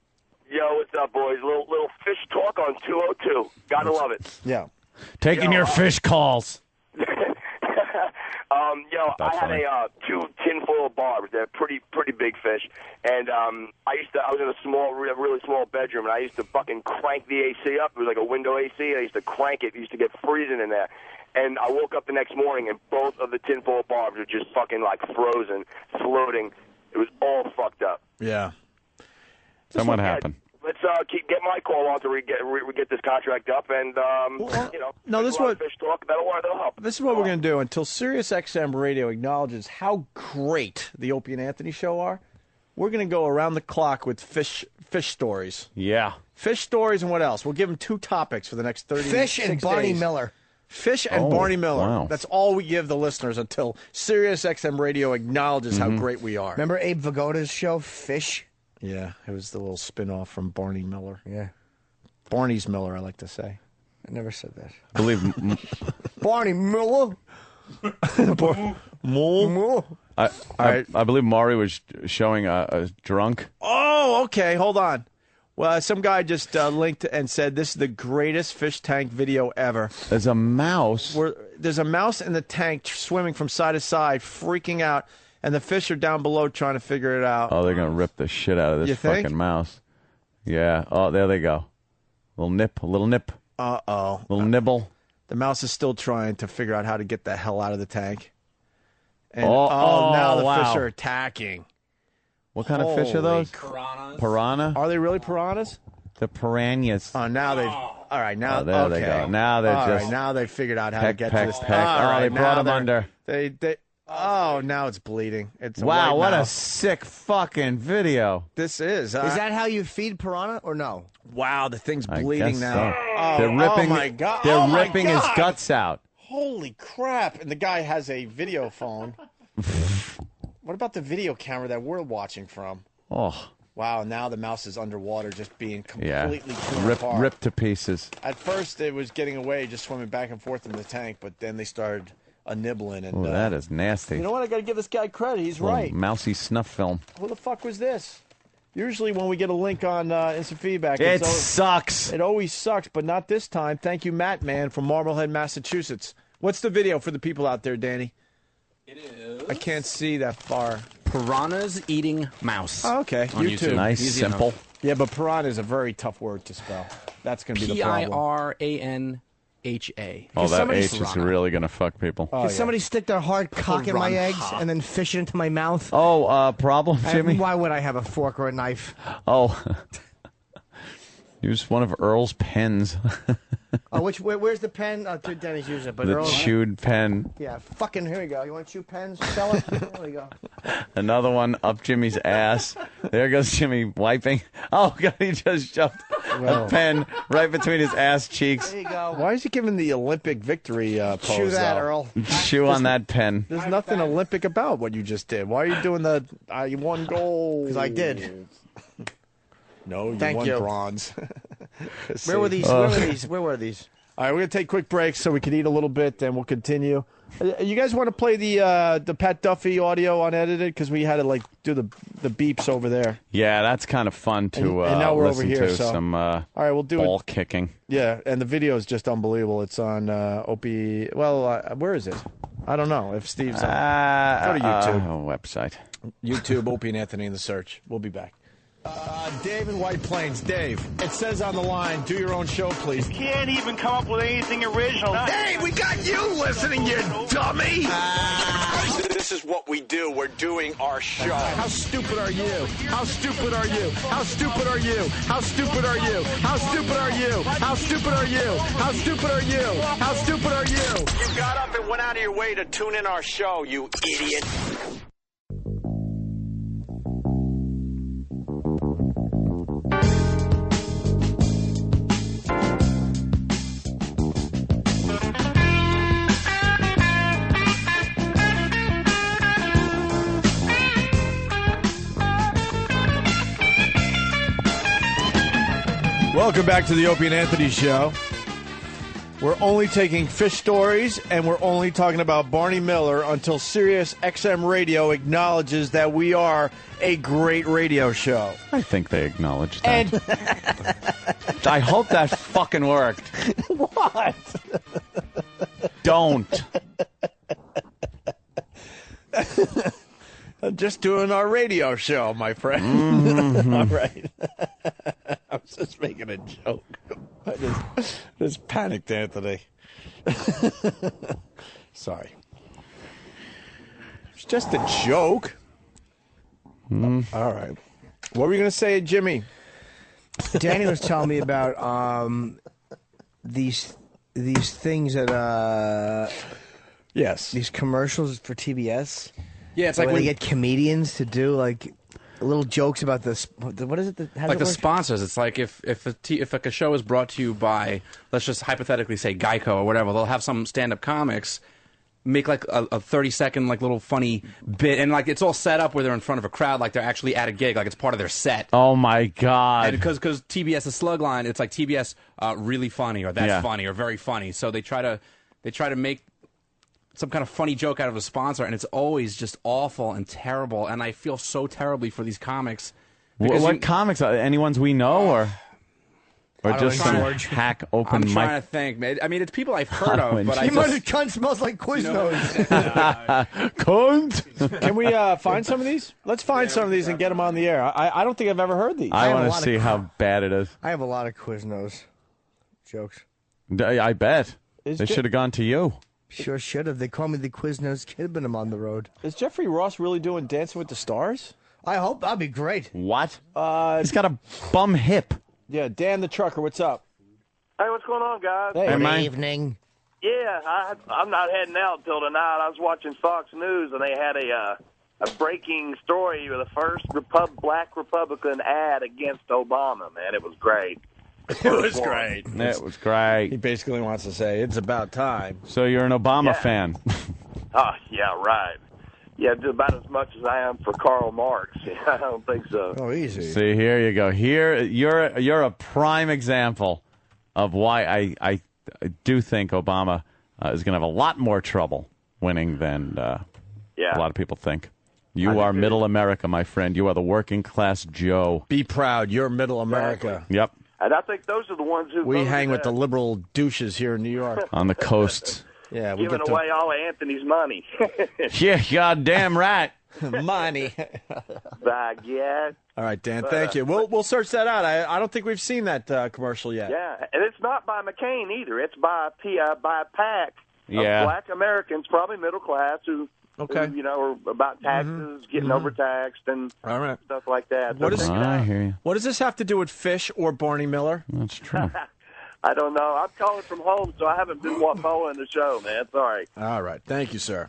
[SPEAKER 9] Yo, what's up, boys? Little fish talk on 202. Gotta love it.
[SPEAKER 1] Yeah.
[SPEAKER 2] Taking your fish calls.
[SPEAKER 9] I had two tinfoil barbs. They're pretty big fish, and I was in a really small bedroom, and I used to fucking crank the AC up. It was like a window AC. I used to crank it. It used to get freezing in there. And I woke up the next morning, and both of the tinfoil barbs were just fucking like frozen, floating. It was all fucked up.
[SPEAKER 1] Yeah.
[SPEAKER 2] Then what happened?
[SPEAKER 9] Let's get my call on to get this contract up, and
[SPEAKER 1] no, this is what
[SPEAKER 9] fish talk. That'll help.
[SPEAKER 1] This is what we're going to do until SiriusXM Radio acknowledges how great the Opie and Anthony show are. We're going to go around the clock with fish stories.
[SPEAKER 2] Yeah.
[SPEAKER 1] Fish stories and what else? We'll give them 2 topics for the next 30
[SPEAKER 4] Fish and Barney
[SPEAKER 1] days.
[SPEAKER 4] Miller.
[SPEAKER 1] Fish and Barney Miller.
[SPEAKER 2] Wow.
[SPEAKER 1] That's all we give the listeners until SiriusXM Radio acknowledges how great we are.
[SPEAKER 4] Remember Abe Vigoda's show, Fish?
[SPEAKER 1] Yeah, it was the little spin-off from Barney Miller.
[SPEAKER 4] Yeah.
[SPEAKER 1] Barney's Miller, I like to say.
[SPEAKER 4] I never said that.
[SPEAKER 2] I believe.
[SPEAKER 4] Barney Miller.
[SPEAKER 2] I believe Maury was showing a drunk.
[SPEAKER 1] Oh, okay. Hold on. Well, some guy just linked and said this is the greatest fish tank video ever.
[SPEAKER 2] There's a mouse.
[SPEAKER 1] There's a mouse in the tank swimming from side to side, freaking out, and the fish are down below trying to figure it out.
[SPEAKER 2] Oh, they're going to rip the shit out of this
[SPEAKER 1] You think?
[SPEAKER 2] fucking mouse. Yeah. Oh, there they go. A little nip.
[SPEAKER 1] Uh-oh.
[SPEAKER 2] Little nibble.
[SPEAKER 1] The mouse is still trying to figure out how to get the hell out of the tank. And,
[SPEAKER 2] now
[SPEAKER 1] now the fish are attacking.
[SPEAKER 2] What kind of fish are those?
[SPEAKER 17] Piranhas.
[SPEAKER 2] Piranha?
[SPEAKER 1] Are they really piranhas?
[SPEAKER 2] The piranhas.
[SPEAKER 1] Oh, now they've... All right, now...
[SPEAKER 2] Oh, there
[SPEAKER 1] okay.
[SPEAKER 2] they go. Now they're
[SPEAKER 1] all
[SPEAKER 2] just...
[SPEAKER 1] right, now they figured out how to get to this...
[SPEAKER 2] Peck. They brought them under.
[SPEAKER 1] Oh, now it's bleeding. It's a
[SPEAKER 2] wow,
[SPEAKER 1] white
[SPEAKER 2] what
[SPEAKER 1] mouse.
[SPEAKER 2] a sick fucking video.
[SPEAKER 1] This is.
[SPEAKER 4] Is that how you feed piranha or no?
[SPEAKER 1] Wow, the thing's
[SPEAKER 2] I
[SPEAKER 1] bleeding
[SPEAKER 2] guess
[SPEAKER 1] now.
[SPEAKER 2] so.
[SPEAKER 1] Oh,
[SPEAKER 2] They're ripping,
[SPEAKER 1] oh my God.
[SPEAKER 2] They're
[SPEAKER 1] Oh my
[SPEAKER 2] ripping his
[SPEAKER 1] God.
[SPEAKER 2] guts out.
[SPEAKER 1] Holy crap. And the guy has a video phone. What about the video camera that we're watching from?
[SPEAKER 2] Oh.
[SPEAKER 1] Wow, now the mouse is underwater just being completely torn
[SPEAKER 2] ripped
[SPEAKER 1] apart.
[SPEAKER 2] to pieces.
[SPEAKER 1] At first, it was getting away, just swimming back and forth in the tank, but then they started nibbling. And,
[SPEAKER 2] Oh, that is nasty.
[SPEAKER 1] You know what? I got to give this guy credit. He's
[SPEAKER 2] Little
[SPEAKER 1] right.
[SPEAKER 2] mousy snuff film.
[SPEAKER 1] Who the fuck was this? Usually when we get a link on instant feedback,
[SPEAKER 2] It sucks.
[SPEAKER 1] It always sucks, but not this time. Thank you, Matt Man from Marblehead, Massachusetts. What's the video for the people out there, Danny?
[SPEAKER 17] It is.
[SPEAKER 1] I can't see that far.
[SPEAKER 17] Piranhas eating mouse.
[SPEAKER 1] Oh, okay.
[SPEAKER 17] On YouTube.
[SPEAKER 2] Nice,
[SPEAKER 17] Easy
[SPEAKER 2] simple.
[SPEAKER 17] enough.
[SPEAKER 1] Yeah, but piranha is a very tough word to spell. That's going to be the problem.
[SPEAKER 17] Piranha.
[SPEAKER 2] Oh, that H is really going to fuck people.
[SPEAKER 1] Oh,
[SPEAKER 4] Can
[SPEAKER 1] yeah.
[SPEAKER 4] somebody stick their hard cock in my
[SPEAKER 17] Piranha.
[SPEAKER 4] eggs and then fish it into my mouth?
[SPEAKER 2] Oh, problem, Jimmy?
[SPEAKER 4] Why would I have a fork or a knife?
[SPEAKER 2] Oh. Use one of Earl's pens.
[SPEAKER 4] Oh, where's the pen? Denny's using it, but
[SPEAKER 2] The
[SPEAKER 4] Earl,
[SPEAKER 2] chewed pen.
[SPEAKER 4] Yeah, fucking, here we go. You want to chew pens, fella? There we go.
[SPEAKER 2] Another one up Jimmy's ass. There goes Jimmy wiping. Oh, God, he just shoved a pen right between his ass cheeks.
[SPEAKER 4] There you go.
[SPEAKER 1] Why is he giving the Olympic victory pose?
[SPEAKER 4] Chew that,
[SPEAKER 1] though?
[SPEAKER 4] Earl.
[SPEAKER 2] Chew on that pen.
[SPEAKER 1] There's nothing Olympic about what you just did. Why are you doing the you won gold?
[SPEAKER 4] Because I did.
[SPEAKER 1] No, you
[SPEAKER 4] Thank
[SPEAKER 1] won
[SPEAKER 4] you.
[SPEAKER 1] bronze.
[SPEAKER 4] Where were these? Where were these?
[SPEAKER 1] All right, we're going to take quick breaks so we can eat a little bit, then we'll continue. You guys want to play the Pat Duffy audio unedited? Because we had to do the beeps over there.
[SPEAKER 2] Yeah, that's kind of fun to
[SPEAKER 1] and now we're
[SPEAKER 2] listen
[SPEAKER 1] over here,
[SPEAKER 2] to.
[SPEAKER 1] so.
[SPEAKER 2] Some
[SPEAKER 1] All right, we'll do
[SPEAKER 2] ball
[SPEAKER 1] it.
[SPEAKER 2] kicking.
[SPEAKER 1] Yeah, and the video is just unbelievable. It's on Opie. Well, where is it? I don't know if Steve's on. Go to YouTube.
[SPEAKER 2] Website.
[SPEAKER 1] YouTube, Opie and Anthony in the search. We'll be back. Dave in White Plains. Dave, it says on the line, do your own show, please.
[SPEAKER 3] Can't even come up with anything original.
[SPEAKER 11] Hey, we got you listening, you dummy!
[SPEAKER 3] This is what we do. We're doing our show.
[SPEAKER 1] How stupid are you? How stupid are you? How stupid are you? How stupid are you? How stupid are you? How stupid are you? How stupid are you? How stupid are you?
[SPEAKER 3] You got up and went out of your way to tune in our show, you idiot.
[SPEAKER 1] Welcome back to the Opie and Anthony Show. We're only taking fish stories, and we're only talking about Barney Miller until Sirius XM Radio acknowledges that we are a great radio show.
[SPEAKER 2] I think they acknowledge that.
[SPEAKER 1] And
[SPEAKER 2] I hope that fucking worked.
[SPEAKER 1] What?
[SPEAKER 2] Don't.
[SPEAKER 1] Just doing our radio show, my friend.
[SPEAKER 2] Mm-hmm.
[SPEAKER 1] All right. I was just making a joke. I just panicked, Anthony. Sorry. It's just a joke. All right. What were you going to say, Jimmy?
[SPEAKER 4] Danny was telling me about these things that
[SPEAKER 1] yes,
[SPEAKER 4] these commercials for TBS.
[SPEAKER 17] Yeah, it's like
[SPEAKER 4] when
[SPEAKER 17] when
[SPEAKER 4] they get comedians to do like little jokes about this. What is it?
[SPEAKER 17] Like the sponsors. It's like if a show is brought to you by, let's just hypothetically say Geico or whatever, they'll have some stand-up comics make like a 30-second like little funny bit, and like it's all set up where they're in front of a crowd, like they're actually at a gig, like it's part of their set.
[SPEAKER 2] Oh my God!
[SPEAKER 17] Because TBS's slug line, it's like TBS really funny or that's funny or very funny. So they try to make some kind of funny joke out of a sponsor, and it's always just awful and terrible. And I feel so terribly for these comics.
[SPEAKER 2] What comics? Any ones we know, or just some hack open
[SPEAKER 17] I'm
[SPEAKER 2] mic?
[SPEAKER 17] trying to think, man. I mean, it's people I've heard of, but
[SPEAKER 4] cunt smells like Quiznos.
[SPEAKER 2] Cunt.
[SPEAKER 1] Can we find some of these? Let's find some of these and get them on the air. I don't think I've ever heard these.
[SPEAKER 2] I want to see how bad it is.
[SPEAKER 4] I have a lot of Quiznos jokes.
[SPEAKER 2] I bet. They should have gone to you.
[SPEAKER 4] Sure should have. They call me the Quiznos Kid when I'm on the road.
[SPEAKER 1] Is Jeffrey Ross really doing Dancing with the Stars?
[SPEAKER 4] I hope. That'd be great.
[SPEAKER 2] What? He's got a bum hip.
[SPEAKER 1] Yeah, Dan the Trucker, what's up?
[SPEAKER 12] Hey, what's going on, guys?
[SPEAKER 1] Hey,
[SPEAKER 4] Good evening.
[SPEAKER 12] Yeah, I'm not heading out until tonight. I was watching Fox News, and they had a breaking story with the first black Republican ad against Obama, man. It was great.
[SPEAKER 1] It was great.
[SPEAKER 2] It was great.
[SPEAKER 1] He basically wants to say, it's about time.
[SPEAKER 2] So you're an Obama fan.
[SPEAKER 12] Oh, yeah, right. Yeah, about as much as I am for Karl Marx. I don't think so.
[SPEAKER 4] Oh, easy.
[SPEAKER 2] See, here you go. Here, you're a prime example of why I do think Obama is going to have a lot more trouble winning than a lot of people think. You are middle America, my friend. You are the working class Joe.
[SPEAKER 1] Be proud. You're middle America.
[SPEAKER 12] Exactly.
[SPEAKER 2] Yep.
[SPEAKER 12] And I think those are the ones who
[SPEAKER 1] we hang with the liberal douches here in New York.
[SPEAKER 2] On the coasts.
[SPEAKER 1] Yeah, we
[SPEAKER 12] giving away all of Anthony's money.
[SPEAKER 2] Yeah, goddamn right.
[SPEAKER 1] Money.
[SPEAKER 12] Yeah.
[SPEAKER 1] All right, Dan, thank you. We'll search that out. I don't think we've seen that commercial yet.
[SPEAKER 12] Yeah, and it's not by McCain either. It's by a pack of black Americans, probably middle class, who are about taxes, getting overtaxed, and stuff like that.
[SPEAKER 2] I hear you.
[SPEAKER 1] What does this have to do with fish or Barney Miller?
[SPEAKER 2] That's true.
[SPEAKER 12] I don't know. I'm calling from home, so I haven't been following the show, man. Sorry.
[SPEAKER 1] All right. Thank you, sir.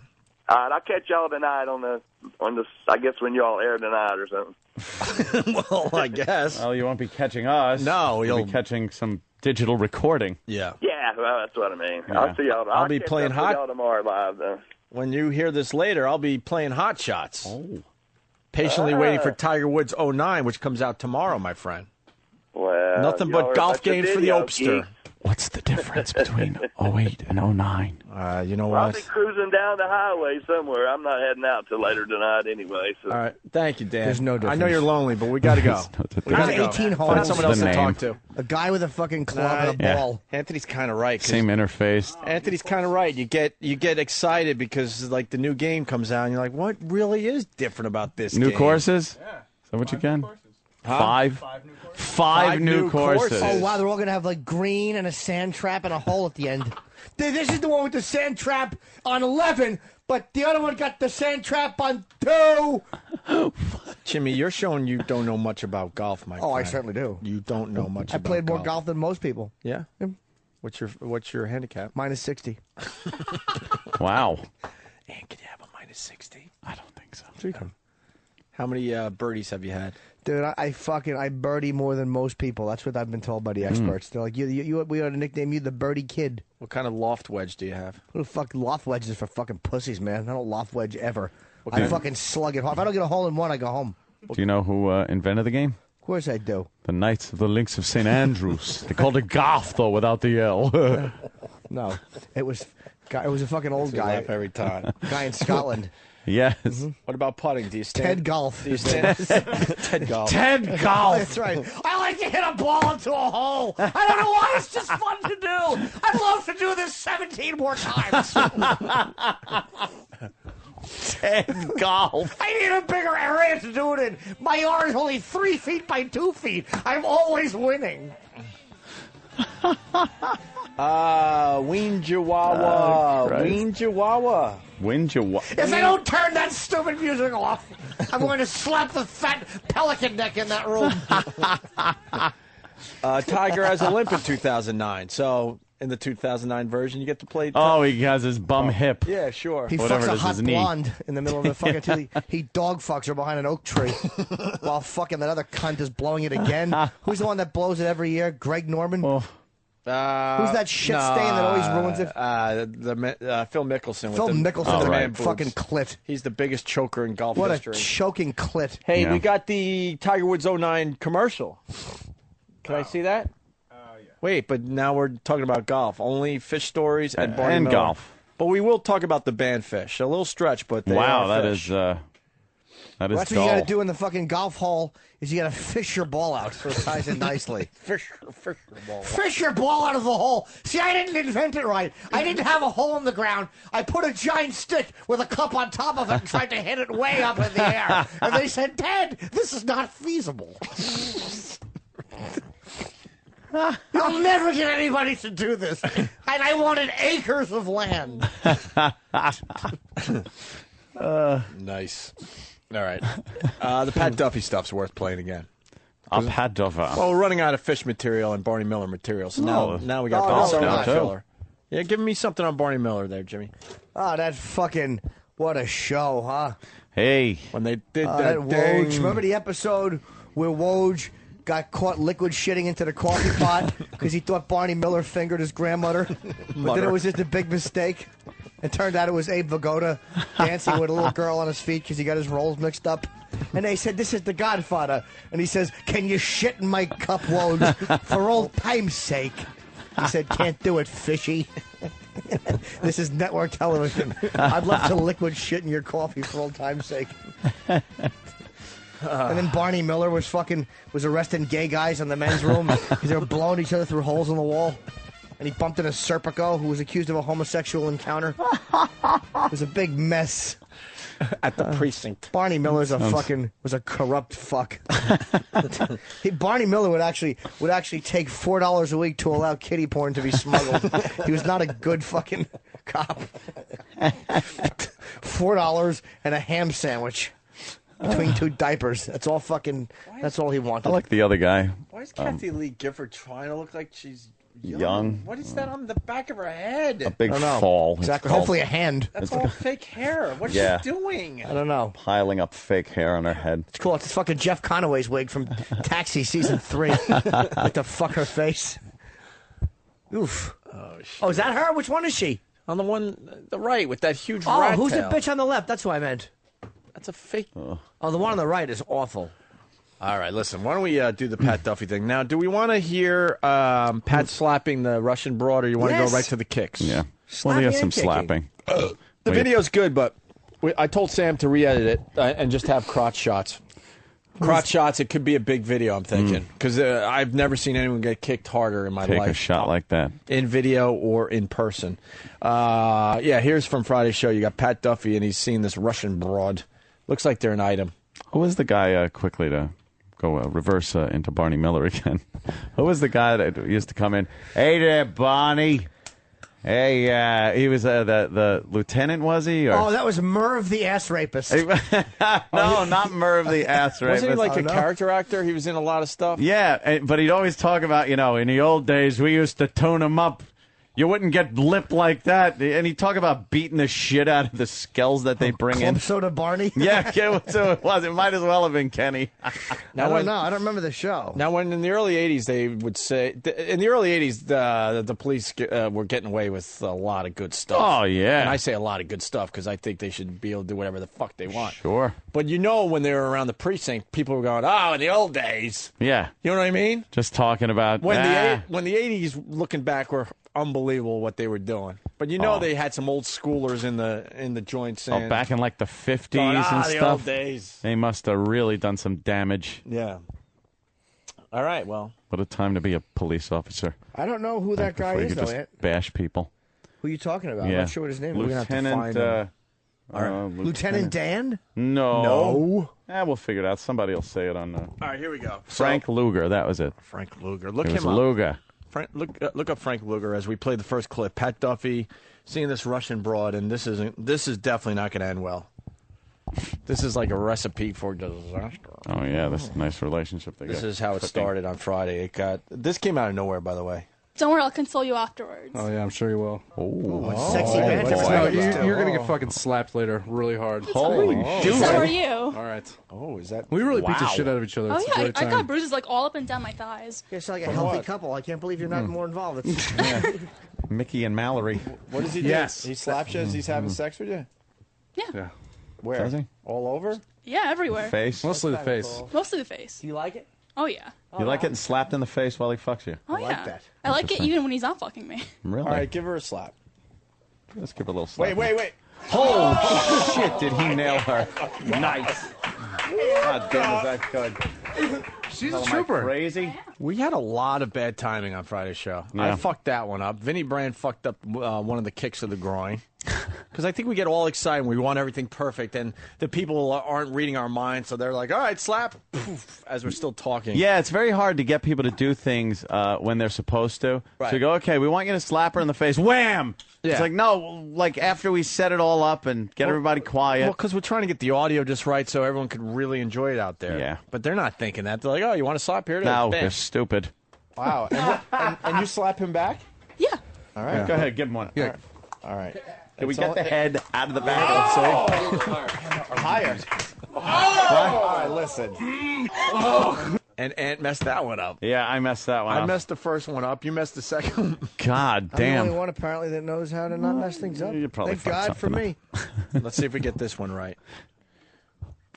[SPEAKER 12] All right. I'll catch y'all tonight on the I guess when y'all air tonight or something.
[SPEAKER 1] Well, I guess.
[SPEAKER 2] Well, you won't be catching us.
[SPEAKER 1] No,
[SPEAKER 2] you'll be catching some digital recording.
[SPEAKER 1] Yeah.
[SPEAKER 12] Yeah, well, that's what I mean.
[SPEAKER 2] Yeah.
[SPEAKER 12] I'll see y'all.
[SPEAKER 1] I'll be playing hot.
[SPEAKER 12] Y'all tomorrow live, though.
[SPEAKER 1] When you hear this later, I'll be playing Hot Shots. Oh. Patiently waiting for Tiger Woods 09, which comes out tomorrow, my friend.
[SPEAKER 12] Well,
[SPEAKER 1] nothing but golf games for the Opster.
[SPEAKER 2] What's the difference between 08 and 09?
[SPEAKER 1] You know
[SPEAKER 12] I'll
[SPEAKER 1] what?
[SPEAKER 12] be cruising down the highway somewhere. I'm not heading out till later tonight anyway. So.
[SPEAKER 1] All right. Thank you, Dan.
[SPEAKER 4] There's no difference.
[SPEAKER 1] I know you're lonely, but we got to go.
[SPEAKER 4] We got 18 holes.
[SPEAKER 1] Find someone else to talk to.
[SPEAKER 4] A guy with a fucking club and a ball.
[SPEAKER 1] Anthony's kind of right.
[SPEAKER 2] Same interface.
[SPEAKER 1] Anthony's kind of right. You get excited because like the new game comes out, and you're like, what really is different about this
[SPEAKER 2] New
[SPEAKER 1] game?
[SPEAKER 2] courses? Yeah. Is that what you can? Five new courses.
[SPEAKER 4] Oh, wow. They're all going to have like green and a sand trap and a hole at the end. This is the one with the sand trap on 11, but the other one got the sand trap on 2.
[SPEAKER 1] Jimmy, you're showing you don't know much about golf, Mike.
[SPEAKER 4] Oh, I certainly do.
[SPEAKER 1] You don't know much
[SPEAKER 4] I
[SPEAKER 1] about
[SPEAKER 4] played more
[SPEAKER 1] golf.
[SPEAKER 4] golf than most people.
[SPEAKER 1] Yeah? What's your handicap?
[SPEAKER 4] Minus 60.
[SPEAKER 2] Wow.
[SPEAKER 1] And can you have a minus 60?
[SPEAKER 2] I don't think so.
[SPEAKER 1] How many birdies have you had?
[SPEAKER 4] Dude, I birdie more than most people. That's what I've been told by the experts. They're like, we ought to nickname you the birdie kid.
[SPEAKER 1] What kind of loft wedge do you have?
[SPEAKER 4] Who the fuck loft wedges is for fucking pussies, man? I don't loft wedge ever.
[SPEAKER 2] Okay.
[SPEAKER 4] I fucking slug it. If I don't get a hole in one, I go home.
[SPEAKER 2] Do you know who invented the game?
[SPEAKER 4] Of course I do.
[SPEAKER 2] The Knights of the Links of St. Andrews. They called it golf, though, without the L.
[SPEAKER 4] No, it was a fucking old guy.
[SPEAKER 1] Laugh every time.
[SPEAKER 4] Guy in Scotland.
[SPEAKER 2] Yes.
[SPEAKER 1] What about putting? Do you stand?
[SPEAKER 4] Ted Golf.
[SPEAKER 1] Do you stand? Ted Golf.
[SPEAKER 2] Ted Golf.
[SPEAKER 4] That's right. I like to hit a ball into a hole. I don't know why. It's just fun to do. I'd love to do this 17 more times.
[SPEAKER 2] Ted Golf.
[SPEAKER 4] I need a bigger area to do it in. My yard is only 3 feet by 2 feet. I'm always winning.
[SPEAKER 1] Ween Chihuahua. Ween Chihuahua.
[SPEAKER 4] If they don't turn that stupid music off, I'm going to slap the fat pelican neck in that room.
[SPEAKER 1] Tiger has a limp in 2009, so in the 2009 version, you get to play.
[SPEAKER 2] He has his bum hip.
[SPEAKER 1] Yeah, sure.
[SPEAKER 4] He fucks a hot blonde in the middle of the fucking TV. He dog fucks her behind an oak tree while fucking that other cunt is blowing it again. Who's the one that blows it every year? Greg Norman?
[SPEAKER 1] Who's
[SPEAKER 4] that shit stain that always ruins it?
[SPEAKER 1] Phil Mickelson.
[SPEAKER 4] Phil Mickelson,
[SPEAKER 1] man
[SPEAKER 4] fucking clit.
[SPEAKER 1] He's the biggest choker in golf
[SPEAKER 4] What
[SPEAKER 1] history.
[SPEAKER 4] a choking clit.
[SPEAKER 1] Hey, we got the Tiger Woods 09 commercial. Can I see that? Yeah. Wait, but now we're talking about golf. Only fish stories and Barney
[SPEAKER 2] and
[SPEAKER 1] Miller.
[SPEAKER 2] golf.
[SPEAKER 1] But we will talk about the band fish. A little stretch, but they
[SPEAKER 2] wow,
[SPEAKER 1] are
[SPEAKER 2] that
[SPEAKER 1] fish.
[SPEAKER 2] is
[SPEAKER 4] That's what you got to do in the fucking golf hole is you got to fish your ball out so it ties in nicely.
[SPEAKER 1] Fish your ball.
[SPEAKER 4] Fish your ball out of the hole. See, I didn't invent it right. I didn't have a hole in the ground. I put a giant stick with a cup on top of it and tried to hit it way up in the air. And they said, Ted, this is not feasible. You'll never get anybody to do this. And I wanted acres of land.
[SPEAKER 1] Nice. All right. The Pat Duffy stuff's worth playing again.
[SPEAKER 2] Pat Duffy.
[SPEAKER 1] Well, we're running out of fish material and Barney Miller material, so now we got
[SPEAKER 2] now
[SPEAKER 1] filler. Yeah, give me something on Barney Miller there, Jimmy.
[SPEAKER 4] Oh, that fucking, what a show, huh?
[SPEAKER 2] Hey.
[SPEAKER 1] When they did
[SPEAKER 4] that
[SPEAKER 1] thing.
[SPEAKER 4] Woj. Remember the episode where Woj got caught liquid shitting into the coffee pot because he thought Barney Miller fingered his grandmother? But then it was just a big mistake. It turned out it was Abe Vigoda dancing with a little girl on his feet because he got his rolls mixed up. And they said, this is the Godfather. And he says, can you shit in my cup, Woj, for old time's sake? He said, can't do it, fishy. This is network television. I'd love to liquid shit in your coffee for old time's sake. And then Barney Miller was arresting gay guys in the men's room because they were blowing each other through holes in the wall. And he bumped into Serpico, who was accused of a homosexual encounter. It was a big mess.
[SPEAKER 1] At the precinct.
[SPEAKER 4] Barney Miller's was a corrupt fuck. Barney Miller would actually take $4 a week to allow kiddie porn to be smuggled. He was not a good fucking cop. $4 and a ham sandwich between two diapers. That's all he wanted.
[SPEAKER 2] I like the other guy.
[SPEAKER 1] Why is Kathy Lee Gifford trying to look like she's
[SPEAKER 2] young?
[SPEAKER 1] What is that on the back of her head?
[SPEAKER 2] A big fall.
[SPEAKER 4] Exactly. Hopefully a hand.
[SPEAKER 1] That's all fake hair. What's she doing?
[SPEAKER 4] I don't know.
[SPEAKER 2] Piling up fake hair on her head.
[SPEAKER 4] It's cool. It's fucking Jeff Conaway's wig from Taxi season 3. Like to fuck her face. Oof. Oh, is that her? Which one is she?
[SPEAKER 1] On the right with that huge
[SPEAKER 4] Oh,
[SPEAKER 1] rat
[SPEAKER 4] who's
[SPEAKER 1] tail.
[SPEAKER 4] the bitch on the left? That's who I meant.
[SPEAKER 1] That's a fake.
[SPEAKER 4] Oh, the one on the right is awful.
[SPEAKER 1] All right, listen, why don't we do the Pat Duffy thing? Now, do we want to hear Pat slapping the Russian broad, or you want to go right to the kicks?
[SPEAKER 2] Yeah. Well, he has some slapping.
[SPEAKER 1] The video's good, but I told Sam to re-edit it and just have crotch shots. Crotch shots, it could be a big video, I'm thinking. Because I've never seen anyone get kicked harder in my life.
[SPEAKER 2] Take a shot like that.
[SPEAKER 1] In video or in person. Here's from Friday's show. You got Pat Duffy, and he's seeing this Russian broad. Looks like they're an item.
[SPEAKER 2] Who was the guy, quickly to go reverse into Barney Miller again. Who was the guy that used to come in? Hey there, Barney. Hey, he was the lieutenant, was he? Or?
[SPEAKER 4] Oh, that was Merv the ass rapist.
[SPEAKER 2] No, not Merv the ass rapist.
[SPEAKER 1] Wasn't he like a character actor? He was in a lot of stuff.
[SPEAKER 2] Yeah, but he'd always talk about, in the old days, we used to tune him up. You wouldn't get lipped like that. And he'd talk about beating the shit out of the skells that they bring in.
[SPEAKER 4] Club Soda Barney?
[SPEAKER 2] Yeah, so it was. It might as well have been Kenny.
[SPEAKER 4] I don't know. I don't remember the show.
[SPEAKER 1] Now, when in the early 80s, they would say... In the early 80s, the police were getting away with a lot of good stuff.
[SPEAKER 2] Oh, yeah.
[SPEAKER 1] And I say a lot of good stuff because I think they should be able to do whatever the fuck they want.
[SPEAKER 2] Sure.
[SPEAKER 1] But when they were around the precinct, people were going, in the old days.
[SPEAKER 2] Yeah.
[SPEAKER 1] You know what I mean?
[SPEAKER 2] Just talking about...
[SPEAKER 1] When the 80s, looking back, were unbelievable what they were doing. But they had some old schoolers in the joints. And
[SPEAKER 2] back in like the 50s and
[SPEAKER 1] the
[SPEAKER 2] stuff.
[SPEAKER 1] Old days.
[SPEAKER 2] They must have really done some damage.
[SPEAKER 1] Yeah. All right, well.
[SPEAKER 2] What a time to be a police officer.
[SPEAKER 4] I don't know who that guy is, though.
[SPEAKER 2] Just bash people.
[SPEAKER 4] Who are you talking about?
[SPEAKER 2] Yeah.
[SPEAKER 4] I'm not sure what his name is.
[SPEAKER 2] Lieutenant,
[SPEAKER 4] we're going to have to find him. Lieutenant Dan?
[SPEAKER 2] No. We'll figure it out. Somebody will say it on the...
[SPEAKER 1] All right, here we go.
[SPEAKER 2] Frank Luger, that was it.
[SPEAKER 1] Frank Luger. Look
[SPEAKER 2] him
[SPEAKER 1] up.
[SPEAKER 2] Luger.
[SPEAKER 1] Look up Frank Luger as we play the first clip. Pat Duffy seeing this Russian broad, and this is definitely not going to end well. This is like a recipe for disaster.
[SPEAKER 2] Oh yeah, this is a nice relationship they got.
[SPEAKER 1] This is how it started on Friday. This came out of nowhere, by the way.
[SPEAKER 6] Don't worry, I'll console you afterwards.
[SPEAKER 17] Oh, yeah, I'm sure you will.
[SPEAKER 4] Sexy banter.
[SPEAKER 17] No, you're going to get fucking slapped later really hard.
[SPEAKER 6] Holy shit. So are you.
[SPEAKER 17] All right.
[SPEAKER 1] Oh, is that...
[SPEAKER 17] We really beat the shit out of each other.
[SPEAKER 6] Oh,
[SPEAKER 17] It's a
[SPEAKER 6] yeah,
[SPEAKER 17] great
[SPEAKER 6] I
[SPEAKER 17] time.
[SPEAKER 6] got bruises like all up and down my thighs.
[SPEAKER 4] You're like a healthy couple. I can't believe you're not more involved.
[SPEAKER 2] Mickey and Mallory.
[SPEAKER 1] What does he do?
[SPEAKER 17] Yes.
[SPEAKER 1] He slaps you as he's having sex with you?
[SPEAKER 17] Yeah.
[SPEAKER 1] Where?
[SPEAKER 2] Does he?
[SPEAKER 1] All over?
[SPEAKER 6] Yeah, everywhere.
[SPEAKER 2] Face?
[SPEAKER 17] Mostly the face.
[SPEAKER 6] Mostly the face.
[SPEAKER 4] Do you like it?
[SPEAKER 6] Oh, yeah.
[SPEAKER 2] You like getting slapped in the face while he fucks you?
[SPEAKER 6] Oh, yeah. I like it even when he's not fucking me.
[SPEAKER 2] Really?
[SPEAKER 1] All right, give her a slap.
[SPEAKER 2] Let's give her a little slap.
[SPEAKER 1] Wait.
[SPEAKER 2] Oh, shit, did he nail her? Nice. God damn, is that good.
[SPEAKER 17] She's a trooper.
[SPEAKER 2] Crazy?
[SPEAKER 1] We had a lot of bad timing on Friday's show.
[SPEAKER 2] Yeah.
[SPEAKER 1] I fucked that one up. Vinny Brand fucked up one of the kicks of the groin. Because I think we get all excited. We want everything perfect, and the people aren't reading our minds, so they're like, all right, slap, poof, as we're still talking.
[SPEAKER 2] Yeah, it's very hard to get people to do things when they're supposed to.
[SPEAKER 1] Right.
[SPEAKER 2] So you go, okay, we want you to slap her in the face. Wham!
[SPEAKER 1] Yeah.
[SPEAKER 2] It's like, no, like after we set it all up and get everybody quiet.
[SPEAKER 1] Well, because we're trying to get the audio just right so everyone could really enjoy it out there.
[SPEAKER 2] Yeah.
[SPEAKER 1] But they're not thinking that. They're like, oh, you want to slap? Here it is.
[SPEAKER 2] No,
[SPEAKER 1] Bam.
[SPEAKER 2] they're stupid.
[SPEAKER 1] Wow. And you slap him back?
[SPEAKER 6] Yeah.
[SPEAKER 1] All right.
[SPEAKER 2] Go ahead, give him one.
[SPEAKER 1] Yeah. All right.
[SPEAKER 2] Can we get the head out of the back?
[SPEAKER 1] Higher. All right, listen. And Ant messed that one up.
[SPEAKER 2] Yeah, I messed that one up.
[SPEAKER 1] I messed the first one up. You messed the second one.
[SPEAKER 2] God
[SPEAKER 4] I'm the
[SPEAKER 2] damn.
[SPEAKER 4] only one apparently that knows how to not mess things up.
[SPEAKER 2] You probably
[SPEAKER 4] Thank God for me.
[SPEAKER 1] Let's see if we get this one right.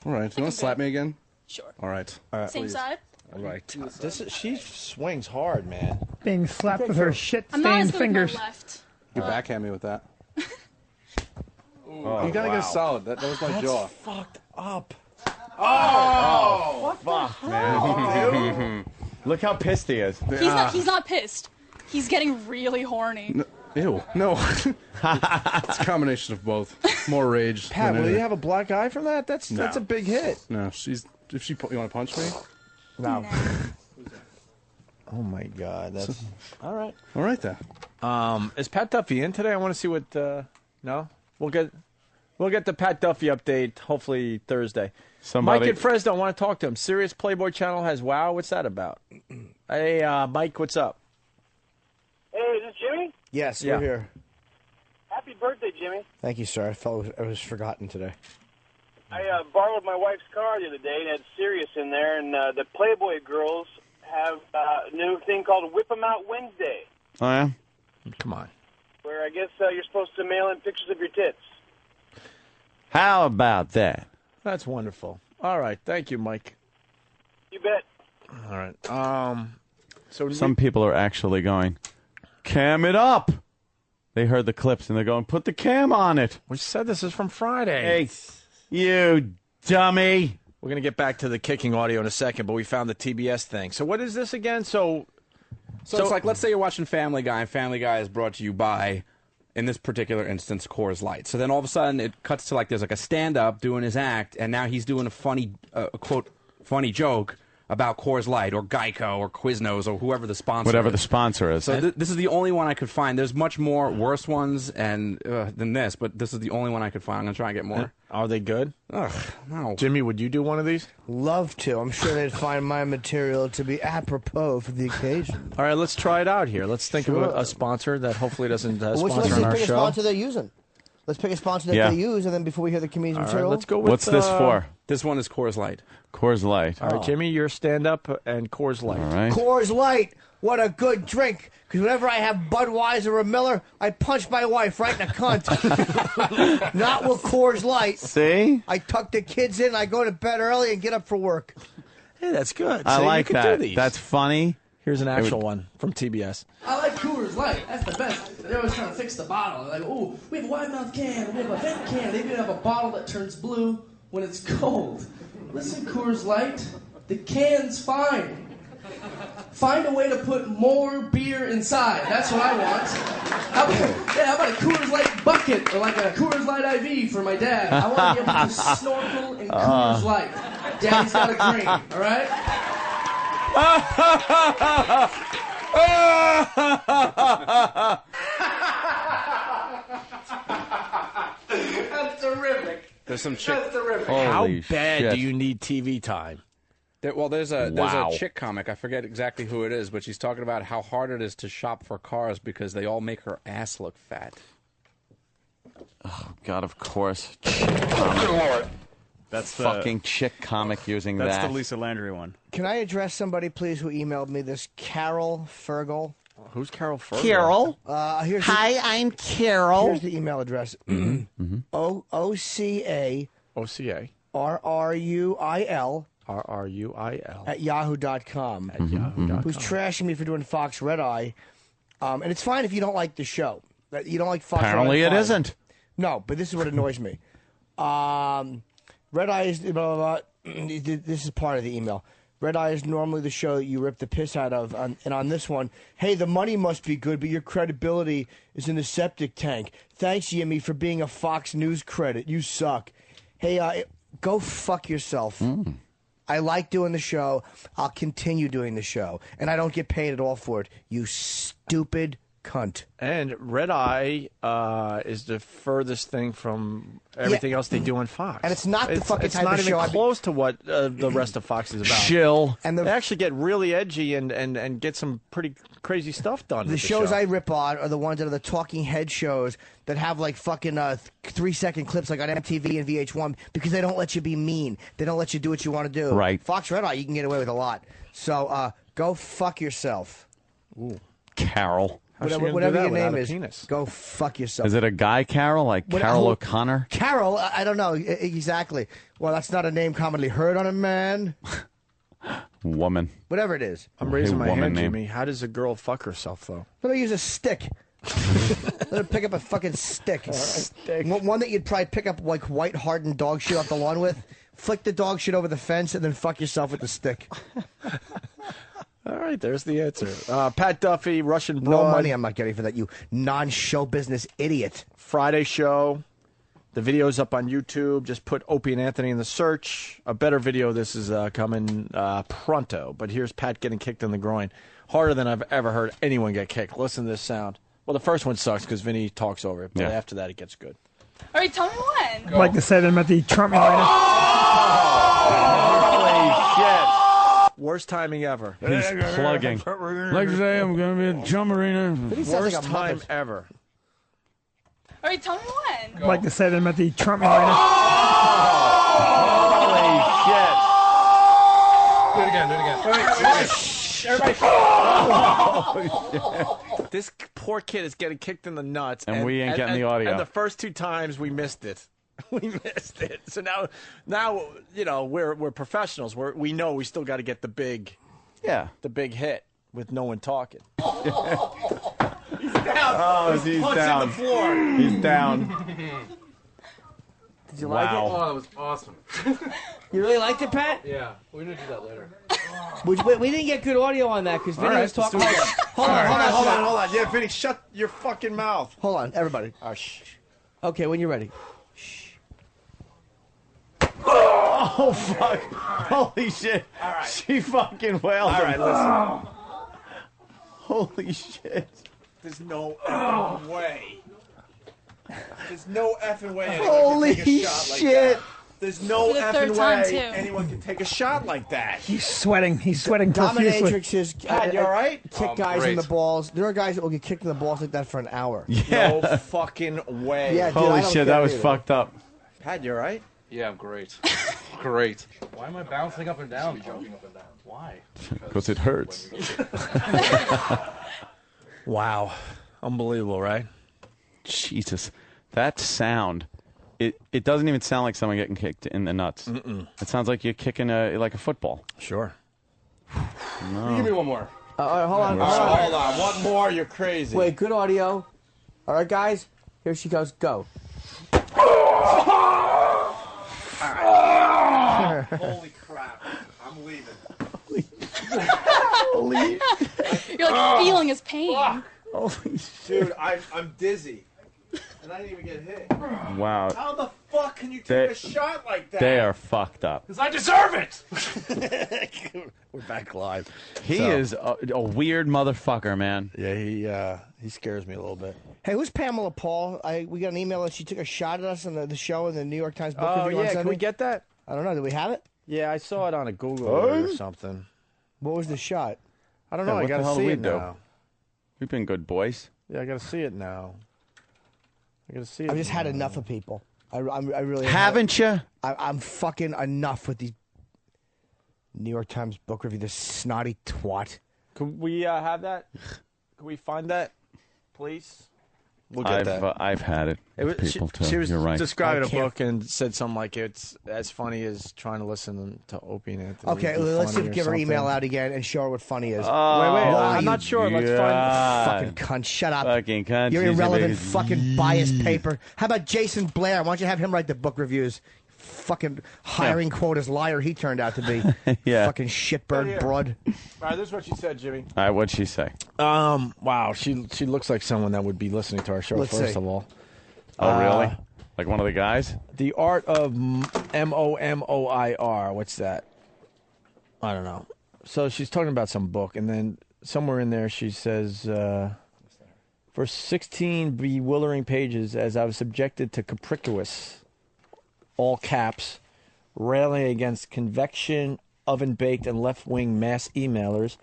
[SPEAKER 17] All right. You want to slap me again?
[SPEAKER 6] Sure.
[SPEAKER 17] All right.
[SPEAKER 6] Same
[SPEAKER 1] please.
[SPEAKER 6] side?
[SPEAKER 17] All right.
[SPEAKER 1] She swings hard, man.
[SPEAKER 8] Being slapped with her
[SPEAKER 6] I'm not as
[SPEAKER 8] shit-stained
[SPEAKER 6] good with my
[SPEAKER 8] fingers.
[SPEAKER 6] left.
[SPEAKER 17] You backhand me with that. You gotta get a solid. That was my jaw.
[SPEAKER 1] Fucked up.
[SPEAKER 2] Oh, fuck, man. Look how pissed he is.
[SPEAKER 6] He's not pissed. He's getting really horny.
[SPEAKER 17] Ew. No. It's a combination of both. More rage.
[SPEAKER 1] Pat,
[SPEAKER 17] than
[SPEAKER 1] will you
[SPEAKER 17] anything.
[SPEAKER 1] have a black eye from that? That's a big hit.
[SPEAKER 17] No, you want to punch me?
[SPEAKER 1] No. Oh my God, that's all right.
[SPEAKER 17] All right then.
[SPEAKER 1] Is Pat Duffy in today? I want to see what. No, we'll get the Pat Duffy update hopefully Thursday.
[SPEAKER 2] Somebody...
[SPEAKER 1] Mike at Fresno, I want to talk to him. Sirius Playboy Channel has WoW. What's that about? Hey, Mike, what's up?
[SPEAKER 13] Hey, is this Jimmy?
[SPEAKER 4] Yes,
[SPEAKER 1] Yeah.
[SPEAKER 4] we're here.
[SPEAKER 13] Happy birthday, Jimmy.
[SPEAKER 4] Thank you, sir. I felt it was forgotten today.
[SPEAKER 13] I borrowed my wife's car the other day and had Sirius in there, and the Playboy girls have a new thing called Whip 'em Out Wednesday,
[SPEAKER 2] Oh, yeah?
[SPEAKER 1] Come on.
[SPEAKER 13] where I guess you're supposed to mail in pictures of your tits.
[SPEAKER 2] How about that?
[SPEAKER 1] That's wonderful. All right, thank you, Mike.
[SPEAKER 13] You bet.
[SPEAKER 1] All right. So
[SPEAKER 2] Some people are actually going, cam it up. They heard the clips and they're going, put the cam on it.
[SPEAKER 1] We said this is from Friday.
[SPEAKER 2] Hey, you dummy.
[SPEAKER 1] We're going to get back to the kicking audio in a second, but we found the TBS thing. So what is this again? So
[SPEAKER 17] it's like, let's say you're watching Family Guy, and Family Guy is brought to you by, in this particular instance, Coors Light. So then all of a sudden it cuts to like there's like a stand-up doing his act, and now he's doing a funny, quote, funny joke about Coors Light or Geico or Quiznos or whoever the sponsor
[SPEAKER 2] Whatever
[SPEAKER 17] is.
[SPEAKER 2] the sponsor is.
[SPEAKER 17] So this is the only one I could find. There's much more worse ones and than this, but this is the only one I could find. I'm going to try and get more.
[SPEAKER 1] Are they good?
[SPEAKER 17] Ugh, no.
[SPEAKER 1] Jimmy, would you do one of these?
[SPEAKER 4] Love to. I'm sure they'd find my material to be apropos for the occasion.
[SPEAKER 1] All right, let's try it out here. Let's think of a sponsor that hopefully doesn't
[SPEAKER 4] Let's
[SPEAKER 1] sponsor on our
[SPEAKER 4] pick a
[SPEAKER 1] show.
[SPEAKER 4] sponsor they're using. Let's pick a sponsor that
[SPEAKER 2] Yeah.
[SPEAKER 4] they use, and then before we hear the comedian's
[SPEAKER 1] All right,
[SPEAKER 4] material,
[SPEAKER 1] let's go with...
[SPEAKER 2] What's this for?
[SPEAKER 17] This one is Coors Light.
[SPEAKER 2] Coors Light.
[SPEAKER 1] All right, Jimmy, your stand-up and Coors Light.
[SPEAKER 2] All right.
[SPEAKER 4] Coors Light. What a good drink. Because whenever I have Budweiser or Miller, I punch my wife right in the cunt. Not with Coors Light.
[SPEAKER 2] See?
[SPEAKER 4] I tuck the kids in, I go to bed early, and get up for work.
[SPEAKER 1] Hey, that's good.
[SPEAKER 2] I
[SPEAKER 1] See,
[SPEAKER 2] like
[SPEAKER 1] you could
[SPEAKER 2] that.
[SPEAKER 1] Do these.
[SPEAKER 2] That's funny.
[SPEAKER 1] Here's an actual one from TBS.
[SPEAKER 8] I like Coors Light. That's the best. They're always trying to fix the bottle. They're like, oh, we have a wide mouth can. We have a vent can. They even have a bottle that turns blue when it's cold. Listen, Coors Light, the can's fine. Find a way to put more beer inside. That's what I want. How about a Coors Light bucket or like a Coors Light IV for my dad? I want to be able to snorkel in Coors Light. Daddy's got a grain, all right? That's terrific.
[SPEAKER 17] There's some chick.
[SPEAKER 8] That's terrific.
[SPEAKER 1] How
[SPEAKER 2] Holy
[SPEAKER 1] bad
[SPEAKER 2] shit.
[SPEAKER 1] do you need TV time?
[SPEAKER 17] There's
[SPEAKER 2] Wow.
[SPEAKER 17] a chick comic. I forget exactly who it is, but she's talking about how hard it is to shop for cars because they all make her ass look fat.
[SPEAKER 2] Oh, God, of course. Chick comic.
[SPEAKER 14] That's the
[SPEAKER 2] Fucking chick comic using
[SPEAKER 14] That's
[SPEAKER 2] that.
[SPEAKER 14] the Lisa Landry one.
[SPEAKER 4] Can I address somebody, please, who emailed me this? Carol Fergel.
[SPEAKER 1] Who's Carol Fergel?
[SPEAKER 25] Carol.
[SPEAKER 4] Here's
[SPEAKER 25] Hi, I'm Carol.
[SPEAKER 4] Here's the email address. OCA.
[SPEAKER 1] OCA.
[SPEAKER 4] RRUIL.
[SPEAKER 1] RRUIL.
[SPEAKER 4] At yahoo.com.
[SPEAKER 1] At yahoo.com.
[SPEAKER 4] Who's trashing me for doing Fox Red Eye. And it's fine if you don't like the show. You don't like Fox
[SPEAKER 2] Apparently
[SPEAKER 4] Red Eye.
[SPEAKER 2] it isn't.
[SPEAKER 4] No, but this is what annoys me. Red Eye is blah, blah, blah. This is part of the email. Red Eye is normally the show that you rip the piss out of, and on this one, hey, the money must be good, but your credibility is in the septic tank. Thanks, Jimmy, for being a Fox News credit. You suck. Hey, go fuck yourself. I like doing the show. I'll continue doing the show, and I don't get paid at all for it. You stupid cunt.
[SPEAKER 1] And Red Eye is the furthest thing from everything else they do on Fox.
[SPEAKER 4] And it's not the fucking type of
[SPEAKER 1] It's
[SPEAKER 4] show
[SPEAKER 1] not
[SPEAKER 4] I'd
[SPEAKER 1] even
[SPEAKER 4] be-
[SPEAKER 1] close to what the rest of Fox is about.
[SPEAKER 2] Chill.
[SPEAKER 4] And
[SPEAKER 1] They actually get really edgy and get some pretty crazy stuff done.
[SPEAKER 4] The
[SPEAKER 1] with
[SPEAKER 4] shows
[SPEAKER 1] show.
[SPEAKER 4] I rip on are the ones that are the talking head shows that have like fucking 3-second clips like on MTV and VH1 because they don't let you be mean. They don't let you do what you want to do.
[SPEAKER 2] Right.
[SPEAKER 4] Fox Red Eye, you can get away with a lot. So go fuck yourself.
[SPEAKER 1] Ooh.
[SPEAKER 2] Carol.
[SPEAKER 1] How's she
[SPEAKER 4] Whatever,
[SPEAKER 1] gonna do that
[SPEAKER 4] your
[SPEAKER 1] without
[SPEAKER 4] name
[SPEAKER 1] a
[SPEAKER 4] is,
[SPEAKER 1] penis?
[SPEAKER 4] go fuck yourself.
[SPEAKER 2] Is it a guy Carol, like
[SPEAKER 4] What-
[SPEAKER 2] Carol
[SPEAKER 4] who-
[SPEAKER 2] O'Connor?
[SPEAKER 4] Carol? I don't know exactly. Well, that's not a name commonly heard on a man.
[SPEAKER 2] Woman.
[SPEAKER 4] Whatever it is.
[SPEAKER 1] I'm raising my
[SPEAKER 2] woman
[SPEAKER 1] hand,
[SPEAKER 2] name.
[SPEAKER 1] Jimmy. How does a girl fuck herself, though?
[SPEAKER 4] Let me use a stick. Let her pick up a fucking stick. One that you'd probably pick up like white hardened dog shit off the lawn with. Flick the dog shit over the fence and then fuck yourself with the stick.
[SPEAKER 1] All right, there's the answer. Pat Duffy, Russian
[SPEAKER 4] No
[SPEAKER 1] Broad.
[SPEAKER 4] money I'm not getting for that, you non-show business idiot.
[SPEAKER 1] Friday show. The video's up on YouTube. Just put Opie and Anthony in the search. A better video. This is coming pronto. But here's Pat getting kicked in the groin. Harder than I've ever heard anyone get kicked. Listen to this sound. Well, the first one sucks because Vinny talks over it. But
[SPEAKER 2] Yeah.
[SPEAKER 1] after that, it gets good.
[SPEAKER 6] All right, tell me when.
[SPEAKER 15] I'd like to say that I'm at the Trump rally.
[SPEAKER 1] Holy shit. Worst timing ever.
[SPEAKER 2] He's plugging. Like today, I'm going to be at Jump Arena.
[SPEAKER 4] sounds
[SPEAKER 1] Worst
[SPEAKER 4] like a
[SPEAKER 1] time
[SPEAKER 4] Muppet.
[SPEAKER 1] ever.
[SPEAKER 6] All right, tell me when.
[SPEAKER 15] I'd like to say that I'm at the Trump rally.
[SPEAKER 1] Holy shit.
[SPEAKER 15] Do it again.
[SPEAKER 1] Everybody. This poor kid is getting kicked in the nuts.
[SPEAKER 2] And we ain't getting the audio.
[SPEAKER 1] And the first two times we missed it. We missed it. So now you know, we're professionals. We know we still got to get the big hit with no one talking. He's down.
[SPEAKER 2] Oh, he's down.
[SPEAKER 1] The floor.
[SPEAKER 2] He's down.
[SPEAKER 4] Did you like it?
[SPEAKER 15] Oh, that was awesome.
[SPEAKER 4] You really liked it, Pat?
[SPEAKER 15] Yeah, we're going to do that later.
[SPEAKER 4] We didn't get good audio on that because Vinny was talking
[SPEAKER 1] let's do
[SPEAKER 4] like...
[SPEAKER 1] it.
[SPEAKER 4] Hold on.
[SPEAKER 1] Yeah, Vinny, shut your fucking mouth.
[SPEAKER 4] Hold on, everybody. Okay, when you're ready.
[SPEAKER 1] Oh, fuck. Holy shit.
[SPEAKER 5] All right.
[SPEAKER 1] She fucking wailed
[SPEAKER 5] All
[SPEAKER 1] him.
[SPEAKER 5] right, listen.
[SPEAKER 1] Holy shit.
[SPEAKER 5] There's no effing way. There's no effing way anyone
[SPEAKER 1] Holy
[SPEAKER 5] can take a shot like
[SPEAKER 1] shit.
[SPEAKER 5] that. There's no
[SPEAKER 6] For the third
[SPEAKER 5] effing
[SPEAKER 6] time,
[SPEAKER 5] way
[SPEAKER 6] too.
[SPEAKER 5] anyone can take a shot like that.
[SPEAKER 15] He's sweating. He's sweating profusely.
[SPEAKER 4] Dominatrix is
[SPEAKER 5] Pat, you all right?
[SPEAKER 4] kick guys in the balls. There are guys that will get kicked in the balls like that for an hour.
[SPEAKER 1] Yeah.
[SPEAKER 5] No fucking way.
[SPEAKER 4] Yeah, dude, I
[SPEAKER 1] Holy
[SPEAKER 4] don't
[SPEAKER 1] shit,
[SPEAKER 4] get
[SPEAKER 1] that
[SPEAKER 4] it
[SPEAKER 1] was
[SPEAKER 4] either.
[SPEAKER 1] fucked up.
[SPEAKER 5] Pat, you all right?
[SPEAKER 17] Yeah, great. Great.
[SPEAKER 15] Why am I bouncing up and down? Jumping up and down. Why?
[SPEAKER 2] Because it hurts.
[SPEAKER 1] Wow. Unbelievable, right?
[SPEAKER 2] Jesus. That sound. It doesn't even sound like someone getting kicked in the nuts.
[SPEAKER 1] Mm-mm.
[SPEAKER 2] It sounds like you're kicking like a football.
[SPEAKER 1] Sure.
[SPEAKER 2] No.
[SPEAKER 17] Give me one more.
[SPEAKER 4] All right, hold on.
[SPEAKER 5] Hold on. One more. You're crazy.
[SPEAKER 4] Wait, good audio. All right, guys. Here she goes. Go.
[SPEAKER 5] Holy crap. I'm leaving.
[SPEAKER 1] Holy
[SPEAKER 6] You're like feeling his pain.
[SPEAKER 1] Holy
[SPEAKER 5] Dude, I'm dizzy. And I didn't even get hit.
[SPEAKER 2] Wow.
[SPEAKER 5] How the fuck can you
[SPEAKER 2] They-
[SPEAKER 5] take a shot like that?
[SPEAKER 2] They are fucked up.
[SPEAKER 15] Because I deserve it.
[SPEAKER 1] We're back live.
[SPEAKER 2] He
[SPEAKER 1] So-
[SPEAKER 2] is a weird motherfucker, man.
[SPEAKER 1] Yeah, he scares me a little bit.
[SPEAKER 4] Hey, who's Pamela Paul? We got an email that she took a shot at us on the show in the New York Times book
[SPEAKER 1] Oh,
[SPEAKER 4] review on
[SPEAKER 1] yeah,
[SPEAKER 4] Sunday.
[SPEAKER 1] can we get that?
[SPEAKER 4] I don't know. Do we have it?
[SPEAKER 1] Yeah, I saw it on a Google or something.
[SPEAKER 4] What was the shot?
[SPEAKER 1] I don't know.
[SPEAKER 2] Yeah,
[SPEAKER 1] I
[SPEAKER 2] what
[SPEAKER 1] got
[SPEAKER 2] the
[SPEAKER 1] to
[SPEAKER 2] hell
[SPEAKER 1] see
[SPEAKER 2] do we
[SPEAKER 1] it
[SPEAKER 2] do?
[SPEAKER 1] now.
[SPEAKER 2] We've been good boys.
[SPEAKER 1] Yeah, I got to see it now. I got to see it.
[SPEAKER 4] I've just had enough of people. I really
[SPEAKER 2] Haven't you?
[SPEAKER 4] I'm fucking enough with these New York Times book review. This snotty twat.
[SPEAKER 1] Could we have that? Could we find that, please? We'll get that.
[SPEAKER 2] I've had it.
[SPEAKER 1] It was,
[SPEAKER 2] with people too.
[SPEAKER 1] she was
[SPEAKER 2] You're right.
[SPEAKER 1] describing
[SPEAKER 4] I
[SPEAKER 1] a
[SPEAKER 4] can't-
[SPEAKER 1] book and said something like it's as funny as trying to listen to Opie and Anthony.
[SPEAKER 4] Okay,
[SPEAKER 1] It'd be
[SPEAKER 4] let's
[SPEAKER 1] funny or
[SPEAKER 4] give her email
[SPEAKER 1] something.
[SPEAKER 4] out again and show her what funny is.
[SPEAKER 1] Wait,
[SPEAKER 4] Why
[SPEAKER 1] I'm
[SPEAKER 4] you
[SPEAKER 1] not sure. Let's find.
[SPEAKER 2] God.
[SPEAKER 4] fucking cunt. Shut up.
[SPEAKER 2] Fucking cunt.
[SPEAKER 4] You're
[SPEAKER 2] She's a
[SPEAKER 4] irrelevant,
[SPEAKER 2] big-
[SPEAKER 4] fucking biased paper. How about Jason Blair? Why don't you have him write the book reviews? Fucking hiring quotas liar he turned out to be.
[SPEAKER 2] Yeah.
[SPEAKER 4] Fucking shitbird broad.
[SPEAKER 5] All right, this is what she said, Jimmy.
[SPEAKER 2] All right, what'd she say?
[SPEAKER 1] Wow, she looks like someone that would be listening to our show.
[SPEAKER 4] Let's
[SPEAKER 1] first
[SPEAKER 4] see.
[SPEAKER 1] of all,
[SPEAKER 2] Oh, really? Like one of the guys?
[SPEAKER 1] The Art of Momoir. What's that? I don't know. So she's talking about some book, and then somewhere in there she says, for 16 bewildering pages, as I was subjected to capricious, all caps, railing against convection, oven-baked, and left-wing mass emailers,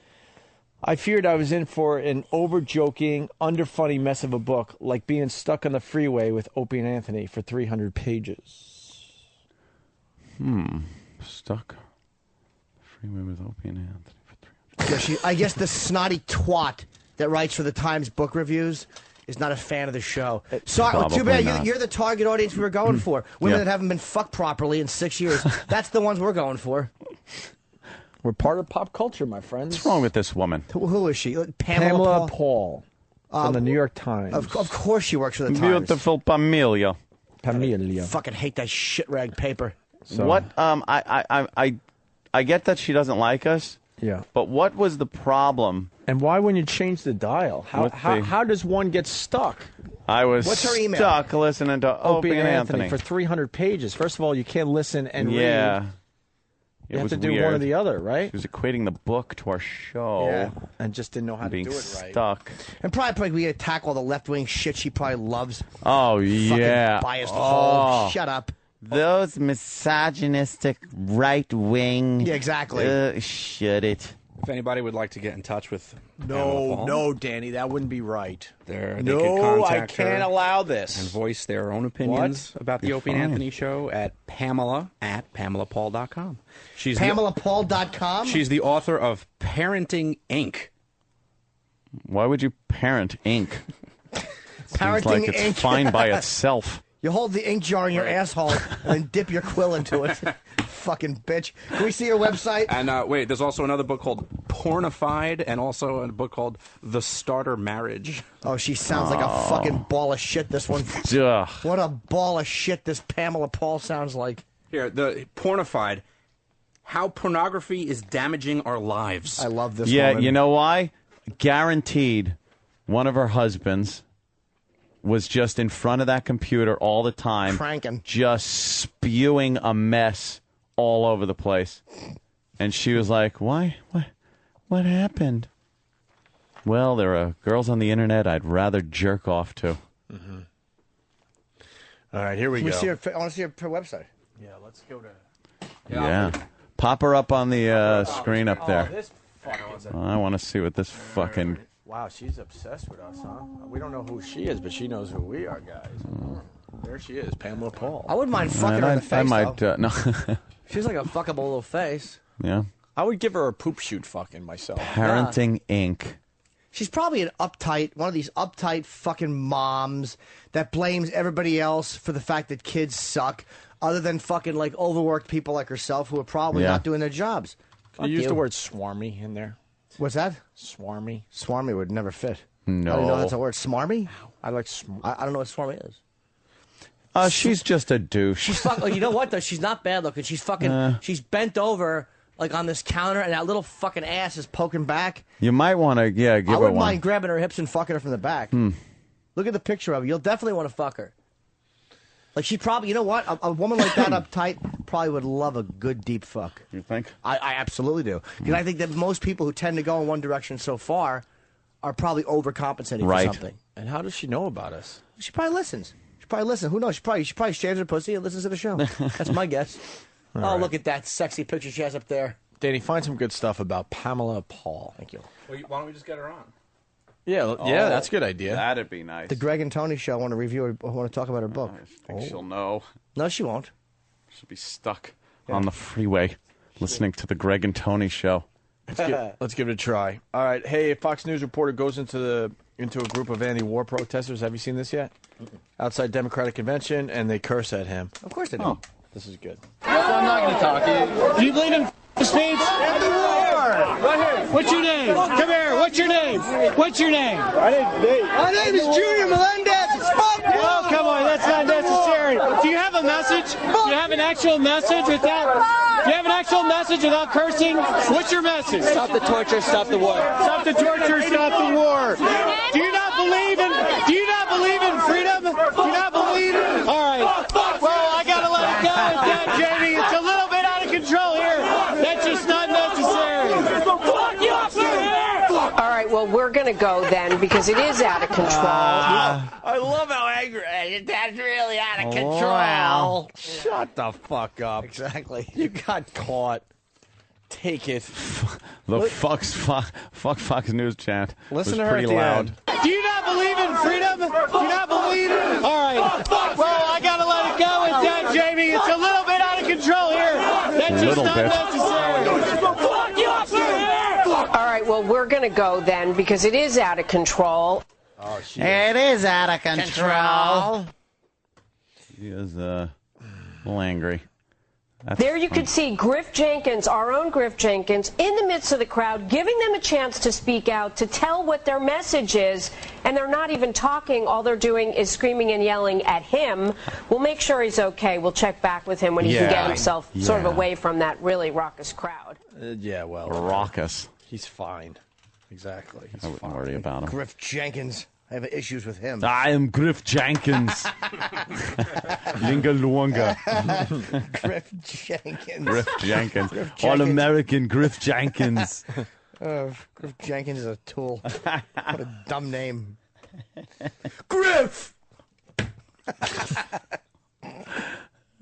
[SPEAKER 1] I feared I was in for an over-joking, under-funny mess of a book, like being stuck on the freeway with Opie and Anthony for 300 pages.
[SPEAKER 2] Stuck. Freeway with Opie and Anthony for 300.
[SPEAKER 4] I guess the snotty twat that writes for the Times book reviews is not a fan of the show. Sorry,
[SPEAKER 2] Probably
[SPEAKER 4] too bad.
[SPEAKER 2] not.
[SPEAKER 4] You're the target audience we were going for. Women
[SPEAKER 2] Yeah.
[SPEAKER 4] that haven't been fucked properly in 6 years. That's the ones we're going for.
[SPEAKER 1] We're part of pop culture, my friends.
[SPEAKER 2] What's wrong with this woman?
[SPEAKER 4] Who is she?
[SPEAKER 1] Pamela Paul from the New York Times.
[SPEAKER 4] Of course she works for the Times.
[SPEAKER 2] Beautiful Pamelia.
[SPEAKER 1] Pamelia.
[SPEAKER 4] Fucking hate that shit rag paper.
[SPEAKER 1] So-
[SPEAKER 2] What? I get that she doesn't like us.
[SPEAKER 1] Yeah.
[SPEAKER 2] But what was the problem?
[SPEAKER 1] And why wouldn't you change the dial?
[SPEAKER 2] With the-
[SPEAKER 1] How does one get stuck?
[SPEAKER 2] I was
[SPEAKER 4] What's her email?
[SPEAKER 2] stuck listening to Opie and Anthony.
[SPEAKER 1] for 300 pages. First of all, you can't listen and
[SPEAKER 2] Yeah.
[SPEAKER 1] read.
[SPEAKER 2] It
[SPEAKER 1] You have
[SPEAKER 2] was
[SPEAKER 1] to do
[SPEAKER 2] weird.
[SPEAKER 1] one or the other, right?
[SPEAKER 2] She was equating the book to our show.
[SPEAKER 1] Yeah. And just didn't know how to
[SPEAKER 2] being
[SPEAKER 1] do it right.
[SPEAKER 2] stuck.
[SPEAKER 4] And probably we attack all the left wing shit she probably loves.
[SPEAKER 2] Oh,
[SPEAKER 4] Fucking
[SPEAKER 2] yeah.
[SPEAKER 4] biased
[SPEAKER 2] Oh.
[SPEAKER 4] hole. Shut up.
[SPEAKER 2] Those misogynistic right wing.
[SPEAKER 4] Yeah, exactly.
[SPEAKER 2] Shut it.
[SPEAKER 17] If anybody would like to get in touch with Pamela Paul,
[SPEAKER 1] No, Danny, that wouldn't be right.
[SPEAKER 17] they could
[SPEAKER 1] No, I
[SPEAKER 17] contact
[SPEAKER 1] can't
[SPEAKER 17] her
[SPEAKER 1] allow this.
[SPEAKER 17] and voice their own opinions about the
[SPEAKER 2] You're
[SPEAKER 17] Opie and
[SPEAKER 2] fine.
[SPEAKER 17] Anthony show at PamelaPaul.com. She's
[SPEAKER 4] PamelaPaul.com?
[SPEAKER 17] She's the author of Parenting Inc.
[SPEAKER 2] Why would you parent ink? Seems
[SPEAKER 4] Parenting
[SPEAKER 2] like it's
[SPEAKER 4] ink.
[SPEAKER 2] fine by itself.
[SPEAKER 4] You hold the ink jar in your asshole and then dip your quill into it. Fucking bitch. Can we see your website?
[SPEAKER 17] And wait, there's also another book called Pornified, and also a book called The Starter Marriage.
[SPEAKER 4] Oh, she sounds like a fucking ball of shit, this one.
[SPEAKER 2] Ugh.
[SPEAKER 4] What a ball of shit this Pamela Paul sounds like.
[SPEAKER 17] Here, the Pornified. How pornography is damaging our lives.
[SPEAKER 4] I love this
[SPEAKER 2] Yeah,
[SPEAKER 4] woman.
[SPEAKER 2] you know why? Guaranteed one of her husbands was just in front of that computer all the time.
[SPEAKER 4] Cranking.
[SPEAKER 2] Just spewing a mess all over the place. And she was like, why? What happened? Well, there are girls on the internet I'd rather jerk off to.
[SPEAKER 4] Mm-hmm. All right, here we go. I want to see her website.
[SPEAKER 15] Yeah, let's go to...
[SPEAKER 2] Yeah. Pop her up on the screen up there.
[SPEAKER 15] This fucking...
[SPEAKER 2] I want to see what this fucking...
[SPEAKER 15] Wow, she's obsessed with us, huh? We don't know who she is, but she knows who we are, guys. There she is, Pamela Paul.
[SPEAKER 4] I wouldn't mind fucking her in the face,
[SPEAKER 2] I might,
[SPEAKER 4] though.
[SPEAKER 2] no.
[SPEAKER 15] She's like a fuckable little face.
[SPEAKER 2] Yeah.
[SPEAKER 15] I would give her a poop shoot fucking myself.
[SPEAKER 2] Parenting Inc.
[SPEAKER 4] She's probably one of these uptight fucking moms that blames everybody else for the fact that kids suck, other than fucking like overworked people like herself who are probably not doing their jobs.
[SPEAKER 15] Can you use the word swarmy in there?
[SPEAKER 4] What's that?
[SPEAKER 15] Swarmy.
[SPEAKER 4] Swarmy would never fit.
[SPEAKER 2] No.
[SPEAKER 4] I didn't know that's a word. Smarmy?
[SPEAKER 15] I like
[SPEAKER 4] I don't know what swarmy is.
[SPEAKER 2] She's just a douche.
[SPEAKER 4] She's you know what, though? She's not bad looking. She's fucking... She's bent over... like on this counter, and that little fucking ass is poking back.
[SPEAKER 2] You might want to, give her one.
[SPEAKER 4] I wouldn't mind grabbing her hips and fucking her from the back. Look at the picture of her. You'll definitely want to fuck her. Like, she probably, you know what? A woman like that uptight probably would love a good deep fuck.
[SPEAKER 2] You think?
[SPEAKER 4] I absolutely do. Because I think that most people who tend to go in one direction so far are probably overcompensating for something.
[SPEAKER 15] And how does she know about us?
[SPEAKER 4] She probably listens. Who knows? She probably shaves her pussy and listens to the show. That's my guess.
[SPEAKER 15] Right.
[SPEAKER 4] Look at that sexy picture she has up there.
[SPEAKER 15] Danny, find some good stuff about Pamela Paul.
[SPEAKER 4] Thank you.
[SPEAKER 10] Well, why don't we just get her on?
[SPEAKER 15] Yeah, that's a good idea.
[SPEAKER 2] That'd be nice.
[SPEAKER 4] The Greg and Tony show. I want to review. I want to talk about her book.
[SPEAKER 2] I think she'll know.
[SPEAKER 4] No, she won't.
[SPEAKER 2] She'll be stuck on the freeway listening to the Greg and Tony show.
[SPEAKER 15] Let's give it a try. All right. Hey, a Fox News reporter goes into a group of anti-war protesters. Have you seen this yet? Outside Democratic Convention, and they curse at him.
[SPEAKER 4] Of course they do.
[SPEAKER 15] Oh, this is good.
[SPEAKER 14] I'm not going to talk to you. Do you believe in speech? And the war! Right here. What's your name? Come here. What's your name? What's your name?
[SPEAKER 11] My name is Junior Melendez.
[SPEAKER 14] Oh, come on. That's not necessary. Do you have a message? Do you have an actual message with that? Do you have an actual message without cursing? What's your message?
[SPEAKER 11] Stop the torture, stop the war.
[SPEAKER 14] Stop the torture, stop the war. Do you not believe in freedom? Do you not believe? All right. Well, I got to let it go with that, Jamie. It's a little bit out of control here. That's just not necessary.
[SPEAKER 16] All right, well, we're going to go then because it is out of control.
[SPEAKER 15] I love how angry. That's really out of control.
[SPEAKER 4] Wow.
[SPEAKER 15] Shut the fuck up.
[SPEAKER 4] Exactly.
[SPEAKER 15] You got caught. Take it.
[SPEAKER 2] The fuck Fox News chant
[SPEAKER 15] Listen
[SPEAKER 2] was
[SPEAKER 15] to her
[SPEAKER 2] pretty
[SPEAKER 15] at the
[SPEAKER 2] loud.
[SPEAKER 15] end.
[SPEAKER 14] Do you not believe in freedom? Do you not believe? All right. Well, I got to let it go with that, Jamie. It's a little bit out of control here. That's just not necessary.
[SPEAKER 16] All right, well, we're going to go then because it is out of control.
[SPEAKER 4] Oh,
[SPEAKER 25] it is out of control.
[SPEAKER 2] He is a little angry.
[SPEAKER 16] There you could see Griff Jenkins, our own Griff Jenkins, in the midst of the crowd, giving them a chance to speak out, to tell what their message is, and they're not even talking. All they're doing is screaming and yelling at him. We'll make sure he's okay. We'll check back with him when he can get himself sort of away from that really raucous crowd.
[SPEAKER 2] Raucous.
[SPEAKER 15] He's fine. Exactly.
[SPEAKER 2] I wouldn't worry about him.
[SPEAKER 4] Griff Jenkins. I have issues with him.
[SPEAKER 2] I am Griff Jenkins. Linga Luonga.
[SPEAKER 4] Griff Jenkins.
[SPEAKER 2] Griff Jenkins.
[SPEAKER 4] Griff Jenkins.
[SPEAKER 2] All-American Griff Jenkins.
[SPEAKER 4] Griff Jenkins is a tool. What a dumb name. Griff!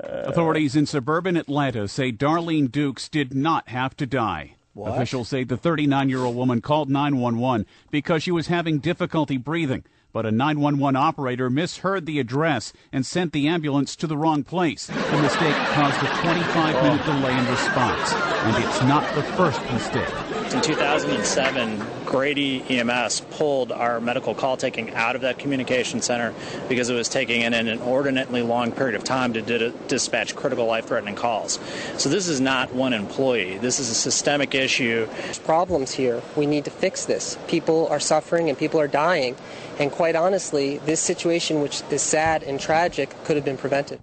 [SPEAKER 18] Authorities in suburban Atlanta say Darlene Dukes did not have to die.
[SPEAKER 15] What?
[SPEAKER 18] Officials say the 39-year-old woman called 911 because she was having difficulty breathing, but a 911 operator misheard the address and sent the ambulance to the wrong place. The mistake caused a 25-minute delay in response, and it's not the first mistake.
[SPEAKER 19] In 2007, Grady EMS pulled our medical call taking out of that communication center because it was taking in an inordinately long period of time to dispatch critical life-threatening calls. So this is not one employee. This is a systemic issue.
[SPEAKER 20] There's problems here. We need to fix this. People are suffering and people are dying. And quite honestly, this situation, which is sad and tragic, could have been prevented.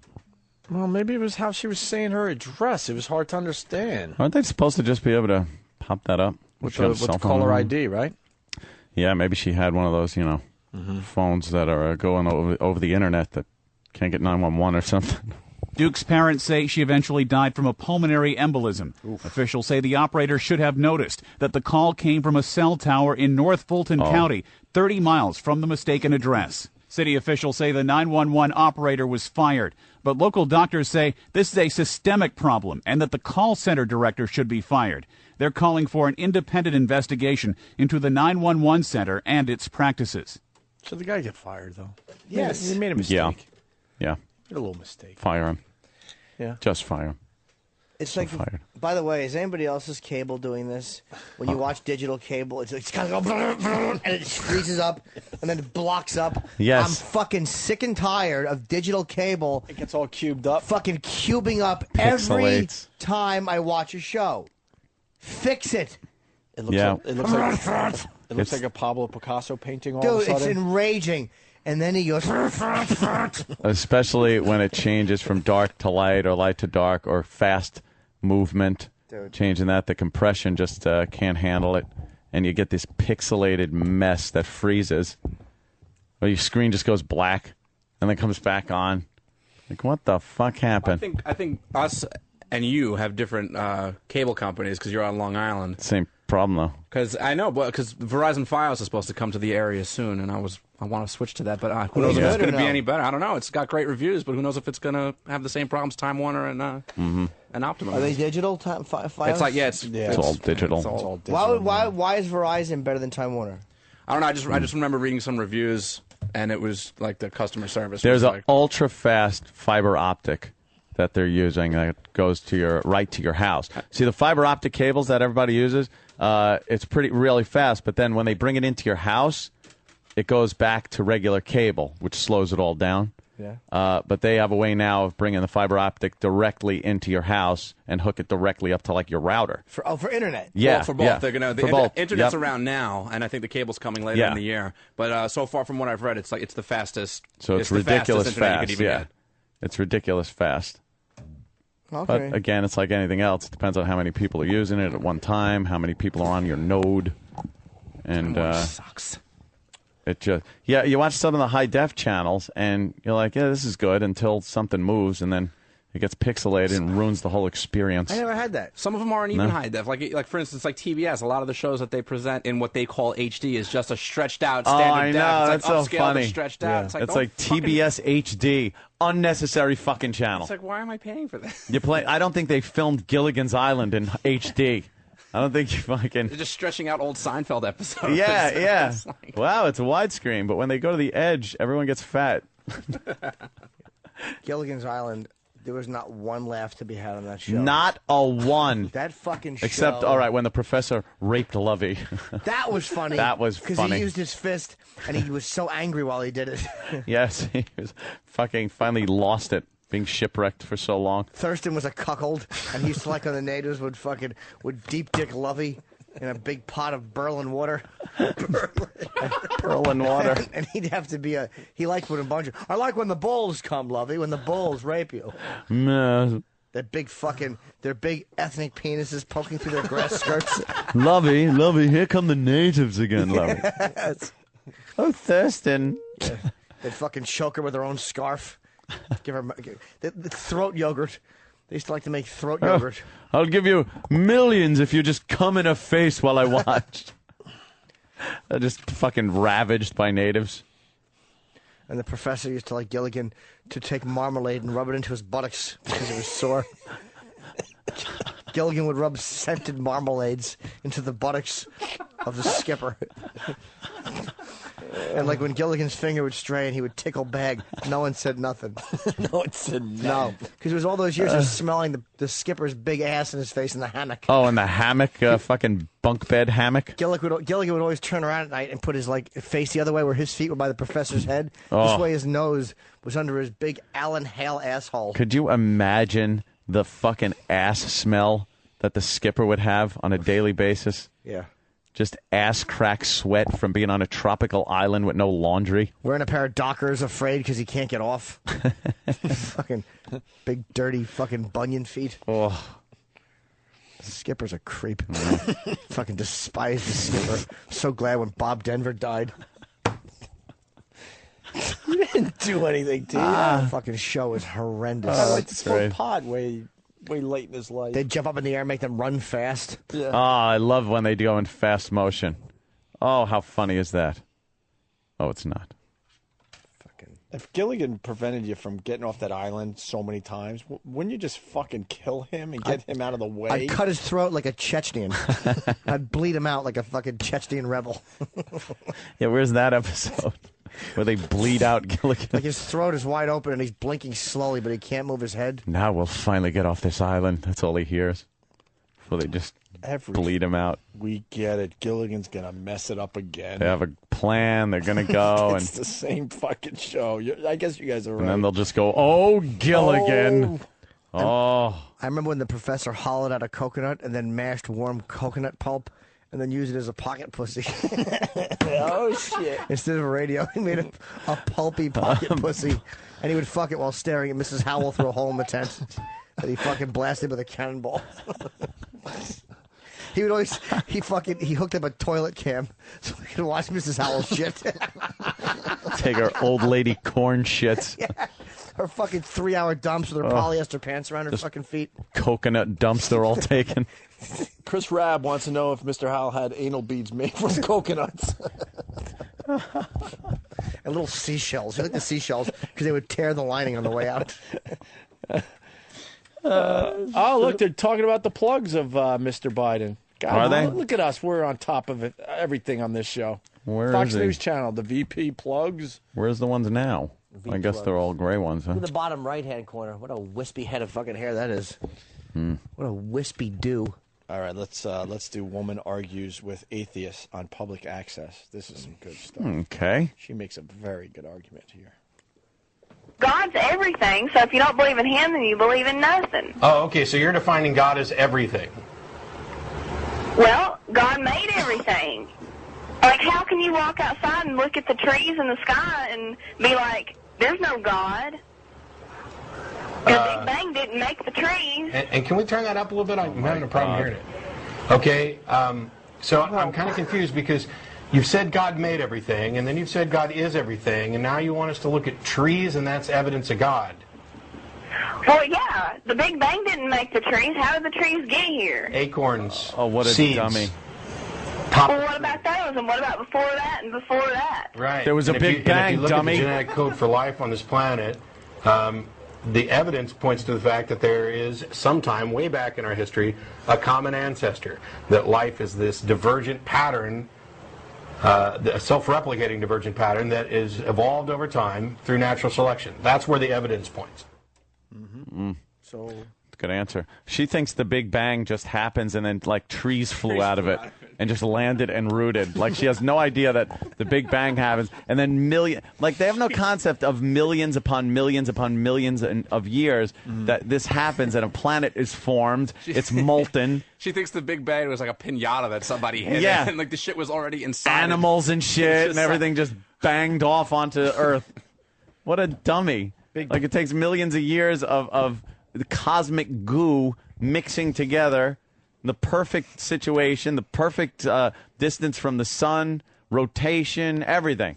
[SPEAKER 15] Well, maybe it was how she was saying her address. It was hard to understand.
[SPEAKER 2] Aren't they supposed to just be able to pop that up?
[SPEAKER 15] With the caller ID, right?
[SPEAKER 2] Yeah, maybe she had one of those, phones that are going over the internet that can't get 911 or something.
[SPEAKER 18] Duke's parents say she eventually died from a pulmonary embolism. Officials say the operator should have noticed that the call came from a cell tower in North Fulton County, 30 miles from the mistaken address. City officials say the 911 operator was fired, but local doctors say this is a systemic problem and that the call center director should be fired. They're calling for an independent investigation into the 911 center and its practices.
[SPEAKER 15] Should the guy get fired, though?
[SPEAKER 4] Yes.
[SPEAKER 15] He made a mistake.
[SPEAKER 2] Yeah.
[SPEAKER 15] Made a little mistake.
[SPEAKER 2] Fire him.
[SPEAKER 15] Yeah.
[SPEAKER 2] Just fire him.
[SPEAKER 4] It's like, by the way, is anybody else's cable doing this? When you watch digital cable, it's kind of go and it freezes up and then it blocks up.
[SPEAKER 2] Yes.
[SPEAKER 4] I'm fucking sick and tired of digital cable.
[SPEAKER 15] It gets all cubed up.
[SPEAKER 4] Fucking cubing up every time I watch a show. Fix it.
[SPEAKER 15] It looks like a Pablo Picasso painting all of a
[SPEAKER 4] Dude,
[SPEAKER 15] sudden.
[SPEAKER 4] it's enraging. And then he goes...
[SPEAKER 2] Especially when it changes from dark to light or light to dark or fast movement.
[SPEAKER 4] Dude.
[SPEAKER 2] Changing that, the compression just can't handle it. And you get this pixelated mess that freezes. Or your screen just goes black and then comes back on. Like, what the fuck happened?
[SPEAKER 17] I think us and you have different cable companies because you're on Long Island.
[SPEAKER 2] Same problem, though.
[SPEAKER 17] Because I know, because Verizon Fios is supposed to come to the area soon, and I want to switch to that, but who knows if it's going to be any better? I don't know. It's got great reviews, but who knows if it's going to have the same problems Time Warner and Optimum.
[SPEAKER 4] Are they digital? Fios?
[SPEAKER 17] It's like it's
[SPEAKER 2] all digital.
[SPEAKER 17] It's all digital.
[SPEAKER 4] Why is Verizon better than Time Warner?
[SPEAKER 17] I don't know. I just remember reading some reviews, and it was like the customer service.
[SPEAKER 2] There's
[SPEAKER 17] was
[SPEAKER 2] an ultra fast fiber optic that they're using that goes to your house. See the fiber optic cables that everybody uses. It's really fast, but then when they bring it into your house, it goes back to regular cable, which slows it all down.
[SPEAKER 15] Yeah.
[SPEAKER 2] But they have a way now of bringing the fiber optic directly into your house and hook it directly up to like your router.
[SPEAKER 4] For internet.
[SPEAKER 2] Yeah,
[SPEAKER 17] well, for both.
[SPEAKER 2] Yeah.
[SPEAKER 17] They're gonna internet's around now, and I think the cable's coming later in the year. But so far, from what I've read, it's the fastest.
[SPEAKER 2] So it's
[SPEAKER 17] the
[SPEAKER 2] ridiculous
[SPEAKER 17] fastest internet
[SPEAKER 2] fast.
[SPEAKER 17] you could even get.
[SPEAKER 2] It's ridiculous fast.
[SPEAKER 4] Okay.
[SPEAKER 2] But again, it's like anything else. It depends on how many people are using it at one time, how many people are on your node, and
[SPEAKER 17] sucks.
[SPEAKER 2] It just you watch some of the high def channels, and you're like, yeah, this is good until something moves, and then it gets pixelated and ruins the whole experience.
[SPEAKER 4] I never had that.
[SPEAKER 17] Some of them aren't even high def. Like for instance, like TBS. A lot of the shows that they present in what they call HD is just a stretched out standard def.
[SPEAKER 2] I know,
[SPEAKER 17] It's
[SPEAKER 2] that's so funny.
[SPEAKER 17] Stretched out.
[SPEAKER 2] Yeah. It's like TBS HD, unnecessary fucking channel.
[SPEAKER 17] It's like, why am I paying for this?
[SPEAKER 2] I don't think they filmed Gilligan's Island in HD. I don't think you fucking...
[SPEAKER 17] They're just stretching out old Seinfeld episodes.
[SPEAKER 2] Yeah.
[SPEAKER 17] It's like...
[SPEAKER 2] Wow, it's a widescreen, but when they go to the edge, everyone gets fat.
[SPEAKER 4] Gilligan's Island, there was not one laugh to be had on that show.
[SPEAKER 2] Not a one.
[SPEAKER 4] That fucking show.
[SPEAKER 2] Except, all right, when the professor raped Lovey.
[SPEAKER 4] That was funny.
[SPEAKER 2] That was funny.
[SPEAKER 4] Because he used his fist, and he was so angry while he did it.
[SPEAKER 2] Yes, he was fucking finally lost it. Being shipwrecked for so long.
[SPEAKER 4] Thurston was a cuckold, and he used to like when the natives would deep dick Lovey in a big pot of Berlin water.
[SPEAKER 2] Berlin water.
[SPEAKER 4] And he'd have to be he liked when I like when the bulls come, Lovey, when the bulls rape you. Their big ethnic penises poking through their grass skirts.
[SPEAKER 2] Lovey, here come the natives again, Lovey.
[SPEAKER 4] Yes.
[SPEAKER 2] Oh, Thurston.
[SPEAKER 4] Yeah. They'd fucking choke her with their own scarf. Give her the throat yogurt. They used to like to make throat yogurt.
[SPEAKER 2] I'll give you millions if you just come in her face while I watch. They're just fucking ravaged by natives.
[SPEAKER 4] And the professor used to like Gilligan to take marmalade and rub it into his buttocks because it was sore. Gilligan would rub scented marmalades into the buttocks of the skipper. And like when Gilligan's finger would stray and he would tickle bag, no one said nothing.
[SPEAKER 15] No one said nothing.
[SPEAKER 4] No, because it was all those years of smelling the skipper's big ass in his face in the hammock.
[SPEAKER 2] Oh, in the hammock, fucking bunk bed hammock.
[SPEAKER 4] Gilligan would always turn around at night and put his face the other way where his feet were by the professor's head.
[SPEAKER 2] Oh.
[SPEAKER 4] This way his nose was under his big Alan Hale asshole.
[SPEAKER 2] Could you imagine the fucking ass smell that the skipper would have on a daily basis?
[SPEAKER 4] Yeah.
[SPEAKER 2] Just ass crack sweat from being on a tropical island with no laundry.
[SPEAKER 4] Wearing a pair of Dockers, afraid because he can't get off. Fucking big, dirty, fucking bunion feet.
[SPEAKER 2] Oh.
[SPEAKER 4] The skipper's a creep. Fucking despise the skipper. So glad when Bob Denver died.
[SPEAKER 15] You didn't do anything, T.
[SPEAKER 4] That fucking show is horrendous.
[SPEAKER 15] I like to smoke pot way late in his life.
[SPEAKER 4] They jump up in the air and make them run fast.
[SPEAKER 15] Yeah.
[SPEAKER 2] Oh, I love when they go in fast motion. Oh, how funny is that? Oh, it's not.
[SPEAKER 15] If Gilligan prevented you from getting off that island so many times, wouldn't you just fucking kill him and get him out of the way?
[SPEAKER 4] I'd cut his throat like a Chechnyan. I'd bleed him out like a fucking Chechnyan rebel.
[SPEAKER 2] Yeah, where's that episode where they bleed out Gilligan?
[SPEAKER 4] Like his throat is wide open and he's blinking slowly, but he can't move his head.
[SPEAKER 2] Now we'll finally get off this island. That's all he hears. So they just bleed him out.
[SPEAKER 15] We get it. Gilligan's going to mess it up again.
[SPEAKER 2] They have a plan. They're going to go.
[SPEAKER 15] It's the same fucking show. I guess you guys are right.
[SPEAKER 2] And then they'll just go, oh, Gilligan. Oh.
[SPEAKER 4] I remember when the professor hollowed out a coconut and then mashed warm coconut pulp and then used it as a pocket pussy.
[SPEAKER 15] Oh, shit.
[SPEAKER 4] Instead of a radio, he made a pulpy pocket pussy. And he would fuck it while staring at Mrs. Howell through a hole in the tent that he fucking blasted with a cannonball. He would always, he hooked up a toilet cam so he could watch Mrs. Howell's shit.
[SPEAKER 2] Take her old lady corn shits.
[SPEAKER 4] Yeah. Her fucking 3-hour dumps with her polyester pants around her fucking feet.
[SPEAKER 2] Coconut dumps they're all taken.
[SPEAKER 15] Chris Rabb wants to know if Mr. Howell had anal beads made from coconuts.
[SPEAKER 4] And little seashells. He liked the seashells because they would tear the lining on the way out.
[SPEAKER 15] Oh, look, they're talking about the plugs of Mr. Biden. God,
[SPEAKER 2] Are they?
[SPEAKER 15] Look at us. We're on top of it. Everything on this show.
[SPEAKER 2] Where
[SPEAKER 15] Fox
[SPEAKER 2] is he?
[SPEAKER 15] News Channel, the VP plugs.
[SPEAKER 2] Where's the ones now? I guess they're all gray ones, huh?
[SPEAKER 4] In the bottom right-hand corner. What a wispy head of fucking hair that is. What a wispy do.
[SPEAKER 15] All right, let's do woman argues with atheists on public access. This is some good stuff.
[SPEAKER 2] Okay.
[SPEAKER 15] She makes a very good argument here.
[SPEAKER 10] God's everything, so if you don't believe in him, then you believe in nothing.
[SPEAKER 21] Oh, okay, so you're defining God as everything.
[SPEAKER 10] Well, God made everything. Like, how can you walk outside and look at the trees in the sky and be like, there's no God? The Big Bang didn't make the trees.
[SPEAKER 21] And can we turn that up a little bit? I'm having a problem hearing it. Okay, so I'm kind of confused because you've said God made everything, and then you've said God is everything, and now you want us to look at trees, and that's evidence of God.
[SPEAKER 10] Well, yeah, the Big Bang didn't make the trees. How did the trees get here?
[SPEAKER 21] Acorns.
[SPEAKER 2] Oh, what a
[SPEAKER 21] seeds.
[SPEAKER 2] dummy.
[SPEAKER 10] Well, what about those, and what about before that and before that?
[SPEAKER 21] Right.
[SPEAKER 2] There was a Big Bang,
[SPEAKER 21] if you look
[SPEAKER 2] dummy.
[SPEAKER 21] at the genetic code for life on this planet, the evidence points to the fact that there is sometime way back in our history a common ancestor, that life is this divergent pattern, a self-replicating divergent pattern that is evolved over time through natural selection. That's where the evidence points.
[SPEAKER 15] So
[SPEAKER 2] good answer. She thinks the Big Bang just happens and then like trees flew out of it and just landed and rooted. Like she has no idea that the Big Bang happens and then like they have no concept of millions upon millions upon millions of years that this happens and a planet is formed. It's molten.
[SPEAKER 17] She thinks the Big Bang was like a pinata that somebody hit.
[SPEAKER 2] Yeah.
[SPEAKER 17] And like the shit was already inside.
[SPEAKER 2] Animals and shit and everything just banged off onto Earth. What a dummy. Like it takes millions of years of the cosmic goo mixing together, the perfect situation, the perfect distance from the sun, rotation, everything.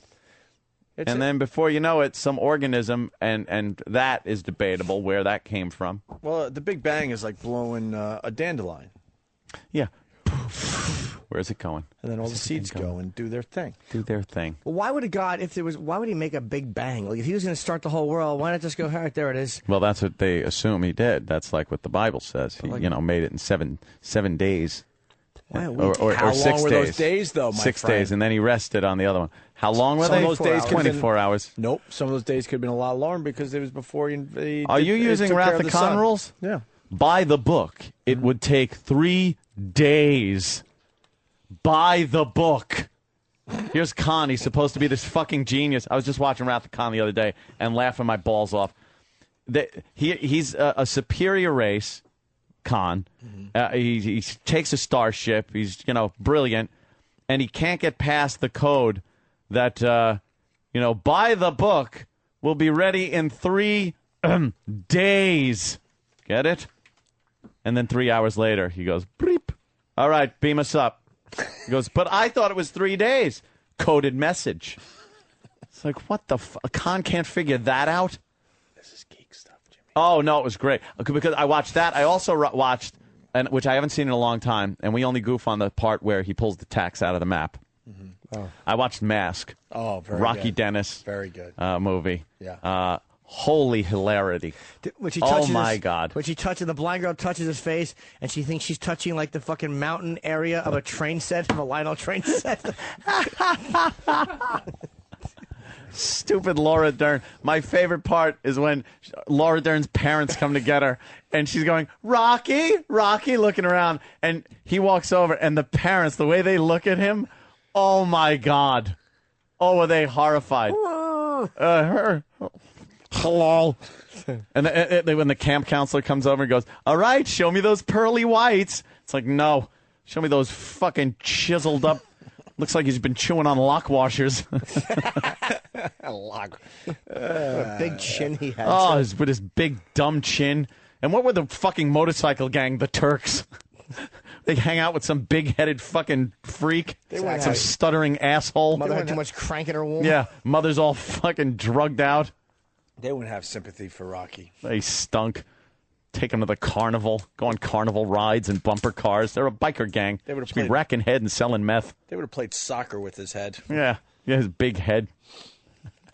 [SPEAKER 2] And then before you know it, some organism, and that is debatable where that came from.
[SPEAKER 15] Well, the Big Bang is like blowing a dandelion.
[SPEAKER 2] Yeah. Where's it going?
[SPEAKER 15] And then all the seeds go and do their thing.
[SPEAKER 2] Do their thing.
[SPEAKER 4] Well, why would why would he make a Big Bang? Like, if he was going to start the whole world, why not just go, all right, there it is?
[SPEAKER 2] Well, that's what they assume he did. That's like what the Bible says. He, made it in seven days.
[SPEAKER 15] Wow,
[SPEAKER 2] or
[SPEAKER 15] how
[SPEAKER 2] 6
[SPEAKER 15] long
[SPEAKER 2] days.
[SPEAKER 15] were those days, though, my
[SPEAKER 2] 6
[SPEAKER 15] friend?
[SPEAKER 2] days, and then he rested on the other one. How long were
[SPEAKER 15] Some
[SPEAKER 2] they?
[SPEAKER 15] of those days
[SPEAKER 2] 24 hours.
[SPEAKER 15] Nope. Some of those days could have been a lot longer because it was before he
[SPEAKER 2] Are you using Wrath of Khan rules?
[SPEAKER 15] Yeah.
[SPEAKER 2] By the book, it would take 3 days. By the book. Here's Khan. He's supposed to be this fucking genius. I was just watching Wrath of Khan the other day and laughing my balls off. He's a superior race, Khan. He takes a starship. He's, brilliant. And he can't get past the code that, by the book, will be ready in 3 days. Get it? And then 3 hours later, he goes, bleep. All right, beam us up. He goes, but I thought it was 3 days. Coded message. It's like, what the Khan can't figure that out? This is geek stuff, Jimmy. Oh, no, it was great. Because I watched that. I also watched, which I haven't seen in a long time, and we only goof on the part where he pulls the tacks out of the map.
[SPEAKER 15] Mm-hmm. Oh.
[SPEAKER 2] I watched Mask.
[SPEAKER 15] Oh, very
[SPEAKER 2] Rocky
[SPEAKER 15] good.
[SPEAKER 2] Dennis.
[SPEAKER 15] Very good.
[SPEAKER 2] Movie.
[SPEAKER 15] Yeah.
[SPEAKER 2] Holy hilarity. Oh, my God.
[SPEAKER 4] When she touches, the blind girl touches his face, and she thinks she's touching, like, the fucking mountain area of a train set, of a Lionel train set.
[SPEAKER 2] Stupid Laura Dern. My favorite part is when Laura Dern's parents come to get her, and she's going, Rocky, Rocky, looking around, and he walks over, and the parents, the way they look at him, oh, my God. Oh, were they horrified. Hello. And when the camp counselor comes over and goes, all right, show me those pearly whites. It's like, no, show me those fucking chiseled up. Looks like he's been chewing on lock washers.
[SPEAKER 4] What a big chin he had.
[SPEAKER 2] Oh, with his big dumb chin. And what were the fucking motorcycle gang, the Turks? They hang out with some big-headed fucking freak. Some stuttering asshole.
[SPEAKER 4] Mother had too much crank in her womb.
[SPEAKER 2] Yeah, mother's all fucking drugged out.
[SPEAKER 15] They wouldn't have sympathy for Rocky.
[SPEAKER 2] They stunk. Take him to the carnival, go on carnival rides and bumper cars. They're a biker gang.
[SPEAKER 15] They would have
[SPEAKER 2] Should be racking head and selling meth.
[SPEAKER 15] They would have played soccer with his head.
[SPEAKER 2] Yeah, his big head.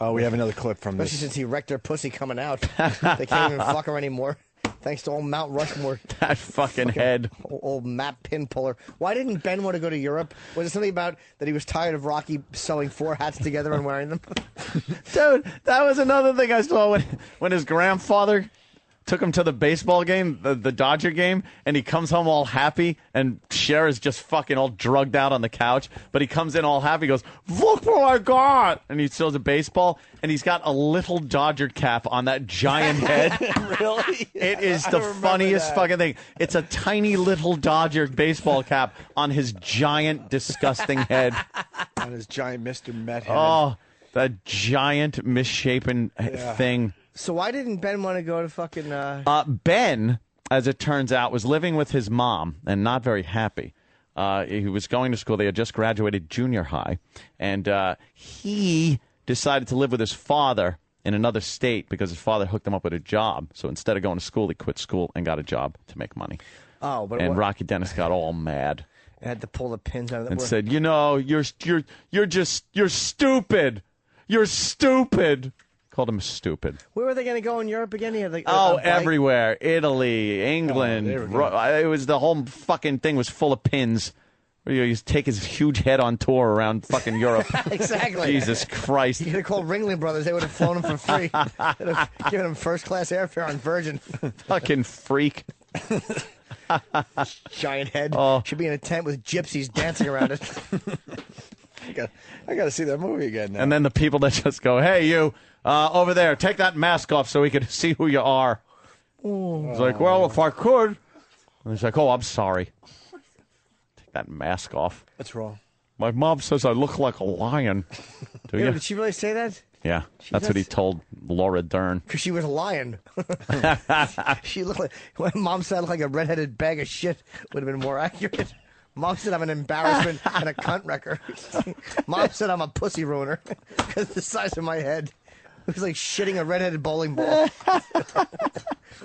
[SPEAKER 15] Oh, we have another clip from this.
[SPEAKER 4] Especially since he wrecked her pussy coming out. They can't even fuck her anymore. Thanks to old Mount Rushmore.
[SPEAKER 2] That fucking head.
[SPEAKER 4] Old map pin puller. Why didn't Ben want to go to Europe? Was it something about that he was tired of Rocky sewing 4 hats together and wearing them?
[SPEAKER 2] Dude, that was another thing I saw when his grandfather took him to the baseball game, the Dodger game, and he comes home all happy, and Cher is just fucking all drugged out on the couch, but he comes in all happy, he goes, look what I got! And he throws a baseball, and he's got a little Dodger cap on that giant head.
[SPEAKER 15] Really?
[SPEAKER 2] It is the funniest fucking thing. It's a tiny little Dodger baseball cap on his giant, disgusting head.
[SPEAKER 15] On his giant Mr. Met head.
[SPEAKER 2] Oh, that giant, misshapen thing.
[SPEAKER 4] So why didn't Ben want to go to fucking...
[SPEAKER 2] Ben, as it turns out, was living with his mom and not very happy. He was going to school. They had just graduated junior high. And he decided to live with his father in another state because his father hooked him up with a job. So instead of going to school, he quit school and got a job to make money.
[SPEAKER 4] Oh, but
[SPEAKER 2] and Rocky Dennis got all mad.
[SPEAKER 4] Had to pull the pins out of the...
[SPEAKER 2] And said, you know, you're stupid. You're stupid. Called him stupid.
[SPEAKER 4] Where were they going to go in Europe again? He had like,
[SPEAKER 2] everywhere. Italy, England. It was the whole fucking thing was full of pins. You take his huge head on tour around fucking Europe.
[SPEAKER 4] Exactly.
[SPEAKER 2] Jesus Christ.
[SPEAKER 4] You could have called Ringling Brothers. They would have flown him for free. They'd have given him first-class airfare on Virgin.
[SPEAKER 2] Fucking freak.
[SPEAKER 4] Giant head. Should be in a tent with gypsies dancing around it.
[SPEAKER 15] I got to see that movie again now.
[SPEAKER 2] And then the people that just go, hey, you, over there, take that mask off so we can see who you are. He's like, well, if I could. And he's like, oh, I'm sorry. Take that mask off.
[SPEAKER 15] What's wrong?
[SPEAKER 2] My mom says I look like a lion. Do you?
[SPEAKER 4] Did she really say that?
[SPEAKER 2] Yeah, that's what he told Laura Dern.
[SPEAKER 4] Because she was a lion. She looked like... When Mom said I looked like a redheaded bag of shit would have been more accurate. Mom said I'm an embarrassment and a cunt wrecker. Mom said I'm a pussy ruiner because the size of my head. It was like shitting a redheaded bowling ball.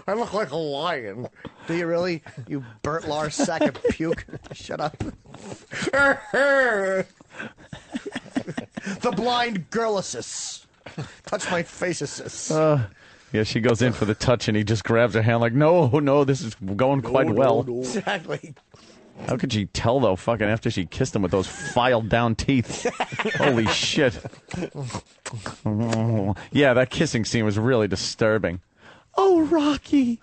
[SPEAKER 4] I look like a lion. Do you really? You Bert Lars sack of puke. Shut up. The blind girl-assist. Touch my face-assist.
[SPEAKER 2] Yeah, she goes in for the touch, and he just grabs her hand like, no, this is going quite well.
[SPEAKER 4] No. Exactly.
[SPEAKER 2] How could she tell, though, fucking after she kissed him with those filed-down teeth? Holy shit. Yeah, that kissing scene was really disturbing. Oh, Rocky,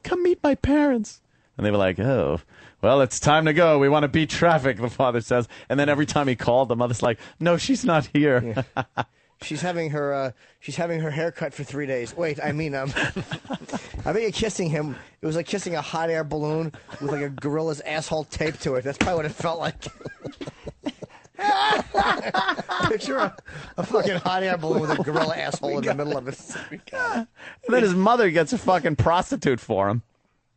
[SPEAKER 2] come meet my parents. And they were like, oh, well, it's time to go. We want to beat traffic, the father says. And then every time he called, the mother's like, no, she's not here.
[SPEAKER 4] Yeah. She's having her hair cut for 3 days. Wait, I mean, I bet you're kissing him. It was like kissing a hot air balloon with like a gorilla's asshole taped to it. That's probably what it felt like. Picture a fucking hot air balloon with a gorilla asshole in the middle of it.
[SPEAKER 2] And then his mother gets a fucking prostitute for him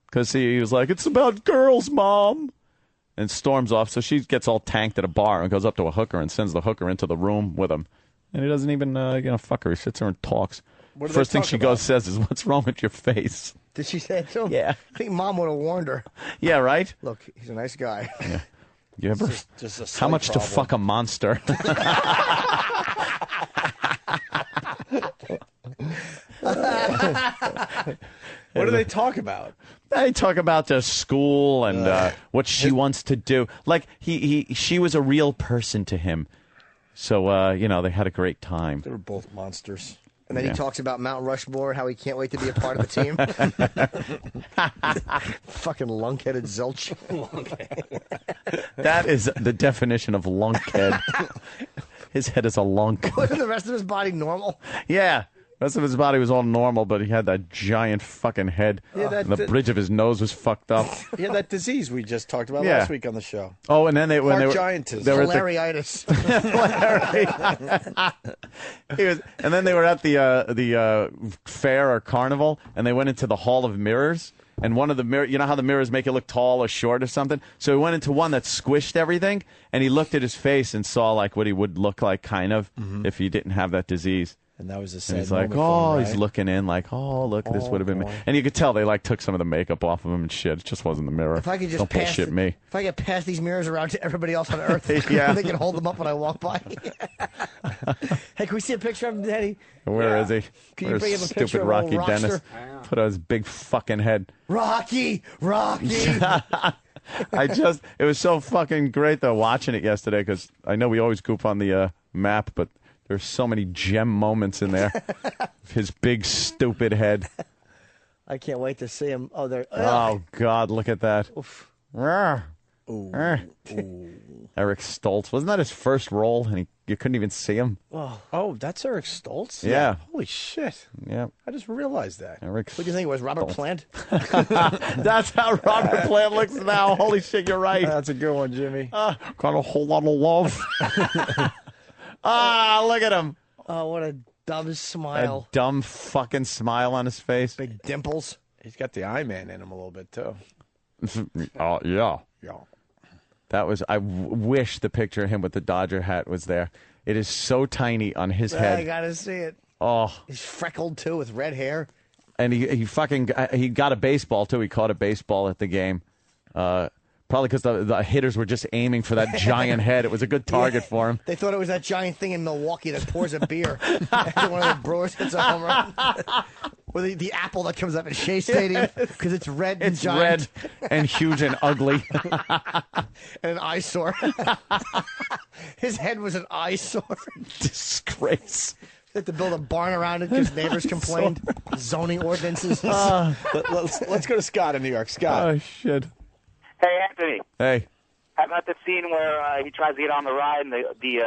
[SPEAKER 2] because he was like, it's about girls, Mom. and storms off. So she gets all tanked at a bar and goes up to a hooker and sends the hooker into the room with him. And he doesn't even, fuck her. He sits there and talks. First thing she goes says is, "What's wrong with your face?"
[SPEAKER 4] Did she say it to him?
[SPEAKER 2] Yeah.
[SPEAKER 4] I think Mom would have warned her.
[SPEAKER 2] Yeah, right?
[SPEAKER 4] Look, he's a nice guy.
[SPEAKER 2] Yeah. You ever?
[SPEAKER 4] Just a
[SPEAKER 2] how
[SPEAKER 4] slight
[SPEAKER 2] much
[SPEAKER 4] problem.
[SPEAKER 2] to fuck a monster?
[SPEAKER 15] What do they talk about?
[SPEAKER 2] They talk about their school and what she wants to do. Like she was a real person to him. So they had a great time.
[SPEAKER 15] They were both monsters.
[SPEAKER 4] And then he talks about Mount Rushmore, how he can't wait to be a part of the team. Fucking lunk-headed zilch.
[SPEAKER 2] That is the definition of lunkhead. His head is a lunk.
[SPEAKER 4] Wasn't the rest of his body normal?
[SPEAKER 2] Yeah. The rest of his body was all normal, but he had that giant fucking head.
[SPEAKER 15] Yeah,
[SPEAKER 2] and the bridge of his nose was fucked up.
[SPEAKER 15] Yeah, that disease we just talked about
[SPEAKER 2] Yeah.
[SPEAKER 15] last week on the show.
[SPEAKER 2] Oh, and then when they were
[SPEAKER 15] Giantism.
[SPEAKER 2] they were at the-
[SPEAKER 4] Hilariitis.
[SPEAKER 2] and then they were at the fair or carnival, and they went into the Hall of Mirrors. And one of the mirrors, you know how the mirrors make you look tall or short or something? So he went into one that squished everything, and he looked at his face and saw like what he would look like, kind of, if he didn't have that disease.
[SPEAKER 15] And that was a
[SPEAKER 2] And
[SPEAKER 15] sad
[SPEAKER 2] he's like,
[SPEAKER 15] moment for him,
[SPEAKER 2] he's
[SPEAKER 15] right?
[SPEAKER 2] looking in like, look, this would have been me. And you could tell they like took some of the makeup off of him and shit. It just wasn't the mirror.
[SPEAKER 4] If I could just
[SPEAKER 2] Don't
[SPEAKER 4] pass
[SPEAKER 2] bullshit me.
[SPEAKER 4] If I could pass these mirrors around to everybody else on Earth,
[SPEAKER 2] Yeah.
[SPEAKER 4] they can hold them up when I walk by. Hey, can we see a picture of him, Daddy?
[SPEAKER 2] Where is he?
[SPEAKER 4] Can you
[SPEAKER 2] Where's
[SPEAKER 4] bring him a picture
[SPEAKER 2] stupid
[SPEAKER 4] of
[SPEAKER 2] Rocky
[SPEAKER 4] old
[SPEAKER 2] Dennis?
[SPEAKER 4] Rockster?
[SPEAKER 2] Put on his big fucking head.
[SPEAKER 4] Rocky!
[SPEAKER 2] It was so fucking great though watching it yesterday because I know we always goof on the map, but there's so many gem moments in there. His big stupid head.
[SPEAKER 4] I can't wait to see him. Oh, there.
[SPEAKER 2] Oh God, look at that.
[SPEAKER 4] Oof.
[SPEAKER 2] Eric Stoltz. Wasn't that his first role? And you couldn't even see him.
[SPEAKER 15] Oh, that's Eric Stoltz?
[SPEAKER 2] Yeah.
[SPEAKER 15] Holy shit.
[SPEAKER 2] Yeah.
[SPEAKER 15] I just realized that.
[SPEAKER 2] Eric.
[SPEAKER 4] What do you think it was, Robert Plant?
[SPEAKER 2] That's how Robert Plant looks now. Holy shit, you're right.
[SPEAKER 15] That's a good one, Jimmy.
[SPEAKER 2] Got a whole lot of love. Look at him.
[SPEAKER 4] Oh, what a dumb smile.
[SPEAKER 2] A dumb fucking smile on his face.
[SPEAKER 4] Big dimples.
[SPEAKER 15] He's got the Eye-Man in him a little bit, too.
[SPEAKER 2] Oh, yeah.
[SPEAKER 15] Yeah.
[SPEAKER 2] That was. I wish the picture of him with the Dodger hat was there. It is so tiny on his head.
[SPEAKER 4] I gotta see it.
[SPEAKER 2] Oh,
[SPEAKER 4] He's freckled too with red hair.
[SPEAKER 2] and he got a baseball too. He caught a baseball at the game. Probably because the hitters were just aiming for that giant head. It was a good target for him.
[SPEAKER 4] They thought it was that giant thing in Milwaukee that pours a beer after one of the Brewers hits a home run. Or the apple that comes up at Shea Stadium because it's red and
[SPEAKER 2] It's
[SPEAKER 4] giant.
[SPEAKER 2] red and huge and ugly.
[SPEAKER 4] And an eyesore. His head was an eyesore.
[SPEAKER 2] Disgrace.
[SPEAKER 4] They had to build a barn around it because neighbors complained. Zoning ordinances.
[SPEAKER 15] Let's go to Scott in New York. Scott.
[SPEAKER 2] Oh, shit.
[SPEAKER 7] Hey, Anthony.
[SPEAKER 2] Hey.
[SPEAKER 7] How about the scene where he tries to get on the ride and the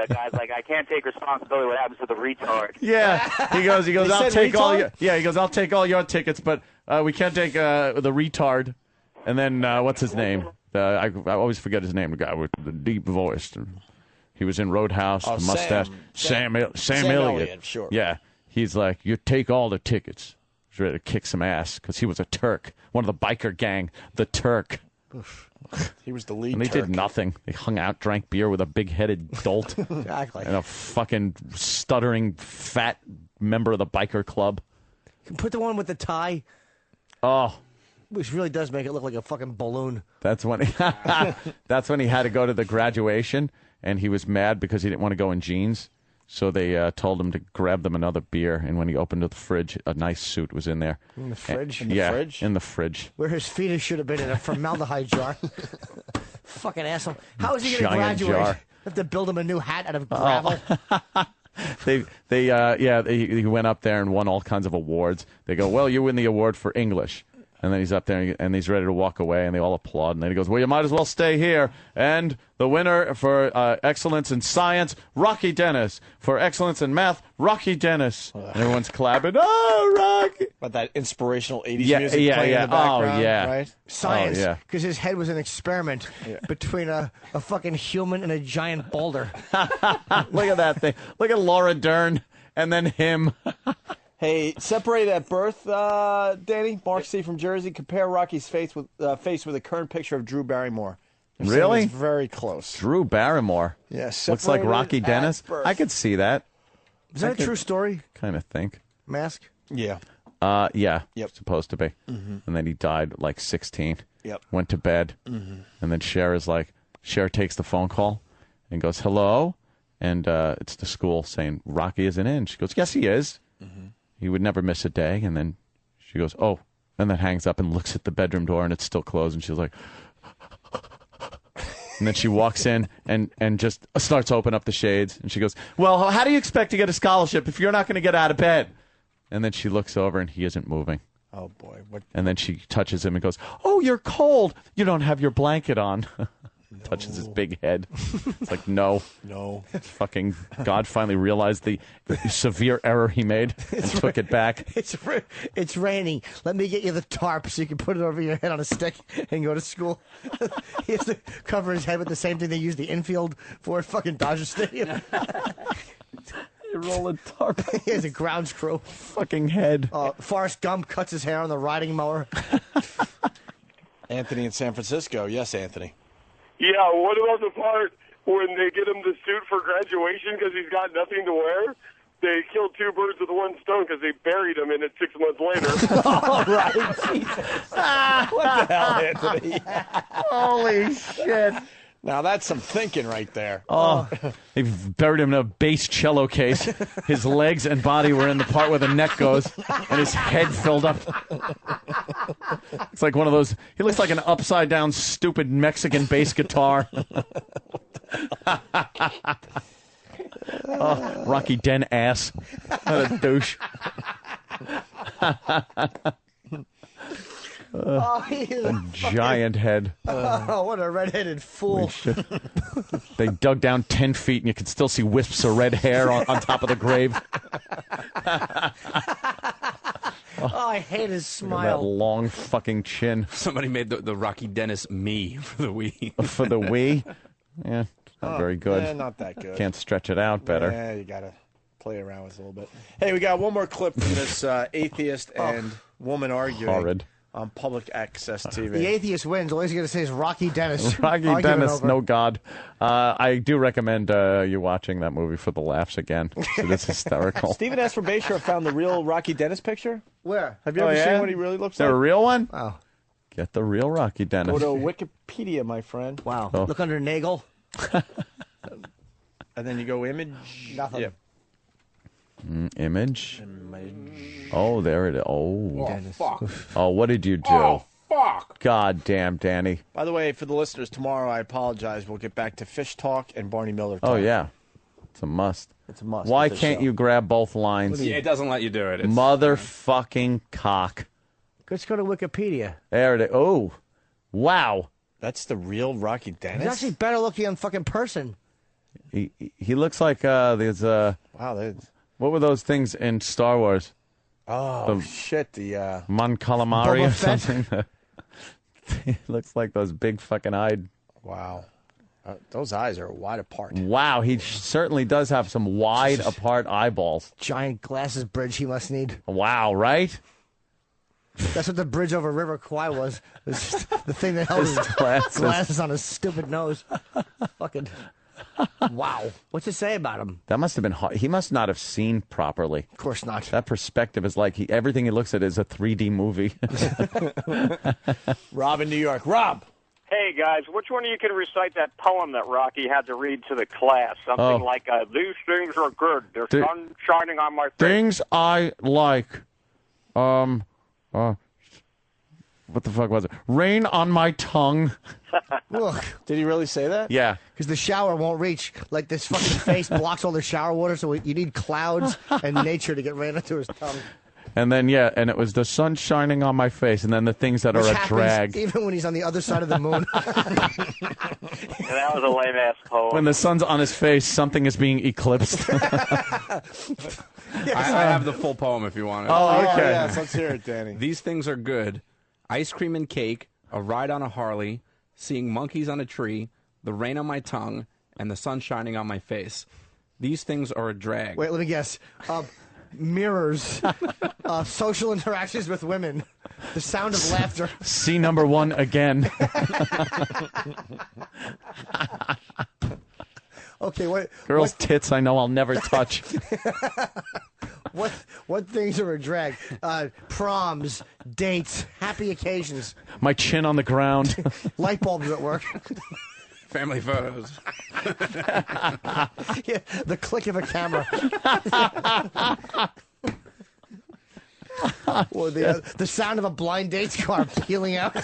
[SPEAKER 7] guy's like, I can't take responsibility. What happens to the retard?
[SPEAKER 2] Yeah, he goes.
[SPEAKER 7] He
[SPEAKER 2] I'll
[SPEAKER 7] said
[SPEAKER 2] take all
[SPEAKER 7] retard?
[SPEAKER 2] your. Yeah, he goes. I'll take all your tickets, but we can't take the retard. And then what's his name? I always forget his name. The guy with the deep voice. He was in Roadhouse.
[SPEAKER 15] Oh,
[SPEAKER 2] the mustache. Sam Elliott.
[SPEAKER 15] Sure.
[SPEAKER 2] Yeah, he's like, you take all the tickets. He's ready to kick some ass because he was a Turk, one of the biker gang, the Turk.
[SPEAKER 15] He was the lead
[SPEAKER 2] And they
[SPEAKER 15] Turk.
[SPEAKER 2] did nothing. They hung out, drank beer with a big-headed dolt.
[SPEAKER 4] Exactly.
[SPEAKER 2] And a fucking stuttering, fat member of the biker club.
[SPEAKER 4] Put the one with the tie,
[SPEAKER 2] Oh,
[SPEAKER 4] which really does make it look like a fucking balloon.
[SPEAKER 2] that's when he that's when he had to go to the graduation, and he was mad because he didn't want to go in jeans. So they told him to grab them another beer, and when he opened the fridge, a nice suit was in there.
[SPEAKER 4] In the fridge?
[SPEAKER 2] In the fridge.
[SPEAKER 4] Where his fetus should have been in a formaldehyde jar. Fucking asshole. How is he going to
[SPEAKER 2] Giant
[SPEAKER 4] graduate?
[SPEAKER 2] jar.
[SPEAKER 4] Have to build him a new hat out of gravel.
[SPEAKER 2] He went up there and won all kinds of awards. They go, well, you win the award for English. And then he's up there and he's ready to walk away, and they all applaud. And then he goes, well, you might as well stay here. And the winner for excellence in science, Rocky Dennis. For excellence in math, Rocky Dennis. And everyone's clapping, oh, Rocky.
[SPEAKER 15] But that inspirational 80s music playing in the background,
[SPEAKER 2] oh, yeah.
[SPEAKER 15] right?
[SPEAKER 4] Science.
[SPEAKER 2] Oh, yeah.
[SPEAKER 4] Because his head was an experiment between a fucking human and a giant boulder.
[SPEAKER 2] Look at that thing. Look at Laura Dern and then him.
[SPEAKER 15] Hey, separated at birth, Danny, Mark C. from Jersey. Compare Rocky's face with the current picture of Drew Barrymore.
[SPEAKER 2] Really?
[SPEAKER 15] It's very close.
[SPEAKER 2] Drew Barrymore.
[SPEAKER 15] Yeah,
[SPEAKER 2] looks like
[SPEAKER 15] separated
[SPEAKER 2] Rocky
[SPEAKER 15] at
[SPEAKER 2] Dennis.
[SPEAKER 15] birth.
[SPEAKER 2] I could see that.
[SPEAKER 4] Is that a true story?
[SPEAKER 2] Kind of think.
[SPEAKER 4] Mask?
[SPEAKER 15] Yeah.
[SPEAKER 2] Yeah.
[SPEAKER 15] Yep.
[SPEAKER 2] Supposed to be.
[SPEAKER 15] Mhm.
[SPEAKER 2] And then he died at like 16.
[SPEAKER 15] Yep.
[SPEAKER 2] Went to bed.
[SPEAKER 15] Mhm.
[SPEAKER 2] And then Cher takes the phone call and goes, hello? And it's the school saying, Rocky isn't in. She goes, yes, he is. He would never miss a day. And then she goes, oh. And then hangs up and looks at the bedroom door and it's still closed. And she's like... And then she walks in and just starts to open up the shades. And she goes, well, how do you expect to get a scholarship if you're not going to get out of bed? And then she looks over and he isn't moving.
[SPEAKER 15] Oh, boy. What?
[SPEAKER 2] And then she touches him and goes, oh, you're cold. You don't have your blanket on. Touches his big head. It's like, no.
[SPEAKER 15] No.
[SPEAKER 2] Fucking God finally realized the severe error he made and took it back.
[SPEAKER 4] It's raining. Let me get you the tarp so you can put it over your head on a stick and go to school. He has to cover his head with the same thing they use the infield for at fucking Dodger Stadium.
[SPEAKER 2] You roll a tarp.
[SPEAKER 4] He has a grounds crew.
[SPEAKER 2] Fucking head.
[SPEAKER 4] Forrest Gump cuts his hair on the riding mower.
[SPEAKER 15] Anthony in San Francisco. Yes, Anthony.
[SPEAKER 3] Yeah, what about the part when they get him the suit for graduation because he's got nothing to wear? They killed two birds with one stone because they buried him in it 6 months later.
[SPEAKER 15] All right, Jesus. What the hell, Anthony?
[SPEAKER 2] Holy shit.
[SPEAKER 15] Now that's some thinking right there.
[SPEAKER 2] Oh, they buried him in a bass cello case. His legs and body were in the part where the neck goes, and his head filled up. It's like one of those. He looks like an upside down, stupid Mexican bass guitar. Oh, Rocky Den ass. What a douche. A giant head.
[SPEAKER 4] Oh, what a redheaded fool.
[SPEAKER 2] They dug down 10 feet and you could still see wisps of red hair on top of the grave.
[SPEAKER 4] Oh, I hate his
[SPEAKER 2] Look at
[SPEAKER 4] smile.
[SPEAKER 2] that long fucking chin.
[SPEAKER 17] Somebody made the Rocky Dennis me for the Wii.
[SPEAKER 2] For the Wii? Yeah, not very good.
[SPEAKER 15] Yeah, not that good.
[SPEAKER 2] Can't stretch it out better.
[SPEAKER 15] Yeah, you got to play around with it a little bit. Hey, we got one more clip from this atheist and woman arguing.
[SPEAKER 2] Horrid.
[SPEAKER 15] On public access TV.
[SPEAKER 4] The atheist wins. All he's going to say is Rocky Dennis.
[SPEAKER 2] Rocky
[SPEAKER 4] Argument
[SPEAKER 2] Dennis,
[SPEAKER 4] over.
[SPEAKER 2] no God. I do recommend you watching that movie for the laughs again. It is hysterical.
[SPEAKER 15] Stephen S. for Bayshore found the real Rocky Dennis picture.
[SPEAKER 4] Where?
[SPEAKER 15] Have you ever seen what he really looks
[SPEAKER 2] Is there
[SPEAKER 15] like?
[SPEAKER 2] a real one?
[SPEAKER 4] Wow.
[SPEAKER 2] Get the real Rocky Dennis.
[SPEAKER 15] Go to Wikipedia, my friend.
[SPEAKER 4] Wow.
[SPEAKER 2] Oh.
[SPEAKER 4] Look under Nagel.
[SPEAKER 15] And then you go image.
[SPEAKER 4] Nothing.
[SPEAKER 15] Yeah.
[SPEAKER 2] Image. Oh, there it is. Oh.
[SPEAKER 15] Oh, fuck.
[SPEAKER 2] Oh, what did you do?
[SPEAKER 15] Oh, fuck.
[SPEAKER 2] God damn, Danny.
[SPEAKER 15] By the way, for the listeners, tomorrow, I apologize. We'll get back to Fish Talk and Barney Miller talk.
[SPEAKER 2] Oh, yeah. It's a must.
[SPEAKER 15] It's a must.
[SPEAKER 2] Why
[SPEAKER 15] with this
[SPEAKER 2] can't
[SPEAKER 15] show.
[SPEAKER 2] you grab both lines?
[SPEAKER 17] Yeah, it doesn't let you do it. It's,
[SPEAKER 2] Motherfucking cock.
[SPEAKER 4] Let's go to Wikipedia.
[SPEAKER 2] There it is. Oh. Wow.
[SPEAKER 15] That's the real Rocky Dennis?
[SPEAKER 4] He's actually better looking in fucking person.
[SPEAKER 2] He looks like there's
[SPEAKER 15] Wow, that's...
[SPEAKER 2] what were those things in Star Wars?
[SPEAKER 15] Oh, shit. The
[SPEAKER 2] Mon Calamari
[SPEAKER 15] Boba
[SPEAKER 2] or
[SPEAKER 15] Fett?
[SPEAKER 2] something. He looks like those big fucking eyed.
[SPEAKER 15] Wow. Those eyes are wide apart.
[SPEAKER 2] Wow, he certainly does have some wide apart eyeballs.
[SPEAKER 4] Giant glasses bridge he must need.
[SPEAKER 2] Wow, right?
[SPEAKER 4] That's what the bridge over River Kwai was. It was just the thing that held
[SPEAKER 2] His
[SPEAKER 4] his
[SPEAKER 2] glasses.
[SPEAKER 4] on his stupid nose. Fucking. Wow. What's it say about him?
[SPEAKER 2] That must have been hard. He must not have seen properly.
[SPEAKER 4] Of course not.
[SPEAKER 2] That perspective is like everything he looks at is a 3D movie.
[SPEAKER 15] Rob in New York. Rob!
[SPEAKER 9] Hey, guys, which one of you can recite that poem that Rocky had to read to the class? Something like, these things are good. There's sun shining on my face.
[SPEAKER 2] Things I like. What the fuck was it? Rain on my tongue.
[SPEAKER 4] Look.
[SPEAKER 15] Did he really say that?
[SPEAKER 2] Yeah.
[SPEAKER 4] Because the shower won't reach. Like, this fucking face blocks all the shower water, so you need clouds and nature to get rain into his tongue.
[SPEAKER 2] And then, yeah, and it was the sun shining on my face, and then the things that
[SPEAKER 4] Which
[SPEAKER 2] are a
[SPEAKER 4] happens
[SPEAKER 2] drag.
[SPEAKER 4] even when he's on the other side of the moon.
[SPEAKER 9] That was a lame-ass poem.
[SPEAKER 2] When the sun's on his face, something is being eclipsed.
[SPEAKER 17] I have the full poem if you want it.
[SPEAKER 2] Oh, okay.
[SPEAKER 15] Yes, let's hear it, Danny.
[SPEAKER 17] These things are good. Ice cream and cake, a ride on a Harley, seeing monkeys on a tree, the rain on my tongue, and the sun shining on my face. These things are a drag.
[SPEAKER 4] Wait, let me guess. mirrors, social interactions with women, the sound of laughter.
[SPEAKER 2] See number 1 again.
[SPEAKER 4] Okay, what
[SPEAKER 2] Girls' tits I know I'll never touch.
[SPEAKER 4] What things are a drag? Proms, dates, happy occasions.
[SPEAKER 2] My chin on the ground.
[SPEAKER 4] Light bulbs at work.
[SPEAKER 17] Family photos.
[SPEAKER 4] Yeah, the click of a camera. Or the sound of a blind date's car peeling out.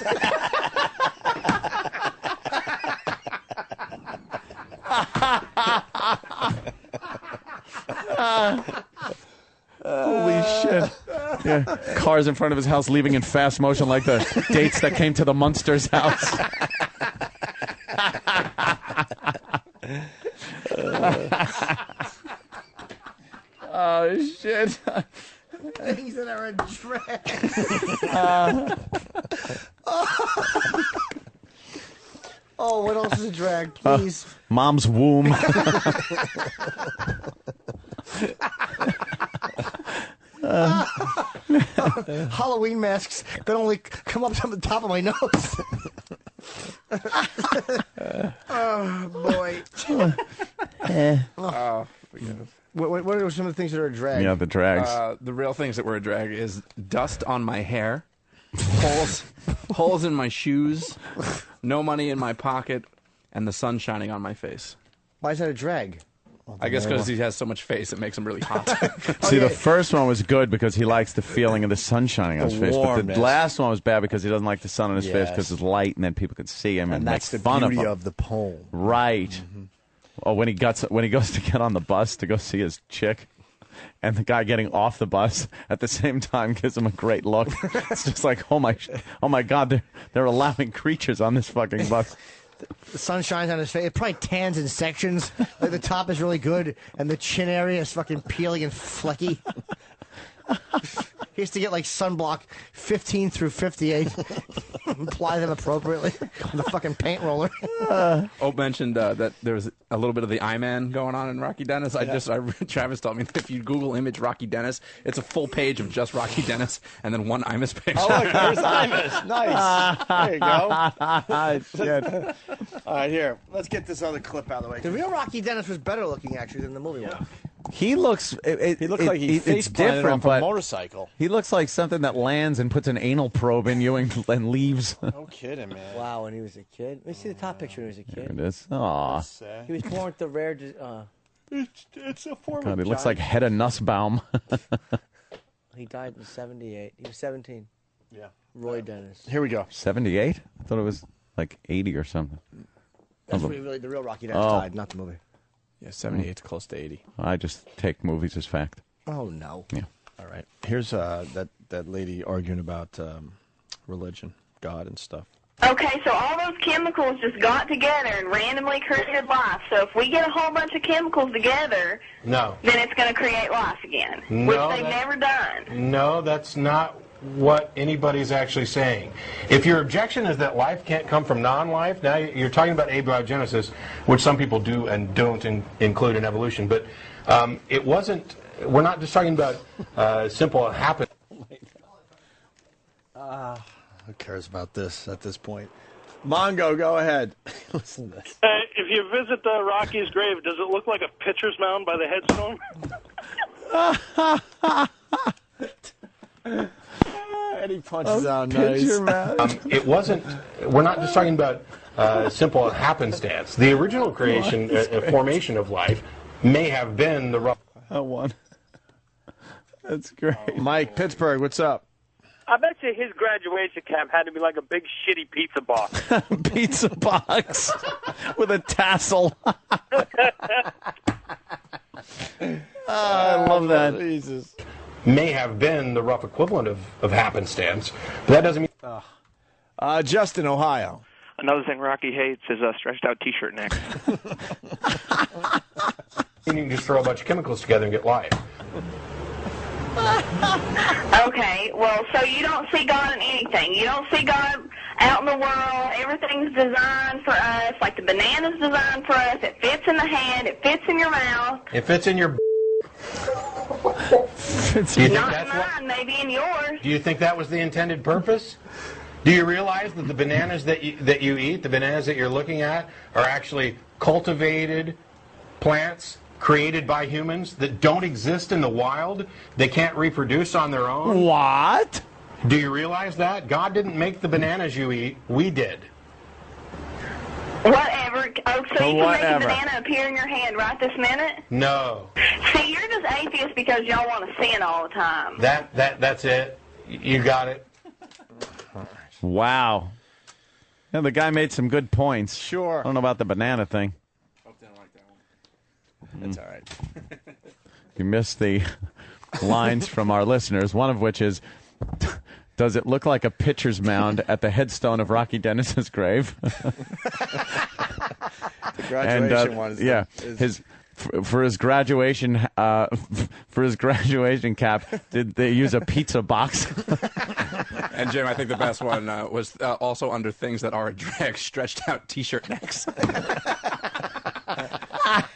[SPEAKER 2] Holy shit. Yeah. Cars in front of his house leaving in fast motion like the dates that came to the Munsters' house. Oh, shit.
[SPEAKER 4] Things that are a drag. Oh, what else is a drag, please?
[SPEAKER 2] Mom's womb.
[SPEAKER 4] Halloween masks that only come up to the top of my nose. Oh, boy.
[SPEAKER 17] Oh,
[SPEAKER 4] What are some of the things that are a drag?
[SPEAKER 2] Yeah, the drags.
[SPEAKER 17] The real things that were a drag is dust on my hair, holes in my shoes, no money in my pocket, and the sun shining on my face.
[SPEAKER 4] Why is that a drag?
[SPEAKER 17] I guess because he has so much face, it makes him really hot.
[SPEAKER 2] See, the first one was good because he likes the feeling of the sun shining on his face. But the
[SPEAKER 15] warmness.
[SPEAKER 2] last one was bad because he doesn't like the sun on his face
[SPEAKER 15] Yes.
[SPEAKER 2] because it's light and then people can see him and
[SPEAKER 15] that's
[SPEAKER 2] make
[SPEAKER 15] the
[SPEAKER 2] fun
[SPEAKER 15] beauty
[SPEAKER 2] of him.
[SPEAKER 15] of the poem.
[SPEAKER 2] Right. Or when he goes to get on the bus to go see his chick, and the guy getting off the bus at the same time gives him a great look. It's just like, oh my God, they're allowing creatures on this fucking bus.
[SPEAKER 4] The sun shines on his face. It probably tans in sections. Like the top is really good, and the chin area is fucking peeling and flecky. He has to get like sunblock 15 through 58. Apply them appropriately on the fucking paint roller.
[SPEAKER 17] Ope mentioned that there was a little bit of the I-Man going on in Rocky Dennis. Travis told me that if you Google image Rocky Dennis, it's a full page of just Rocky Dennis and then one Imus picture.
[SPEAKER 15] Oh, look, there's Imus. Nice. There you go. All right, here. Let's get this other clip out of the way.
[SPEAKER 4] The real Rocky Dennis was better looking, actually, than the movie one.
[SPEAKER 2] He looks.
[SPEAKER 15] He looks like he face planted off a motorcycle.
[SPEAKER 2] He looks like something that lands and puts an anal probe in you and leaves.
[SPEAKER 15] No kidding, man.
[SPEAKER 4] Wow, when he was a kid. Let me see the top picture when he was a kid.
[SPEAKER 2] There it is. Aw.
[SPEAKER 4] He was born with the rare.
[SPEAKER 15] It's a form
[SPEAKER 2] God,
[SPEAKER 15] of
[SPEAKER 2] he looks like Hedda Nussbaum.
[SPEAKER 4] He died in 78. He was 17.
[SPEAKER 15] Yeah.
[SPEAKER 4] Roy Dennis.
[SPEAKER 15] Here we go.
[SPEAKER 2] 78? I thought it was like 80 or something.
[SPEAKER 4] That's really the real Rocky Dennis died, not the movie.
[SPEAKER 15] Yeah, 78 is close to 80.
[SPEAKER 2] I just take movies as fact.
[SPEAKER 4] Oh, no.
[SPEAKER 2] Yeah.
[SPEAKER 15] All right. Here's that lady arguing about religion, God, and stuff.
[SPEAKER 10] Okay, so all those chemicals just got together and randomly created life. So if we get a whole bunch of chemicals together,
[SPEAKER 21] No.
[SPEAKER 10] then it's going to create life again, which they've never done.
[SPEAKER 21] No, that's not what anybody's actually saying. If your objection is that life can't come from non-life, now you're talking about abiogenesis, which some people do and don't include in evolution, but it wasn't, we're not just talking about simple happen.
[SPEAKER 15] Who cares about this at this point? Mongo, go ahead. Listen to this.
[SPEAKER 12] If you visit Rocky's grave, does it look like a pitcher's mound by the headstone?
[SPEAKER 15] And he punches out nice.
[SPEAKER 21] It wasn't, we're not just talking about simple happenstance. The original creation, formation of life may have been the rough.
[SPEAKER 2] one. That's great.
[SPEAKER 15] Mike, Pittsburgh, what's up?
[SPEAKER 12] I bet you his graduation cap had to be like a big shitty pizza box.
[SPEAKER 2] Pizza box with a tassel. I love that.
[SPEAKER 15] Jesus.
[SPEAKER 21] May have been the rough equivalent of happenstance, but that doesn't mean.
[SPEAKER 15] Justin, Ohio.
[SPEAKER 12] Another thing Rocky hates is stretched out T-shirt necks.
[SPEAKER 21] You can just throw a bunch of chemicals together and get life.
[SPEAKER 10] Okay, well, so you don't see God in anything. You don't see God out in the world. Everything's designed for us. Like the banana's designed for us. It fits in the hand. It fits in your mouth.
[SPEAKER 21] It fits in your. Do you think
[SPEAKER 10] Not
[SPEAKER 21] that's
[SPEAKER 10] in
[SPEAKER 21] what?
[SPEAKER 10] mine, maybe in yours.
[SPEAKER 21] Do you think that was the intended purpose? Do you realize that the bananas that you eat, the bananas that you're looking at, are actually cultivated plants created by humans that don't exist in the wild? They can't reproduce on their own?
[SPEAKER 4] What?
[SPEAKER 21] Do you realize that? God didn't make the bananas you eat. We did.
[SPEAKER 10] Whatever. Oh, so you can
[SPEAKER 21] Whatever.
[SPEAKER 10] make a banana appear in your hand right this minute?
[SPEAKER 21] No.
[SPEAKER 10] See, you're just atheist because y'all want to sin all the time.
[SPEAKER 21] That's it. You got it.
[SPEAKER 2] Wow. Yeah, the guy made some good points.
[SPEAKER 15] Sure.
[SPEAKER 2] I don't know about the banana thing.
[SPEAKER 15] That's all right.
[SPEAKER 2] You missed the lines from our listeners, one of which is, does it look like a pitcher's mound at the headstone of Rocky Dennis's grave?
[SPEAKER 15] The graduation one is
[SPEAKER 2] yeah, for his graduation cap, did they use a pizza box?
[SPEAKER 17] And Jim, I think the best one was also under things that are a drag, stretched out T-shirt necks.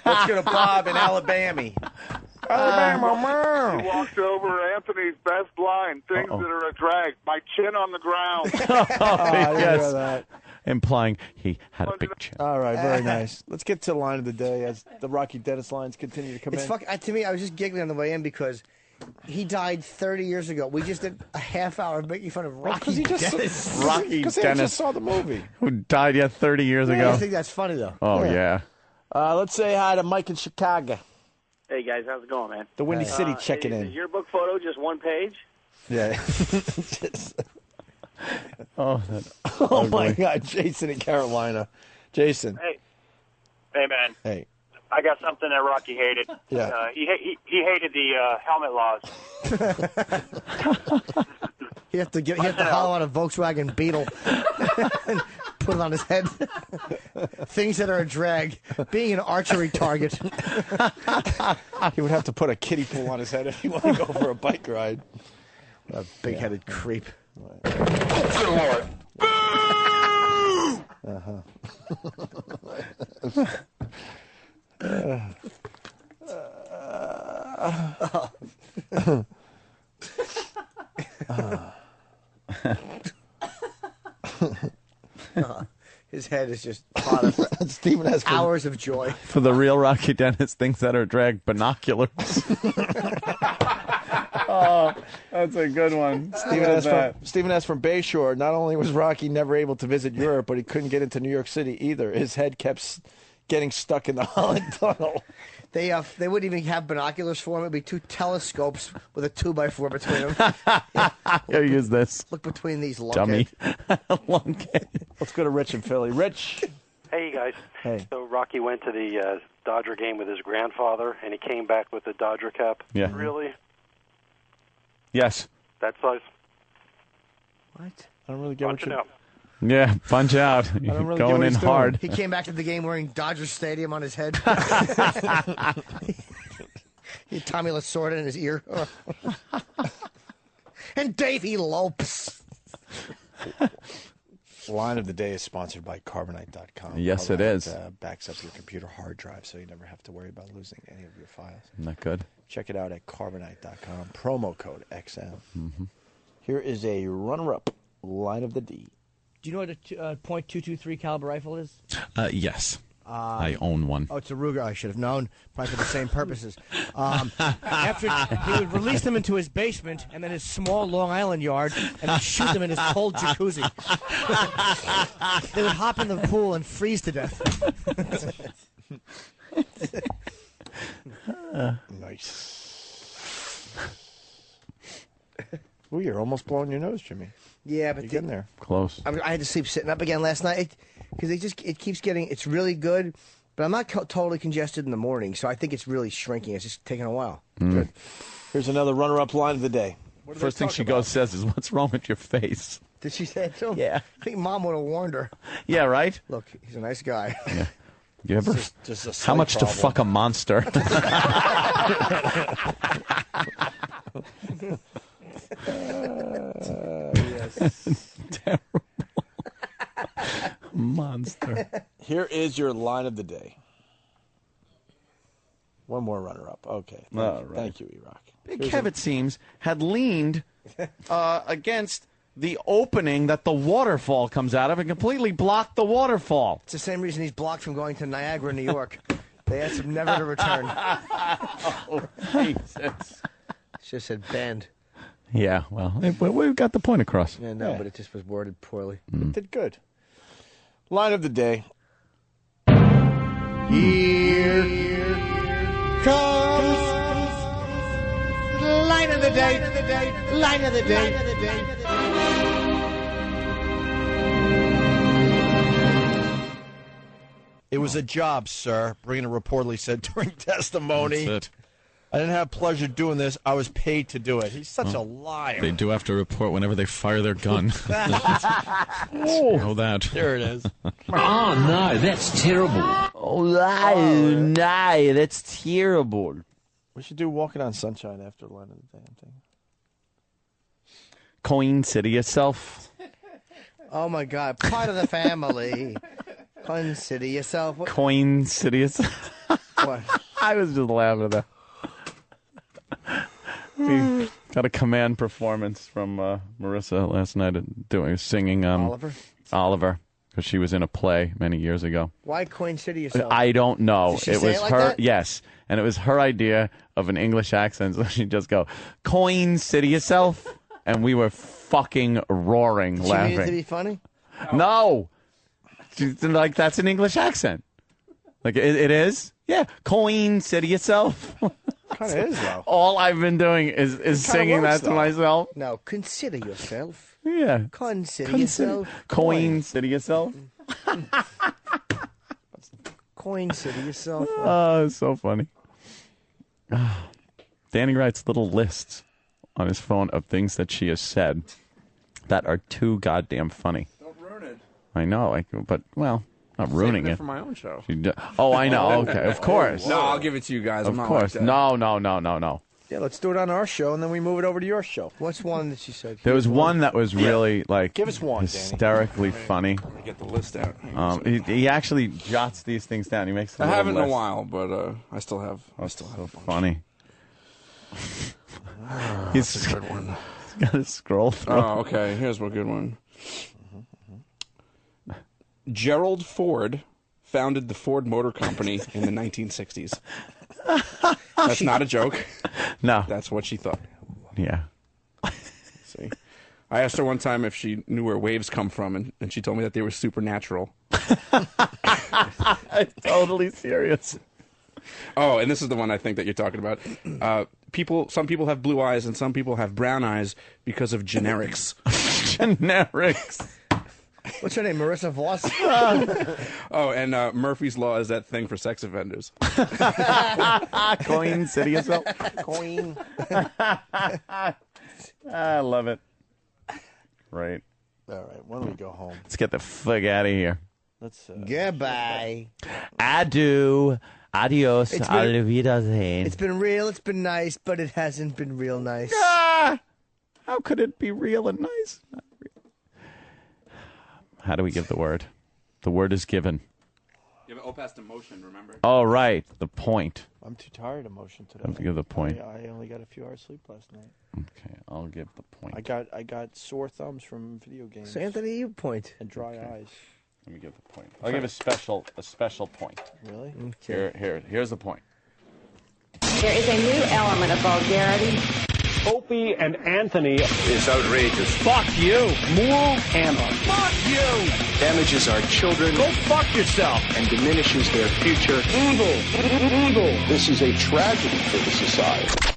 [SPEAKER 15] Let's go to Bob in Alabama.
[SPEAKER 8] He walked over Anthony's best line, things that are a drag. My chin on the ground.
[SPEAKER 2] Yes. Implying he had a big chin.
[SPEAKER 15] All right, very nice. Let's get to the line of the day as the Rocky Dennis lines continue to come in.
[SPEAKER 4] To me, I was just giggling on the way in because he died 30 years ago. We just did a half hour making fun of Rocky Dennis.
[SPEAKER 2] Rocky
[SPEAKER 15] Because I
[SPEAKER 2] Dennis.
[SPEAKER 15] just saw the movie.
[SPEAKER 2] Who died 30 years ago.
[SPEAKER 4] I think that's funny, though.
[SPEAKER 2] Oh, yeah.
[SPEAKER 15] Let's say hi to Mike in Chicago.
[SPEAKER 12] Hey guys, how's it going, man?
[SPEAKER 15] The Windy City checking
[SPEAKER 12] is
[SPEAKER 15] in.
[SPEAKER 12] your book photo just one page?
[SPEAKER 15] Yeah.
[SPEAKER 2] Oh
[SPEAKER 15] my God, Jason in Carolina. Jason.
[SPEAKER 12] Hey man.
[SPEAKER 15] Hey.
[SPEAKER 12] I got something that Rocky hated.
[SPEAKER 15] Yeah.
[SPEAKER 12] He hated the helmet laws.
[SPEAKER 4] He had to hollow out a Volkswagen Beetle and put it on his head. Things that are a drag. Being an archery target.
[SPEAKER 15] He would have to put a kiddie pool on his head if he wanted to go for a bike ride.
[SPEAKER 4] A big-headed creep.
[SPEAKER 21] Good Lord.
[SPEAKER 4] His head is just
[SPEAKER 15] Stephen has
[SPEAKER 4] hours of joy.
[SPEAKER 2] For the real Rocky Dennis, things that are drag, binoculars. Oh, that's a good one.
[SPEAKER 15] Stephen S. from Bayshore. Not only was Rocky never able to visit Europe, but he couldn't get into New York City either. His head kept getting stuck in the Holland Tunnel.
[SPEAKER 4] They wouldn't even have binoculars for him. It'd be two telescopes with a 2x4 between them.
[SPEAKER 2] Here, use this.
[SPEAKER 4] Look between these
[SPEAKER 2] Dummy.
[SPEAKER 15] Let's go to Rich in Philly. Rich.
[SPEAKER 13] Hey, you guys.
[SPEAKER 15] Hey.
[SPEAKER 13] So Rocky went to the Dodger game with his grandfather, and he came back with the Dodger cap.
[SPEAKER 2] Yeah.
[SPEAKER 13] Really?
[SPEAKER 2] Yes.
[SPEAKER 13] That size?
[SPEAKER 4] What?
[SPEAKER 15] I don't really get
[SPEAKER 13] Punch
[SPEAKER 15] what
[SPEAKER 13] it
[SPEAKER 15] you...
[SPEAKER 13] out.
[SPEAKER 2] Yeah, punch out.
[SPEAKER 15] really
[SPEAKER 2] Going in hard.
[SPEAKER 4] He came back to the game wearing Dodger Stadium on his head. He had Tommy Lasorda in his ear. And Davey Lopes.
[SPEAKER 15] Line of the day is sponsored by Carbonite.com.
[SPEAKER 2] Yes, it is.
[SPEAKER 15] Backs up your computer hard drive so you never have to worry about losing any of your files.
[SPEAKER 2] Isn't that good?
[SPEAKER 15] Check it out at Carbonite.com. Promo code XM.
[SPEAKER 2] Mm-hmm.
[SPEAKER 15] Here is a runner-up line of the D.
[SPEAKER 4] Do you know what a .223 caliber rifle is?
[SPEAKER 2] Yes. I own one.
[SPEAKER 4] Oh, it's a Ruger. I should have known. Probably for the same purposes. After he would release them into his basement and then his small Long Island yard and then shoot them in his cold jacuzzi. They would hop in the pool and freeze to death.
[SPEAKER 15] Nice. Ooh, you're almost blowing your nose, Jimmy.
[SPEAKER 4] Yeah, but
[SPEAKER 15] you're getting there.
[SPEAKER 2] Close.
[SPEAKER 4] I had to sleep sitting up again last night because it keeps getting. It's really good, but I'm not totally congested in the morning, so I think it's really shrinking. It's just taking a while.
[SPEAKER 15] Good. Here's another runner-up line of the day.
[SPEAKER 2] First thing she says is, "What's wrong with your face?"
[SPEAKER 4] Did she say it to him?
[SPEAKER 2] Yeah.
[SPEAKER 4] I think Mom would have warned her.
[SPEAKER 2] Yeah, right?
[SPEAKER 4] Look, he's a nice guy.
[SPEAKER 2] Yeah. You ever?
[SPEAKER 15] Just a
[SPEAKER 2] how much
[SPEAKER 15] problem.
[SPEAKER 2] to fuck a monster?
[SPEAKER 15] Yes.
[SPEAKER 2] Terrible. Monster.
[SPEAKER 15] Here is your line of the day. One more runner-up. Okay. Thank you, E-Rock.
[SPEAKER 2] Big Kev, it seems, had leaned against the opening that the waterfall comes out of and completely blocked the waterfall.
[SPEAKER 4] It's the same reason he's blocked from going to Niagara, New York. They asked him never to return.
[SPEAKER 2] Oh, Jesus.
[SPEAKER 4] She just said bend.
[SPEAKER 2] Yeah, well, we got the point across.
[SPEAKER 4] Yeah, no, but it just was worded poorly.
[SPEAKER 15] It did good. Line of the day.
[SPEAKER 14] Here comes line of the day. Line of the day.
[SPEAKER 1] It was a job, sir, Brianna reportedly said during testimony.
[SPEAKER 2] That's it.
[SPEAKER 1] I didn't have pleasure doing this. I was paid to do it. He's such a liar.
[SPEAKER 2] They do have to report whenever they fire their gun. Know that.
[SPEAKER 1] There it is.
[SPEAKER 5] Oh, no, that's terrible.
[SPEAKER 2] Oh, no, that's terrible.
[SPEAKER 15] We should do Walking on Sunshine after the line of the day, I'm thinking.
[SPEAKER 2] Coin City yourself.
[SPEAKER 4] Oh, my God. Part of the family. Consider yourself. What?
[SPEAKER 2] Coin City yourself.
[SPEAKER 4] What?
[SPEAKER 2] I was just laughing at that. We got a command performance from Marissa last night singing Oliver, because she was in a play many years ago.
[SPEAKER 4] Why Coin City yourself?
[SPEAKER 2] I don't know.
[SPEAKER 4] Did she
[SPEAKER 2] It
[SPEAKER 4] say
[SPEAKER 2] was
[SPEAKER 4] it like
[SPEAKER 2] her.
[SPEAKER 4] that?
[SPEAKER 2] Yes, and it was her idea of an English accent. So she'd just go, "Coin City yourself," and we were fucking roaring,
[SPEAKER 4] Did
[SPEAKER 2] laughing.
[SPEAKER 4] She mean it to be funny?
[SPEAKER 2] No, she's like, that's an English accent. Like it is. Yeah, Coin City yourself.
[SPEAKER 15] Kind of is, though.
[SPEAKER 2] All I've been doing is singing
[SPEAKER 15] works,
[SPEAKER 2] that to
[SPEAKER 15] though.
[SPEAKER 2] myself.
[SPEAKER 4] No, consider yourself.
[SPEAKER 2] Yeah.
[SPEAKER 4] Consider yourself.
[SPEAKER 2] Coin City yourself.
[SPEAKER 4] Coin City yourself.
[SPEAKER 2] Oh, it's so funny. Danny writes little lists on his phone of things that she has said that are too goddamn funny.
[SPEAKER 17] Don't ruin it.
[SPEAKER 2] I know, but, well, not ruining
[SPEAKER 17] Saving
[SPEAKER 2] it.
[SPEAKER 17] for my own show.
[SPEAKER 2] Oh, I know. Okay, of course.
[SPEAKER 17] No, I'll give it to you guys.
[SPEAKER 2] Of
[SPEAKER 17] I'm not
[SPEAKER 2] course.
[SPEAKER 17] Like that.
[SPEAKER 2] No.
[SPEAKER 15] Yeah, let's do it on our show, and then we move it over to your show.
[SPEAKER 4] What's one that she said?
[SPEAKER 2] There was one that was really,
[SPEAKER 15] Give us one,
[SPEAKER 2] hysterically funny.
[SPEAKER 17] Let me get the list out.
[SPEAKER 2] He actually jots these things down. He makes.
[SPEAKER 17] I haven't in a while, but I still have.
[SPEAKER 2] So funny.
[SPEAKER 17] That's a good one.
[SPEAKER 2] He's got to scroll through.
[SPEAKER 17] Oh, okay. Here's one good one. Gerald Ford founded the Ford Motor Company in the 1960s. That's not a joke.
[SPEAKER 2] No.
[SPEAKER 17] That's what she thought.
[SPEAKER 2] Yeah.
[SPEAKER 17] See? I asked her one time if she knew where waves come from, and she told me that they were supernatural.
[SPEAKER 2] I'm totally serious.
[SPEAKER 17] Oh, and this is the one I think that you're talking about. Some people have blue eyes and some people have brown eyes because of generics.
[SPEAKER 2] Generics.
[SPEAKER 4] What's her name? Marissa Voss?
[SPEAKER 17] Oh, and Murphy's Law is that thing for sex offenders.
[SPEAKER 2] Coin City yourself.
[SPEAKER 4] Coin.
[SPEAKER 2] I love it. Right.
[SPEAKER 15] All right, when do we go home?
[SPEAKER 2] Let's get the fuck out of here.
[SPEAKER 15] Let's.
[SPEAKER 4] Goodbye.
[SPEAKER 2] Adieu. Adios. Auf Wiedersehen.
[SPEAKER 4] It's been real, it's been nice, but it hasn't been real nice.
[SPEAKER 2] How could it be real and nice? Not real. How do we give the word? The word is given.
[SPEAKER 17] You have an past emotion, remember?
[SPEAKER 2] Oh, right. The point.
[SPEAKER 15] I'm too tired of motion today.
[SPEAKER 2] I have to give the point.
[SPEAKER 15] I only got a few hours sleep last night.
[SPEAKER 2] Okay, I'll give the point.
[SPEAKER 15] I got sore thumbs from video games.
[SPEAKER 4] So Anthony, you point.
[SPEAKER 15] And dry eyes.
[SPEAKER 2] Let me give the point. I'll give a special point.
[SPEAKER 15] Really?
[SPEAKER 2] Okay. Here's the point.
[SPEAKER 6] There is a new element of vulgarity.
[SPEAKER 12] Opie and Anthony
[SPEAKER 5] is outrageous.
[SPEAKER 12] Fuck you. Moral hammer.
[SPEAKER 5] Fuck you! Damages our children.
[SPEAKER 12] Go fuck yourself.
[SPEAKER 5] And diminishes their future.
[SPEAKER 12] Evil.
[SPEAKER 5] This is a tragedy for the society.